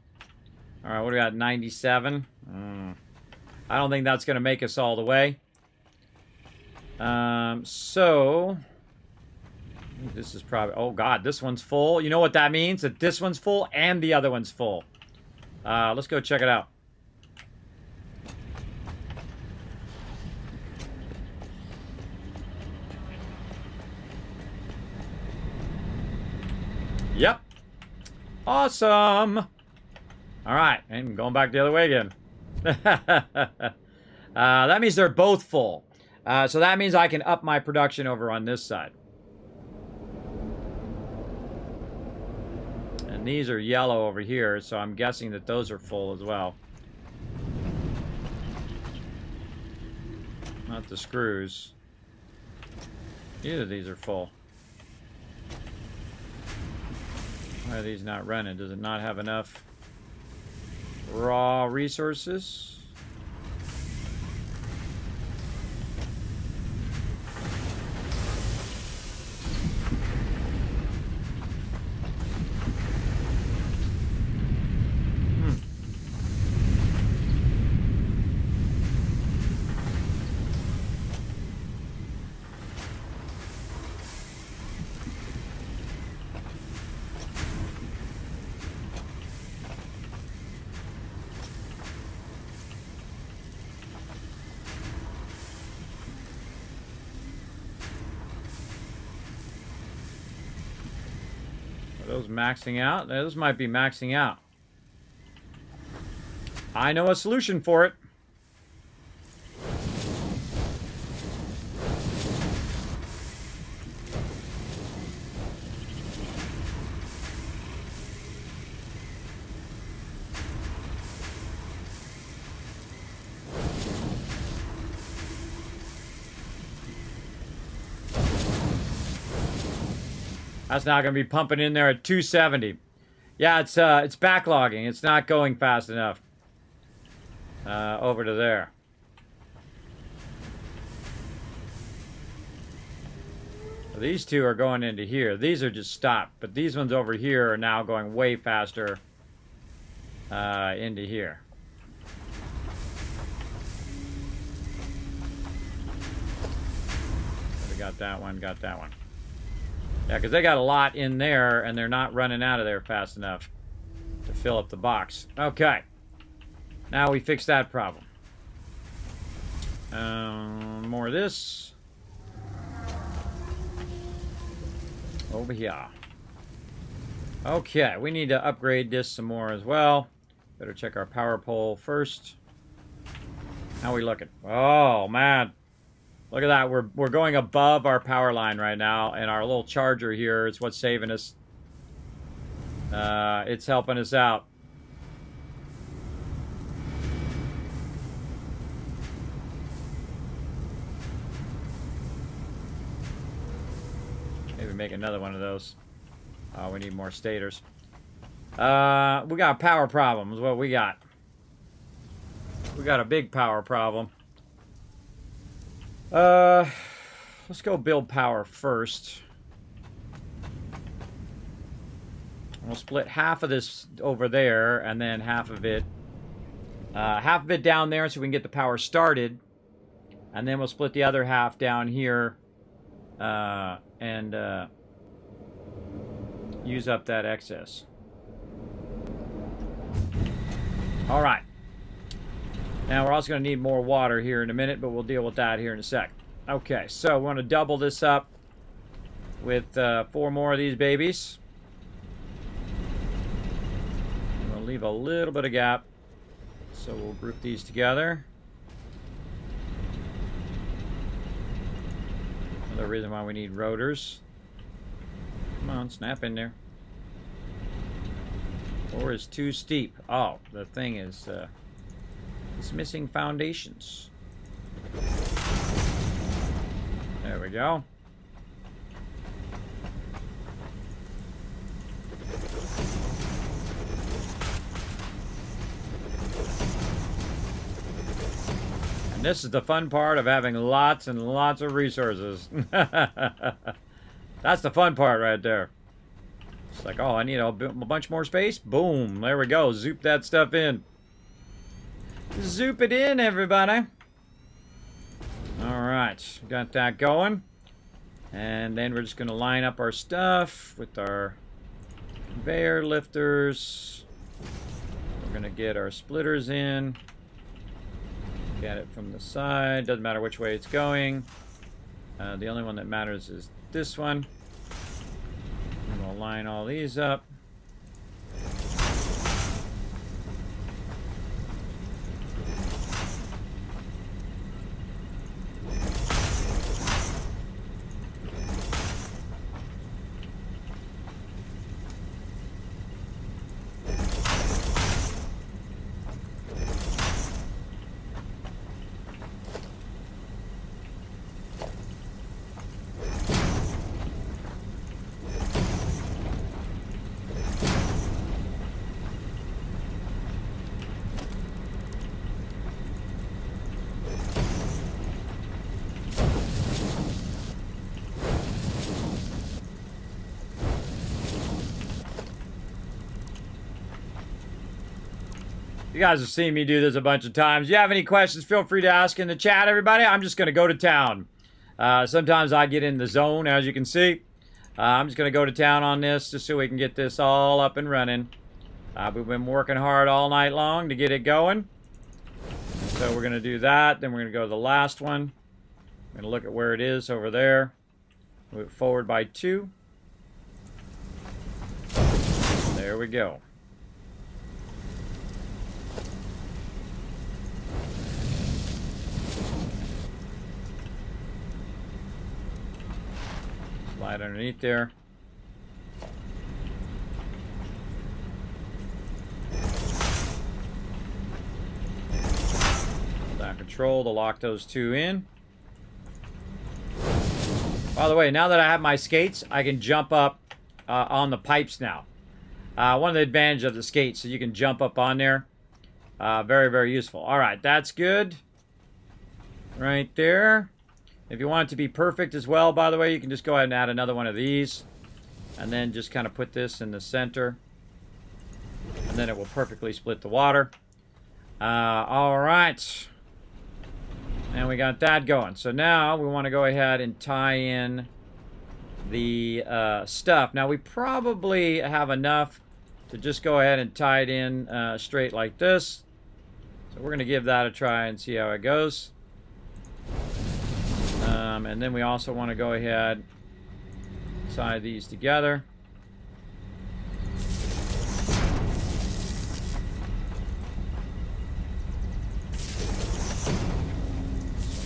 Speaker 1: All right, what do we got? 97. I don't think that's going to make us all the way. So this is probably... Oh, God, this one's full. You know what that means? That this one's full and the other one's full. Let's go check it out. Yep. Awesome. All right, and going back the other way again. That means they're both full. So that means I can up my production over on this side. And these are yellow over here, so I'm guessing that those are full as well. Not the screws. Either of these are full. Why are these not running? Does it not have enough raw resources? Those maxing out? Those might be maxing out. I know a solution for it. That's not going to be pumping in there at 270. Yeah, it's backlogging. It's not going fast enough. Over to there. These two are going into here. These are just stopped, but these ones over here are now going way faster into here. We got that one, got that one. Yeah, because they got a lot in there, and they're not running out of there fast enough to fill up the box. Okay. Now we fix that problem. More of this. Over here. Okay, we need to upgrade this some more as well. Better check our power pole first. How we looking? Oh, man. Look at that. We're going above our power line right now, and our little charger here is what's saving us. It's helping us out. Maybe make another one of those. We need more stators. We got power problems. What we got? We got a big power problem. Let's go build power first. We'll split half of this over there, and then half of it down there, so we can get the power started, and then we'll split the other half down here, and use up that excess. All right. Now, we're also going to need more water here in a minute, but we'll deal with that here in a sec. Okay, so we want to double this up with 4 more of these babies. We'll leave a little bit of gap, so we'll group these together. Another reason why we need rotors. Come on, snap in there. Or is too steep. Oh, the thing is... it's missing foundations. There we go. And this is the fun part of having lots and lots of resources. That's the fun part right there. It's like, oh, I need a bunch more space. Boom. There we go. Zoop that stuff in. Zoop it in, everybody. Alright, got that going. And then we're just going to line up our stuff with our conveyor lifters. We're going to get our splitters in. Get it from the side. Doesn't matter which way it's going. The only one that matters is this one. And we'll line all these up. You guys have seen me do this a bunch of times. If you have any questions, feel free to ask in the chat, everybody. I'm just going to go to town. Sometimes I get in the zone, as you can see. I'm just going to go to town on this just so we can get this all up and running. We've been working hard all night long to get it going. So we're going to do that. Then we're going to go to the last one. We're going to look at where it is over there. Move it forward by 2. There we go. Slide underneath there. Down control to lock those 2 in. By the way, now that I have my skates, I can jump up on the pipes now. One of the advantages of the skates, so you can jump up on there. Very, very useful. All right, that's good. Right there. If you want it to be perfect as well, by the way, you can just go ahead and add another one of these. And then just kind of put this in the center. And then it will perfectly split the water. All right. And we got that going. So now we want to go ahead and tie in the stuff. Now we probably have enough to just go ahead and tie it in straight like this. So we're going to give that a try and see how it goes. And then we also want to go ahead and tie these together.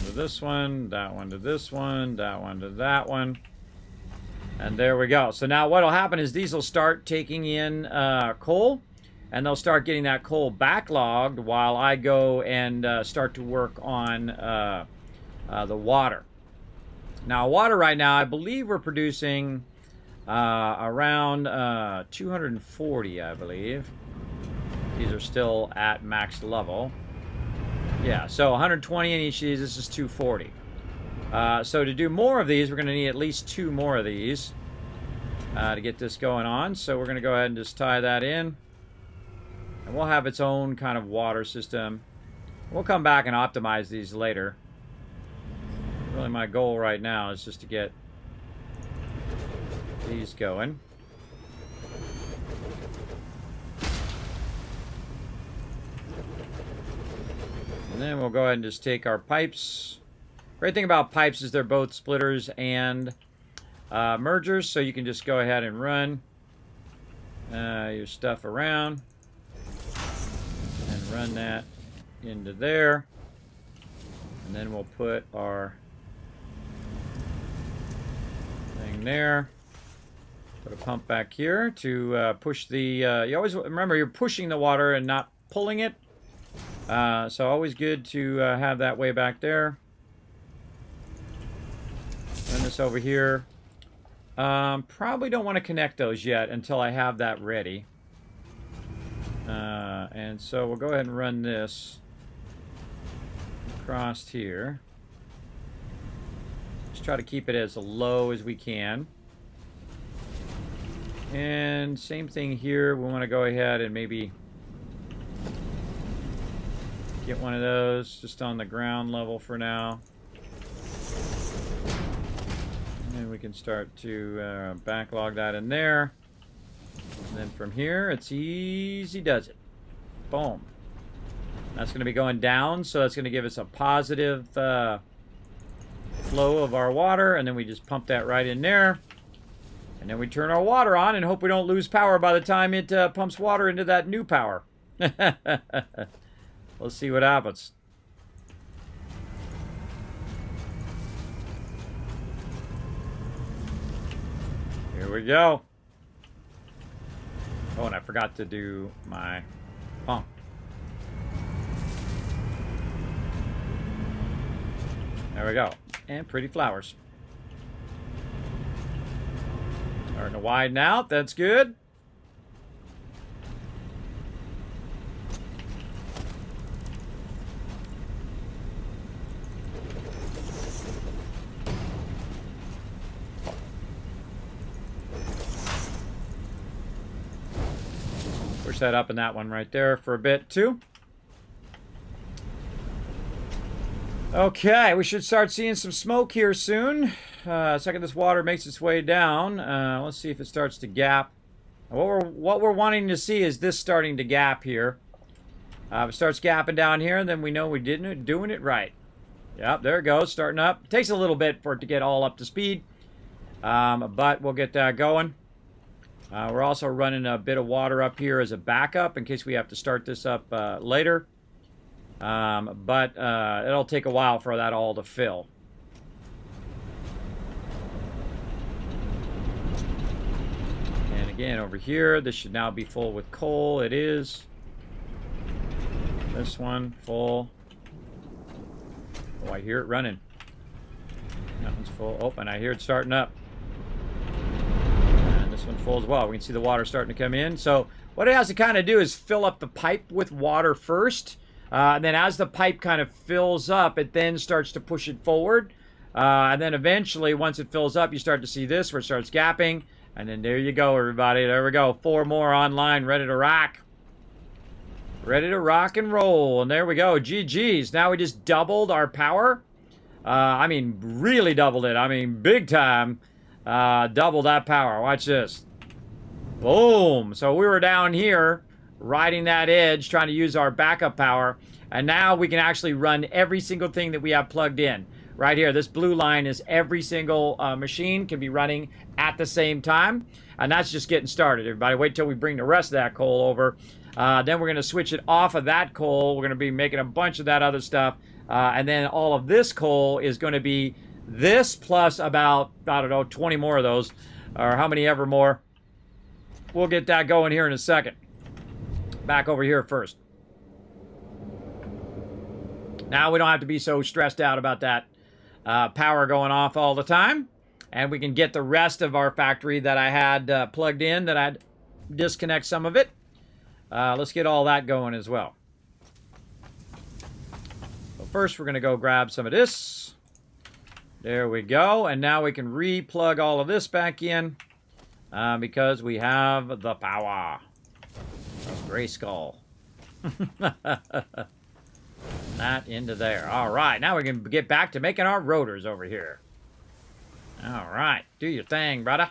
Speaker 1: To this one, that one to this one, that one to that one. And there we go. So now what will happen is these will start taking in coal, and they'll start getting that coal backlogged while I go and start to work on the water. Now, water right now, I believe we're producing around 240, I believe. These are still at max level. Yeah, so 120 in each of these. This is 240. So to do more of these, we're going to need at least 2 more of these to get this going on. So we're going to go ahead and just tie that in. And we'll have its own kind of water system. We'll come back and optimize these later. Really, my goal right now is just to get these going. And then we'll go ahead and just take our pipes. Great thing about pipes is they're both splitters and mergers, so you can just go ahead and run your stuff around and run that into there. And then we'll put our thing there. Put a pump back here to push the... you always remember, you're pushing the water and not pulling it. So always good to have that way back there. Run this over here. Probably don't want to connect those yet until I have that ready. And so we'll go ahead and run this across here. Just try to keep it as low as we can. And same thing here. We want to go ahead and maybe get one of those just on the ground level for now. And we can start to backlog that in there. And then from here, it's easy does it. Boom. That's going to be going down, so that's going to give us a positive flow of our water, and then we just pump that right in there. And then we turn our water on and hope we don't lose power by the time it pumps water into that new power. Let's see what happens. Here we go. Oh, and I forgot to do my pump. There we go. And pretty flowers. Starting to widen out. That's good. Push that up in that one right there for a bit too. Okay, we should start seeing some smoke here soon. Second this water makes its way down. Let's see if it starts to gap. What we're wanting to see is this starting to gap here. If it starts gapping down here, then we know we didn't doing it right. Yep, there it goes, starting up. It takes a little bit for it to get all up to speed, but we'll get that going. We're also running a bit of water up here as a backup in case we have to start this up later. But it'll take a while for that all to fill. And again, over here, this should now be full with coal. It is. This one, full. Oh, I hear it running. That one's full. Oh, and I hear it starting up. And this one full as well. We can see the water starting to come in. So what it has to kind of do is fill up the pipe with water first. And then as the pipe kind of fills up, it then starts to push it forward. And then eventually, once it fills up, you start to see this where it starts gapping. And then there you go, everybody. There we go. 4 more online, ready to rock. Ready to rock and roll. And there we go. GG's. Now we just doubled our power. I mean, really doubled it. I mean, big time. Double that power. Watch this. Boom. So we were down here riding that edge, trying to use our backup power. And now we can actually run every single thing that we have plugged in. Right here, this blue line is every single machine can be running at the same time. And that's just getting started, everybody. Wait till we bring the rest of that coal over. Then we're going to switch it off of that coal. We're going to be making a bunch of that other stuff. And then all of this coal is going to be this plus about, I don't know, 20 more of those. Or how many ever more. We'll get that going here in a second. Back over here first. Now we don't have to be so stressed out about that power going off all the time. And we can get the rest of our factory that I had plugged in, that I'd disconnect some of it. Let's get all that going as well. So first we're going to go grab some of this. There we go. And now we can re-plug all of this back in because we have the power of Grayskull. That into there. All right, now we can get back to making our rotors over here. All right, do your thing, brother.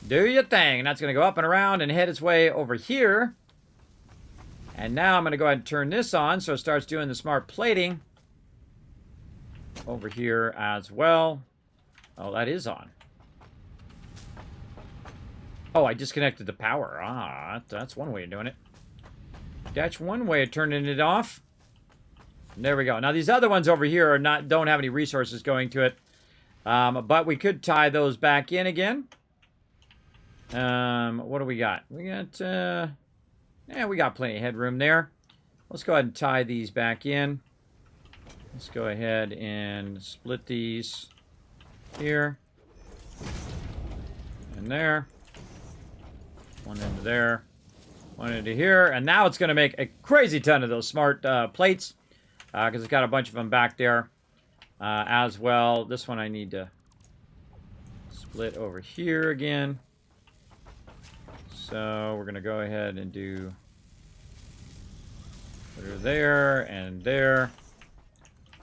Speaker 1: Do your thing. And that's going to go up and around and head its way over here. And now I'm going to go ahead and turn this on so it starts doing the smart plating over here as well. Oh, that is on. Oh, I disconnected the power. Ah, that's one way of doing it. That's one way of turning it off. There we go. Now these other ones over here are don't have any resources going to it, but we could tie those back in again. What do we got? We got yeah, we got plenty of headroom there. Let's go ahead and tie these back in. Let's go ahead and split these here and there. One into there, one into here, and now it's going to make a crazy ton of those smart plates. Because it's got a bunch of them back there as well. This one I need to split over here again. So we're going to go ahead and do put her there and there.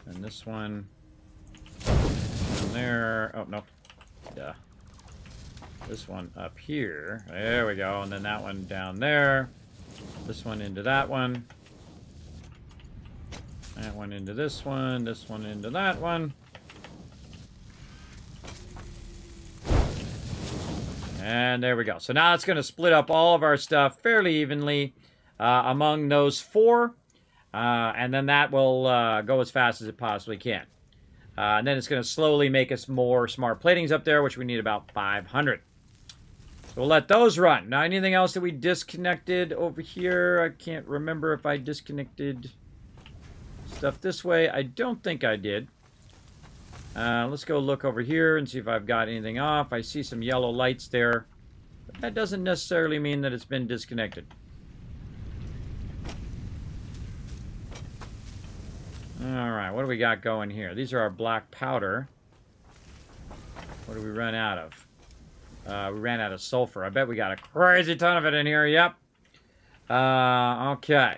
Speaker 1: And this one down there. Oh, no. Duh. This one up here. There we go. And then that one down there. This one into that one. That one into this one. This one into that one. And there we go. So now it's going to split up all of our stuff fairly evenly among those 4. And then that will go as fast as it possibly can. And then it's going to slowly make us more smart platings up there, which we need about 500. So we'll let those run. Now, anything else that we disconnected over here? I can't remember if I disconnected stuff this way. I don't think I did. Let's go look over here and see if I've got anything off. I see some yellow lights there. But that doesn't necessarily mean that it's been disconnected. Alright, what do we got going here? These are our black powder. What do we run out of? We ran out of sulfur. I bet we got a crazy ton of it in here. Yep. Okay.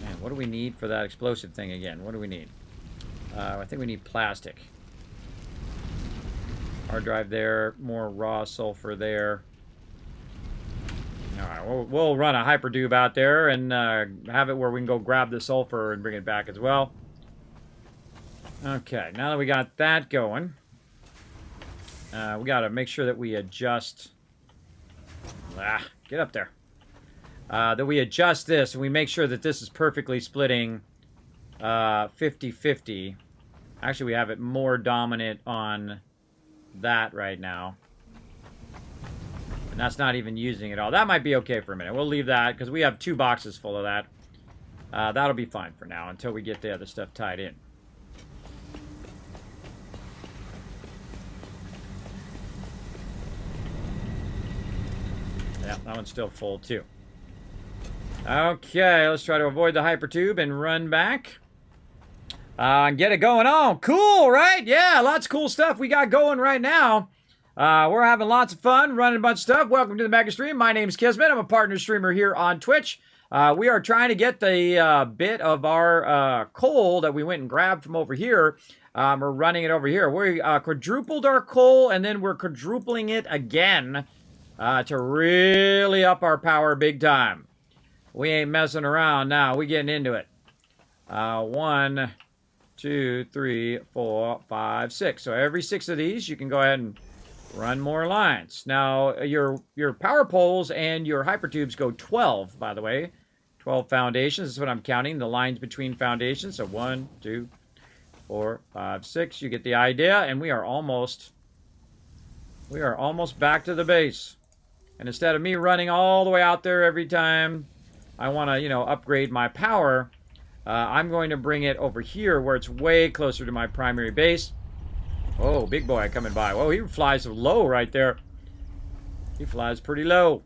Speaker 1: Man, what do we need for that explosive thing again? What do we need? I think we need plastic. Hard drive there. More raw sulfur there. Alright, we'll run a hypertube out there and have it where we can go grab the sulfur and bring it back as well. Okay, now that we got that going, we got to make sure that we adjust... get up there. That we adjust this and we make sure that this is perfectly splitting 50-50. Actually, we have it more dominant on that right now. And that's not even using it all. That might be okay for a minute. We'll leave that because we have 2 boxes full of that. That'll be fine for now until we get the other stuff tied in. Yeah, that one's still full too. Okay, let's try to avoid the hypertube and run back. And get it going on. Cool, right? Yeah, lots of cool stuff we got going right now. We're having lots of fun, running a bunch of stuff. Welcome to the MEGASTREAM. My name's Kismet. I'm a partner streamer here on Twitch. We are trying to get the bit of our coal that we went and grabbed from over here. We're running it over here. We quadrupled our coal, and then we're quadrupling it again to really up our power big time. We ain't messing around now. We getting into it. 1, 2, 3, 4, 5, 6. So every 6 of these, you can go ahead and run more lines. Now, your power poles and your hypertubes go 12, by the way. 12 foundations is what I'm counting, the lines between foundations. So 1, 2, 4, 5, 6. You get the idea, and we are almost back to the base. And instead of me running all the way out there every time I want to, upgrade my power, I'm going to bring it over here where it's way closer to my primary base. Oh, big boy coming by. Whoa, he flies low right there. He flies pretty low.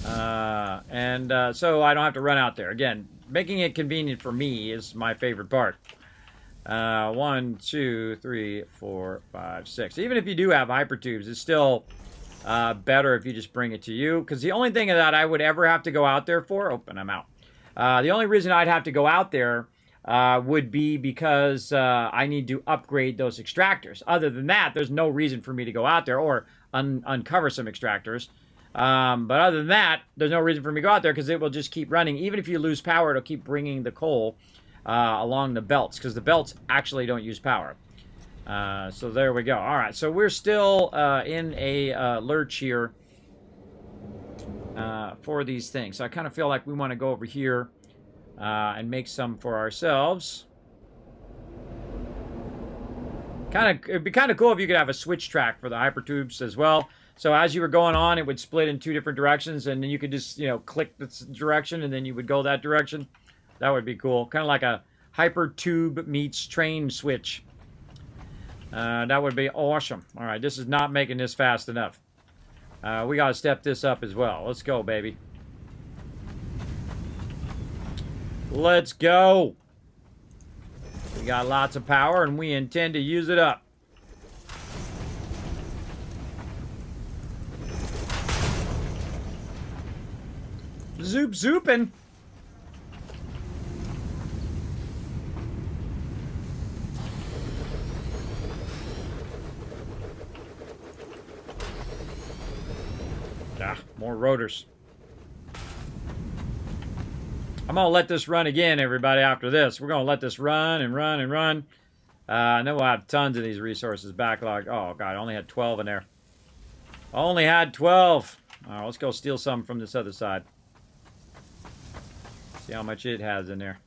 Speaker 1: So I don't have to run out there. Again, making it convenient for me is my favorite part. 1, 2, 3, 4, 5, 6. Even if you do have hypertubes, it's still better if you just bring it to you. Because the only thing that I would ever have to go out there for... Oh, and I'm out. The only reason I'd have to go out there would be because I need to upgrade those extractors. Other than that, there's no reason for me to go out there or uncover some extractors. But other than that, there's no reason for me to go out there because it will just keep running. Even if you lose power, it'll keep bringing the coal along the belts because the belts actually don't use power. So there we go. All right, so we're still in a lurch here for these things. So I kind of feel like we want to go over here and make some for ourselves. It'd be kind of cool if you could have a switch track for the hypertubes as well. So as you were going on, it would split in 2 different directions, and then you could just, click this direction, and then you would go that direction. That would be cool. Kind of like a hypertube meets train switch. That would be awesome. All right, this is not making this fast enough. We got to step this up as well. Let's go, baby. Let's go. We got lots of power, and we intend to use it up. Zoop zooping. More rotors. I'm going to let this run again, everybody, after this. We're going to let this run and run and run. I know we'll have tons of these resources backlogged. Oh, God, I only had 12 in there. Only had 12. All right, let's go steal some from this other side. See how much it has in there.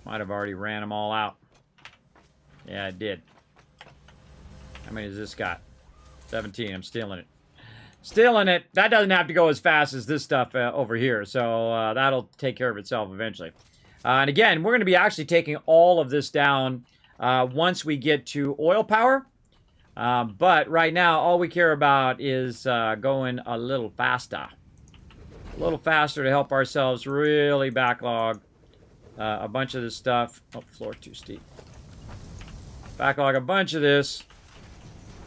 Speaker 1: Might have already ran them all out. Yeah, I did. How many has this got? 17. I'm stealing it. Stealing it. That doesn't have to go as fast as this stuff over here. So that'll take care of itself eventually. And again, we're going to be actually taking all of this down once we get to oil power. But right now, all we care about is going a little faster. A little faster to help ourselves really backlog a bunch of this stuff. Oh, floor too steep. Backlog a bunch of this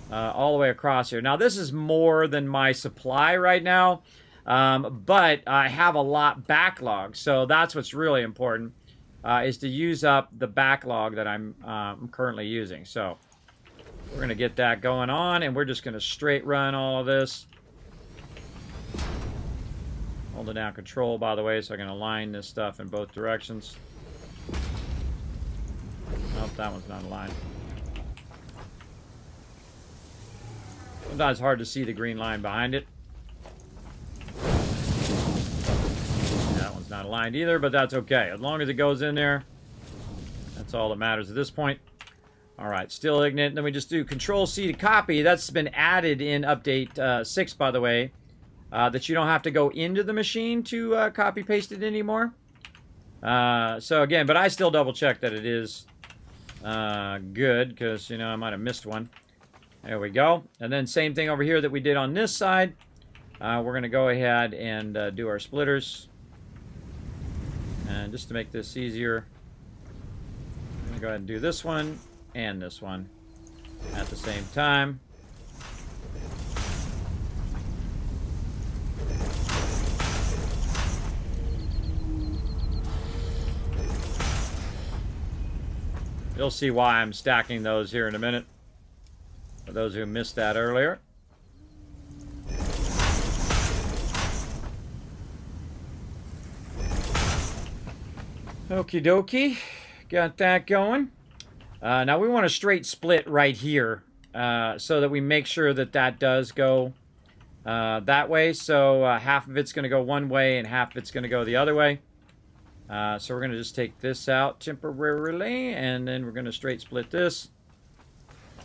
Speaker 1: all the way across here. Now, this is more than my supply right now, but I have a lot backlogged. So that's what's really important, is to use up the backlog that I'm currently using. So we're going to get that going on, and we're just going to straight run all of this. Holding down control, by the way, so I can align this stuff in both directions. Nope, that one's not aligned. Sometimes it's hard to see the green line behind it. That one's not aligned either, but that's okay. As long as it goes in there, that's all that matters at this point. All right, still ignorant. Then we just do Control-C to copy. That's been added in Update 6, by the way, that you don't have to go into the machine to copy-paste it anymore. So again, but I still double-check that it is good, because, you know, I might have missed one. There we go. And then same thing over here that we did on this side. We're going to go ahead and do our splitters. And just to make this easier, I'm going to go ahead and do this one and this one at the same time. You'll see why I'm stacking those here in a minute. For those who missed that earlier. Okie dokie. Got that going. Now we want a straight split right here so that we make sure that that does go that way. So half of it's going to go one way and half of it's going to go the other way. So we're going to just take this out temporarily, and then we're going to straight split this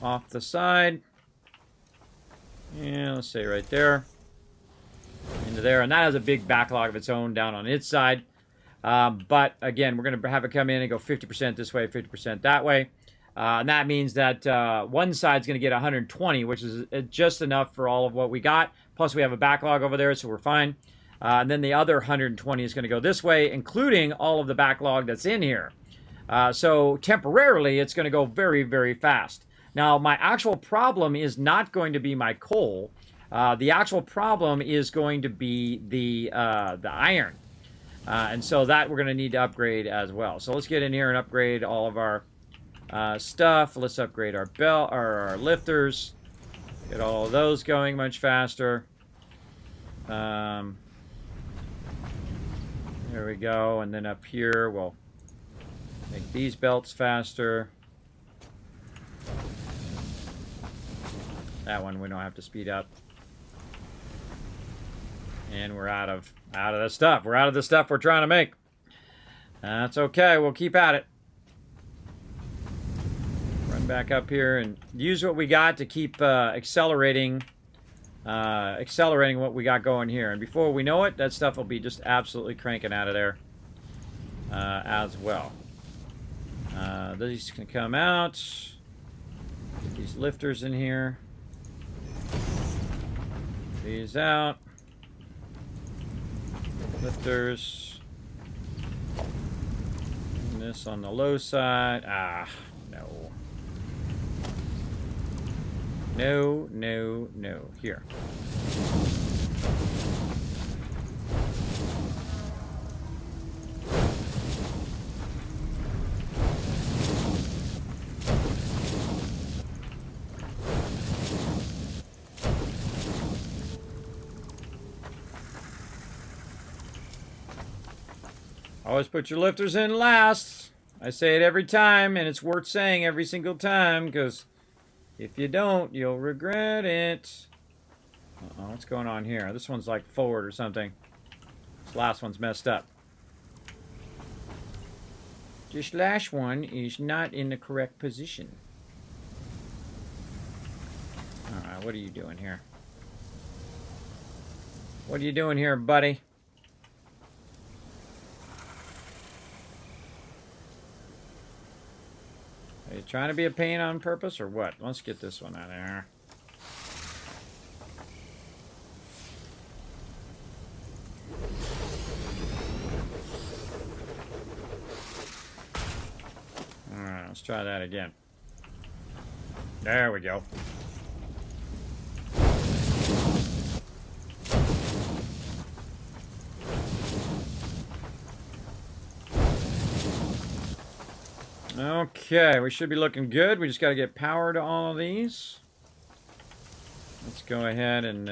Speaker 1: off the side. Yeah, let's say right there. Into there. And that has a big backlog of its own down on its side. But again, we're going to have it come in and go 50% this way, 50% that way. And that means that one side's going to get 120, which is just enough for all of what we got. Plus, we have a backlog over there, so we're fine. And then the other 120 is going to go this way, including all of the backlog that's in here. So temporarily, it's going to go very, very fast. Now, my actual problem is not going to be my coal. The actual problem is going to be the iron. And so that we're going to need to upgrade as well. So let's get in here and upgrade all of our stuff. Let's upgrade our belt or our lifters. Get all of those going much faster. There we go. And then up here, we'll make these belts faster. That one we don't have to speed up. And we're out of the stuff. We're out of the stuff we're trying to make. That's okay. We'll keep at it. Run back up here and use what we got to keep accelerating what we got going here. And before we know it, that stuff will be just absolutely cranking out of there as well. These can come out. Get these lifters in here. These out. Lifters. And this on the low side. Ah, no. No, no, no. Here. Always put your lifters in last. I say it every time, and it's worth saying every single time, because if you don't, you'll regret it. Uh-oh, what's going on here? This one's like forward or something. This last one's messed up. This last one is not in the correct position. Alright, what are you doing here? What are you doing here, buddy? Are you trying to be a pain on purpose or what? Let's get this one out of there. Alright, let's try that again. There we go. Okay, we should be looking good. We just got to get power to all of these. Let's go ahead and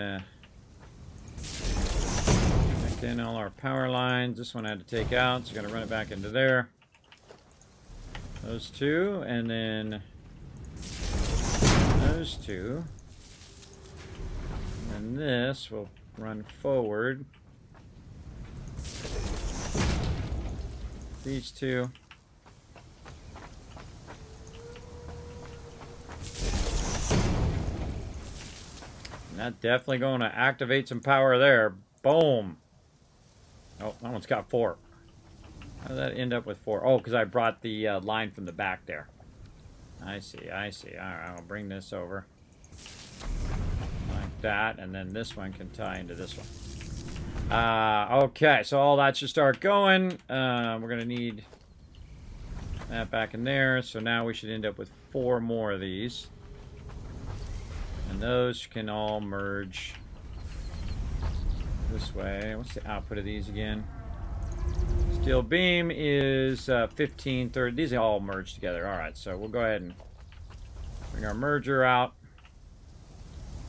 Speaker 1: connect in all our power lines. This one I had to take out, so we're going to run it back into there. Those two, and then those two. And this will run forward. These two. And that's definitely going to activate some power there. Boom. Oh, that one's got 4. How did that end up with 4? Oh, because I brought the line from the back there. I see, I see. All right, I'll bring this over. Like that, and then this one can tie into this one. Okay, so all that should start going. We're going to need that back in there. So now we should end up with 4 more of these. And those can all merge this way. What's the output of these again? Steel beam is 1530. These all merge together. All right, so we'll go ahead and bring our merger out.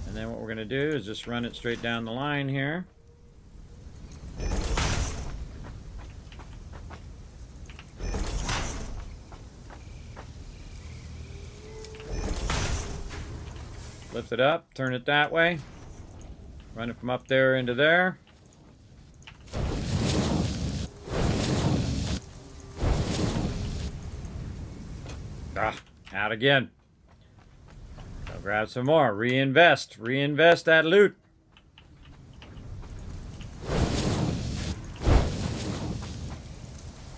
Speaker 1: And then what we're going to do is just run it straight down the line here. Lift it up, turn it that way. Run it from up there into there. Out again. Go grab some more. Reinvest. Reinvest that loot.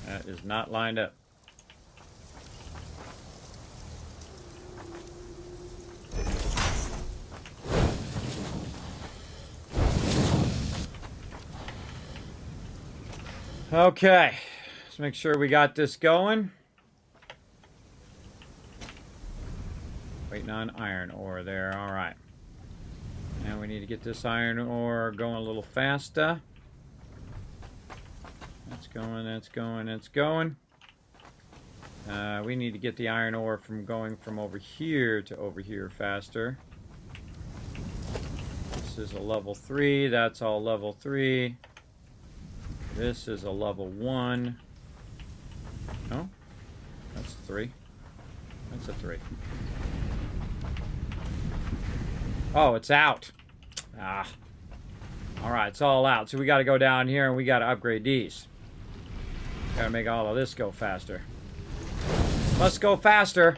Speaker 1: That is not lined up. Okay, let's make sure we got this going. Waiting on iron ore there, all right. And we need to get this iron ore going a little faster. That's going, that's going, that's going. We need to get the iron ore from going from over here to over here faster. This is a level 3, that's all level 3. This is a level 1. No? That's 3. That's a 3. Oh, it's out. Ah. Alright, it's all out. So we got to go down here and we got to upgrade these. Got to make all of this go faster. Must go faster.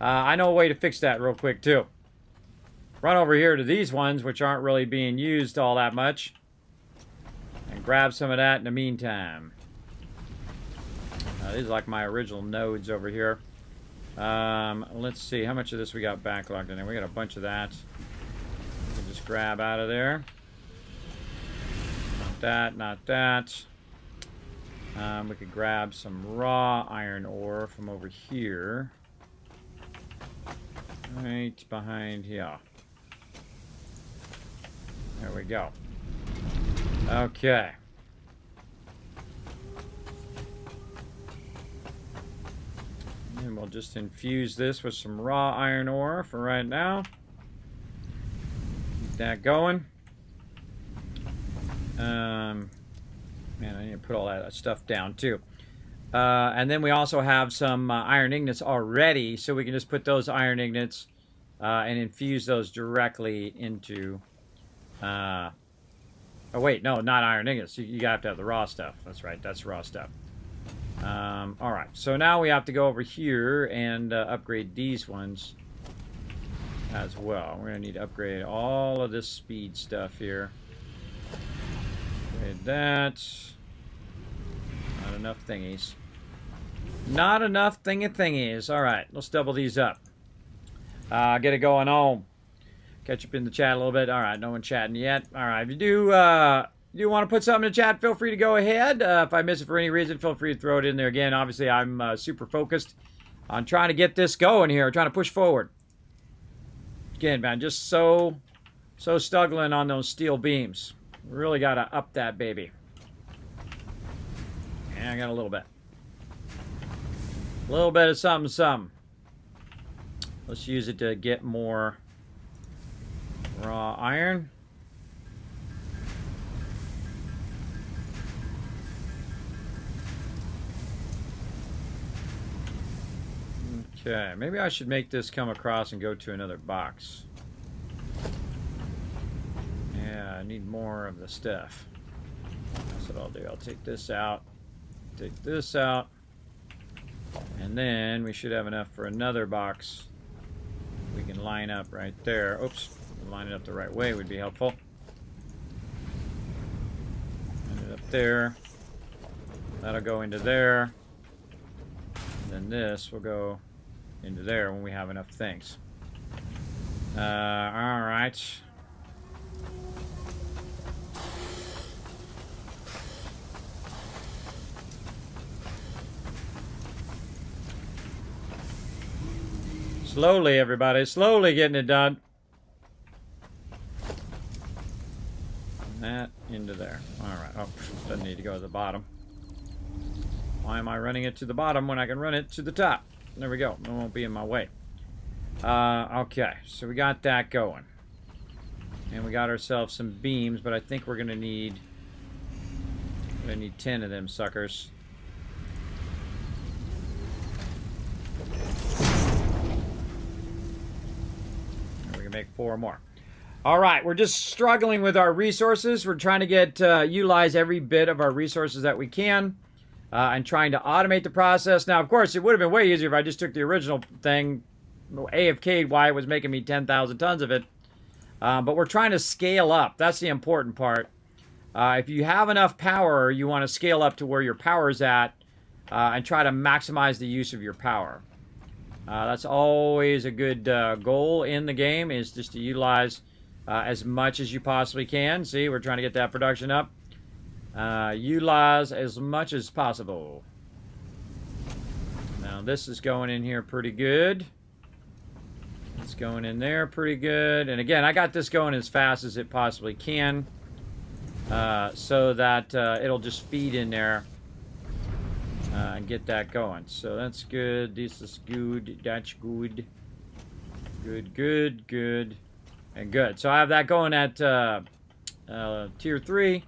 Speaker 1: I know a way to fix that real quick, too. Run over here to these ones, which aren't really being used all that much. And grab some of that in the meantime. These are like my original nodes over here. Let's see, how much of this we got backlogged in there? We got a bunch of that. We can just grab out of there. Not that, not that. We could grab some raw iron ore from over here. Right behind here. There we go. Okay. And we'll just infuse this with some raw iron ore for right now. Keep that going. Man, I need to put all that stuff down too. And then we also have some iron ingots already, so we can just put those iron ingots and infuse those directly into... oh, wait, no, not iron ingots. You have to have the raw stuff. That's right, that's raw stuff. All right, so now we have to go over here and upgrade these ones as well. We're going to need to upgrade all of this speed stuff here. Upgrade that. Not enough thingies. Not enough thingies. All right, let's double these up. Get it going on. Catch up in the chat a little bit. All right, no one chatting yet. All right, if you do want to put something in the chat, feel free to go ahead. If I miss it for any reason, feel free to throw it in there again. Obviously, I'm super focused on trying to get this going here, trying to push forward. Again, man, just so struggling on those steel beams. Really got to up that baby. Yeah, I got a little bit. A little bit of something. Let's use it to get more raw iron. Okay, maybe I should make this come across and go to another box. Yeah, I need more of the stuff. That's what I'll do. I'll take this out, take this out, and then we should have enough for another box. We can line up right there. Oops, line it up the right way would be helpful. Line it up there. That'll go into there. And then this will go into there when we have enough things. All right. Slowly, everybody. Slowly getting it done. And that into there. All right. Oh, doesn't need to go to the bottom. Why am I running it to the bottom when I can run it to the top? There we go. It won't be in my way. Okay, so we got that going. And we got ourselves some beams, but I think we're going to need... 10 of them suckers. And we can make 4 more. All right, we're just struggling with our resources. We're trying to get utilize every bit of our resources that we can. And trying to automate the process. Now, of course, it would have been way easier if I just took the original thing, AFK'd why it was making me 10,000 tons of it. But we're trying to scale up. That's the important part. If you have enough power, you want to scale up to where your power's at and try to maximize the use of your power. That's always a good goal in the game, is just to utilize as much as you possibly can. See, we're trying to get that production up. Utilize as much as possible. Now this is going in here pretty good. It's going in there pretty good. And again, I got this going as fast as it possibly can, so that it'll just feed in there and get that going. So that's good. This is good. That's good. Good. And good. So I have that going at tier 3.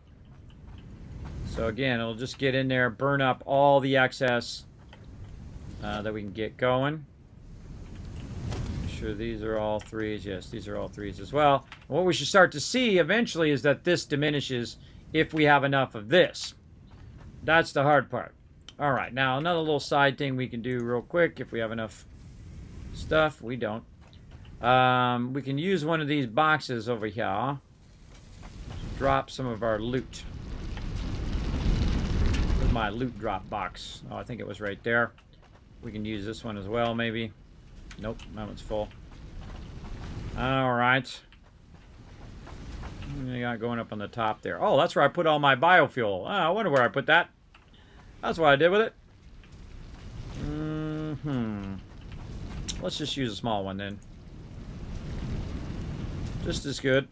Speaker 1: So again, it'll just get in there, burn up all the excess that we can get going. Make sure these are all 3s. Yes, these are all 3s as well. And what we should start to see eventually is that this diminishes if we have enough of this. That's the hard part. All right, now another little side thing we can do real quick if we have enough stuff. We don't. We can use one of these boxes over here. Drop some of our loot. My loot drop box. Oh, I think it was right there. We can use this one as well, maybe. Nope, that one's full. All right. What do you got going up on the top there? Oh, that's where I put all my biofuel. Oh, I wonder where I put that. That's what I did with it. Let's just use a small one then. Just as good.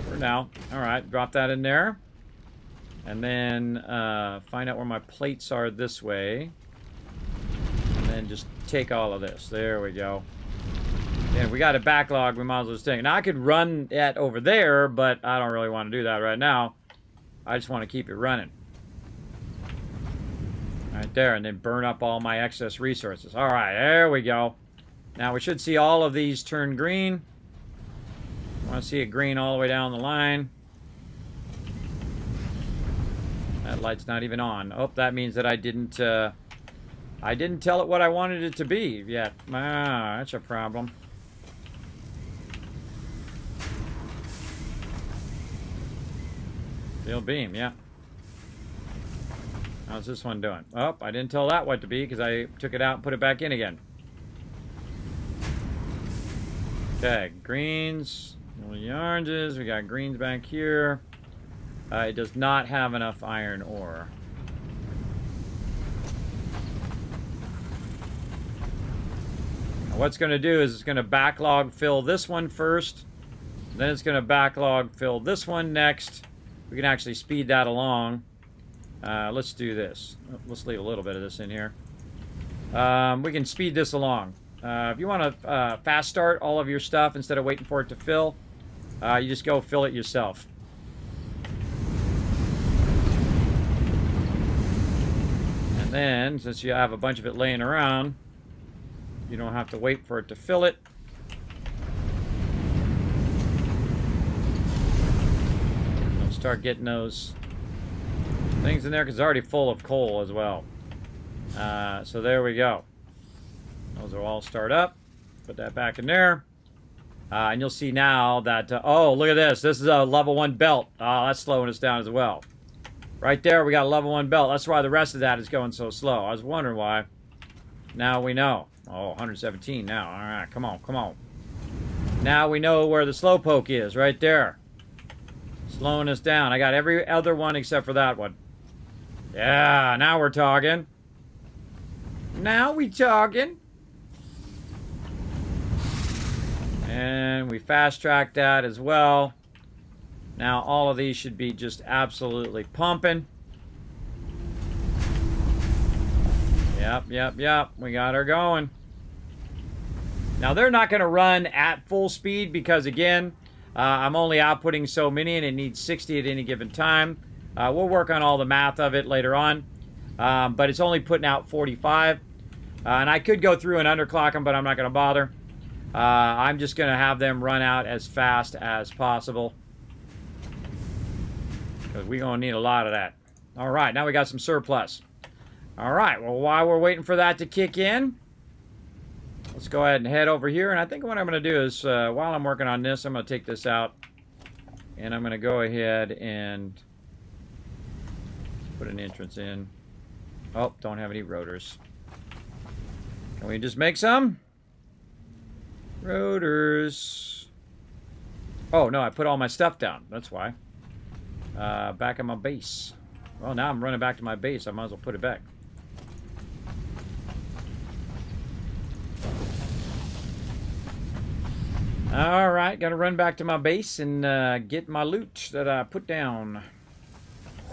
Speaker 1: For now. All right, drop that in there. And then find out where my plates are this way. And then just take all of this. There we go. And we got a backlog, we might as well just take it. Now I could run that over there, but I don't really want to do that right now. I just want to keep it running. Right there, and then burn up all my excess resources. All right, there we go. Now we should see all of these turn green. I want to see it green all the way down the line. That light's not even on. Oh, that means that I didn't tell it what I wanted it to be yet. Ah, that's a problem. Field beam, yeah. How's this one doing? Oh, I didn't tell that what to be because I took it out and put it back in again. Okay, greens, the oranges. We got greens back here. It does not have enough iron ore. Now what's going to do is it's going to backlog fill this one first. Then it's going to backlog fill this one next. We can actually speed that along. Let's do this. Let's leave a little bit of this in here. We can speed this along. If you want to fast start all of your stuff instead of waiting for it to fill, you just go fill it yourself. And then, since you have a bunch of it laying around, you don't have to wait for it to fill it. You'll start getting those things in there because it's already full of coal as well. So there we go. Those will all start up. Put that back in there. And you'll see now that, oh, look at this. This is a level 1 belt. Oh, that's slowing us down as well. Right there, we got a level 1 belt. That's why the rest of that is going so slow. I was wondering why. Now we know. Oh, 117 now. All right, come on, come on. Now we know where the slowpoke is, right there. Slowing us down. I got every other one except for that one. Yeah, now we're talking. Now we talking. And we fast-tracked that as well. Now all of these should be just absolutely pumping. Yep, yep, yep. We got her going. Now they're not going to run at full speed because, again, I'm only outputting so many and it needs 60 at any given time. We'll work on all the math of it later on. But it's only putting out 45. And I could go through and underclock them, but I'm not going to bother. I'm just going to have them run out as fast as possible. Because we're going to need a lot of that. All right, now we got some surplus. All right, well, while we're waiting for that to kick in, let's go ahead and head over here. And I think what I'm going to do is, while I'm working on this, I'm going to take this out. And I'm going to go ahead and put an entrance in. Oh, don't have any rotors. Can we just make some? Rotors. Oh, no, I put all my stuff down. That's why. Back at my base. Well, now I'm running back to my base. I might as well put it back. All right, got to run back to my base and get my loot that I put down.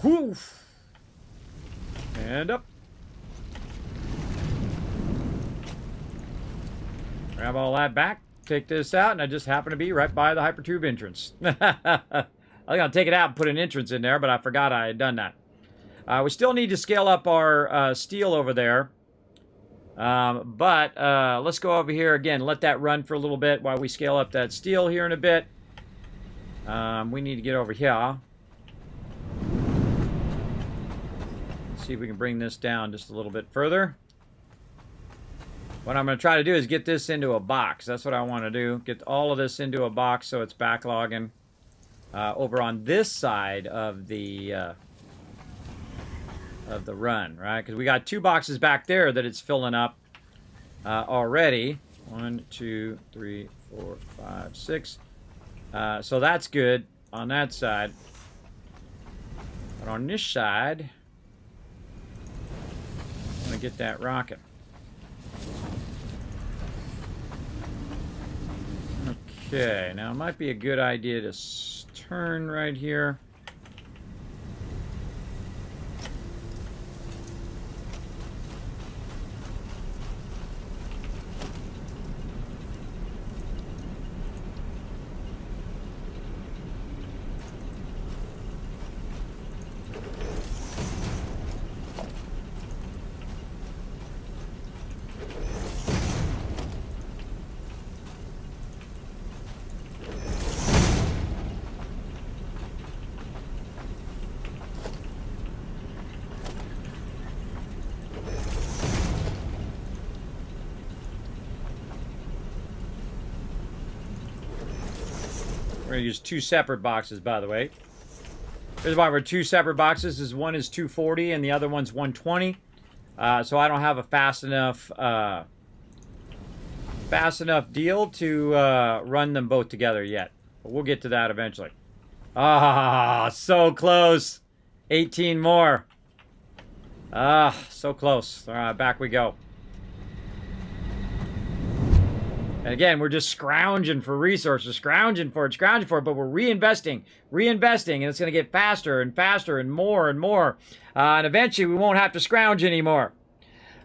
Speaker 1: Whew. And up. Grab all that back, take this out, and I just happen to be right by the hypertube entrance. I was going to take it out and put an entrance in there, but I forgot I had done that. We still need to scale up our steel over there. But let's go over here again, let that run for a little bit while we scale up that steel here in a bit. We need to get over here. Let's see if we can bring this down just a little bit further. What I'm going to try to do is get this into a box. That's what I want to do. Get all of this into a box so it's backlogging over on this side of the run, right? Because we got 2 boxes back there that it's filling up already. 1, 2, 3, 4, 5, 6. So that's good on that side. But on this side, I'm going to get that rocking. Okay, now it might be a good idea to turn right here. We're going to use 2 separate boxes, by the way. Here's why we're 2 separate boxes. Is one is 240 and the other one's 120. So I don't have a fast enough deal to run them both together yet. But we'll get to that eventually. Ah, so close. 18 more. Ah, so close. All right, back we go. And again, we're just scrounging for resources, scrounging for it, but we're reinvesting, and it's going to get faster and faster and more. And eventually, we won't have to scrounge anymore.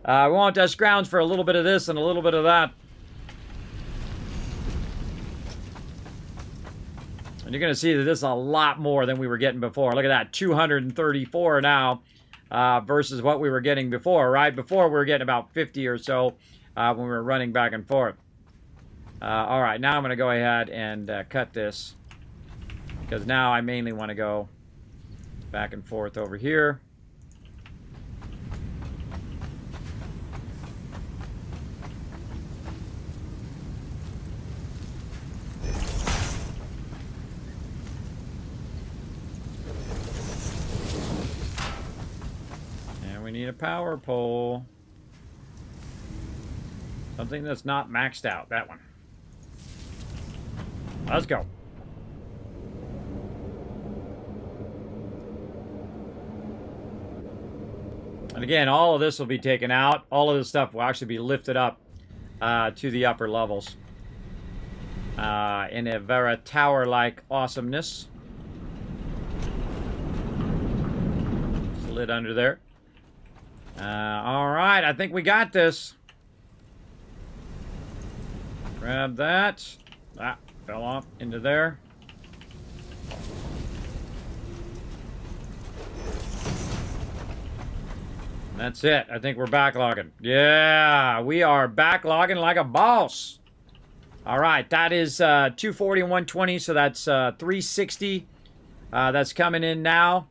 Speaker 1: We won't have to scrounge for a little bit of this and a little bit of that. And you're going to see that this is a lot more than we were getting before. Look at that, 234 now versus what we were getting before, right? Before, we were getting about 50 or so when we were running back and forth. All right, now I'm going to go ahead and cut this because now I mainly want to go back and forth over here. And we need a power pole. Something that's not maxed out, that one. Let's go. And again, all of this will be taken out. All of this stuff will actually be lifted up to the upper levels in a very tower-like awesomeness. Slid under there. All right, I think we got this. Grab that. Ah, fell off into there. That's it. I think we're backlogging. Yeah, we are backlogging like a boss. All right, that is 240 and 120, so that's 360. That's coming in now.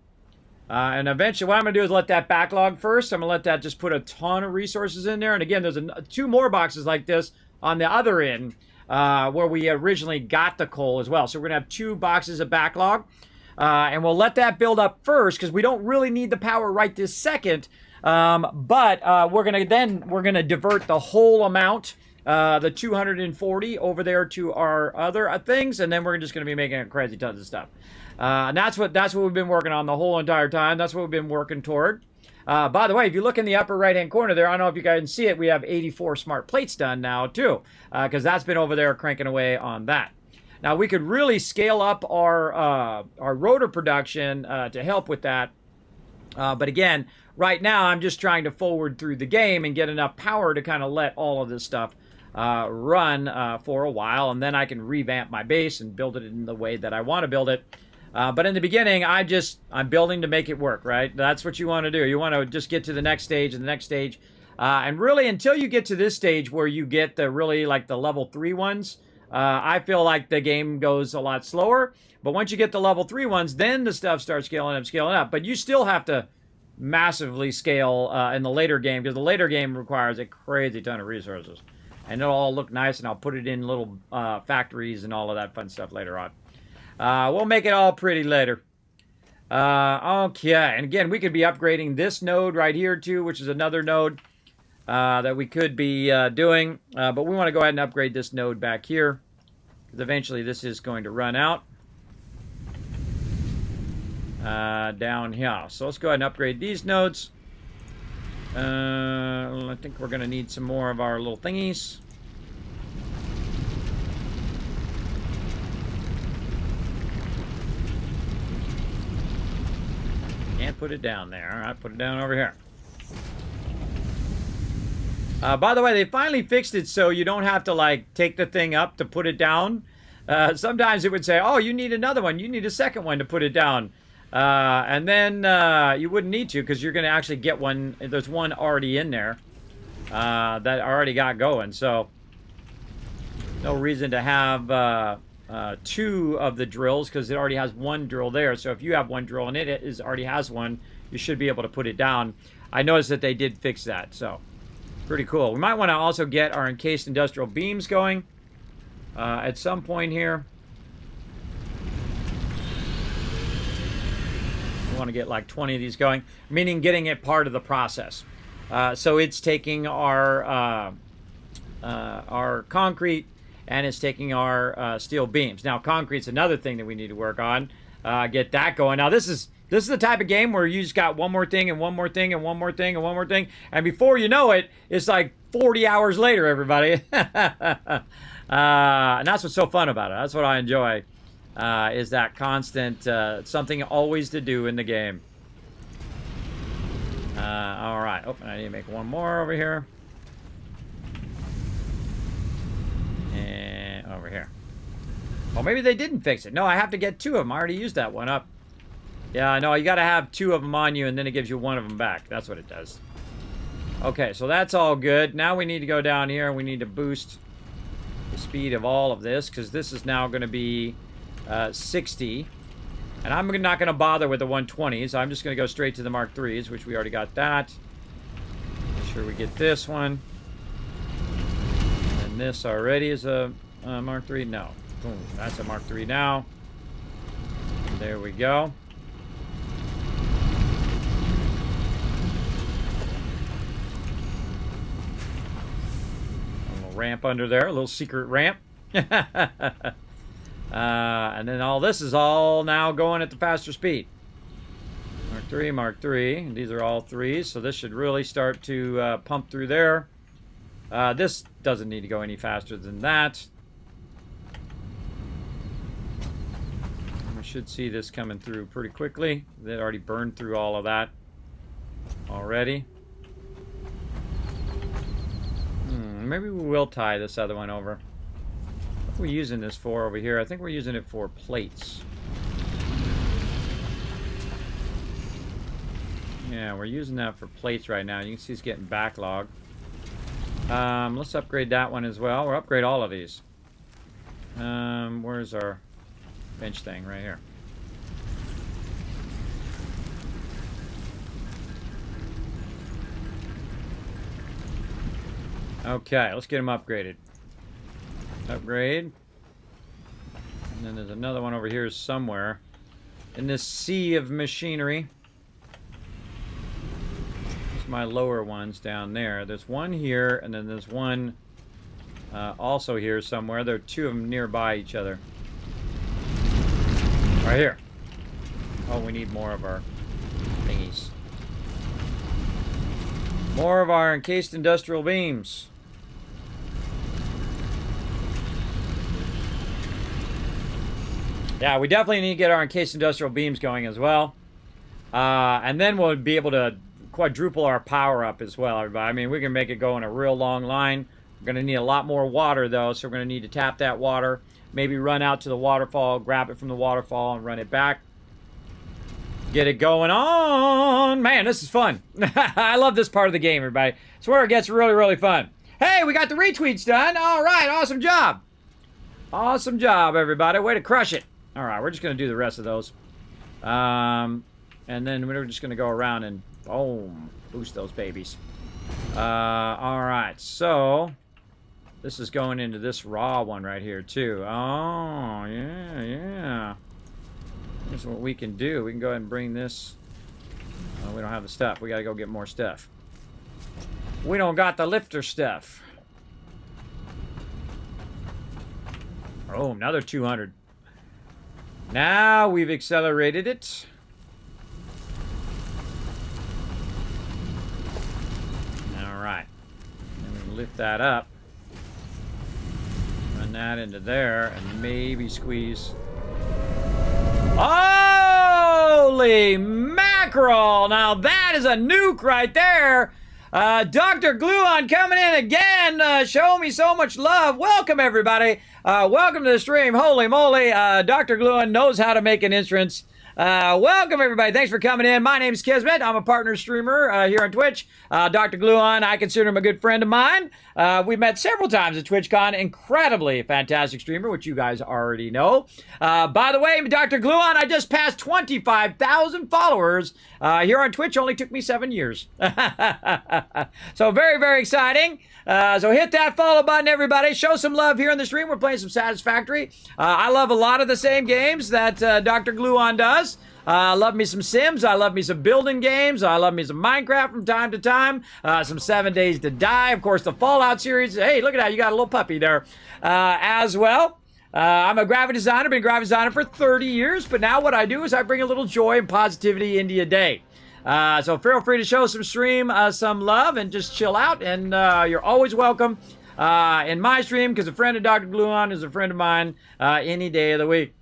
Speaker 1: And eventually, what I'm going to do is let that backlog first. I'm going to let that just put a ton of resources in there. And again, there's 2 more boxes like this on the other end where we originally got the coal as well. So we're going to have 2 boxes of backlog. And we'll let that build up first because we don't really need the power right this second. But we're going to divert the whole amount, the 240 over there to our other things. And then we're just going to be making crazy tons of stuff. And that's what we've been working on the whole entire time. That's what we've been working toward. By the way, if you look in the upper right-hand corner there, I don't know if you guys can see it, we have 84 smart plates done now too, because that's been over there cranking away on that. Now, we could really scale up our rotor production to help with that. But again, right now, I'm just trying to forward through the game and get enough power to kind of let all of this stuff run for a while, and then I can revamp my base and build it in the way that I want to build it. But in the beginning, I'm building to make it work, right? That's what you want to do. You want to just get to the next stage and the next stage. And really, until you get to this stage where you get the really like the level 3 ones, I feel like the game goes a lot slower. But once you get the level 3 ones, then the stuff starts scaling up. But you still have to massively scale in the later game because the later game requires a crazy ton of resources. And it'll all look nice, and I'll put it in little factories and all of that fun stuff later on. We'll make it all pretty later. Okay, and again, we could be upgrading this node right here too, which is another node that we could be doing. But we want to go ahead and upgrade this node back here, because eventually this is going to run out down here. So let's go ahead and upgrade these nodes. I think we're going to need some more of our little thingies. Can't put it down there. All right, put it down over here. By the way, they finally fixed it so you don't have to like take the thing up to put it down. Sometimes it would say, oh, you need another one. You need a second one to put it down. And then you wouldn't need to because you're going to actually get one. There's one already in there that already got going. So no reason to have 2 of the drills because it already has 1 drill there. So if you have 1 drill and it already has one, you should be able to put it down. I noticed that they did fix that. So pretty cool. We might want to also get our encased industrial beams going at some point here. We want to get like 20 of these going, meaning getting it part of the process. So it's taking our concrete and it's taking our steel beams. Now, concrete's another thing that we need to work on. Get that going. Now, this is the type of game where you just got one more thing and one more thing and one more thing and one more thing. And before you know it, it's like 40 hours later, everybody. And that's what's so fun about it. That's what I enjoy, is that constant something always to do in the game. All right. Oh, I need to make one more over here. And over here. Well, maybe they didn't fix it. No, I have to get 2 of them. I already used that one up. Yeah, no, you got to have 2 of them on you, and then it gives you 1 of them back. That's what it does. Okay, so that's all good. Now we need to go down here, and we need to boost the speed of all of this, because this is now going to be 60. And I'm not going to bother with the 120s. I'm just going to go straight to the Mark IIIs, which we already got that. Make sure we get this one. And this already is a Mark III. No. Boom. That's a Mark III now. There we go. A little ramp under there. A little secret ramp. And then all this is all now going at the faster speed. Mark III, Mark III. These are all 3s, so this should really start to pump through there. This doesn't need to go any faster than that. We should see this coming through pretty quickly. They already burned through all of that already. Maybe we will tie this other one over. What are we using this for over here? I think we're using it for plates. Yeah, we're using that for plates right now. You can see it's getting backlogged. Let's upgrade that one as well. We'll upgrade all of these. Where's our bench thing? Right here. Okay, let's get them upgraded. Upgrade. And then there's another one over here somewhere in this sea of machinery. There's my lower ones down there. There's one here, and then there's one also here somewhere. There are 2 of them nearby each other. Right here. Oh, we need more of our thingies. More of our encased industrial beams. Yeah, we definitely need to get our encased industrial beams going as well. And then we'll be able to quadruple our power up as well, everybody. I mean, we can make it go in a real long line. We're going to need a lot more water, though, so we're going to need to tap that water. Maybe run out to the waterfall, grab it from the waterfall, and run it back. Get it going on. Man, this is fun. I love this part of the game, everybody. It's where it gets really, really fun. Hey, we got the retweets done. All right, awesome job. Awesome job, everybody. Way to crush it. All right, we're just going to do the rest of those. And then we're just going to go around and, boom, boost those babies. All right, so this is going into this raw one right here, too. Oh, yeah. Here's what we can do. We can go ahead and bring this. Oh, we don't have the stuff. We got to go get more stuff. We don't got the lifter stuff. Oh, another 200. Now we've accelerated it. All right. And we lift that up. Run that into there and maybe squeeze. Holy mackerel! Now that is a nuke right there. Dr. Gluon coming in again, showing me so much love. Welcome, everybody. Welcome to the stream. Holy moly, Dr. Gluon knows how to make an entrance. Welcome, everybody. Thanks for coming in. My name's Kismet. I'm a partner streamer here on Twitch. Dr. Gluon, I consider him a good friend of mine. We've met several times at TwitchCon. Incredibly fantastic streamer, which you guys already know. By the way, Dr. Gluon, I just passed 25,000 followers here on Twitch. Only took me 7 years. So very, very exciting. So hit that follow button, everybody. Show some love here in the stream. We're playing some Satisfactory. I love a lot of the same games that Dr. Gluon does. does. I love me some Sims. I love me some building games. I love me some Minecraft from time to time. Some 7 Days to Die. Of course, the Fallout series. Hey, look at that. You got a little puppy there as well. I'm a graphic designer. Been a graphic designer for 30 years. But now what I do is I bring a little joy and positivity into your day. So feel free to show some stream some love and just chill out. And you're always welcome in my stream because a friend of Dr. Gluon is a friend of mine any day of the week.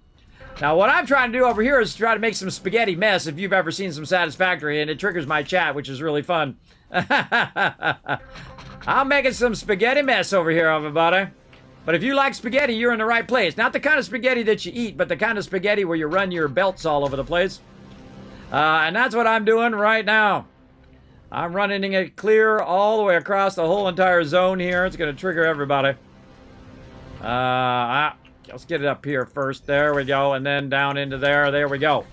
Speaker 1: Now, what I'm trying to do over here is try to make some spaghetti mess, if you've ever seen some Satisfactory, and it triggers my chat, which is really fun. I'm making some spaghetti mess over here, everybody. But if you like spaghetti, you're in the right place. Not the kind of spaghetti that you eat, but the kind of spaghetti where you run your belts all over the place. And that's what I'm doing right now. I'm running it clear all the way across the whole entire zone here. It's going to trigger everybody. Let's get it up here first. There we go. And then down into there. There we go.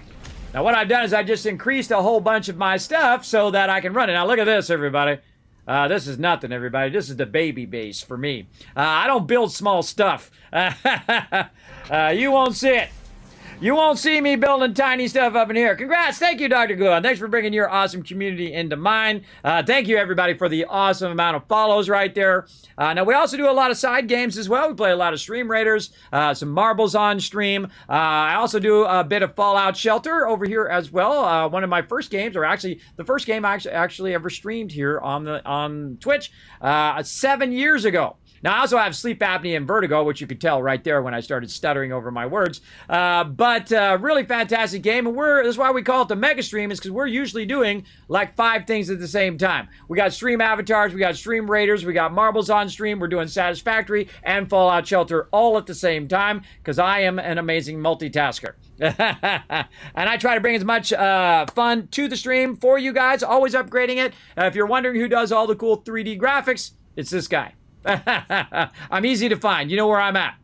Speaker 1: Now, what I've done is I just increased a whole bunch of my stuff so that I can run it. Now, look at this, everybody. This is nothing, everybody. This is the baby base for me. I don't build small stuff. You won't see it. You won't see me building tiny stuff up in here. Congrats. Thank you, Dr. Gluon. Thanks for bringing your awesome community into mine. Thank you, everybody, for the awesome amount of follows right there. Now, we also do a lot of side games as well. We play a lot of Stream Raiders, some marbles on stream. I also do a bit of Fallout Shelter over here as well. One of my first games, or actually the first game I actually ever streamed here on Twitch 7 years ago. Now, I also have sleep apnea and vertigo, which you could tell right there when I started stuttering over my words. But really fantastic game. And that's why we call it the MEGASTREAM, is because we're usually doing like 5 things at the same time. We got stream avatars, we got stream raiders, we got marbles on stream, we're doing Satisfactory and Fallout Shelter all at the same time, because I am an amazing multitasker. And I try to bring as much fun to the stream for you guys, always upgrading it. If you're wondering who does all the cool 3D graphics, it's this guy. I'm easy to find. You know where I'm at.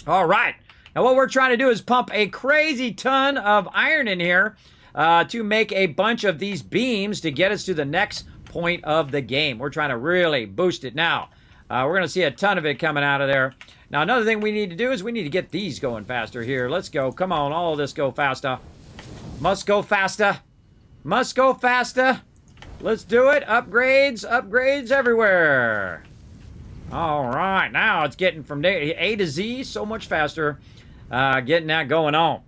Speaker 1: All right. Now what we're trying to do is pump a crazy ton of iron in here to make a bunch of these beams to get us to the next point of the game. We're trying to really boost it now. We're going to see a ton of it coming out of there. Now another thing we need to do is we need to get these going faster here. Let's go. Come on. All of this go faster. Must go faster. Must go faster. Let's do it. Upgrades. Upgrades everywhere. All right, now it's getting from A to Z so much faster, getting that going on.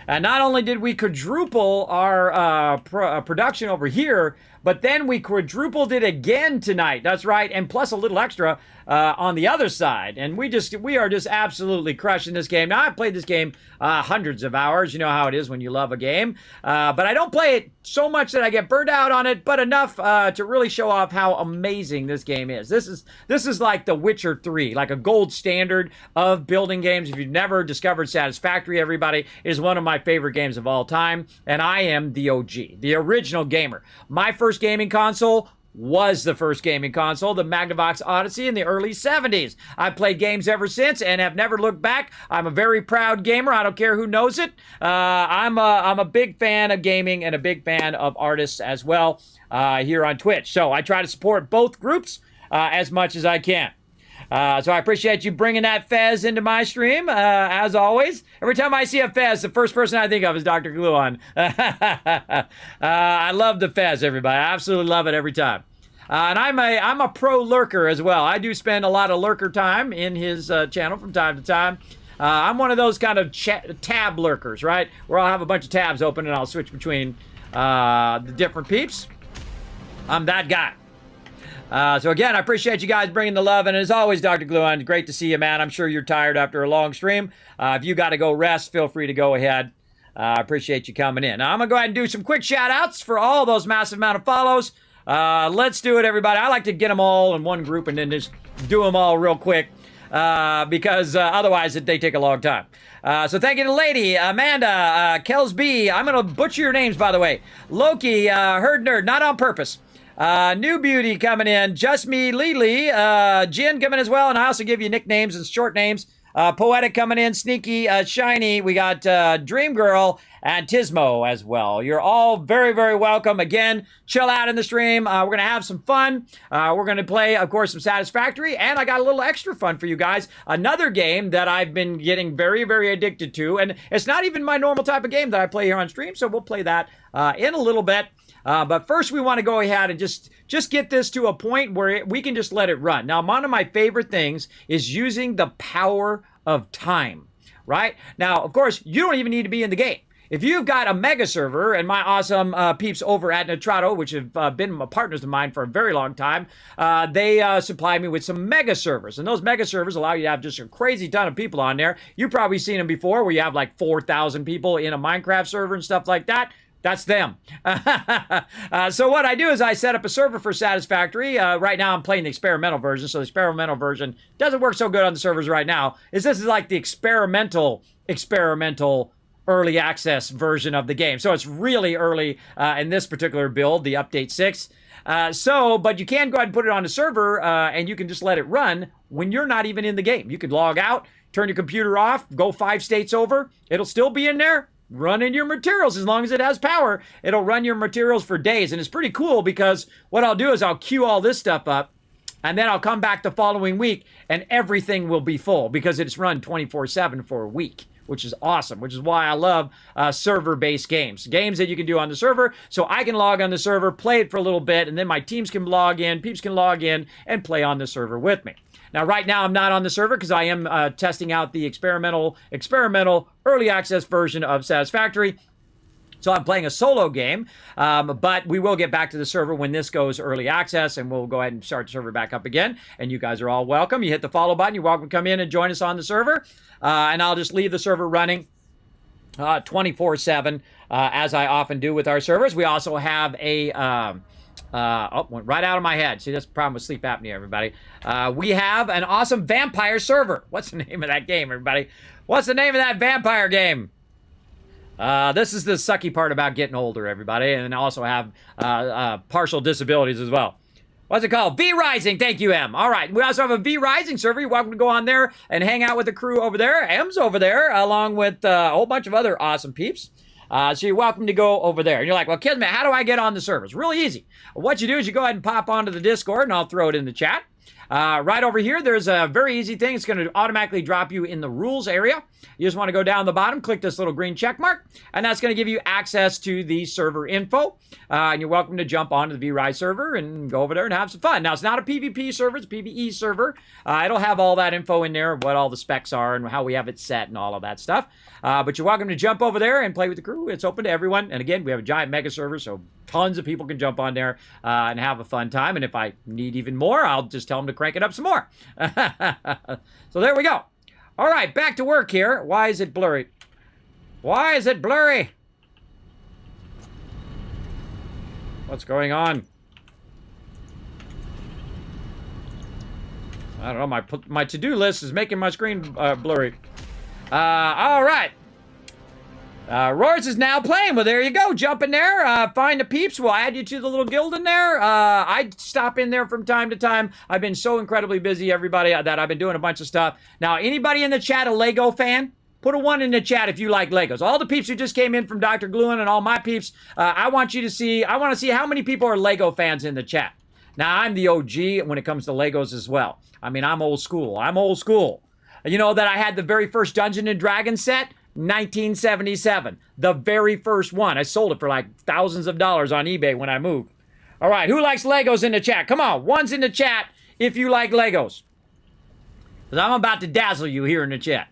Speaker 1: And not only did we quadruple our production over here, but then we quadrupled it again tonight. That's right, and plus a little extra on the other side. And we are just absolutely crushing this game. Now, I've played this game hundreds of hours. You know how it is when you love a game. But I don't play it so much that I get burned out on it, but enough to really show off how amazing this game is. This is like The Witcher 3, like a gold standard of building games. If you've never discovered Satisfactory, everybody, it is one of my favorite games of all time. And I am the OG, the original gamer. My first gaming console was the first gaming console, the Magnavox Odyssey, in the early 70s. I've played games ever since and have never looked back. I'm a very proud gamer. I don't care who knows it. I'm a big fan of gaming and a big fan of artists as well here on Twitch. So I try to support both groups as much as I can. So I appreciate you bringing that Fez into my stream, as always. Every time I see a Fez, the first person I think of is Dr. Gluon. I love the Fez, everybody. I absolutely love it every time. And I'm a pro lurker as well. I do spend a lot of lurker time in his channel from time to time. I'm one of those kind of tab lurkers, right? Where I'll have a bunch of tabs open and I'll switch between the different peeps. I'm that guy. So again, I appreciate you guys bringing the love, and as always, Dr. Gluon, great to see you, man. I'm sure you're tired after a long stream. If you got to go rest, feel free to go ahead. I appreciate you coming in. Now, I'm going to go ahead and do some quick shout-outs for all those massive amount of follows. Let's do it, everybody. I like to get them all in one group and then just do them all real quick because otherwise they take a long time. So thank you to Lady, Amanda, Kelsby. I'm going to butcher your names, by the way. Loki, Herd Nerd, not on purpose. New Beauty coming in, Just Me, Lily, Jin coming as well, and I also give you nicknames and short names. Poetic coming in, Sneaky, Shiny, we got Dream Girl, and Tismo as well. You're all very, very welcome. Again, chill out in the stream. We're going to have some fun. We're going to play, of course, some Satisfactory, and I got a little extra fun for you guys. Another game that I've been getting very, very addicted to, and it's not even my normal type of game that I play here on stream, so we'll play that in a little bit. But first, we want to go ahead and just get this to a point where we can just let it run. Now, one of my favorite things is using the power of time, right? Now, of course, you don't even need to be in the game. If you've got a mega server, and my awesome peeps over at Nitrato, which have been partners of mine for a very long time, they supply me with some mega servers. And those mega servers allow you to have just a crazy ton of people on there. You've probably seen them before where you have like 4,000 people in a Minecraft server and stuff like that. That's them. So what I do is I set up a server for Satisfactory. Right now I'm playing the experimental version, so the experimental version doesn't work so good on the servers right now. This is like the experimental early access version of the game. So it's really early in this particular build, the update 6. But you can go ahead and put it on the server and you can just let it run when you're not even in the game. You could log out, turn your computer off, go 5 states over. It'll still be in there. Running your materials as long as it has power. It'll run your materials for days. And it's pretty cool because what I'll do is I'll queue all this stuff up and then I'll come back the following week and everything will be full because it's run 24/7 for a week, which is awesome, which is why I love server-based games. Games that you can do on the server, so I can log on the server, play it for a little bit, and then my teams can log in, peeps can log in, and play on the server with me. Now, right now, I'm not on the server because I am testing out the experimental early access version of Satisfactory. So I'm playing a solo game, but we will get back to the server when this goes early access, and we'll go ahead and start the server back up again. And you guys are all welcome. You hit the follow button. You're welcome to come in and join us on the server. And I'll just leave the server running 24/7, as I often do with our servers. We also have a... went right out of my head. See, that's the problem with sleep apnea, everybody. We have an awesome vampire server. What's the name of that game, everybody? What's the name of that vampire game? This is the sucky part about getting older, everybody, and also have partial disabilities as well. What's it called? V-Rising. Thank you, M. All right. We also have a V-Rising server. You're welcome to go on there and hang out with the crew over there. M's over there, along with a whole bunch of other awesome peeps. So you're welcome to go over there. And you're like, well, Kismet, how do I get on the server? It's really easy. What you do is you go ahead and pop onto the Discord, and I'll throw it in the chat. Right over here, there's a very easy thing. It's going to automatically drop you in the rules area. You just want to go down the bottom, click this little green check mark, and that's going to give you access to the server info. And you're welcome to jump onto the VRise server and go over there and have some fun. Now, it's not a PvP server. It's a PvE server. It'll have all that info in there, what all the specs are and how we have it set and all of that stuff. But you're welcome to jump over there and play with the crew. It's open to everyone. And again, we have a giant mega server, so tons of people can jump on there and have a fun time. And if I need even more, I'll just tell them to crank it up some more. So there we go. All right, back to work here. Why is it blurry? Why is it blurry? What's going on? I don't know. My to-do list is making my screen blurry. All right. Roars is now playing. Well, there you go. Jump in there. Find the peeps. We'll add you to the little guild in there. I stop in there from time to time. I've been so incredibly busy, everybody, that I've been doing a bunch of stuff. Now, anybody in the chat a Lego fan? Put a 1 in the chat if you like Legos. All the peeps who just came in from Dr. Gluin and all my peeps, I want to see how many people are Lego fans in the chat. Now, I'm the OG when it comes to Legos as well. I mean, I'm old school. You know that I had the very first Dungeons & Dragons set? 1977. The very first one. I sold it for like thousands of dollars on eBay when I moved. All right, who likes Legos in the chat? Come on, 1's in the chat if you like Legos. Because I'm about to dazzle you here in the chat.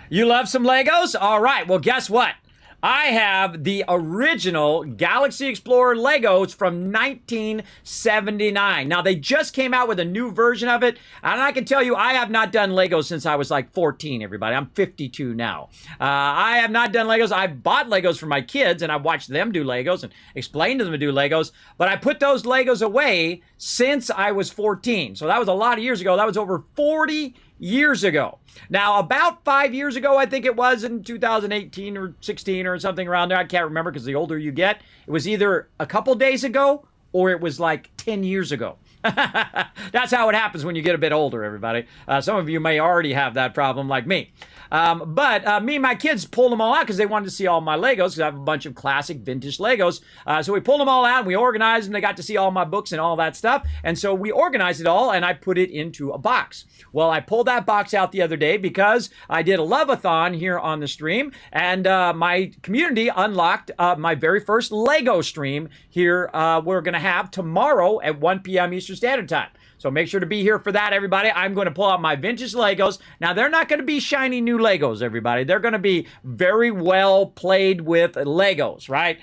Speaker 1: You love some Legos? All right, well, guess what? I have the original Galaxy Explorer Legos from 1979. Now, they just came out with a new version of it, and I can tell you, I have not done Legos since I was like 14, everybody. I'm 52 now. I have not done Legos. I bought Legos for my kids, and I watched them do Legos and explained to them to do Legos, but I put those Legos away since I was 14. So that was a lot of years ago. That was over 40 years ago. Now, about 5 years ago, I think it was in 2018 or 16 or something around there. I can't remember because the older you get, it was either a couple days ago or it was like 10 years ago. That's how it happens when you get a bit older, everybody. Some of you may already have that problem like me. But me and my kids pulled them all out because they wanted to see all my Legos, because I have a bunch of classic vintage Legos. So we pulled them all out and we organized them. They got to see all my books and all that stuff. And so we organized it all and I put it into a box. Well, I pulled that box out the other day because I did a love-a-thon here on the stream, and my community unlocked my very first Lego stream here. We're going to have tomorrow at 1 p.m. Eastern Standard Time. So make sure to be here for that, everybody. I'm going to pull out my vintage Legos. Now, they're not going to be shiny new Legos, everybody. They're going to be very well played with Legos, right?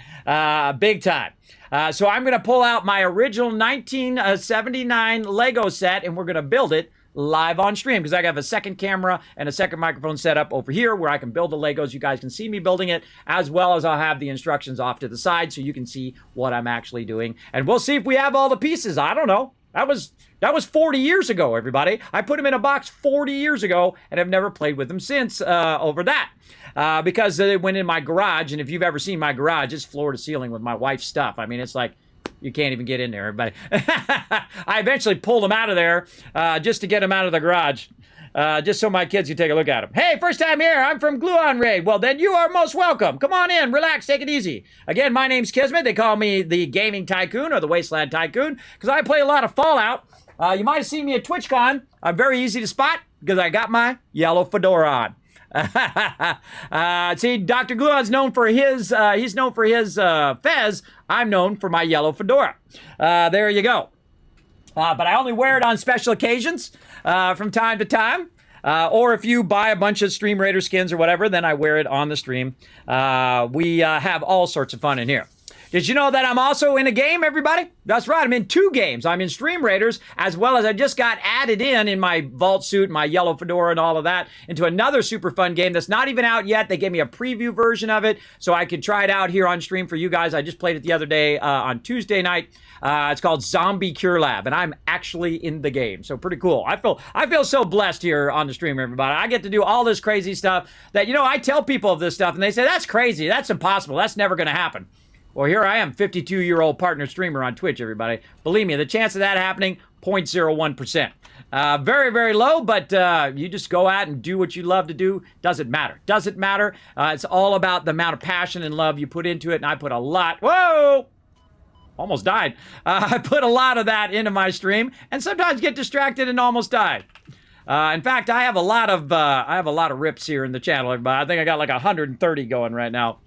Speaker 1: Big time. So I'm going to pull out my original 1979 Lego set, and we're going to build it live on stream, because I have a second camera and a second microphone set up over here where I can build the Legos. You guys can see me building it, as well as I'll have the instructions off to the side so you can see what I'm actually doing. And we'll see if we have all the pieces. I don't know. That was 40 years ago, everybody. I put them in a box 40 years ago, and I've never played with them since over that. Because they went in my garage, and if you've ever seen my garage, it's floor to ceiling with my wife's stuff. I mean, it's like, you can't even get in there, everybody. I eventually pulled them out of there just to get them out of the garage. Just so my kids can take a look at them. Hey, first time here, I'm from Gluon Raid. Well, then you are most welcome. Come on in, relax, take it easy. Again, my name's Kismet. They call me the Gaming Tycoon or the Wasteland Tycoon because I play a lot of Fallout. You might have seen me at TwitchCon. I'm very easy to spot because I got my yellow fedora on. See, Dr. Gluon's known for his, fez. I'm known for my yellow fedora. There you go. But I only wear it on special occasions from time to time. Or if you buy a bunch of Stream Raider skins or whatever, then I wear it on the stream. We have all sorts of fun in here. Did you know that I'm also in a game, everybody? That's right, I'm in 2 games. I'm in Stream Raiders, as well as I just got added in my vault suit, my yellow fedora and all of that, into another super fun game that's not even out yet. They gave me a preview version of it, so I could try it out here on stream for you guys. I just played it the other day on Tuesday night. It's called Zombie Cure Lab, and I'm actually in the game, so pretty cool. I feel so blessed here on the stream, everybody. I get to do all this crazy stuff that, I tell people of this stuff, and they say, that's crazy, that's impossible, that's never going to happen. Well, here I am, 52-year-old partner streamer on Twitch, everybody. Believe me, the chance of that happening, 0.01%. Very, very low, but you just go out and do what you love to do. Doesn't matter. Doesn't matter. It's all about the amount of passion and love you put into it, and I put a lot. Whoa! Almost died. I put a lot of that into my stream, and sometimes get distracted and almost die. In fact, I have a lot of rips here in the channel, everybody. I think I got like 130 going right now.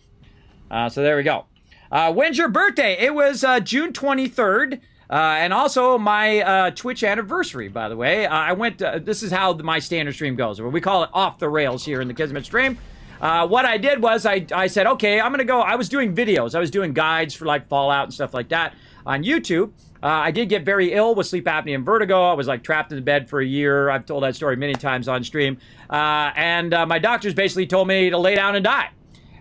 Speaker 1: So there we go. When's your birthday? It was June 23rd. And also my Twitch anniversary, by the way. I went, this is how my standard stream goes. We call it off the rails here in the Kismet stream. What I did was I said, okay, I'm going to go. I was doing videos. I was doing guides for like Fallout and stuff like that on YouTube. I did get very ill with sleep apnea and vertigo. I was like trapped in the bed for a year. I've told that story many times on stream. And my doctors basically told me to lay down and die.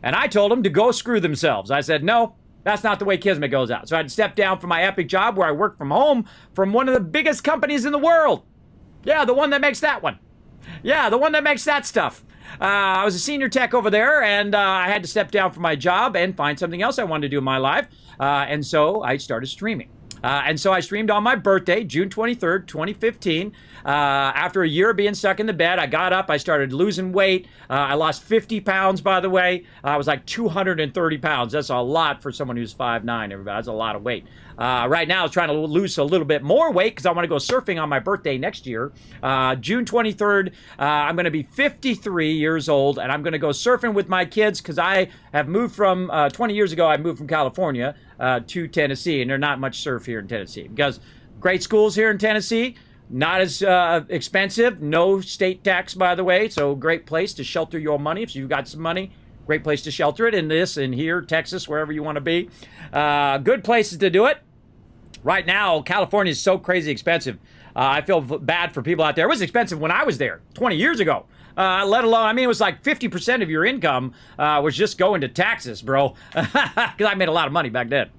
Speaker 1: And I told them to go screw themselves. I said, no, that's not the way Kismet goes out. So I had to step down from my epic job where I work from home from one of the biggest companies in the world. Yeah, the one that makes that one. Yeah, the one that makes that stuff. I was a senior tech over there, and I had to step down from my job and find something else I wanted to do in my life. And so I started streaming. And so I streamed on my birthday, June 23rd, 2015. After a year of being stuck in the bed, I got up, I started losing weight. I lost 50 pounds, by the way. I was like 230 pounds. That's a lot for someone who's 5'9", everybody. That's a lot of weight. Right now, I was trying to lose a little bit more weight because I want to go surfing on my birthday next year. June 23rd, I'm going to be 53 years old, and I'm going to go surfing with my kids because I have moved from, 20 years ago, I moved from California to Tennessee, and there's not much surf here in Tennessee because great schools here in Tennessee, not as expensive, no state tax, by the way, so great place to shelter your money if you've got some money. Great place to shelter it in here, Texas, wherever you want to be. Good places to do it. Right now, California is so crazy expensive. I feel bad for people out there. It was expensive when I was there 20 years ago. Let alone, I mean, it was like 50% of your income was just going to taxes, bro. Because I made a lot of money back then.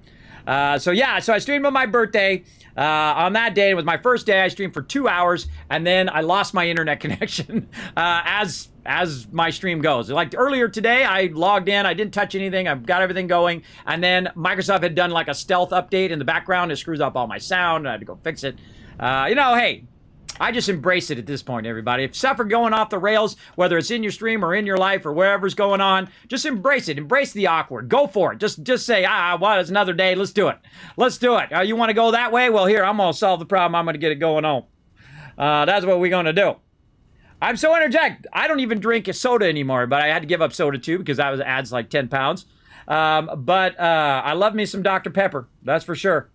Speaker 1: So I streamed on my birthday. On that day, it was my first day. I streamed for 2 hours, and then I lost my internet connection, as my stream goes. Like earlier today, I logged in. I didn't touch anything. I've got everything going, and then Microsoft had done like a stealth update in the background. It screws up all my sound. I had to go fix it. Hey, I just embrace it at this point, everybody. If stuff are going off the rails, whether it's in your stream or in your life or wherever's going on, just embrace it. Embrace the awkward. Go for it. Just say, it's another day. Let's do it. Let's do it. You want to go that way? Well, here, I'm going to solve the problem. I'm going to get it going on. That's what we're going to do. I'm so energetic. I don't even drink a soda anymore, but I had to give up soda too because that adds like 10 pounds. But I love me some Dr. Pepper. That's for sure.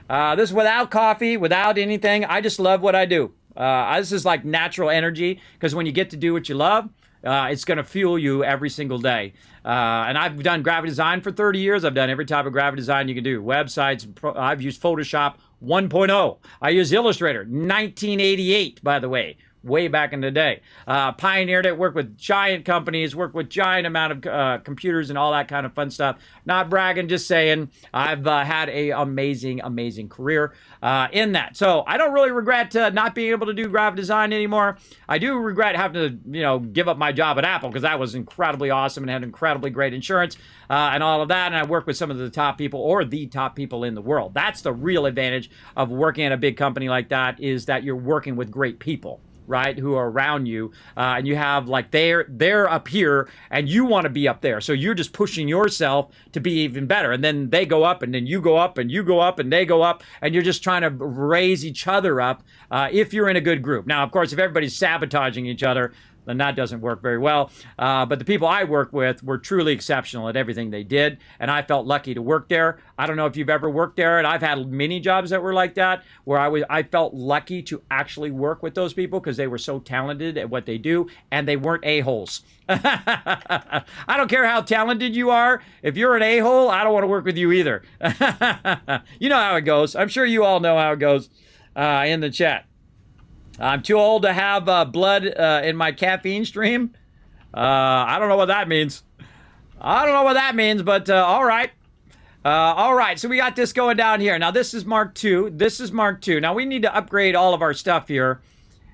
Speaker 1: This is without coffee, without anything. I just love what I do. This is like natural energy because when you get to do what you love, it's going to fuel you every single day. And I've done graphic design for 30 years. I've done every type of graphic design you can do. Websites. I've used Photoshop 1.0. I use Illustrator 1988, by the way. Way back in the day. Pioneered it, worked with giant companies, worked with giant amount of computers and all that kind of fun stuff. Not bragging, just saying I've had a amazing career in that. So I don't really regret not being able to do graphic design anymore. I do regret having to, give up my job at Apple because that was incredibly awesome and had incredibly great insurance and all of that. And I worked with some of the top people or the top people in the world. That's the real advantage of working at a big company like that is that you're working with great people. Right, who are around you, and you have like they're up here, and you want to be up there. So you're just pushing yourself to be even better, and then they go up, and then you go up, and you go up, and they go up, and you're just trying to raise each other up. If you're in a good group, now of course, if everybody's sabotaging each other, then that doesn't work very well. But the people I work with were truly exceptional at everything they did, and I felt lucky to work there. I don't know if you've ever worked there, and I've had many jobs that were like that, where I felt lucky to actually work with those people because they were so talented at what they do, and they weren't a-holes. I don't care how talented you are. If you're an a-hole, I don't want to work with you either. You know how it goes. I'm sure you all know how it goes in the chat. I'm too old to have blood in my caffeine stream. I don't know what that means. But all right. All right, so we got this going down here. Now, this is Mark II. This is Mark II. Now, we need to upgrade all of our stuff here,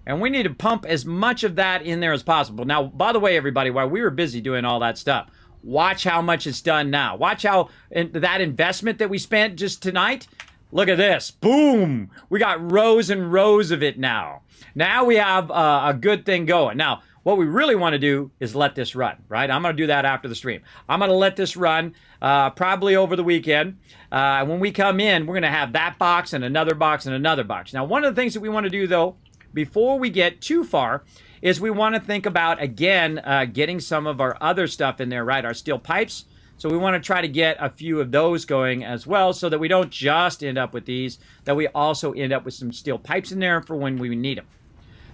Speaker 1: and we need to pump as much of that in there as possible. Now, by the way, everybody, while we were busy doing all that stuff, watch how much it's done now. Watch how that investment that we spent just tonight, look at this. Boom! We got rows and rows of it now. Now we have a good thing going. Now, what we really want to do is let this run, right? I'm going to do that after the stream. I'm going to let this run probably over the weekend. When we come in, we're going to have that box and another box and another box. Now, one of the things that we want to do, though, before we get too far, is we want to think about, again, getting some of our other stuff in there, right? Our steel pipes. So we want to try to get a few of those going as well so that we don't just end up with these, that we also end up with some steel pipes in there for when we need them.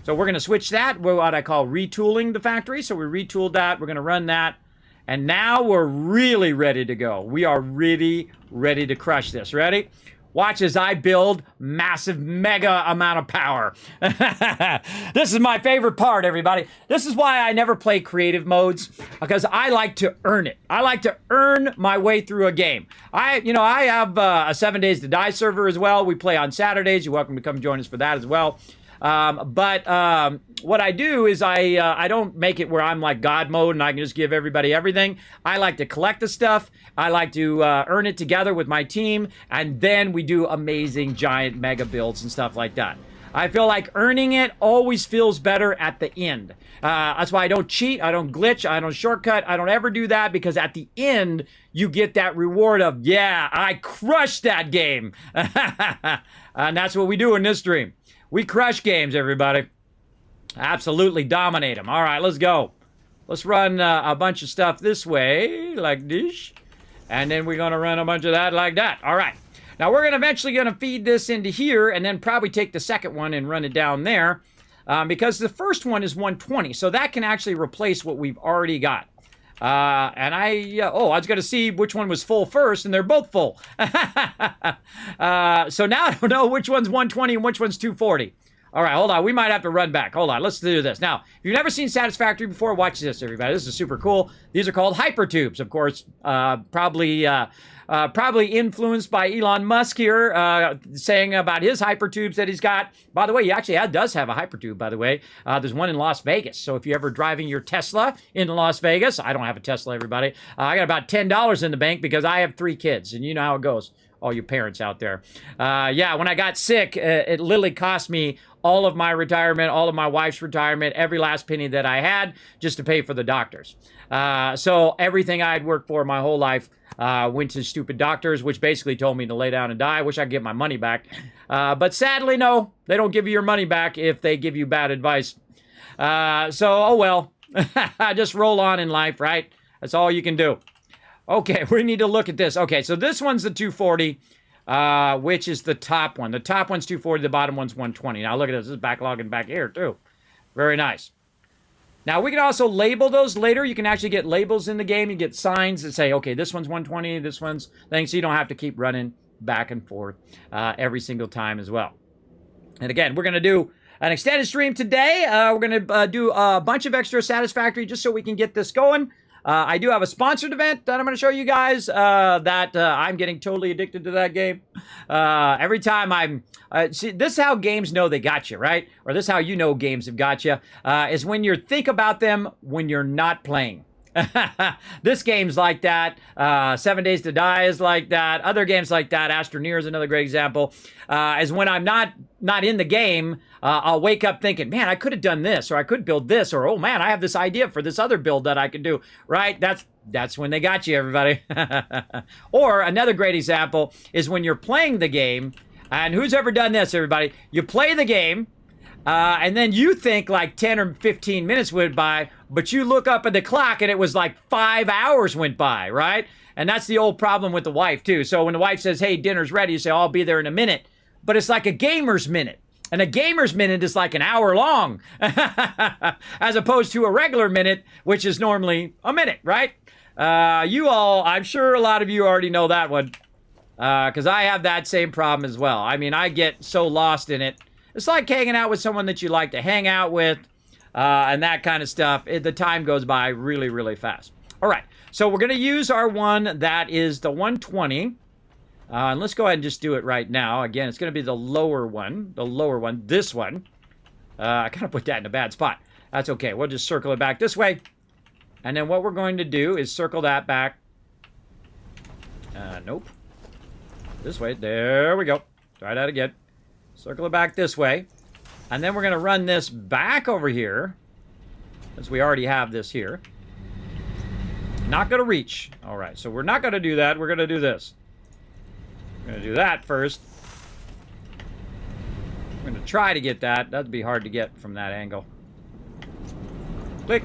Speaker 1: So we're going to switch that, what I call retooling the factory. So we retooled that. We're going to run that. And now we're really ready to go. We are really ready to crush this. Ready? Watch as I build massive, mega amount of power. This is my favorite part, everybody. This is why I never play creative modes, because I like to earn it. I like to earn my way through a game. I have a 7 Days to Die server as well. We play on Saturdays. You're welcome to come join us for that as well. But what I do is I don't make it where I'm like God mode and I can just give everybody everything. I like to collect the stuff. I like to earn it together with my team, and then we do amazing giant mega builds and stuff like that. I feel like earning it always feels better at the end. That's why I don't cheat, I don't glitch, I don't shortcut, I don't ever do that, because at the end, you get that reward of, yeah, I crushed that game. And that's what we do in this stream. We crush games, everybody. Absolutely dominate them. All right, let's go. Let's run a bunch of stuff this way, like this. And then we're going to run a bunch of that like that. All right. Now, we're eventually going to feed this into here and then probably take the second one and run it down there because the first one is 120. So that can actually replace what we've already got. And I was going to see which one was full first, and they're both full. So now I don't know which one's 120 and which one's 240. All right, hold on. We might have to run back. Hold on. Let's do this. Now, if you've never seen Satisfactory before, watch this, everybody. This is super cool. These are called hypertubes, of course. Probably influenced by Elon Musk here, saying about his hypertubes that he's got. By the way, he actually does have a hypertube, by the way. There's one in Las Vegas. So if you're ever driving your Tesla in Las Vegas, I don't have a Tesla, everybody. I got about $10 in the bank because I have 3 kids, and you know how it goes. all you parents out there. Yeah, when I got sick, it literally cost me all of my retirement, all of my wife's retirement, every last penny that I had just to pay for the doctors. So everything I had worked for my whole life went to stupid doctors, which basically told me to lay down and die. I wish I could get my money back. But sadly, no, they don't give you your money back if they give you bad advice. So, oh well. Just roll on in life, right? That's all you can do. Okay, we need to look at this. Okay, so this one's the 240, which is the top one. The top one's 240, the bottom one's 120. Now look at this. This is backlogging back here, too. Very nice. Now, we can also label those later. You can actually get labels in the game. You get signs that say, okay, this one's 120, this one's thing, so you don't have to keep running back and forth every single time as well. And again, we're going to do an extended stream today. We're going to do a bunch of extra Satisfactory just so we can get this going. I do have a sponsored event that I'm going to show you guys that I'm getting totally addicted to that game. Every time I'm... see, this is how games know they got you, right? Or this is how you know games have got you, is when you think about them when you're not playing. This game's like that. 7 Days to Die is like that. Other games like that. Astroneer is another great example. Is when I'm not in the game, I'll wake up thinking, man, I could have done this, or I could build this, or oh man, I have this idea for this other build that I could do. Right? That's when they got you, everybody. Or another great example is when you're playing the game, and who's ever done this, everybody? You play the game. And then you think like 10 or 15 minutes went by, but you look up at the clock and it was like 5 hours went by, right? And that's the old problem with the wife too. So when the wife says, hey, dinner's ready, you say, I'll be there in a minute. But it's like a gamer's minute. And a gamer's minute is like an hour long, as opposed to a regular minute, which is normally a minute, right? You all, I'm sure a lot of you already know that one, because I have that same problem as well. I mean, I get so lost in it. It's like hanging out with someone that you like to hang out with and that kind of stuff. The time goes by really, really fast. All right, so we're going to use our one that is the 120. And let's go ahead and just do it right now. Again, it's going to be the lower one, this one. I kind of put that in a bad spot. That's okay. We'll just circle it back this way. And then what we're going to do is circle that back. Nope. This way. There we go. Try that again. Circle it back this way. And then we're going to run this back over here, since we already have this here. Not going to reach. All right, so we're not going to do that. We're going to do this. We're going to do that first. We're going to try to get that. That'd be hard to get from that angle. Click.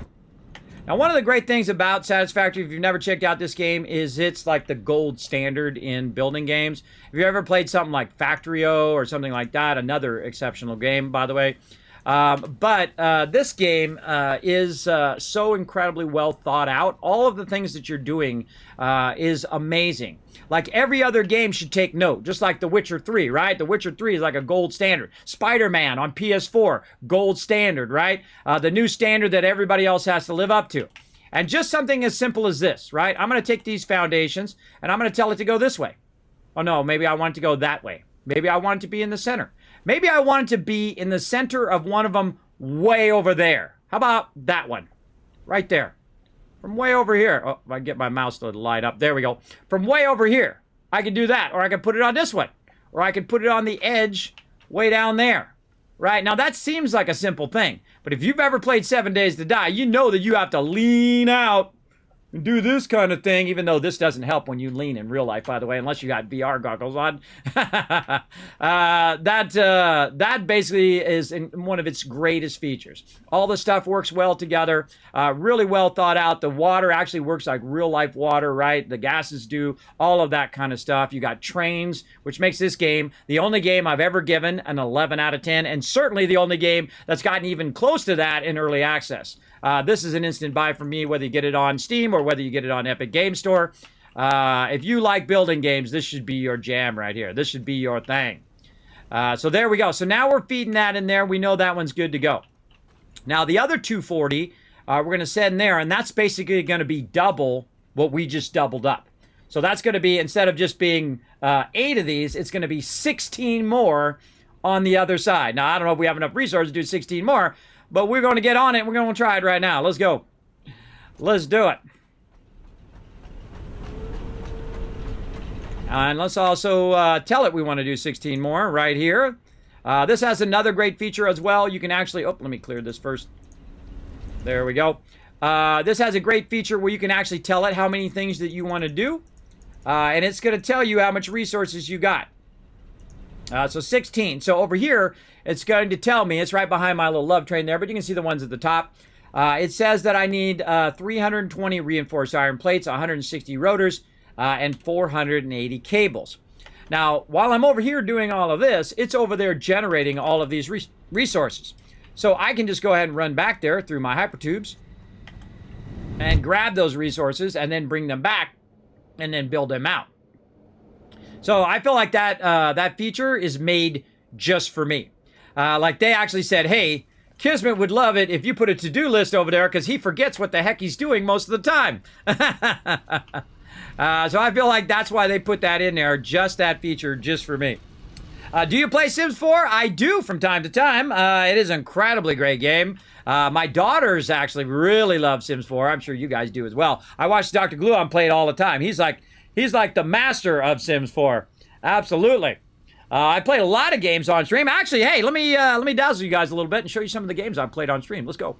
Speaker 1: Now, one of the great things about Satisfactory, if you've never checked out this game, is it's like the gold standard in building games. If you ever played something like Factorio or something like that, another exceptional game, by the way. But this game is so incredibly well thought out. All of the things that you're doing is amazing. Like every other game should take note, just like The Witcher 3, right? The Witcher 3 is like a gold standard. Spider-Man on PS4, gold standard, right? The new standard that everybody else has to live up to. And just something as simple as this, right? I'm going to take these foundations, and I'm going to tell it to go this way. Oh, no, maybe I want it to go that way. Maybe I want it to be in the center. Maybe I want it to be in the center of one of them way over there. How about that one? Right there. From way over here. Oh, if I get my mouse to light up. There we go. From way over here. I could do that. Or I could put it on this one. Or I could put it on the edge way down there. Right? Now, that seems like a simple thing. But if you've ever played 7 Days to Die, you know that you have to lean out and do this kind of thing, even though this doesn't help when you lean in real life, by the way, unless you got VR goggles on. That basically is one of its greatest features. All the stuff works well together, really well thought out. The water actually works like real life water, right? The gases do, all of that kind of stuff. You got trains, which makes this game the only game I've ever given an 11 out of 10, and certainly the only game that's gotten even close to that in early access. This is an instant buy for me, whether you get it on Steam or whether you get it on Epic Game Store. If you like building games, this should be your jam right here. This should be your thing. So there we go. So now we're feeding that in there. We know that one's good to go. Now the other 240, we're going to send there, and that's basically going to be double what we just doubled up. So that's going to be, instead of just being 8 of these, it's going to be 16 more on the other side. Now, I don't know if we have enough resources to do 16 more, but we're going to get on it. We're going to try it right now. Let's go. Let's do it. And let's also tell it we want to do 16 more right here. This has another great feature as well. You can actually, oh, let me clear this first. There we go. This has a great feature where you can actually tell it how many things that you want to do. And it's going to tell you how much resources you got. So 16. So over here, it's going to tell me, it's right behind my little love train there, but you can see the ones at the top. It says that I need 320 reinforced iron plates, 160 rotors, and 480 cables. Now, while I'm over here doing all of this, it's over there generating all of these resources. So I can just go ahead and run back there through my hypertubes and grab those resources and then bring them back and then build them out. So I feel like that that feature is made just for me. Like they actually said, hey, Kismet would love it if you put a to-do list over there because he forgets what the heck he's doing most of the time. So I feel like that's why they put that in there, just that feature, just for me. Do you play Sims 4? I do from time to time. It is an incredibly great game. My daughters actually really love Sims 4. I'm sure you guys do as well. I watch Dr. Gluon play it all the time. He's like the master of Sims 4. Absolutely. I played a lot of games on stream. Actually, hey, let me dazzle you guys a little bit and show you some of the games I've played on stream. Let's go.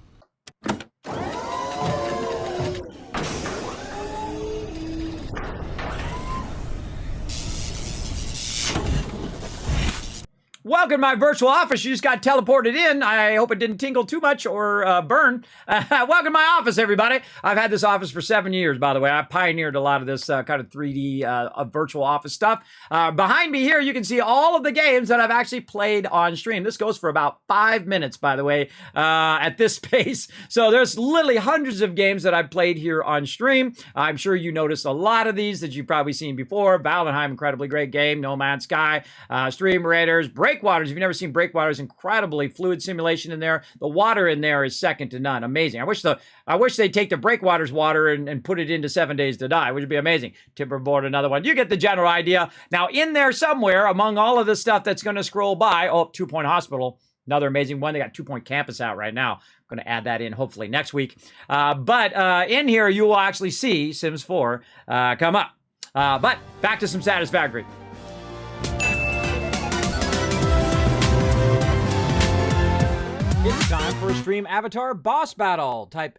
Speaker 1: Welcome to my virtual office. You just got teleported in. I hope it didn't tingle too much or burn. Welcome to my office, everybody. I've had this office for 7 years, by the way. I pioneered a lot of this kind of 3D virtual office stuff. Behind me here, you can see all of the games that I've actually played on stream. This goes for about 5 minutes, by the way, at this pace. So there's literally hundreds of games that I've played here on stream. I'm sure you noticed a lot of these that you've probably seen before. Valheim, incredibly great game. No Man's Sky, Stream Raiders, Breakwaters. If you've never seen Breakwaters, incredibly fluid simulation in there. The water in there is second to none. Amazing. I wish they'd take the Breakwaters water and put it into 7 Days to Die, which would be amazing. Timberboard, another one. You get the general idea. Now, in there somewhere, among all of the stuff that's going to scroll by, 2 Point Hospital, another amazing one. They got 2 Point Campus out right now. I'm going to add that in hopefully next week. But in here, you will actually see Sims 4 come up. But back to some Satisfactory. It's time for a stream avatar boss battle. Type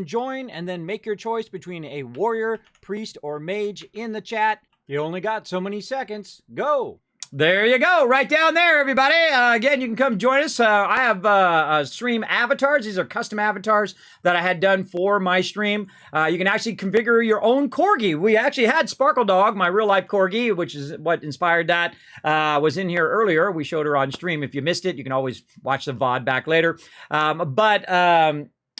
Speaker 1: !join and then make your choice between a warrior, priest, or mage in the chat. You only got so many seconds. Go! There you go, right down there, everybody. Again, you can come join us. I have stream avatars. These are custom avatars that I had done for my stream. You can actually configure your own corgi. We actually had Sparkle Dog, my real-life corgi, which is what inspired that, was in here earlier. We showed her on stream. If you missed it, you can always watch the VOD back later.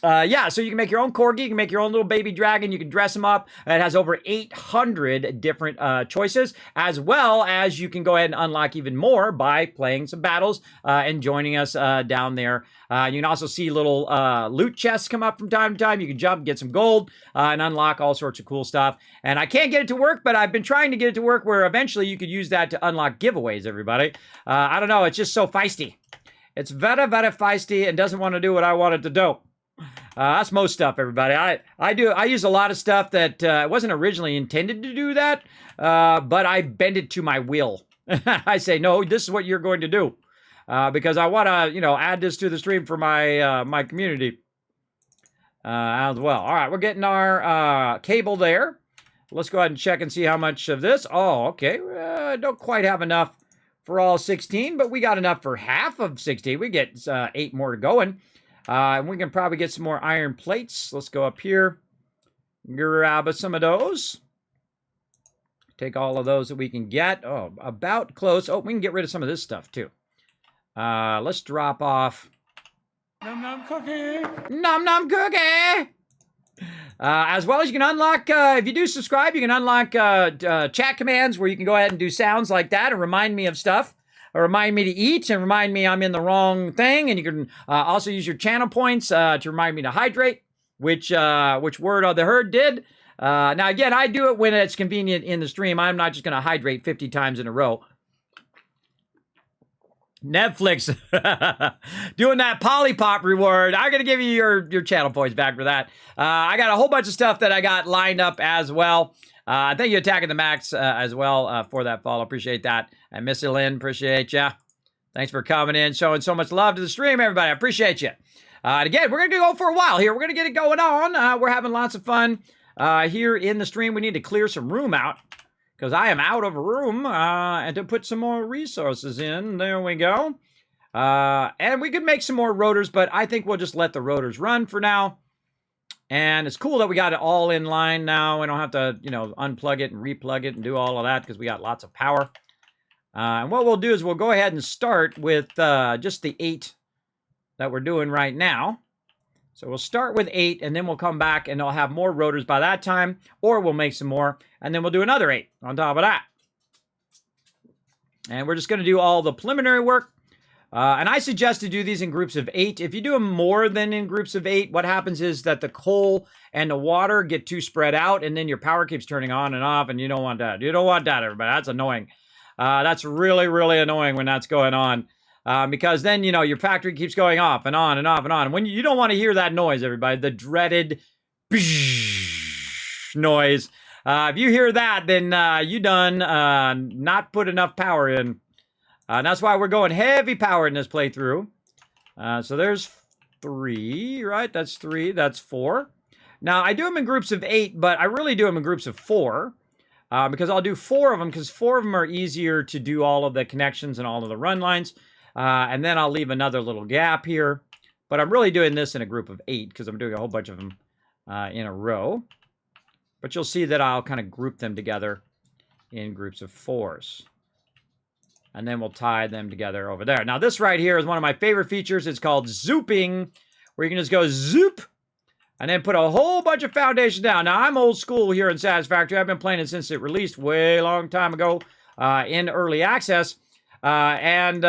Speaker 1: Yeah, so you can make your own corgi, you can make your own little baby dragon, you can dress them up. It has over 800 different choices, as well as you can go ahead and unlock even more by playing some battles and joining us down there. You can also see little loot chests come up from time to time. You can jump, get some gold, and unlock all sorts of cool stuff. And I can't get it to work, but I've been trying to get it to work where eventually you could use that to unlock giveaways, everybody. I don't know, it's just so feisty. It's very, very feisty and doesn't want to do what I want it to do. That's most stuff, everybody. I use a lot of stuff that wasn't originally intended to do that, but I bend it to my will. I say, no, this is what you're going to do, because I want to, add this to the stream for my my community as well. All right, we're getting our cable there. Let's go ahead and check and see how much of this. Oh, okay. Don't quite have enough for all 16, but we got enough for half of 16. We get 8 more going. And we can probably get some more iron plates. Let's go up here, grab some of those. Take all of those that we can get. Oh, about close. Oh, we can get rid of some of this stuff too. Let's drop off.
Speaker 2: Num num cookie.
Speaker 1: Num num cookie. As well as you can unlock, if you do subscribe, you can unlock chat commands where you can go ahead and do sounds like that and remind me of stuff. Or remind me to eat and remind me I'm in the wrong thing. And you can also use your channel points to remind me to hydrate, which word of the herd did. Now, again, I do it when it's convenient in the stream. I'm not just going to hydrate 50 times in a row. Netflix doing that Polypop reward. I'm going to give you your channel points back for that. I got a whole bunch of stuff that I got lined up as well. Thank you, Attacking the Max, as well for that follow. Appreciate that. And Missy Lynn, appreciate ya. Thanks for coming in, showing so much love to the stream, everybody. I appreciate you. And again, we're going to go for a while here. We're going to get it going on. We're having lots of fun here in the stream. We need to clear some room out because I am out of room and to put some more resources in. There we go. And we could make some more rotors, but I think we'll just let the rotors run for now. And it's cool that we got it all in line now. We don't have to, unplug it and replug it and do all of that because we got lots of power. And what we'll do is we'll go ahead and start with just the 8 that we're doing right now. So we'll start with 8, and then we'll come back, and I'll have more rotors by that time, or we'll make some more, and then we'll do another 8 on top of that. And we're just going to do all the preliminary work. And I suggest to do these in groups of 8. If you do them more than in groups of 8, what happens is that the coal and the water get too spread out, and then your power keeps turning on and off, and you don't want that. You don't want that, everybody. That's annoying. That's really, really annoying when that's going on. Because then, your factory keeps going off and on and off and on. And when you don't want to hear that noise, everybody, the dreaded noise. If you hear that, then you done not put enough power in. And that's why we're going heavy power in this playthrough. So there's 3, right? That's 3. That's 4. Now, I do them in groups of 8, but I really do them in groups of 4. Because I'll do 4 of them, because 4 of them are easier to do all of the connections and all of the run lines. And then I'll leave another little gap here. But I'm really doing this in a group of 8, because I'm doing a whole bunch of them in a row. But you'll see that I'll kind of group them together in groups of 4s. And then we'll tie them together over there. Now, this right here is one of my favorite features. It's called zooping, where you can just go zoop, and then put a whole bunch of foundation down. Now, I'm old school here in Satisfactory. I've been playing it since it released way long time ago in early access. And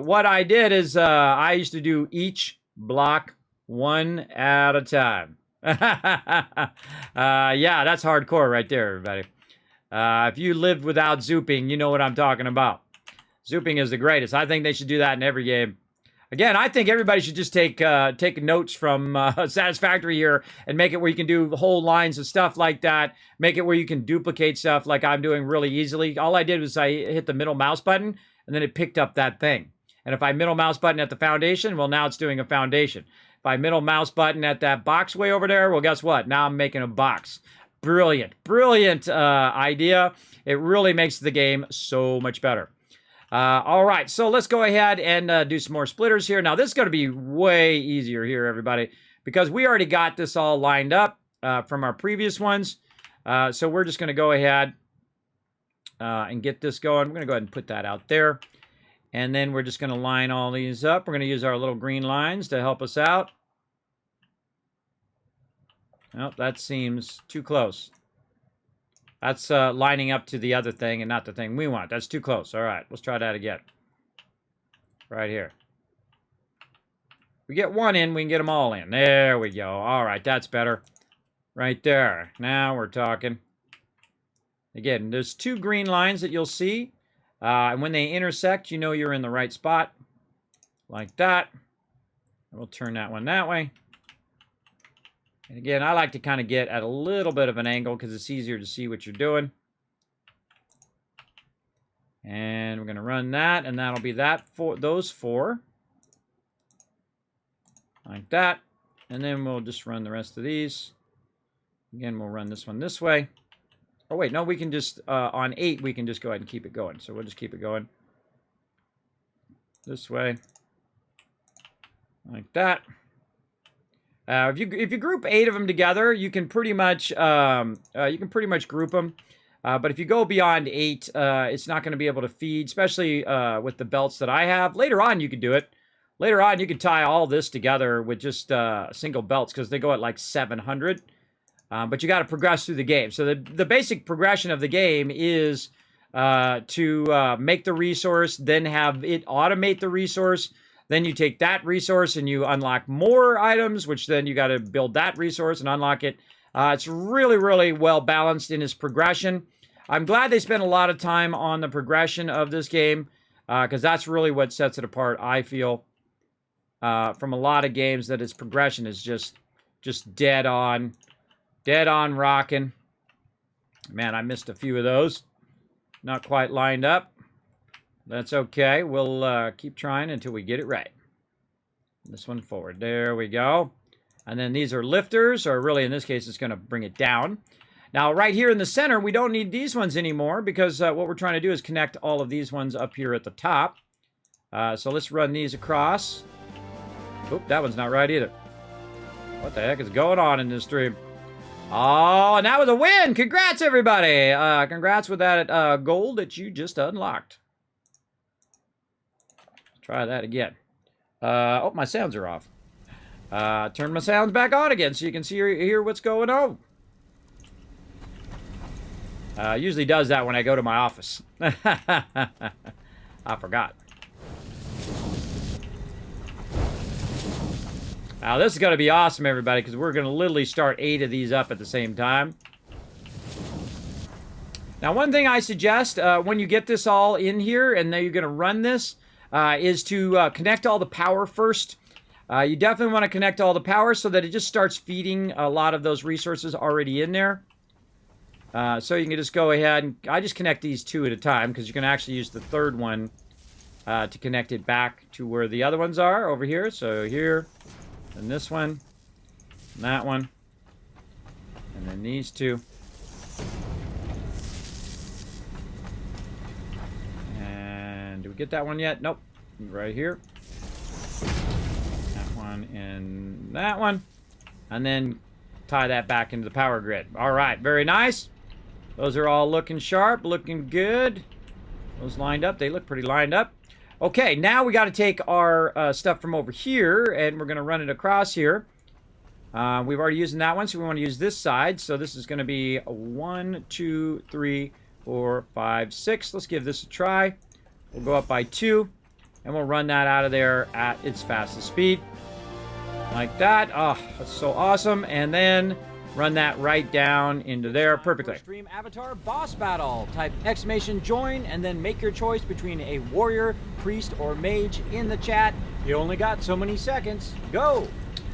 Speaker 1: what I did is I used to do each block one at a time. Yeah, that's hardcore right there, everybody. If you lived without zooping, you know what I'm talking about. Zooping is the greatest. I think they should do that in every game. Again, I think everybody should just take notes from Satisfactory here and make it where you can do whole lines of stuff like that. Make it where you can duplicate stuff like I'm doing really easily. All I did was I hit the middle mouse button, and then it picked up that thing. And if I middle mouse button at the foundation, well, now it's doing a foundation. If I middle mouse button at that box way over there, well, guess what? Now I'm making a box. Brilliant, brilliant idea. It really makes the game so much better. All right, so let's go ahead and do some more splitters here. Now, this is going to be way easier here, everybody, because we already got this all lined up from our previous ones. So we're just going to go ahead and get this going. We're going to go ahead and put that out there. And then we're just going to line all these up. We're going to use our little green lines to help us out. Oh, that seems too close. That's lining up to the other thing and not the thing we want. That's too close. All right, let's try that again. Right here. We get one in, we can get them all in. There we go. All right, that's better. Right there. Now we're talking. Again, there's 2 green lines that you'll see. And when they intersect, you know you're in the right spot. Like that. We'll turn that one that way. And again, I like to kind of get at a little bit of an angle because it's easier to see what you're doing. And we're going to run that, and that'll be that for those 4. Like that. And then we'll just run the rest of these. Again, we'll run this one this way. Oh, wait, no, we can just, on 8, we can just go ahead and keep it going. So we'll just keep it going this way. Like that. If you group 8 of them together, you can pretty much group them. But if you go beyond 8, it's not going to be able to feed, especially with the belts that I have. Later on, you could do it. Later on, you could tie all this together with just single belts because they go at like 700. But you got to progress through the game. So the basic progression of the game is to make the resource, then have it automate the resource. Then you take that resource and you unlock more items, which then you got to build that resource and unlock it. It's really, really well balanced in its progression. I'm glad they spent a lot of time on the progression of this game because that's really what sets it apart, I feel, from a lot of games, that its progression is just dead on rocking. Man, I missed a few of those. Not quite lined up. That's okay. We'll keep trying until we get it right. This one forward. There we go. And then these are lifters, or really in this case, it's going to bring it down. Now, right here in the center, we don't need these ones anymore because what we're trying to do is connect all of these ones up here at the top. So let's run these across. Oop, that one's not right either. What the heck is going on in this stream? Oh, and that was a win! Congrats, everybody! Congrats with that gold that you just unlocked. Try that again. Oh, my sounds are off. Turn my sounds back on again so you can see or hear what's going on. Usually does that when I go to my office. I forgot. Now, this is going to be awesome, everybody, because we're going to literally start 8 of these up at the same time. Now, one thing I suggest when you get this all in here and then you're going to run this is to connect all the power first. You definitely want to connect all the power so that it just starts feeding a lot of those resources already in there. So you can just go ahead and I just connect these 2 at a time because you can actually use the third one to connect it back to where the other ones are over here. So here, and this one, and that one, and then these 2. And do we get that one yet? Nope. Right here. That one and that one. And then tie that back into the power grid. All right, very nice. Those are all looking sharp, looking good. Those lined up. They look pretty lined up. Okay, now we got to take our stuff from over here, and we're going to run it across here. We've already used that one, so we want to use this side. So this is going to be a 1, 2, 3, 4, 5, 6. Let's give this a try. We'll go up by 2, and we'll run that out of there at its fastest speed. Like that. Oh, that's so awesome. And then run that right down into there perfectly.
Speaker 5: Stream avatar boss battle. Type !join and then make your choice between a warrior, priest, or mage in the chat. You only got so many seconds. Go!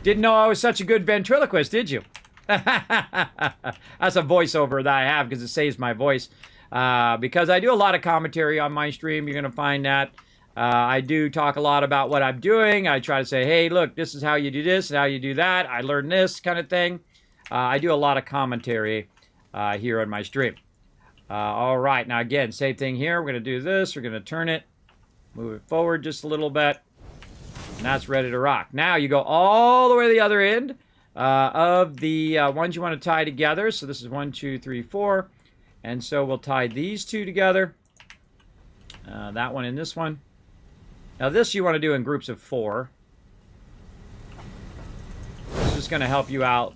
Speaker 1: Didn't know I was such a good ventriloquist, did you? That's a voiceover that I have because it saves my voice. Because I do a lot of commentary on my stream. You're going to find that. I do talk a lot about what I'm doing. I try to say, hey, look, this is how you do this and how you do that. I learned this kind of thing. I do a lot of commentary here on my stream. All right. Now, again, same thing here. We're going to do this. We're going to turn it, move it forward just a little bit. And that's ready to rock. Now, you go all the way to the other end of the ones you want to tie together. So this is 1, 2, 3, 4. And so we'll tie these 2 together. That one and this one. Now, this you want to do in groups of 4. This is going to help you out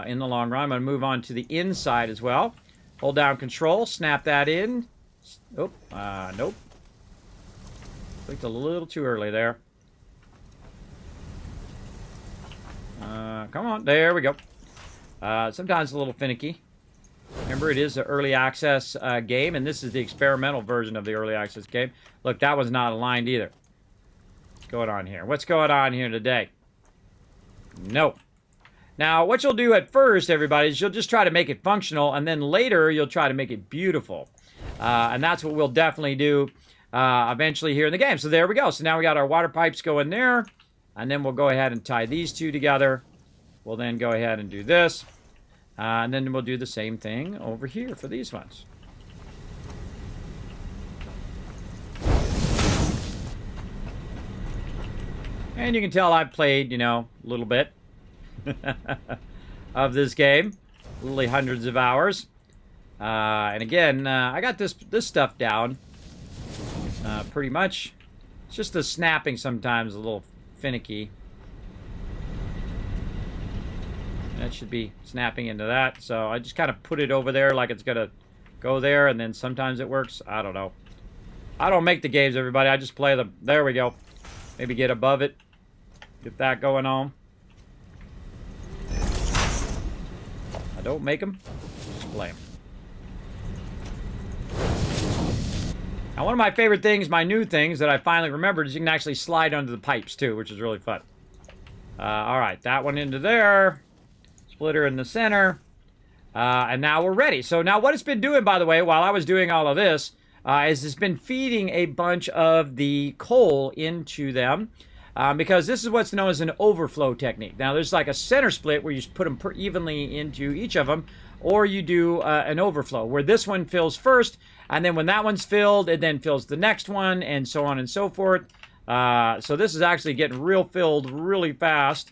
Speaker 1: in the long run. I'm going to move on to the inside as well. Hold down Control, snap that in. Oh, nope. Clicked a little too early there. Come on, there we go. Sometimes a little finicky. Remember, it is an early access game, and this is the experimental version of the early access game. Look, that one's not aligned either. What's going on here? What's going on here today? Nope. Now, what you'll do at first, everybody, is you'll just try to make it functional, and then later you'll try to make it beautiful. And that's what we'll definitely do eventually here in the game. So there we go. So now we got our water pipes going there, and then we'll go ahead and tie these 2 together. We'll then go ahead and do this, and then we'll do the same thing over here for these ones. And you can tell I've played, you know, a little bit of this game. Literally hundreds of hours. And again, I got this stuff down pretty much. It's just the snapping sometimes a little finicky. That should be snapping into that. So I just kind of put it over there like it's going to go there. And then sometimes it works. I don't know. I don't make the games, everybody. I just play them. There we go. Maybe get above it. Get that going on. I don't make them. Just play them. Now, one of my favorite things, my new things that I finally remembered is you can actually slide under the pipes too, which is really fun. All right, that one into there. Splitter in the center. And now we're ready. So now what it's been doing, by the way, while I was doing all of this, is it's been feeding a bunch of the coal into them. Because this is what's known as an overflow technique. Now, there's like a center split where you just put them evenly into each of them, or you do an overflow, where this one fills first, and then when that one's filled, it then fills the next one, and so on and so forth. So this is actually getting real filled really fast.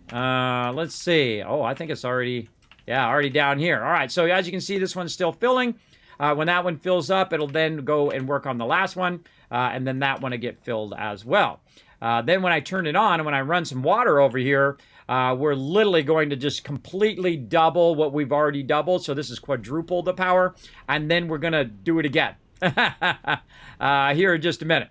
Speaker 1: Let's see. Oh, I think it's already down here. All right, so as you can see, this one's still filling. When that one fills up, it'll then go and work on the last one, and then that one will get filled as well. Then when I turn it on and when I run some water over here, we're literally going to just completely double what we've already doubled. So this is quadruple the power. And then we're going to do it again here in just a minute.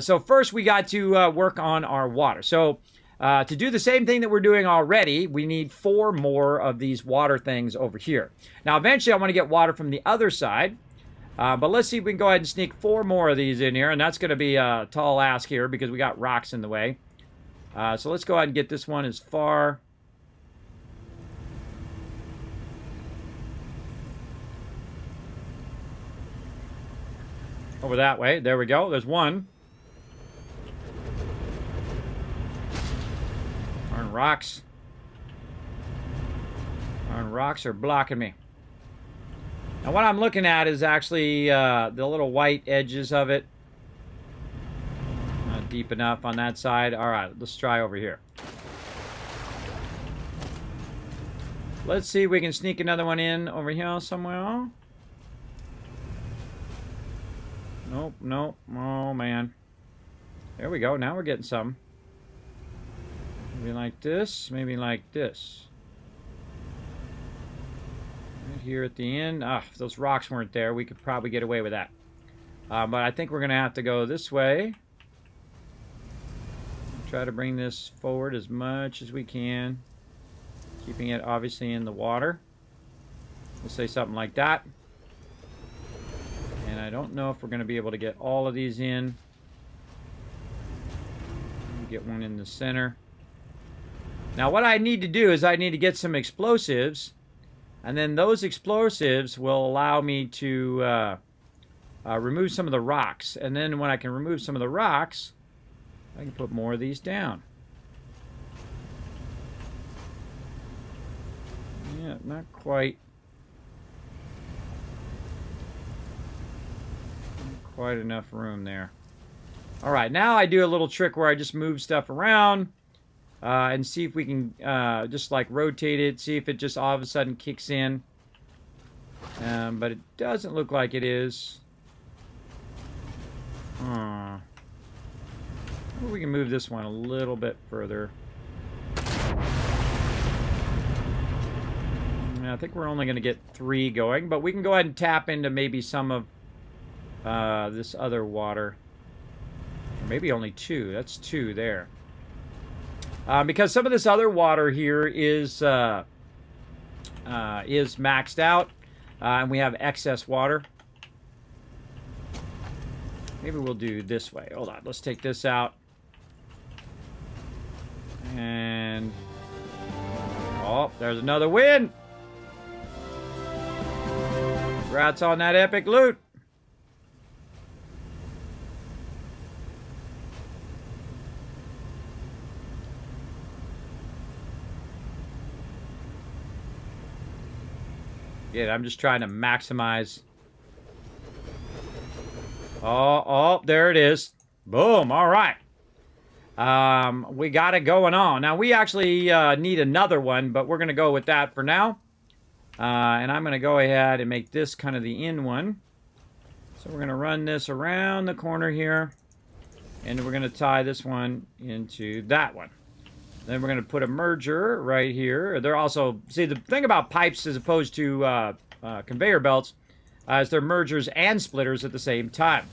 Speaker 1: So first we got to work on our water. So to do the same thing that we're doing already, we need 4 more of these water things over here. Now eventually I want to get water from the other side. But let's see if we can go ahead and sneak 4 more of these in here. And that's going to be a tall ask here because we got rocks in the way. So let's go ahead and get this one as far. Over that way. There we go. There's one. Darn rocks. Darn rocks are blocking me. Now what I'm looking at is actually the little white edges of it. Not deep enough on that side. All right, let's try over here. Let's see if we can sneak another one in over here somewhere. Nope, nope. Oh, man. There we go. Now we're getting some. Maybe like this. Maybe like this. Here at the end. If those rocks weren't there, we could probably get away with that. But I think we're going to have to go this way. Try to bring this forward as much as we can. Keeping it obviously in the water. We'll say something like that. And I don't know if we're going to be able to get all of these in. Get one in the center. Now what I need to do is I need to get some explosives. And then those explosives will allow me to remove some of the rocks. And then when I can remove some of the rocks, I can put more of these down. Yeah, not quite. Not quite enough room there. All right, now I do a little trick where I just move stuff around. And see if we can just like rotate it, see if it just all of a sudden kicks in. But it doesn't look like it is. Maybe we can move this one a little bit further. I think we're only going to get 3 going, but we can go ahead and tap into maybe some of this other water. Or maybe only 2. That's 2 there. Because some of this other water here is maxed out, and we have excess water. Maybe we'll do this way. Hold on, let's take this out. And oh, there's another win. Congrats on that epic loot. Yeah, I'm just trying to maximize. Oh, there it is. Boom. All right. We got it going on. Now, we actually need another one, but we're going to go with that for now. And I'm going to go ahead and make this kind of the in one. So we're going to run this around the corner here. And we're going to tie this one into that one. Then we're going to put a merger right here. They're also, see, the thing about pipes as opposed to conveyor belts is they're mergers and splitters at the same time.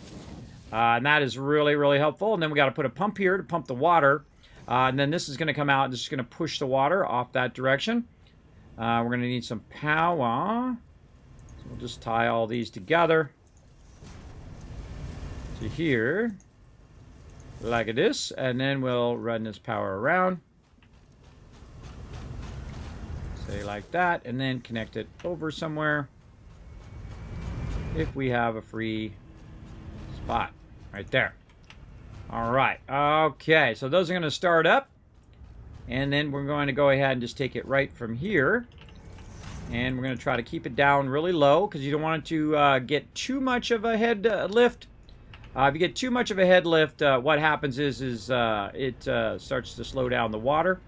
Speaker 1: And that is really, really helpful. And then we got to put a pump here to pump the water. And then this is going to come out and this is going to push the water off that direction. We're going to need some power. So we'll just tie all these together to here. Like this. And then we'll run this power around. Say like that, and then connect it over somewhere if we have a free spot right there. All right. Okay, so those are going to start up, and then we're going to go ahead and just take it right from here, and we're going to try to keep it down really low because you don't want it to get too much of a head lift. If you get too much of a head lift, what happens is it starts to slow down the water.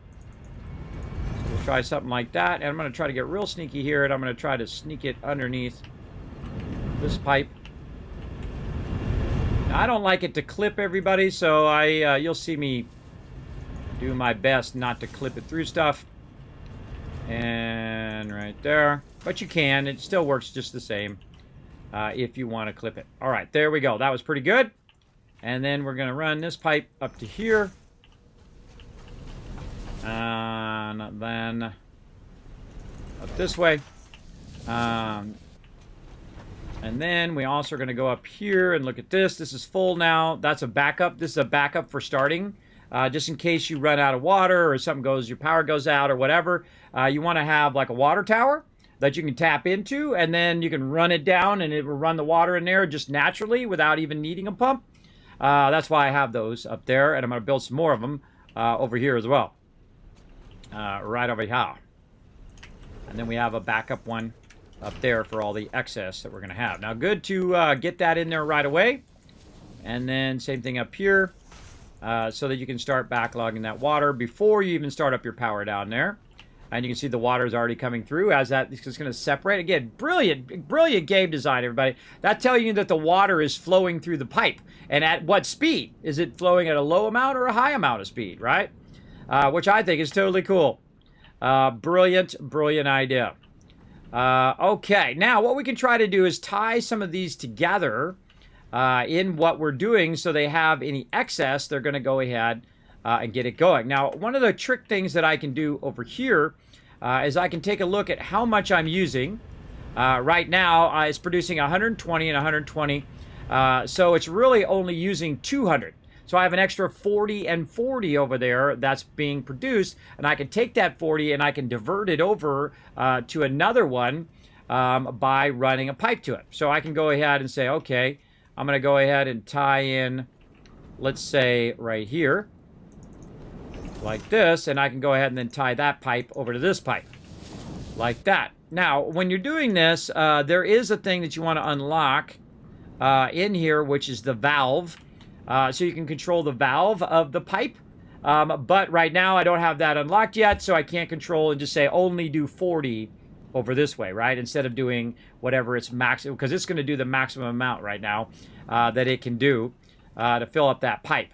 Speaker 1: So we'll try something like that, and I'm going to try to get real sneaky here, and I'm going to try to sneak it underneath this pipe. Now, I don't like it to clip, everybody, so you'll see me do my best not to clip it through stuff. And right there. But you can. It still works just the same if you want to clip it. All right, there we go. That was pretty good. And then we're going to run this pipe up to here. And then up this way. And then we also are going to go up here and look at this. This is full now. That's a backup. This is a backup for starting. Just in case you run out of water or something goes, your power goes out or whatever. You want to have like a water tower that you can tap into, and then you can run it down and it will run the water in there just naturally without even needing a pump. That's why I have those up there, and I'm going to build some more of them over here as well. Right over here. And then we have a backup one up there for all the excess that we're going to have. Now, good to get that in there right away. And then same thing up here so that you can start backlogging that water before you even start up your power down there. And you can see the water is already coming through as that is going to separate. Again, brilliant game design, everybody. That tells you that the water is flowing through the pipe. And at what speed? Is it flowing at a low amount or a high amount of speed, right? Which I think is totally cool. Brilliant idea. Okay, now what we can try to do is tie some of these together in what we're doing so they have any excess. They're going to go ahead and get it going. Now, one of the trick things that I can do over here is I can take a look at how much I'm using. Right now, it's producing 120 and 120, so it's really only using 200. So I have an extra 40 and 40 over there that's being produced, and I can take that 40 and I can divert it over to another one by running a pipe to it. So I can go ahead and say, okay, I'm going to go ahead and tie in, let's say, right here, like this, and I can go ahead and then tie that pipe over to this pipe, like that. Now, when you're doing this, there is a thing that you want to unlock in here, which is the valve. So you can control the valve of the pipe. But right now I don't have that unlocked yet, so I can't control and just say only do 40 over this way, right? Instead of doing whatever its maximum, because it's going to do the maximum amount right now that it can do to fill up that pipe.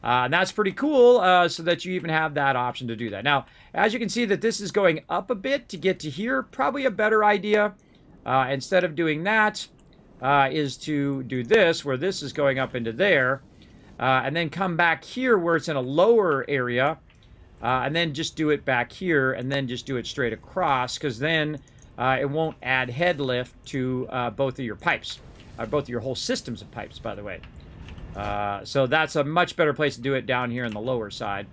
Speaker 1: And that's pretty cool, so that you even have that option to do that. Now, as you can see that this is going up a bit to get to here, probably a better idea, instead of doing that, is to do this, where this is going up into there, and then come back here where it's in a lower area, and then just do it back here, and then just do it straight across, because then it won't add head lift to both of your pipes, both of your whole systems of pipes, by the way. So that's a much better place to do it down here in the lower side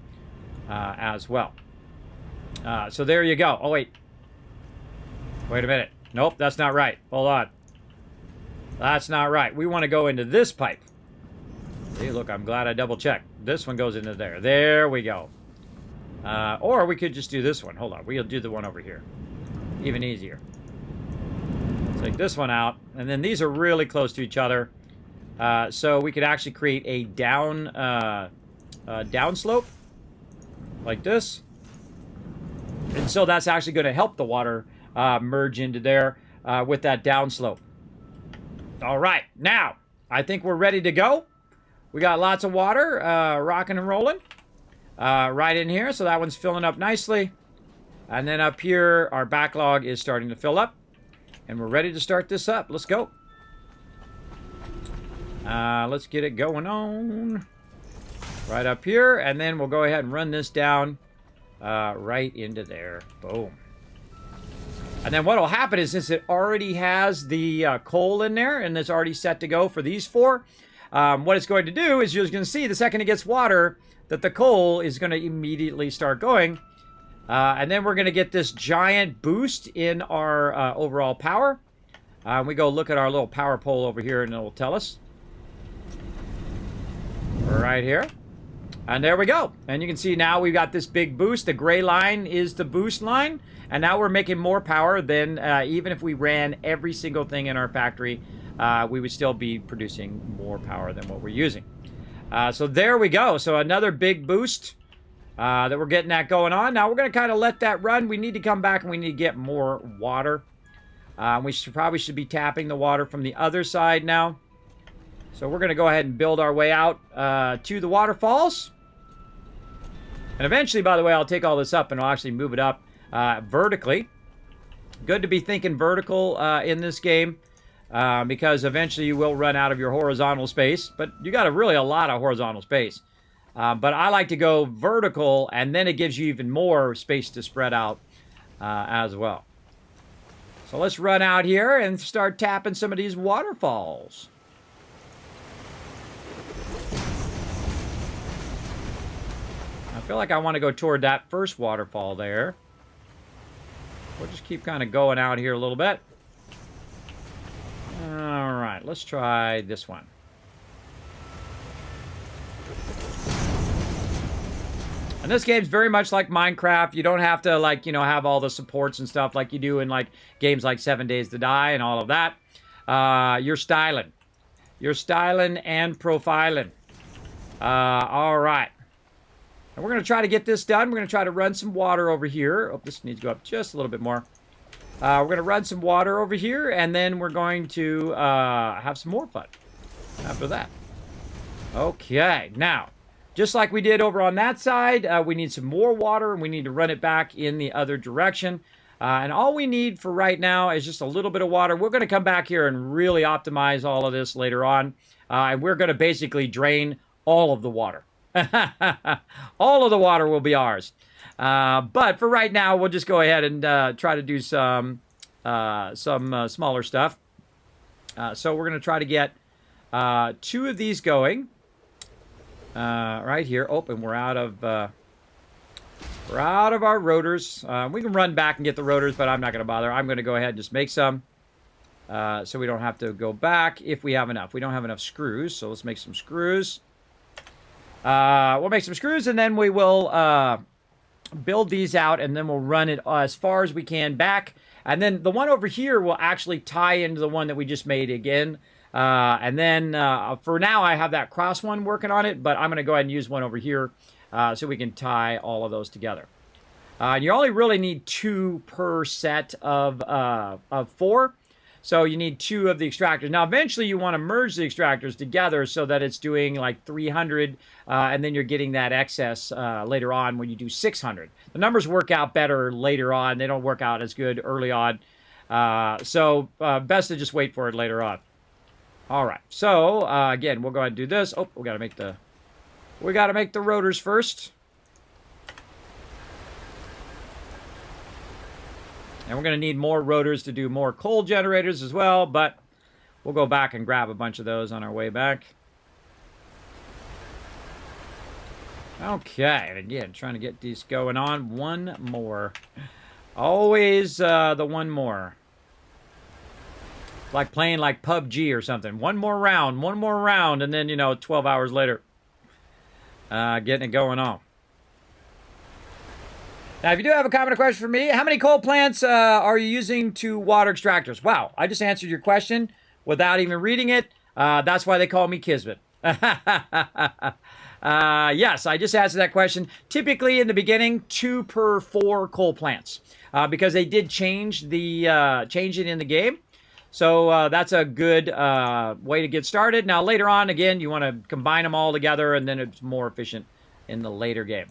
Speaker 1: as well. So there you go. Oh, wait a minute. Nope, that's not right. Hold on. That's not right. We want to go into this pipe. See, look, I'm glad I double-checked. This one goes into there. There we go. Or we could just do this one. Hold on. We'll do the one over here. Even easier. Take this one out. And then these are really close to each other. So we could actually create a down slope. Like this. And so that's actually going to help the water merge into there with that down slope. All right, now I think we're ready to go. We got lots of water rocking and rolling right in here, so that one's filling up nicely. And then up here, our backlog is starting to fill up, and we're ready to start this up. Let's go. Let's get it going on right up here, and then we'll go ahead and run this down right into there. Boom. And then what will happen is, since it already has the coal in there and it's already set to go for these four, what it's going to do is you're going to see the second it gets water that the coal is going to immediately start going. And then we're going to get this giant boost in our overall power. We go look at our little power pole over here, and it will tell us. Right here. And there we go. And you can see now we've got this big boost. The gray line is the boost line. And now we're making more power than even if we ran every single thing in our factory, we would still be producing more power than what we're using. So there we go. So another big boost that we're getting that going on. Now we're going to kind of let that run. We need to come back and we need to get more water. We probably should be tapping the water from the other side now. So we're going to go ahead and build our way out to the waterfalls. And eventually, by the way, I'll take all this up and I'll actually move it up vertically. Good to be thinking vertical in this game because eventually you will run out of your horizontal space. But you got really a lot of horizontal space. But I like to go vertical, and then it gives you even more space to spread out as well. So let's run out here and start tapping some of these waterfalls. I feel like I want to go toward that first waterfall there. We'll just keep kind of going out here a little bit. All right, let's try this one. And this game's very much like Minecraft. You don't have to, like, you know, have all the supports and stuff like you do in, like, games like 7 Days to Die and all of that. You're styling. You're styling and profiling. All right. And we're going to try to get this done. We're going to try to run some water over here. Oh, this needs to go up just a little bit more. We're going to run some water over here, and then we're going to have some more fun after that. Okay, now, just like we did over on that side, we need some more water, and we need to run it back in the other direction. And all we need for right now is just a little bit of water. We're going to come back here and really optimize all of this later on. And we're going to basically drain all of the water. All of the water will be ours. But for right now, we'll just go ahead and try to do some smaller stuff. So we're going to try to get 2 of these going right here. Oh, and we're out of our rotors. We can run back and get the rotors, but I'm not going to bother. I'm going to go ahead and just make some so we don't have to go back if we have enough. We don't have enough screws, so let's make some screws. We'll make some screws, and then we will build these out, and then we'll run it as far as we can back. And then the one over here will actually tie into the one that we just made again. And then for now, I have that cross one working on it, but I'm going to go ahead and use one over here so we can tie all of those together. And you only really need 2 per set of 4. So you need 2 of the extractors. Now, eventually you want to merge the extractors together so that it's doing like 300, and then you're getting that excess later on when you do 600. The numbers work out better later on. They don't work out as good early on. So best to just wait for it later on. All right. So again, we'll go ahead and do this. Oh, we got to make the rotors first. And we're going to need more rotors to do more coal generators as well, but we'll go back and grab a bunch of those on our way back. Okay, and again, trying to get these going on. One more. Always the one more. Like playing like PUBG or something. One more round, and then, you know, 12 hours later, getting it going on. Now, if you do have a comment or question for me, how many coal plants are you using to water extractors? Wow, I just answered your question without even reading it. That's why they call me Kismet. Yes, I just answered that question. Typically, in the beginning, 2 per 4 coal plants because they did change it in the game. So that's a good way to get started. Now, later on, again, you want to combine them all together, and then it's more efficient in the later game.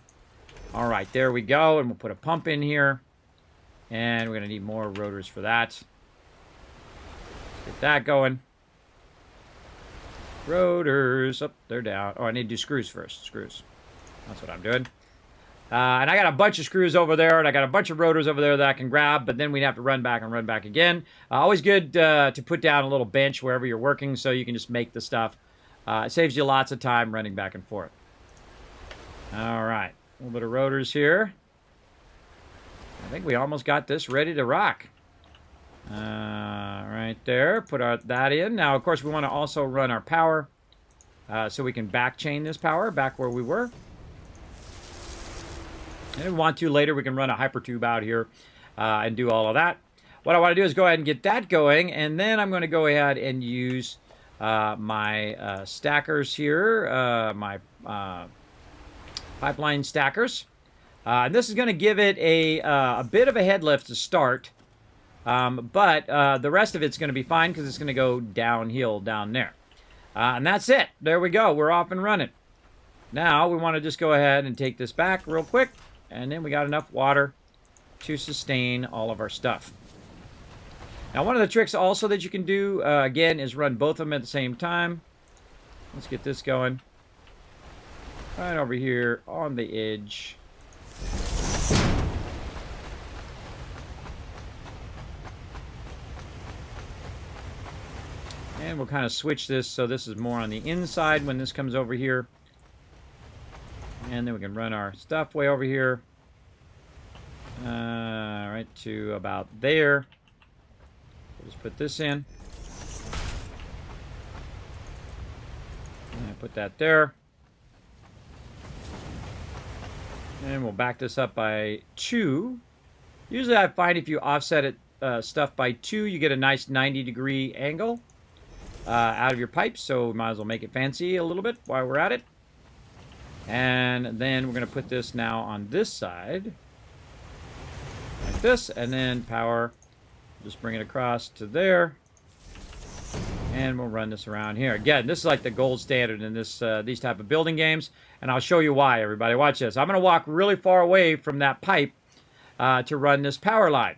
Speaker 1: All right, there we go, and we'll put a pump in here, and we're going to need more rotors for that. Get that going. Rotors, oh, they're down. Oh, I need to do screws first, screws. That's what I'm doing. And I got a bunch of screws over there, and I got a bunch of rotors over there that I can grab, but then we'd have to run back and run back again. Always good to put down a little bench wherever you're working so you can just make the stuff. It saves you lots of time running back and forth. All right. A little bit of rotors here. I think we almost got this ready to rock. Right there. Put that in. Now, of course, we want to also run our power so we can back chain this power back where we were. And if we want to later, we can run a hypertube out here and do all of that. What I want to do is go ahead and get that going, and then I'm going to go ahead and use my stackers here, my pipeline stackers. And this is going to give it a bit of a head lift to start, but the rest of it's going to be fine because it's going to go downhill down there. And that's it. There we go. We're off and running. Now we want to just go ahead and take this back real quick, and then we got enough water to sustain all of our stuff. Now, one of the tricks also that you can do, again, is run both of them at the same time. Let's get this going. Right over here on the edge. And we'll kind of switch this so this is more on the inside when this comes over here. And then we can run our stuff way over here. Right to about there. Just put this in. And put that there. And we'll back this up by 2. Usually I find if you offset it stuff by 2, you get a nice 90-degree angle out of your pipes. So we might as well make it fancy a little bit while we're at it. And then we're going to put this now on this side. Like this. And then power. Just bring it across to there. And we'll run this around here. Again, this is like the gold standard in this these type of building games. And I'll show you why, everybody. Watch this. I'm going to walk really far away from that pipe to run this power line.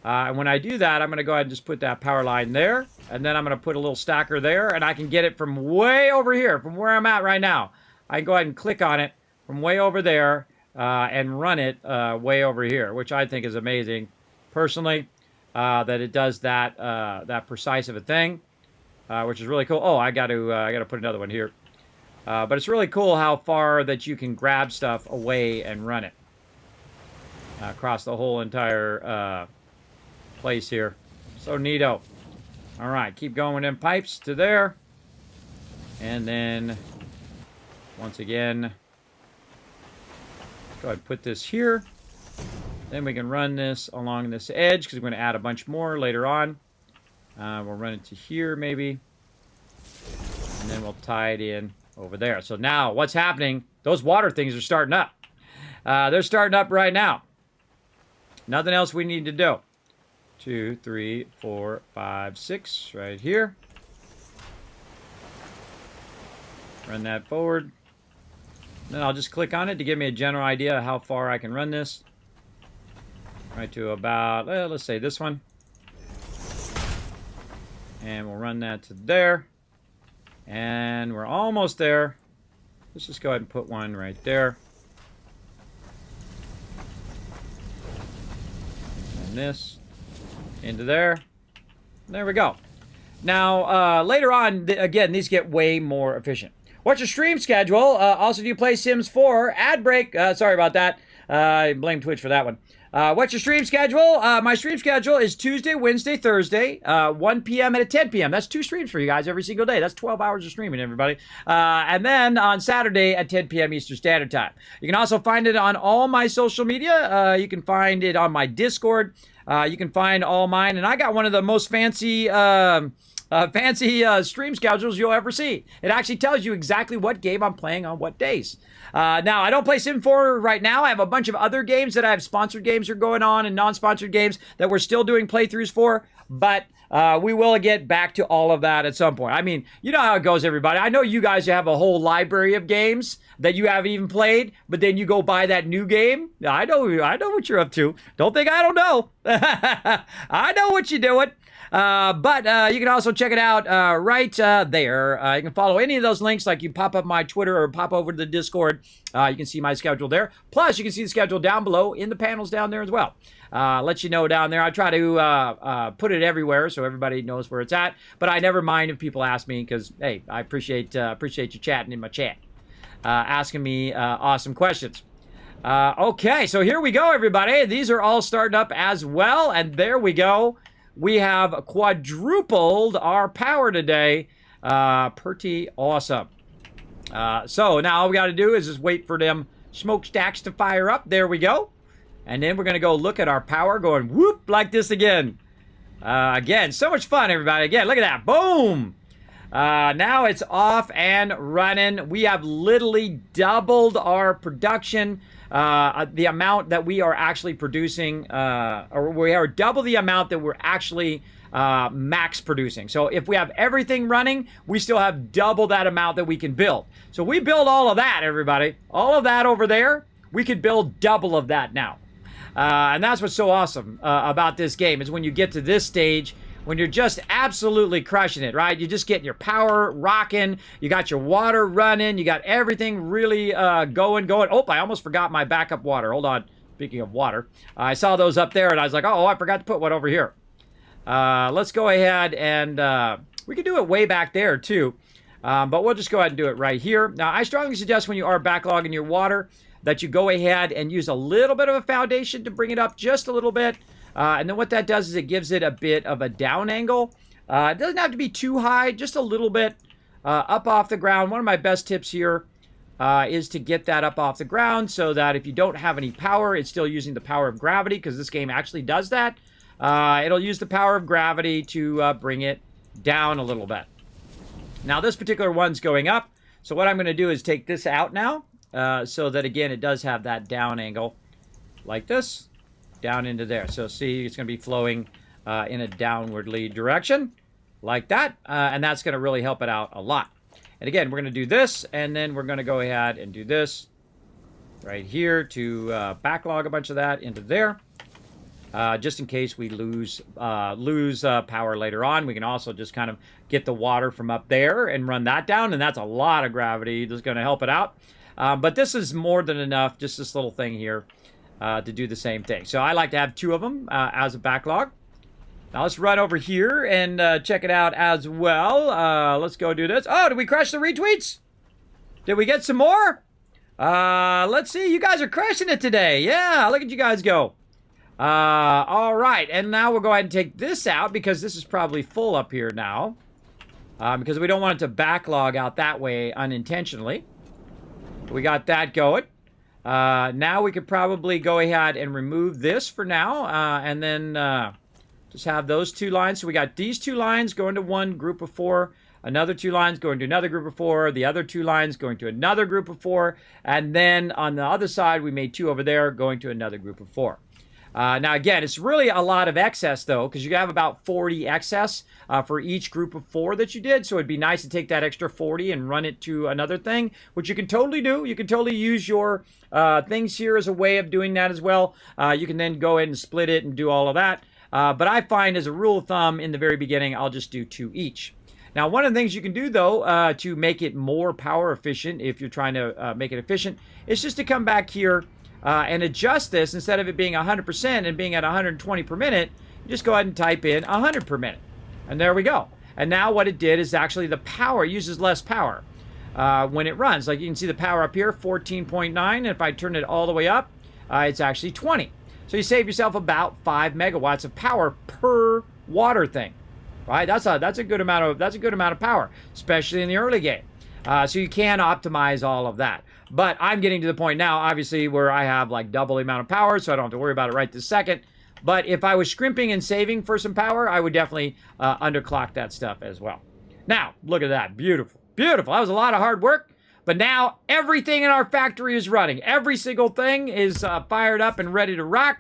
Speaker 1: And when I do that, I'm going to go ahead and just put that power line there. And then I'm going to put a little stacker there. And I can get it from way over here, from where I'm at right now. I can go ahead and click on it from way over there and run it way over here, which I think is amazing, personally. That it does that that precise of a thing, which is really cool. Oh, I got to put another one here, but it's really cool how far that you can grab stuff away and run it across the whole entire place here. So neato. All right, keep going with them pipes to there, and then once again, let's go ahead and put this here. Then we can run this along this edge because we're going to add a bunch more later on. We'll run it to here maybe. And then we'll tie it in over there. So now what's happening, those water things are starting up. They're starting up right now. Nothing else we need to do. 2, 3, 4, 5, 6 right here. Run that forward. Then I'll just click on it to give me a general idea of how far I can run this. Right to about, let's say this one. And we'll run that to there. And we're almost there. Let's just go ahead and put one right there. And this into there. There we go. Now, later on, again, these get way more efficient. What's your stream schedule? Also, do you play Sims 4? Ad break. Sorry about that. I blame Twitch for that one. What's your stream schedule? My stream schedule is Tuesday, Wednesday, Thursday, 1 p.m. and 10 p.m. That's 2 streams for you guys every single day. That's 12 hours of streaming, everybody. And then on Saturday at 10 p.m. Eastern Standard Time. You can also find it on all my social media. You can find it on my Discord. You can find all mine. And I got one of the most fancy stream schedules you'll ever see. It actually tells you exactly what game I'm playing on what days. Now, I don't play Sim 4 right now. I have a bunch of other games that I have sponsored games are going on and non-sponsored games that we're still doing playthroughs for, but we will get back to all of that at some point. I mean, you know how it goes, everybody. I know you guys have a whole library of games that you haven't even played, but then you go buy that new game. I know what you're up to. Don't think I don't know. I know what you're doing. But you can also check it out right there. You can follow any of those links, like you pop up my Twitter or pop over to the Discord. You can see my schedule there. Plus, you can see the schedule down below in the panels down there as well. Let you know down there. I try to put it everywhere so everybody knows where it's at. But I never mind if people ask me because, hey, I appreciate you chatting in my chat, asking me awesome questions. Okay, so here we go, everybody. These are all starting up as well, and there we go. We have quadrupled our power today. Pretty awesome. So now all we got to do is just wait for them smokestacks to fire up. There we go. And then we're going to go look at our power going whoop like this again. Again, so much fun, everybody. Again, look at that. Boom. Now it's off and running. We have literally doubled our production. The amount that we are actually producing, or we are double the amount that we're actually max producing. So if we have everything running, we still have double that amount that we can build. So we build all of that, everybody. All of that over there, we could build double of that now. And that's what's so awesome about this game is when you get to this stage, when you're just absolutely crushing it, right? You're just getting your power rocking. You got your water running. You got everything really going. Oh, I almost forgot my backup water. Hold on. Speaking of water, I saw those up there, and I was like, oh, I forgot to put one over here. Let's go ahead and we can do it way back there, too. But we'll just go ahead and do it right here. Now, I strongly suggest when you are backlogging your water that you go ahead and use a little bit of a foundation to bring it up just a little bit. And then what that does is it gives it a bit of a down angle. It doesn't have to be too high, just a little bit up off the ground. One of my best tips here is to get that up off the ground so that if you don't have any power, it's still using the power of gravity because this game actually does that. It'll use the power of gravity to bring it down a little bit. Now this particular one's going up. So what I'm going to do is take this out now so that, again, it does have that down angle like this. Down into there. So see, it's going to be flowing in a downwardly direction like that. And that's going to really help it out a lot. And again, we're going to do this, and then we're going to go ahead and do this right here to backlog a bunch of that into there. Just in case we lose power later on. We can also just kind of get the water from up there and run that down. And that's a lot of gravity that's going to help it out. But this is more than enough, just this little thing here. To do the same thing. So I like to have two of them as a backlog. Now let's run over here and check it out as well. Let's go do this. Oh, did we crush the retweets? Did we get some more? Let's see. You guys are crushing it today. Yeah, look at you guys go. All right. And now we'll go ahead and take this out because this is probably full up here now. Because we don't want it to backlog out that way unintentionally. We got that going. Now we could probably go ahead and remove this for now, and then just have those two lines. So we got these two lines going to one group of four, another two lines going to another group of four, the other two lines going to another group of four, and then on the other side we made two over there going to another group of four. Now, again, it's really a lot of excess, though, because you have about 40 excess for each group of four that you did. So it'd be nice to take that extra 40 and run it to another thing, which you can totally do. You can totally use your things here as a way of doing that as well. You can then go ahead and split it and do all of that. But I find, as a rule of thumb, in the very beginning, I'll just do two each. Now, one of the things you can do, though, to make it more power efficient, if you're trying to make it efficient, is just to come back here and adjust this. Instead of it being 100% and being at 120 per minute, you just go ahead and type in 100 per minute. And there we go. And now what it did is actually the power uses less power when it runs. Like you can see the power up here, 14.9. And if I turn it all the way up, it's actually 20. So you save yourself about 5 megawatts of power per water thing. Right? That's a good amount of power, especially in the early game. So you can optimize all of that. But I'm getting to the point now, obviously, where I have like double the amount of power, so I don't have to worry about it right this second. But if I was scrimping and saving for some power, I would definitely underclock that stuff as well. Now, look at that. Beautiful. Beautiful. That was a lot of hard work. But now everything in our factory is running. Every single thing is fired up and ready to rock.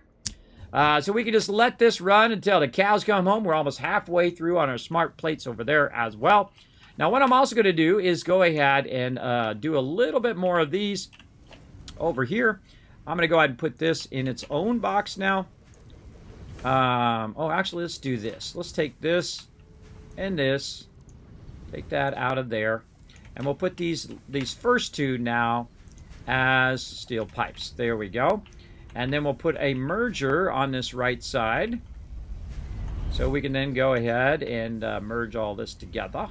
Speaker 1: So we can just let this run until the cows come home. We're almost halfway through on our smart plates over there as well. Now, what I'm also going to do is go ahead and do a little bit more of these over here. I'm going to go ahead and put this in its own box now. Actually, let's do this. Let's take this and this. Take that out of there. And we'll put these first two now as steel pipes. There we go. And then we'll put a merger on this right side. So we can then go ahead and merge all this together.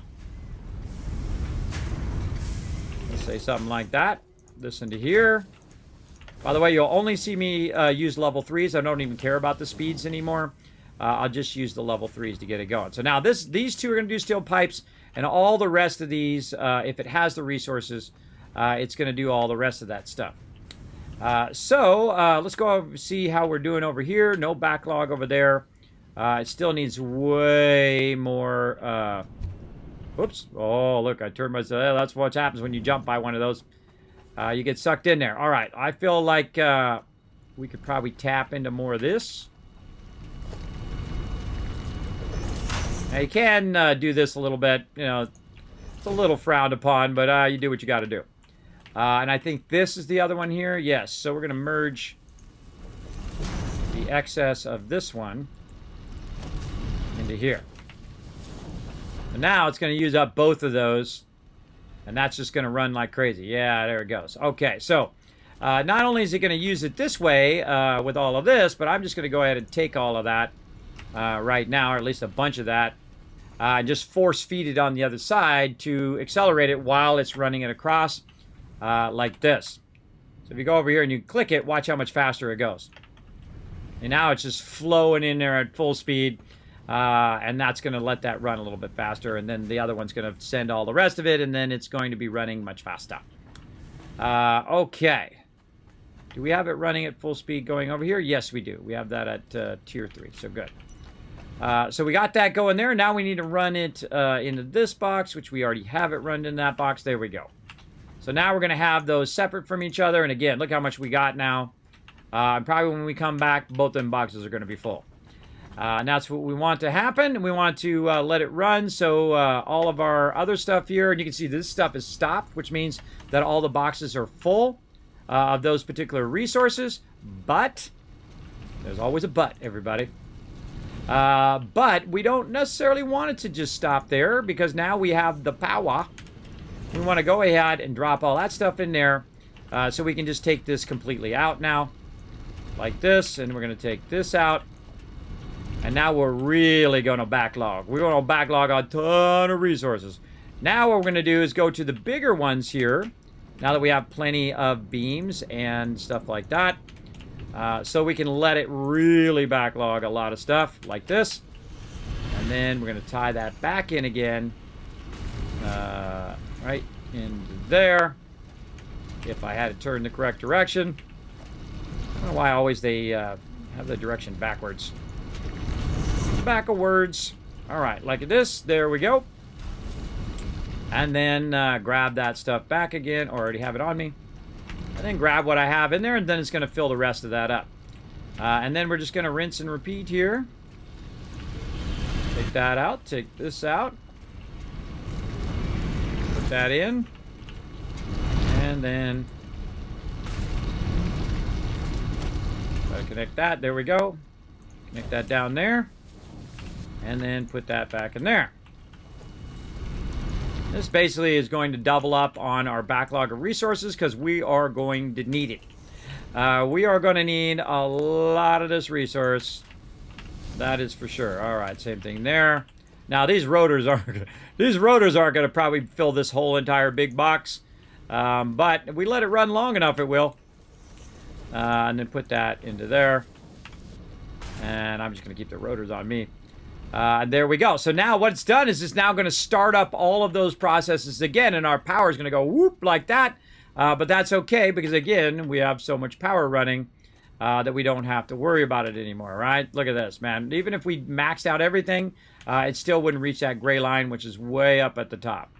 Speaker 1: Let's say something like that. This into here. By the way, you'll only see me use level 3s. I don't even care about the speeds anymore. I'll just use the level 3s to get it going. So now these two are going to do steel pipes, and all the rest of these, if it has the resources, it's going to do all the rest of that stuff. So let's go see how we're doing over here. No backlog over there. It still needs way more. Oops. Oh, look, I turned myself. That's what happens when you jump by one of those. You get sucked in there. All right. I feel like we could probably tap into more of this. Now, you can do this a little bit. You know, it's a little frowned upon, but you do what you got to do. And I think this is the other one here. Yes. So we're going to merge the excess of this one into here. And now it's going to use up both of those. And that's just going to run like crazy. Yeah, there it goes. Okay, so not only is it going to use it this way with all of this, but I'm just going to go ahead and take all of that right now, or at least a bunch of that, and just force feed it on the other side to accelerate it while it's running it across like this. So if you go over here and you click it, watch how much faster it goes. And now it's just flowing in there at full speed. And that's going to let that run a little bit faster. And then the other one's going to send all the rest of it. And then it's going to be running much faster. Okay. Do we have it running at full speed going over here? Yes, we do. We have that at tier 3. So good. So we got that going there. Now we need to run it into this box, which we already have it run in that box. There we go. So now we're going to have those separate from each other. And again, look how much we got now. Probably when we come back, both them boxes are going to be full. And that's what we want to happen. We want to let it run. So all of our other stuff here, and you can see this stuff is stopped, which means that all the boxes are full of those particular resources. But there's always a but, everybody. But we don't necessarily want it to just stop there, because now we have the power. We want to go ahead and drop all that stuff in there, so we can just take this completely out now, like this. And we're going to take this out. And now we're really going to backlog. We're going to backlog a ton of resources. Now what we're going to do is go to the bigger ones here. Now that we have plenty of beams and stuff like that. So we can let it really backlog a lot of stuff like this. And then we're going to tie that back in again. Right into there. If I had it turned the correct direction. I don't know why always they have the direction backwards. Backwards. All right, like this. There we go. And then grab that stuff back again. Already have it on me. And then grab what I have in there, and then it's going to fill the rest of that up. And then we're just going to rinse and repeat here. Take that out. Take this out. Put that in. And then gotta connect that. There we go. Connect that down there. And then put that back in there. This basically is going to double up on our backlog of resources, because we are going to need it. We are going to need a lot of this resource. That is for sure. All right, same thing there. Now these rotors aren't going to probably fill this whole entire big box, but if we let it run long enough, it will. And then put that into there. And I'm just going to keep the rotors on me. There we go. So now what it's done is it's now going to start up all of those processes again, and our power is going to go whoop like that. But that's okay, because again, we have so much power running that we don't have to worry about it anymore, right? Look at this, man. Even if we maxed out everything, it still wouldn't reach that gray line, which is way up at the top.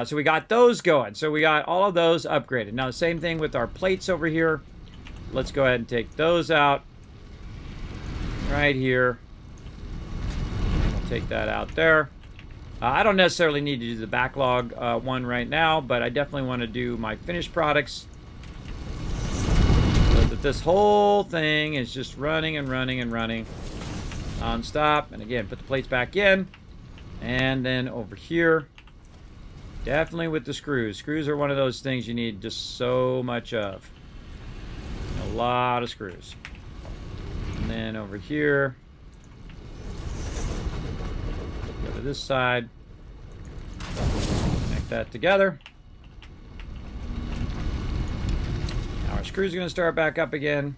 Speaker 1: So we got those going. So we got all of those upgraded. Now the same thing with our plates over here. Let's go ahead and take those out right here. Take that out there. I don't necessarily need to do the backlog one right now, but I definitely want to do my finished products, so that this whole thing is just running and running and running non-stop. And again, put the plates back in, and then over here, definitely with the screws. Screws are one of those things you need just so much of. A lot of screws. And then over here, go to this side, connect that together. Now Our screws are going to start back up again.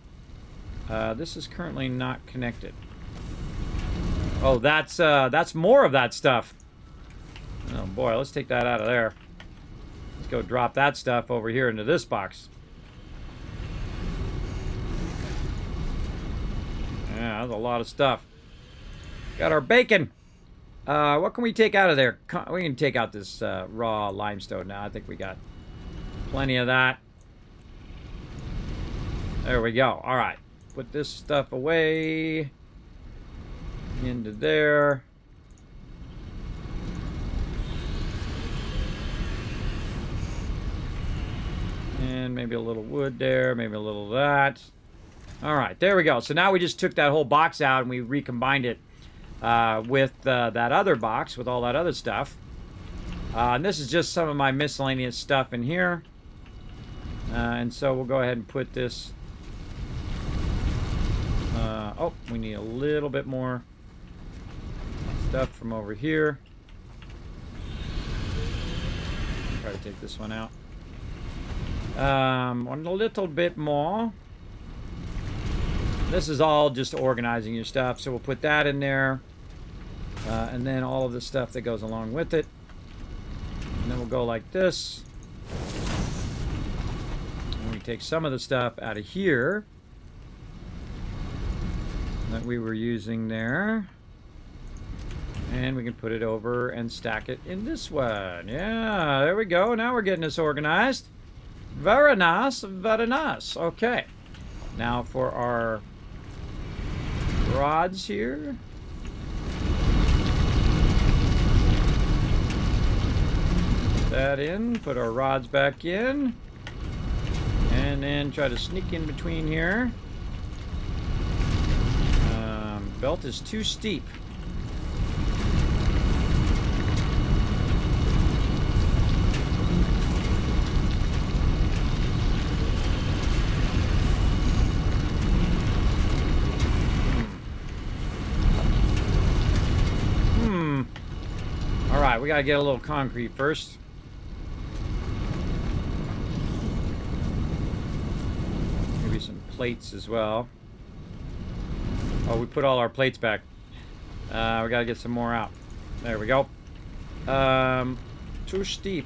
Speaker 1: This is currently not connected. Oh, that's more of that stuff. Oh boy, let's take that out of there. Let's go drop that stuff over here into this box. Yeah, that's a lot of stuff. Got our bacon. What can we take out of there? We can take out this raw limestone now. I think we got plenty of that. There we go. All right. Put this stuff away. Into there. And maybe a little wood there. Maybe a little of that. All right. There we go. So now we just took that whole box out and we recombined it with that other box with all that other stuff. And this is just some of my miscellaneous stuff in here. And so we'll go ahead and put this. Oh, we need a little bit more stuff from over here. Try to take this one out. One a little bit more. This is all just organizing your stuff, so we'll put that in there. And then all of the stuff that goes along with it. And then we'll go like this. And we take some of the stuff out of here that we were using there. And we can put it over and stack it in this one. Yeah, there we go. Now we're getting this organized. Very nice, very nice. Okay. Now for our rods here. Put that in. Put our rods back in. And then try to sneak in between here. Belt is too steep. All right, we gotta get a little concrete first. Maybe some plates as well. Oh, we put all our plates back. We gotta get some more out. There we go. Too steep.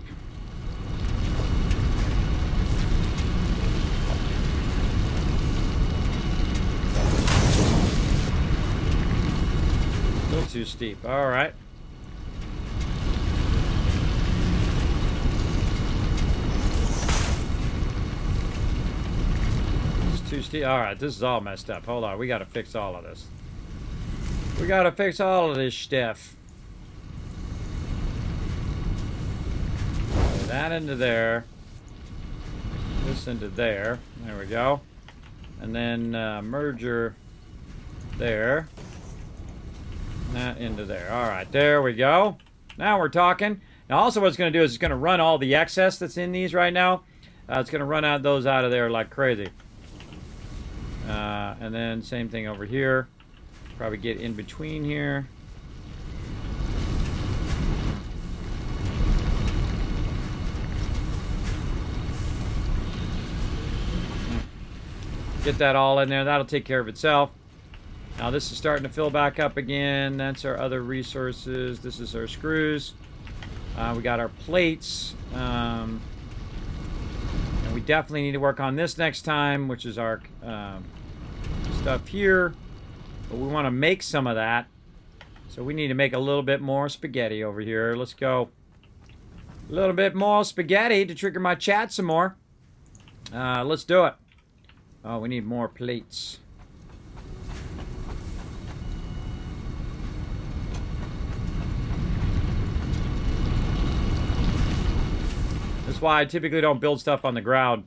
Speaker 1: A little too steep. All right. Too steep. All right, this is all messed up. Hold on, we got to fix all of this. We got to fix all of this stuff. Put that into there. This into there. There we go. And then merger there. That into there. All right, there we go. Now we're talking. Now also what it's going to do is it's going to run all the excess that's in these right now. It's going to run those out of there like crazy. And then same thing over here. Probably get in between here. Get that all in there. That'll take care of itself. Now this is starting to fill back up again. That's our other resources. This is our screws. We got our plates. And we definitely need to work on this next time, which is our stuff here. But we want to make some of that. So we need to make a little bit more spaghetti over here. Let's go. A little bit more spaghetti to trigger my chat some more. Let's do it. Oh, we need more plates. That's why I typically don't build stuff on the ground.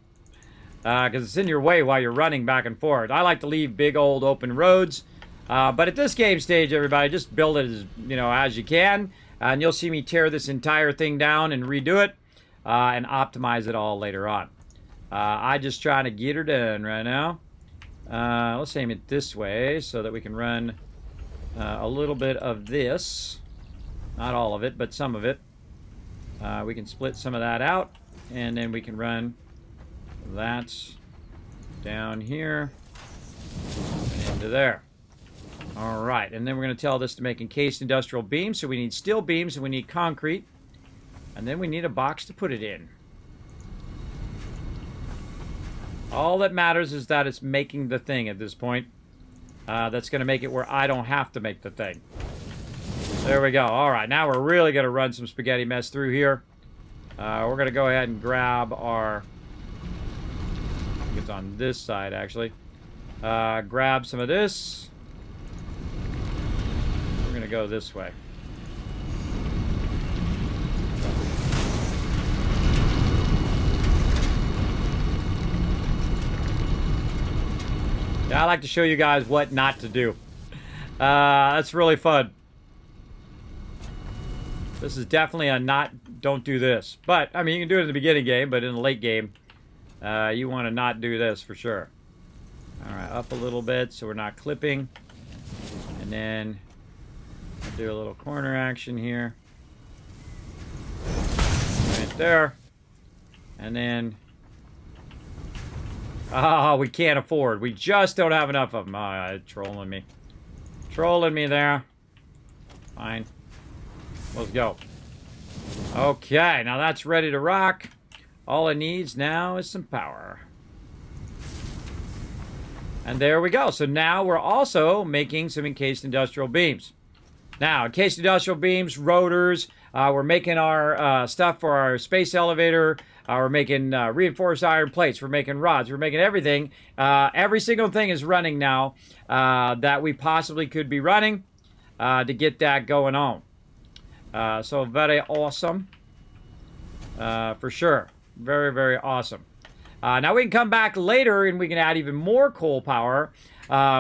Speaker 1: Because it's in your way while you're running back and forth. I like to leave big old open roads. But at this game stage, everybody, just build it as you can. And you'll see me tear this entire thing down and redo it. And optimize it all later on. I just trying to get her done right now. Let's aim it this way so that we can run a little bit of this. Not all of it, but some of it. We can split some of that out. And then we can run that down here, and into there. All right, and then we're going to tell this to make encased industrial beams. So we need steel beams, and we need concrete, and then we need a box to put it in. All that matters is that it's making the thing at this point. That's going to make it where I don't have to make the thing. There we go. All right, now we're really going to run some spaghetti mess through here. We're going to go ahead and grab our... I think it's on this side, actually. Grab some of this. We're going to go this way. Yeah, I like to show you guys what not to do. That's really fun. This is definitely a don't do this. But, I mean, you can do it in the beginning game, but in the late game, you want to not do this for sure. All right, up a little bit so we're not clipping. And then I'll do a little corner action here. Right there. And then... Oh, we can't afford. We just don't have enough of them. Oh, trolling me. Trolling me there. Fine. Let's go. Okay, now that's ready to rock. All it needs now is some power. And there we go. So now we're also making some encased industrial beams. Now, encased industrial beams, rotors. We're making our stuff for our space elevator. We're making reinforced iron plates. We're making rods. We're making everything. Every single thing is running now that we possibly could be running to get that going on. So very awesome. For sure. Very, very awesome. Now we can come back later and we can add even more coal power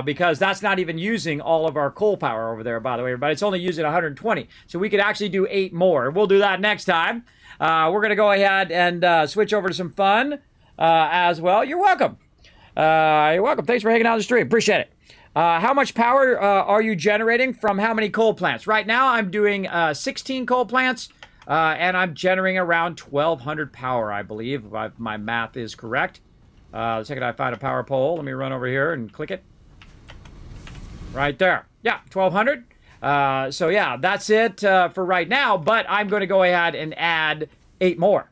Speaker 1: because that's not even using all of our coal power over there, by the way, everybody. It's only using 120. So we could actually do 8 more. We'll do that next time. We're going to go ahead and switch over to some fun as well. You're welcome. You're welcome. Thanks for hanging out on the stream. Appreciate it. How much power are you generating from how many coal plants? Right now, I'm doing 16 coal plants, and I'm generating around 1,200 power, I believe, if my math is correct. The second I find a power pole, let me run over here and click it. Right there. Yeah, 1,200. So yeah, that's it for right now, but I'm going to go ahead and add 8 more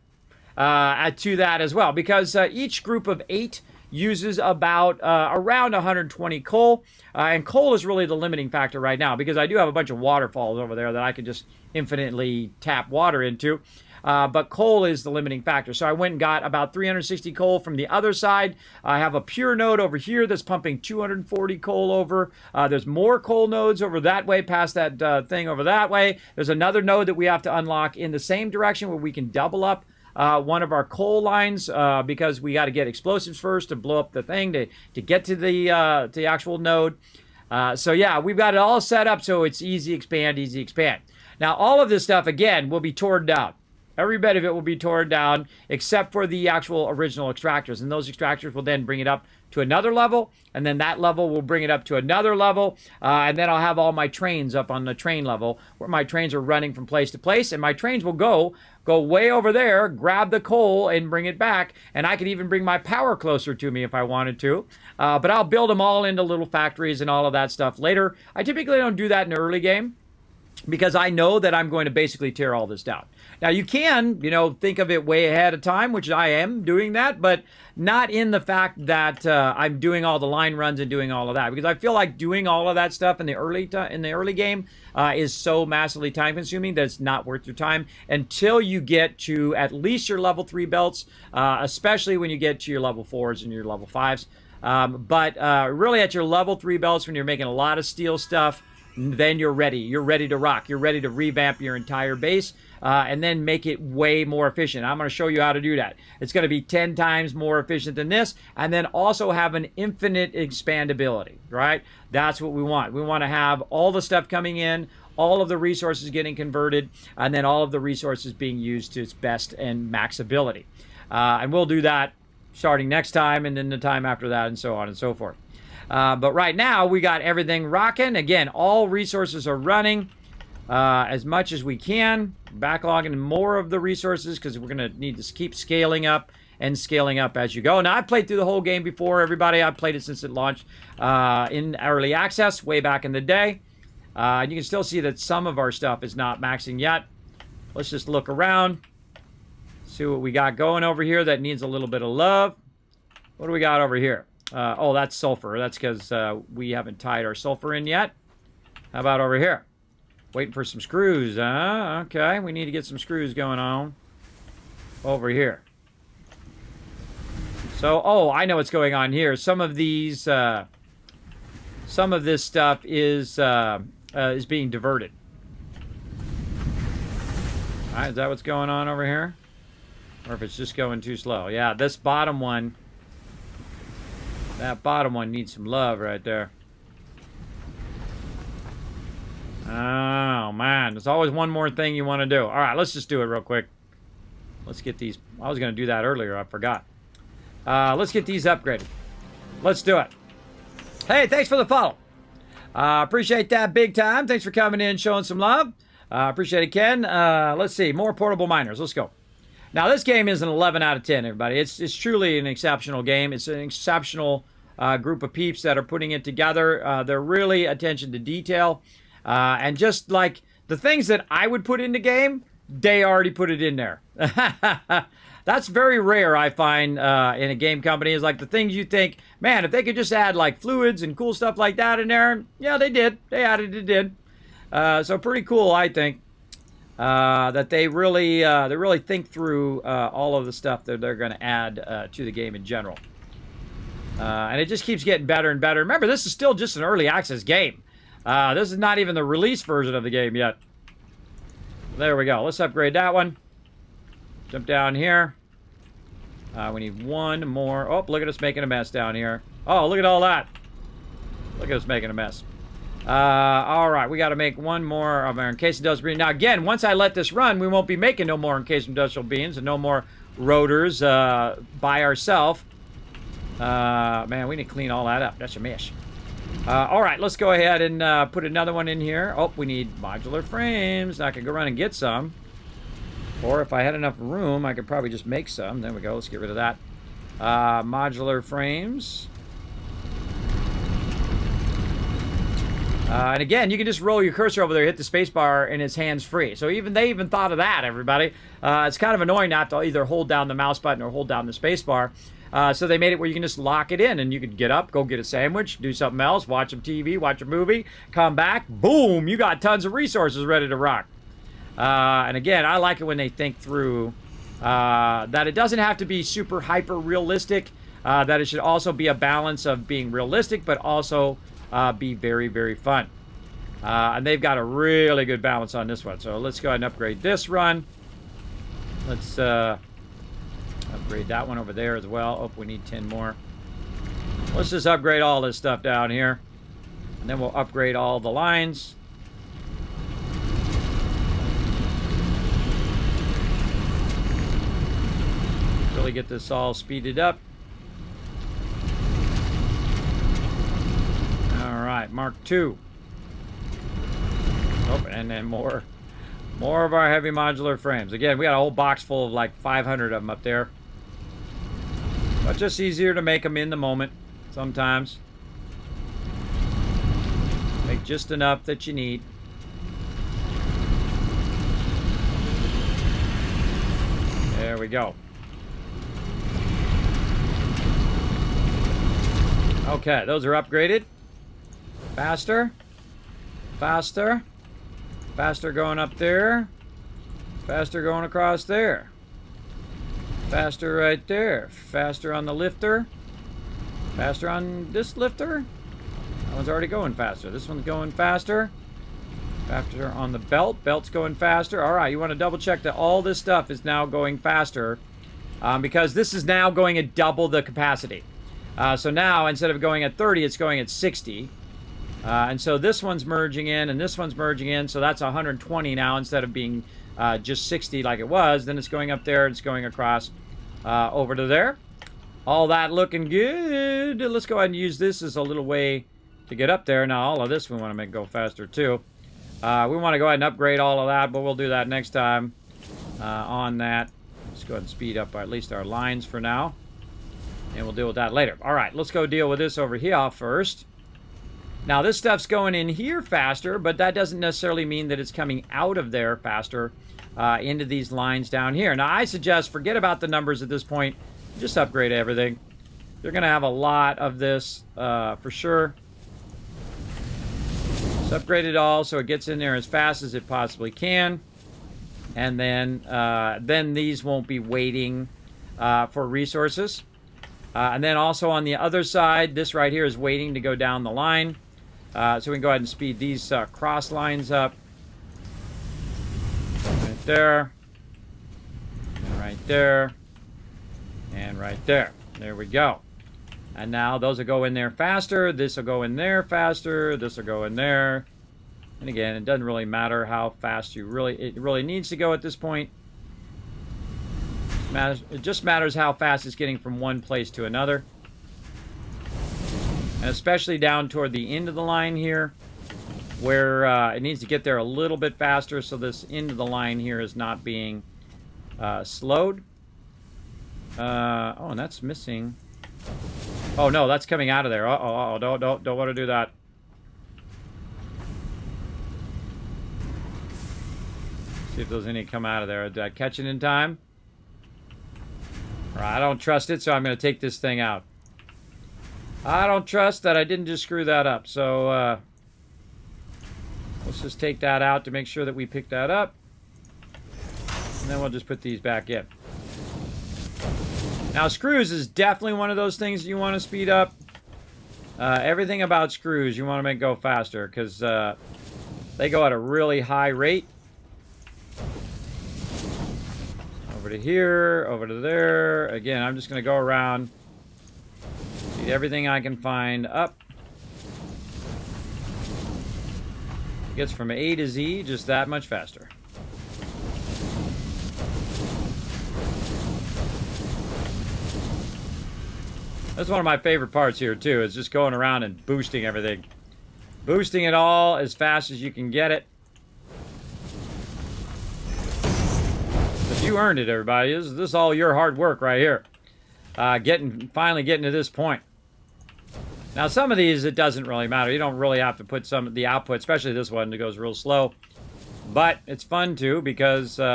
Speaker 1: to that as well, because each group of 8 uses about around 120 coal, and coal is really the limiting factor right now, because I do have a bunch of waterfalls over there that I can just infinitely tap water into. But coal is the limiting factor. So I went and got about 360 coal from the other side. I have a pure node over here that's pumping 240 coal over. There's more coal nodes over that way, past that thing over that way. There's another node that we have to unlock in the same direction where we can double up one of our coal lines because we got to get explosives first to blow up the thing to get to the actual node. So yeah, we've got it all set up so it's easy expand, easy expand. Now all of this stuff, again, will be torn down. Every bit of it will be torn down except for the actual original extractors. And those extractors will then bring it up to another level. And then that level will bring it up to another level. And then I'll have all my trains up on the train level where my trains are running from place to place. And my trains will go way over there, grab the coal and bring it back. And I could even bring my power closer to me if I wanted to. But I'll build them all into little factories and all of that stuff later. I typically don't do that in the early game, because I know that I'm going to basically tear all this down. Now, you can, think of it way ahead of time, which I am doing that, but not in the fact that I'm doing all the line runs and doing all of that, because I feel like doing all of that stuff in the early game is so massively time-consuming that it's not worth your time until you get to at least your level 3 belts, especially when you get to your level 4s and your level 5s. But really at your level 3 belts, when you're making a lot of steel stuff, then you're ready. You're ready to rock. You're ready to revamp your entire base and then make it way more efficient. I'm going to show you how to do that. It's going to be 10 times more efficient than this, and then also have an infinite expandability, right? That's what we want. We want to have all the stuff coming in, all of the resources getting converted, and then all of the resources being used to its best and max ability. And we'll do that starting next time, and then the time after that, and so on and so forth. But right now, we got everything rocking. Again, all resources are running as much as we can. Backlogging more of the resources because we're going to need to keep scaling up and scaling up as you go. Now, I've played through the whole game before, everybody. I've played it since it launched in early access way back in the day. And you can still see that some of our stuff is not maxing yet. Let's just look around. See what we got going over here that needs a little bit of love. What do we got over here? Oh, that's sulfur. That's because we haven't tied our sulfur in yet. How about over here? Waiting for some screws, huh? Okay, we need to get some screws going on over here. So, oh, I know what's going on here. Some of these, some of this stuff is being diverted. All right, is that what's going on over here? Or if it's just going too slow. Yeah, this bottom one, that bottom one needs some love right there. Oh, man. There's always one more thing you want to do. All right, let's just do it real quick. Let's get these. I was going to do that earlier. I forgot. Let's get these upgraded. Let's do it. Hey, thanks for the follow. Appreciate that big time. Thanks for coming in, showing some love. Appreciate it, Ken. Let's see. More portable miners. Let's go. Now, this game is an 11 out of 10, everybody. It's truly an exceptional game. It's an exceptional group of peeps that are putting it together. They're really attention to detail. And just like the things that I would put in the game, they already put it in there. That's very rare, I find, in a game company. Is like the things you think, man, if they could just add like fluids and cool stuff like that in there. Yeah, they did. They added it. So pretty cool, I think. That they really think through all of the stuff that they're going to add to the game in general. And it just keeps getting better and better. Remember, this is still just an early access game. This is not even the release version of the game yet. There we go. Let's upgrade that one. Jump down here. We need one more. Oh, look at us making a mess down here. Oh, look at all that. Look at us making a mess. All right, we got to make one more of our encased industrial beans. Now, again, once I let this run, we won't be making no more encased industrial beans and no more rotors by ourselves. Man, we need to clean all that up. That's a mess. All right, let's go ahead and put another one in here. Oh, we need modular frames. I could go run and get some. Or if I had enough room, I could probably just make some. There we go. Let's get rid of that. Modular frames. And again, you can just roll your cursor over there, hit the space bar, and it's hands-free. So they even thought of that, everybody. It's kind of annoying not to either hold down the mouse button or hold down the space bar. So they made it where you can just lock it in, and you could get up, go get a sandwich, do something else, watch some TV, watch a movie, come back, boom, you got tons of resources ready to rock. And again, I like it when they think through that it doesn't have to be super hyper-realistic, that it should also be a balance of being realistic, but also be very, very fun. And they've got a really good balance on this one. So let's go ahead and upgrade this run. Let's upgrade that one over there as well. Oh, we need 10 more. Let's just upgrade all this stuff down here. And then we'll upgrade all the lines. Really get this all speeded up. All right, Mark II. Oh, and then more of our heavy modular frames. Again, we got a whole box full of like 500 of them up there. But just easier to make them in the moment sometimes. Make just enough that you need. There we go. Okay, those are upgraded. Faster. Faster. Faster going up there. Faster going across there. Faster right there. Faster on the lifter. Faster on this lifter. That one's already going faster. This one's going faster. Faster on the belt. Belt's going faster. All right, you want to double check that all this stuff is now going faster because this is now going at double the capacity. So now, instead of going at 30, it's going at 60. And so this one's merging in, and this one's merging in, so that's 120 now instead of being just 60 like it was. Then it's going up there, it's going across over to there. All that looking good. Let's go ahead and use this as a little way to get up there. Now, all of this we want to make go faster, too. We want to go ahead and upgrade all of that, but we'll do that next time on that. Let's go ahead and speed up at least our lines for now. And we'll deal with that later. All right, let's go deal with this over here first. Now, this stuff's going in here faster, but that doesn't necessarily mean that it's coming out of there faster into these lines down here. Now, I suggest forget about the numbers at this point. Just upgrade everything. You're going to have a lot of this for sure. Just upgrade it all so it gets in there as fast as it possibly can. And then these won't be waiting for resources. And then also on the other side, this right here is waiting to go down the line. So we can go ahead and speed these cross lines up. Right there. And right there. And right there. There we go. And now those will go in there faster. This will go in there faster. This will go in there. And again, it doesn't really matter how fast it really needs to go at this point. It just matters how fast it's getting from one place to another. And especially down toward the end of the line here, where it needs to get there a little bit faster, so this end of the line here is not being slowed. Oh, and that's missing. Oh no, that's coming out of there. Don't want to do that. See if there's any come out of there. Did I catch it in time? All right, I don't trust it, so I'm going to take this thing out. I don't trust that I didn't just screw that up. So let's just take that out to make sure that we pick that up. And then we'll just put these back in. Now, screws is definitely one of those things you want to speed up. Everything about screws you want to make go faster because they go at a really high rate. Over to here, over to there. Again, I'm just going to go around. Speed everything I can find up. It gets from A to Z just that much faster. That's one of my favorite parts here, too, is just going around and boosting everything. Boosting it all as fast as you can get it. But you earned it, everybody. This is all your hard work right here. Finally getting to this point. Now, some of these, it doesn't really matter. You don't really have to put some of the output, especially this one that goes real slow. But it's fun, too, because...
Speaker 3: You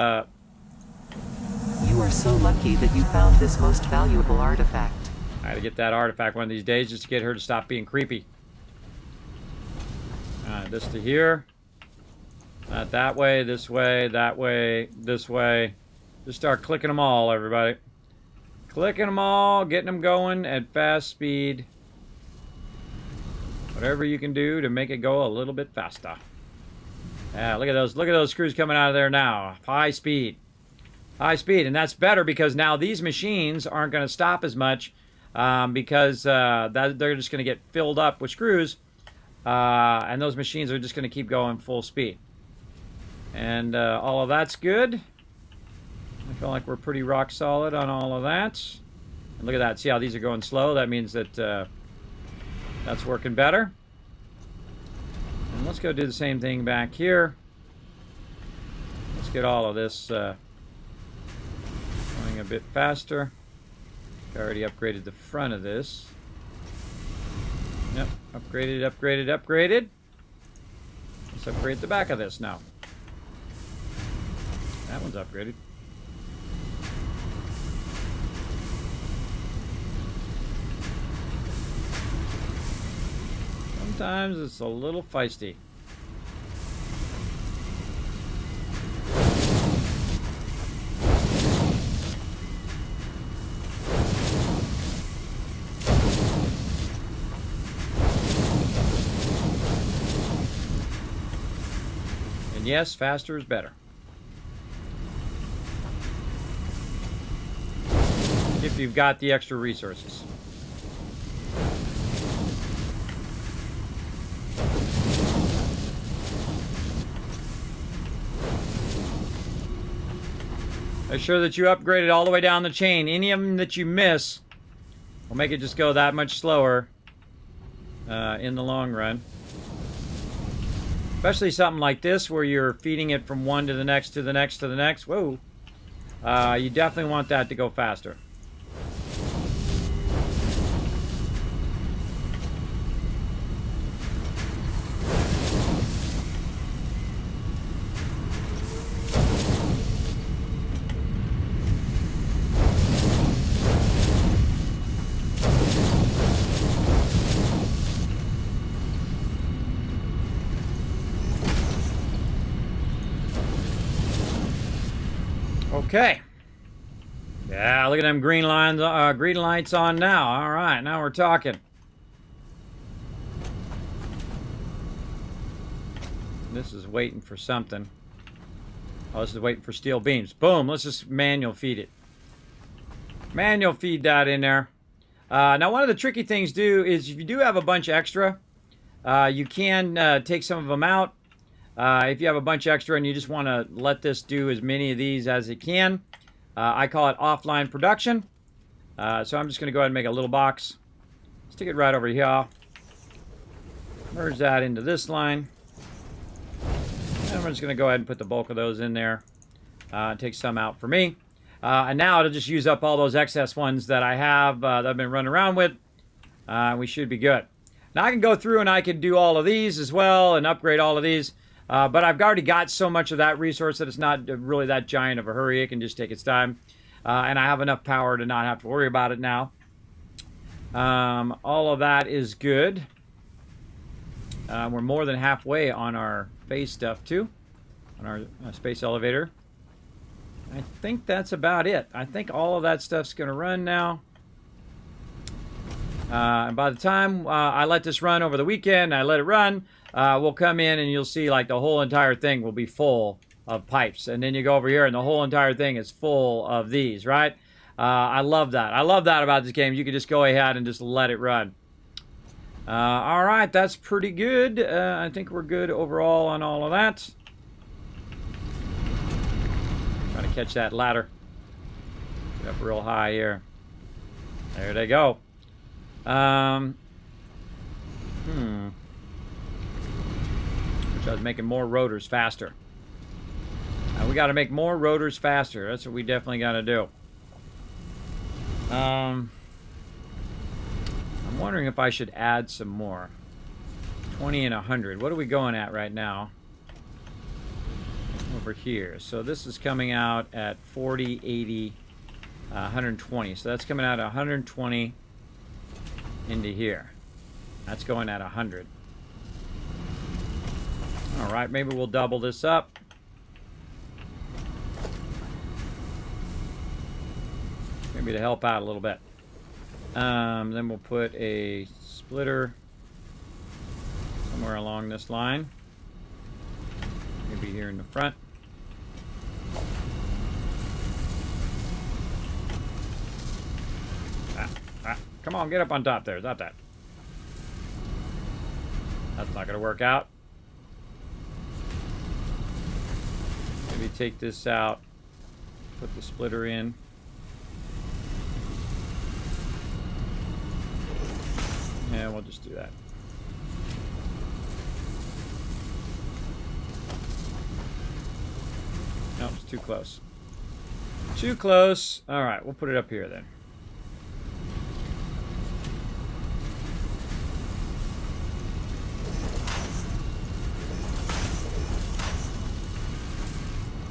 Speaker 3: are so lucky that you found this most valuable artifact.
Speaker 1: I gotta get that artifact one of these days just to get her to stop being creepy. Alright, this to here. Not that way, this way, that way, this way. Just start clicking them all, everybody. Clicking them all, getting them going at fast speed. Whatever you can do to make it go a little bit faster. Yeah, look at those screws coming out of there now. High speed. High speed, and that's better because now these machines aren't going to stop as much. Because they're just going to get filled up with screws, and those machines are just going to keep going full speed. And all of that's good. I feel like we're pretty rock solid on all of that. And look at that. See how these are going slow? That means that that's working better. And let's go do the same thing back here. Let's get all of this going a bit faster. I already upgraded the front of this. Yep, upgraded. Let's upgrade the back of this now. That one's upgraded. Sometimes it's a little feisty. Yes, faster is better. If you've got the extra resources. Make sure that you upgrade it all the way down the chain. Any of them that you miss will make it just go that much slower in the long run. Especially something like this where you're feeding it from one to the next to the next to the next. Whoa. You definitely want that to go faster. Okay. Yeah, look at them green lines, green lights on now. All right, now we're talking. This is waiting for something. Oh, this is waiting for steel beams. Boom, let's just manual feed it. Manual feed that in there. Now, one of the tricky things is if you do have a bunch extra, you can take some of them out. If you have a bunch extra and you just want to let this do as many of these as it can, I call it offline production. So I'm just going to go ahead and make a little box. Stick it right over here. Merge that into this line. And we're just going to go ahead and put the bulk of those in there. Take some out for me. And now it'll just use up all those excess ones that I have that I've been running around with. We should be good. Now I can go through and I can do all of these as well and upgrade all of these. But I've already got so much of that resource that it's not really that giant of a hurry. It can just take its time. And I have enough power to not have to worry about it now. All of that is good. We're more than halfway on our phase stuff too. On our space elevator. I think that's about it. I think all of that stuff's going to run now. And by the time I let this run over the weekend, I let it run, we'll come in and you'll see like the whole entire thing will be full of pipes. And then you go over here and the whole entire thing is full of these, right? I love that. I love that about this game. You can just go ahead and just let it run. All right, that's pretty good. I think we're good overall on all of that. Trying to catch that ladder. Get up real high here. There they go. Wish I was making more rotors faster. We got to make more rotors faster. That's what we definitely got to do. I'm wondering if I should add some more. 20 and 100. What are we going at right now? Over here. So this is coming out at 40, 80, 120. So that's coming out at 120 into here. That's going at 100. All right, maybe we'll double this up. Maybe to help out a little bit. Then we'll put a splitter somewhere along this line. Maybe here in the front. Come on, get up on top there. Not that. That's not going to work out. Maybe take this out. Put the splitter in. Yeah, we'll just do that. No, it's too close. Too close. All right, we'll put it up here then.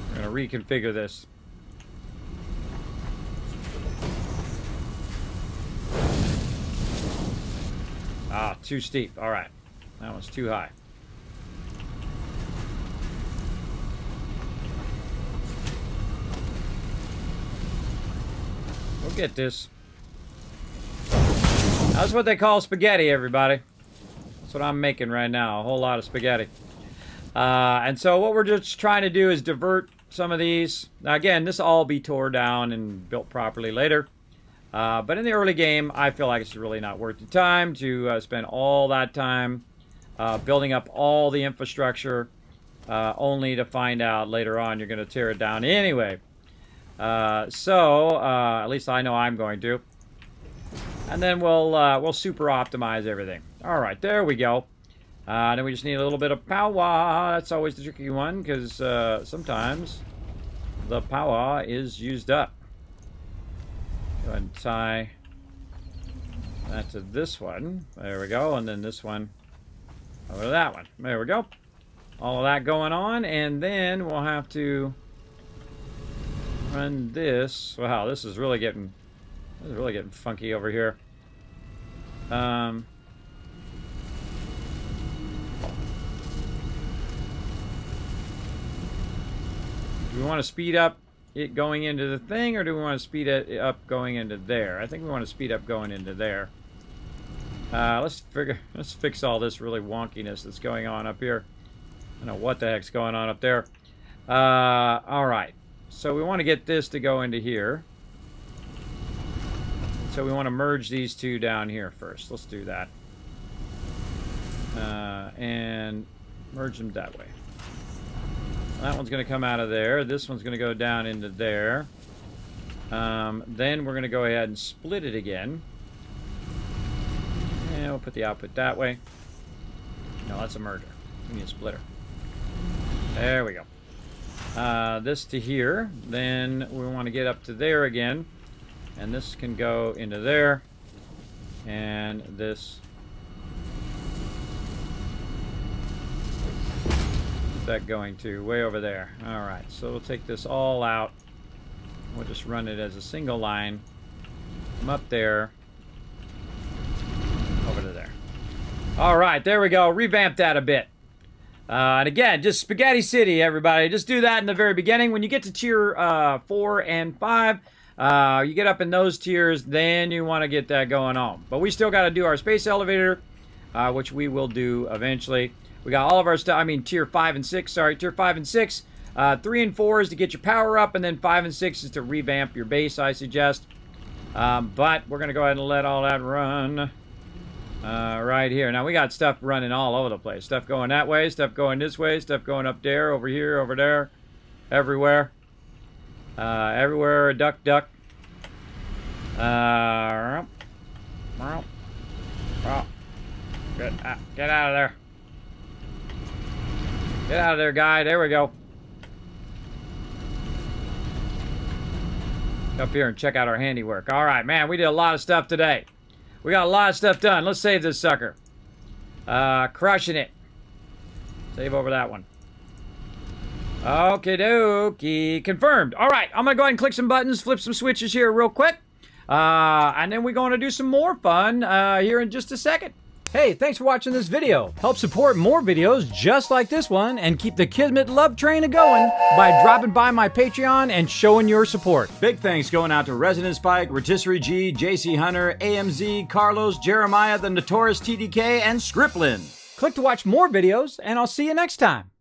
Speaker 1: We're going to reconfigure this. Ah, too steep. All right. That one's too high. We'll get this. That's what they call spaghetti, everybody. That's what I'm making right now. A whole lot of spaghetti. And so what we're just trying to do is divert some of these. Now, again, this will all be tore down and built properly later. But in the early game, I feel like it's really not worth the time to spend all that time building up all the infrastructure only to find out later on you're going to tear it down anyway. So at least I know I'm going to. And then we'll super optimize everything. All right, there we go. Then we just need a little bit of power. That's always the tricky one because sometimes the power is used up. Go ahead and tie that to this one. There we go. And then this one over to that one. There we go. All of that going on. And then we'll have to run this. Wow, this is really getting funky over here. Do we want to speed up it going into the thing, or do we want to speed it up going into there? I think we want to speed up going into there. Let's fix all this really wonkiness that's going on up here. I don't know what the heck's going on up there. All right. So we want to get this to go into here. So we want to merge these two down here first. Let's do that. And merge them that way. That one's going to come out of there. This one's going to go down into there. Then we're going to go ahead and split it again. And we'll put the output that way. No, that's a merger. We need a splitter. There we go. This to here. Then we want to get up to there again. And this can go into there. And this. That going to way over there. All right, so we'll take this all out. We'll just run it as a single line from up there over to there. All right, there we go. Revamp that a bit. And again, just Spaghetti City, everybody. Just do that in the very beginning. When you get to tier 4 and 5, you get up in those tiers, then you want to get that going on. But we still got to do our space elevator, which we will do eventually. We got all of our stuff, tier 5 and 6, sorry, tier 5 and 6. 3 and 4 is to get your power up, and then 5 and 6 is to revamp your base, I suggest. But we're going to go ahead and let all that run right here. Now, we got stuff running all over the place. Stuff going that way, stuff going this way, stuff going up there, over here, over there, everywhere. Everywhere, duck. Get out of there. Get out of there, guy. There we go. Up here and check out our handiwork. All right, man, we did a lot of stuff today. We got a lot of stuff done. Let's save this sucker. Crushing it. Save over that one. Okie dokie. Confirmed. All right, I'm going to go ahead and click some buttons, flip some switches here real quick. And then we're going to do some more fun here in just a second.
Speaker 5: Hey, thanks for watching this video. Help support more videos just like this one and keep the Kismet love train a-going by dropping by my Patreon and showing your support. Big thanks going out to Resident Spike, Rotisserie G, JC Hunter, AMZ, Carlos, Jeremiah, the Notorious TDK, and Scriplin. Click to watch more videos, and I'll see you next time.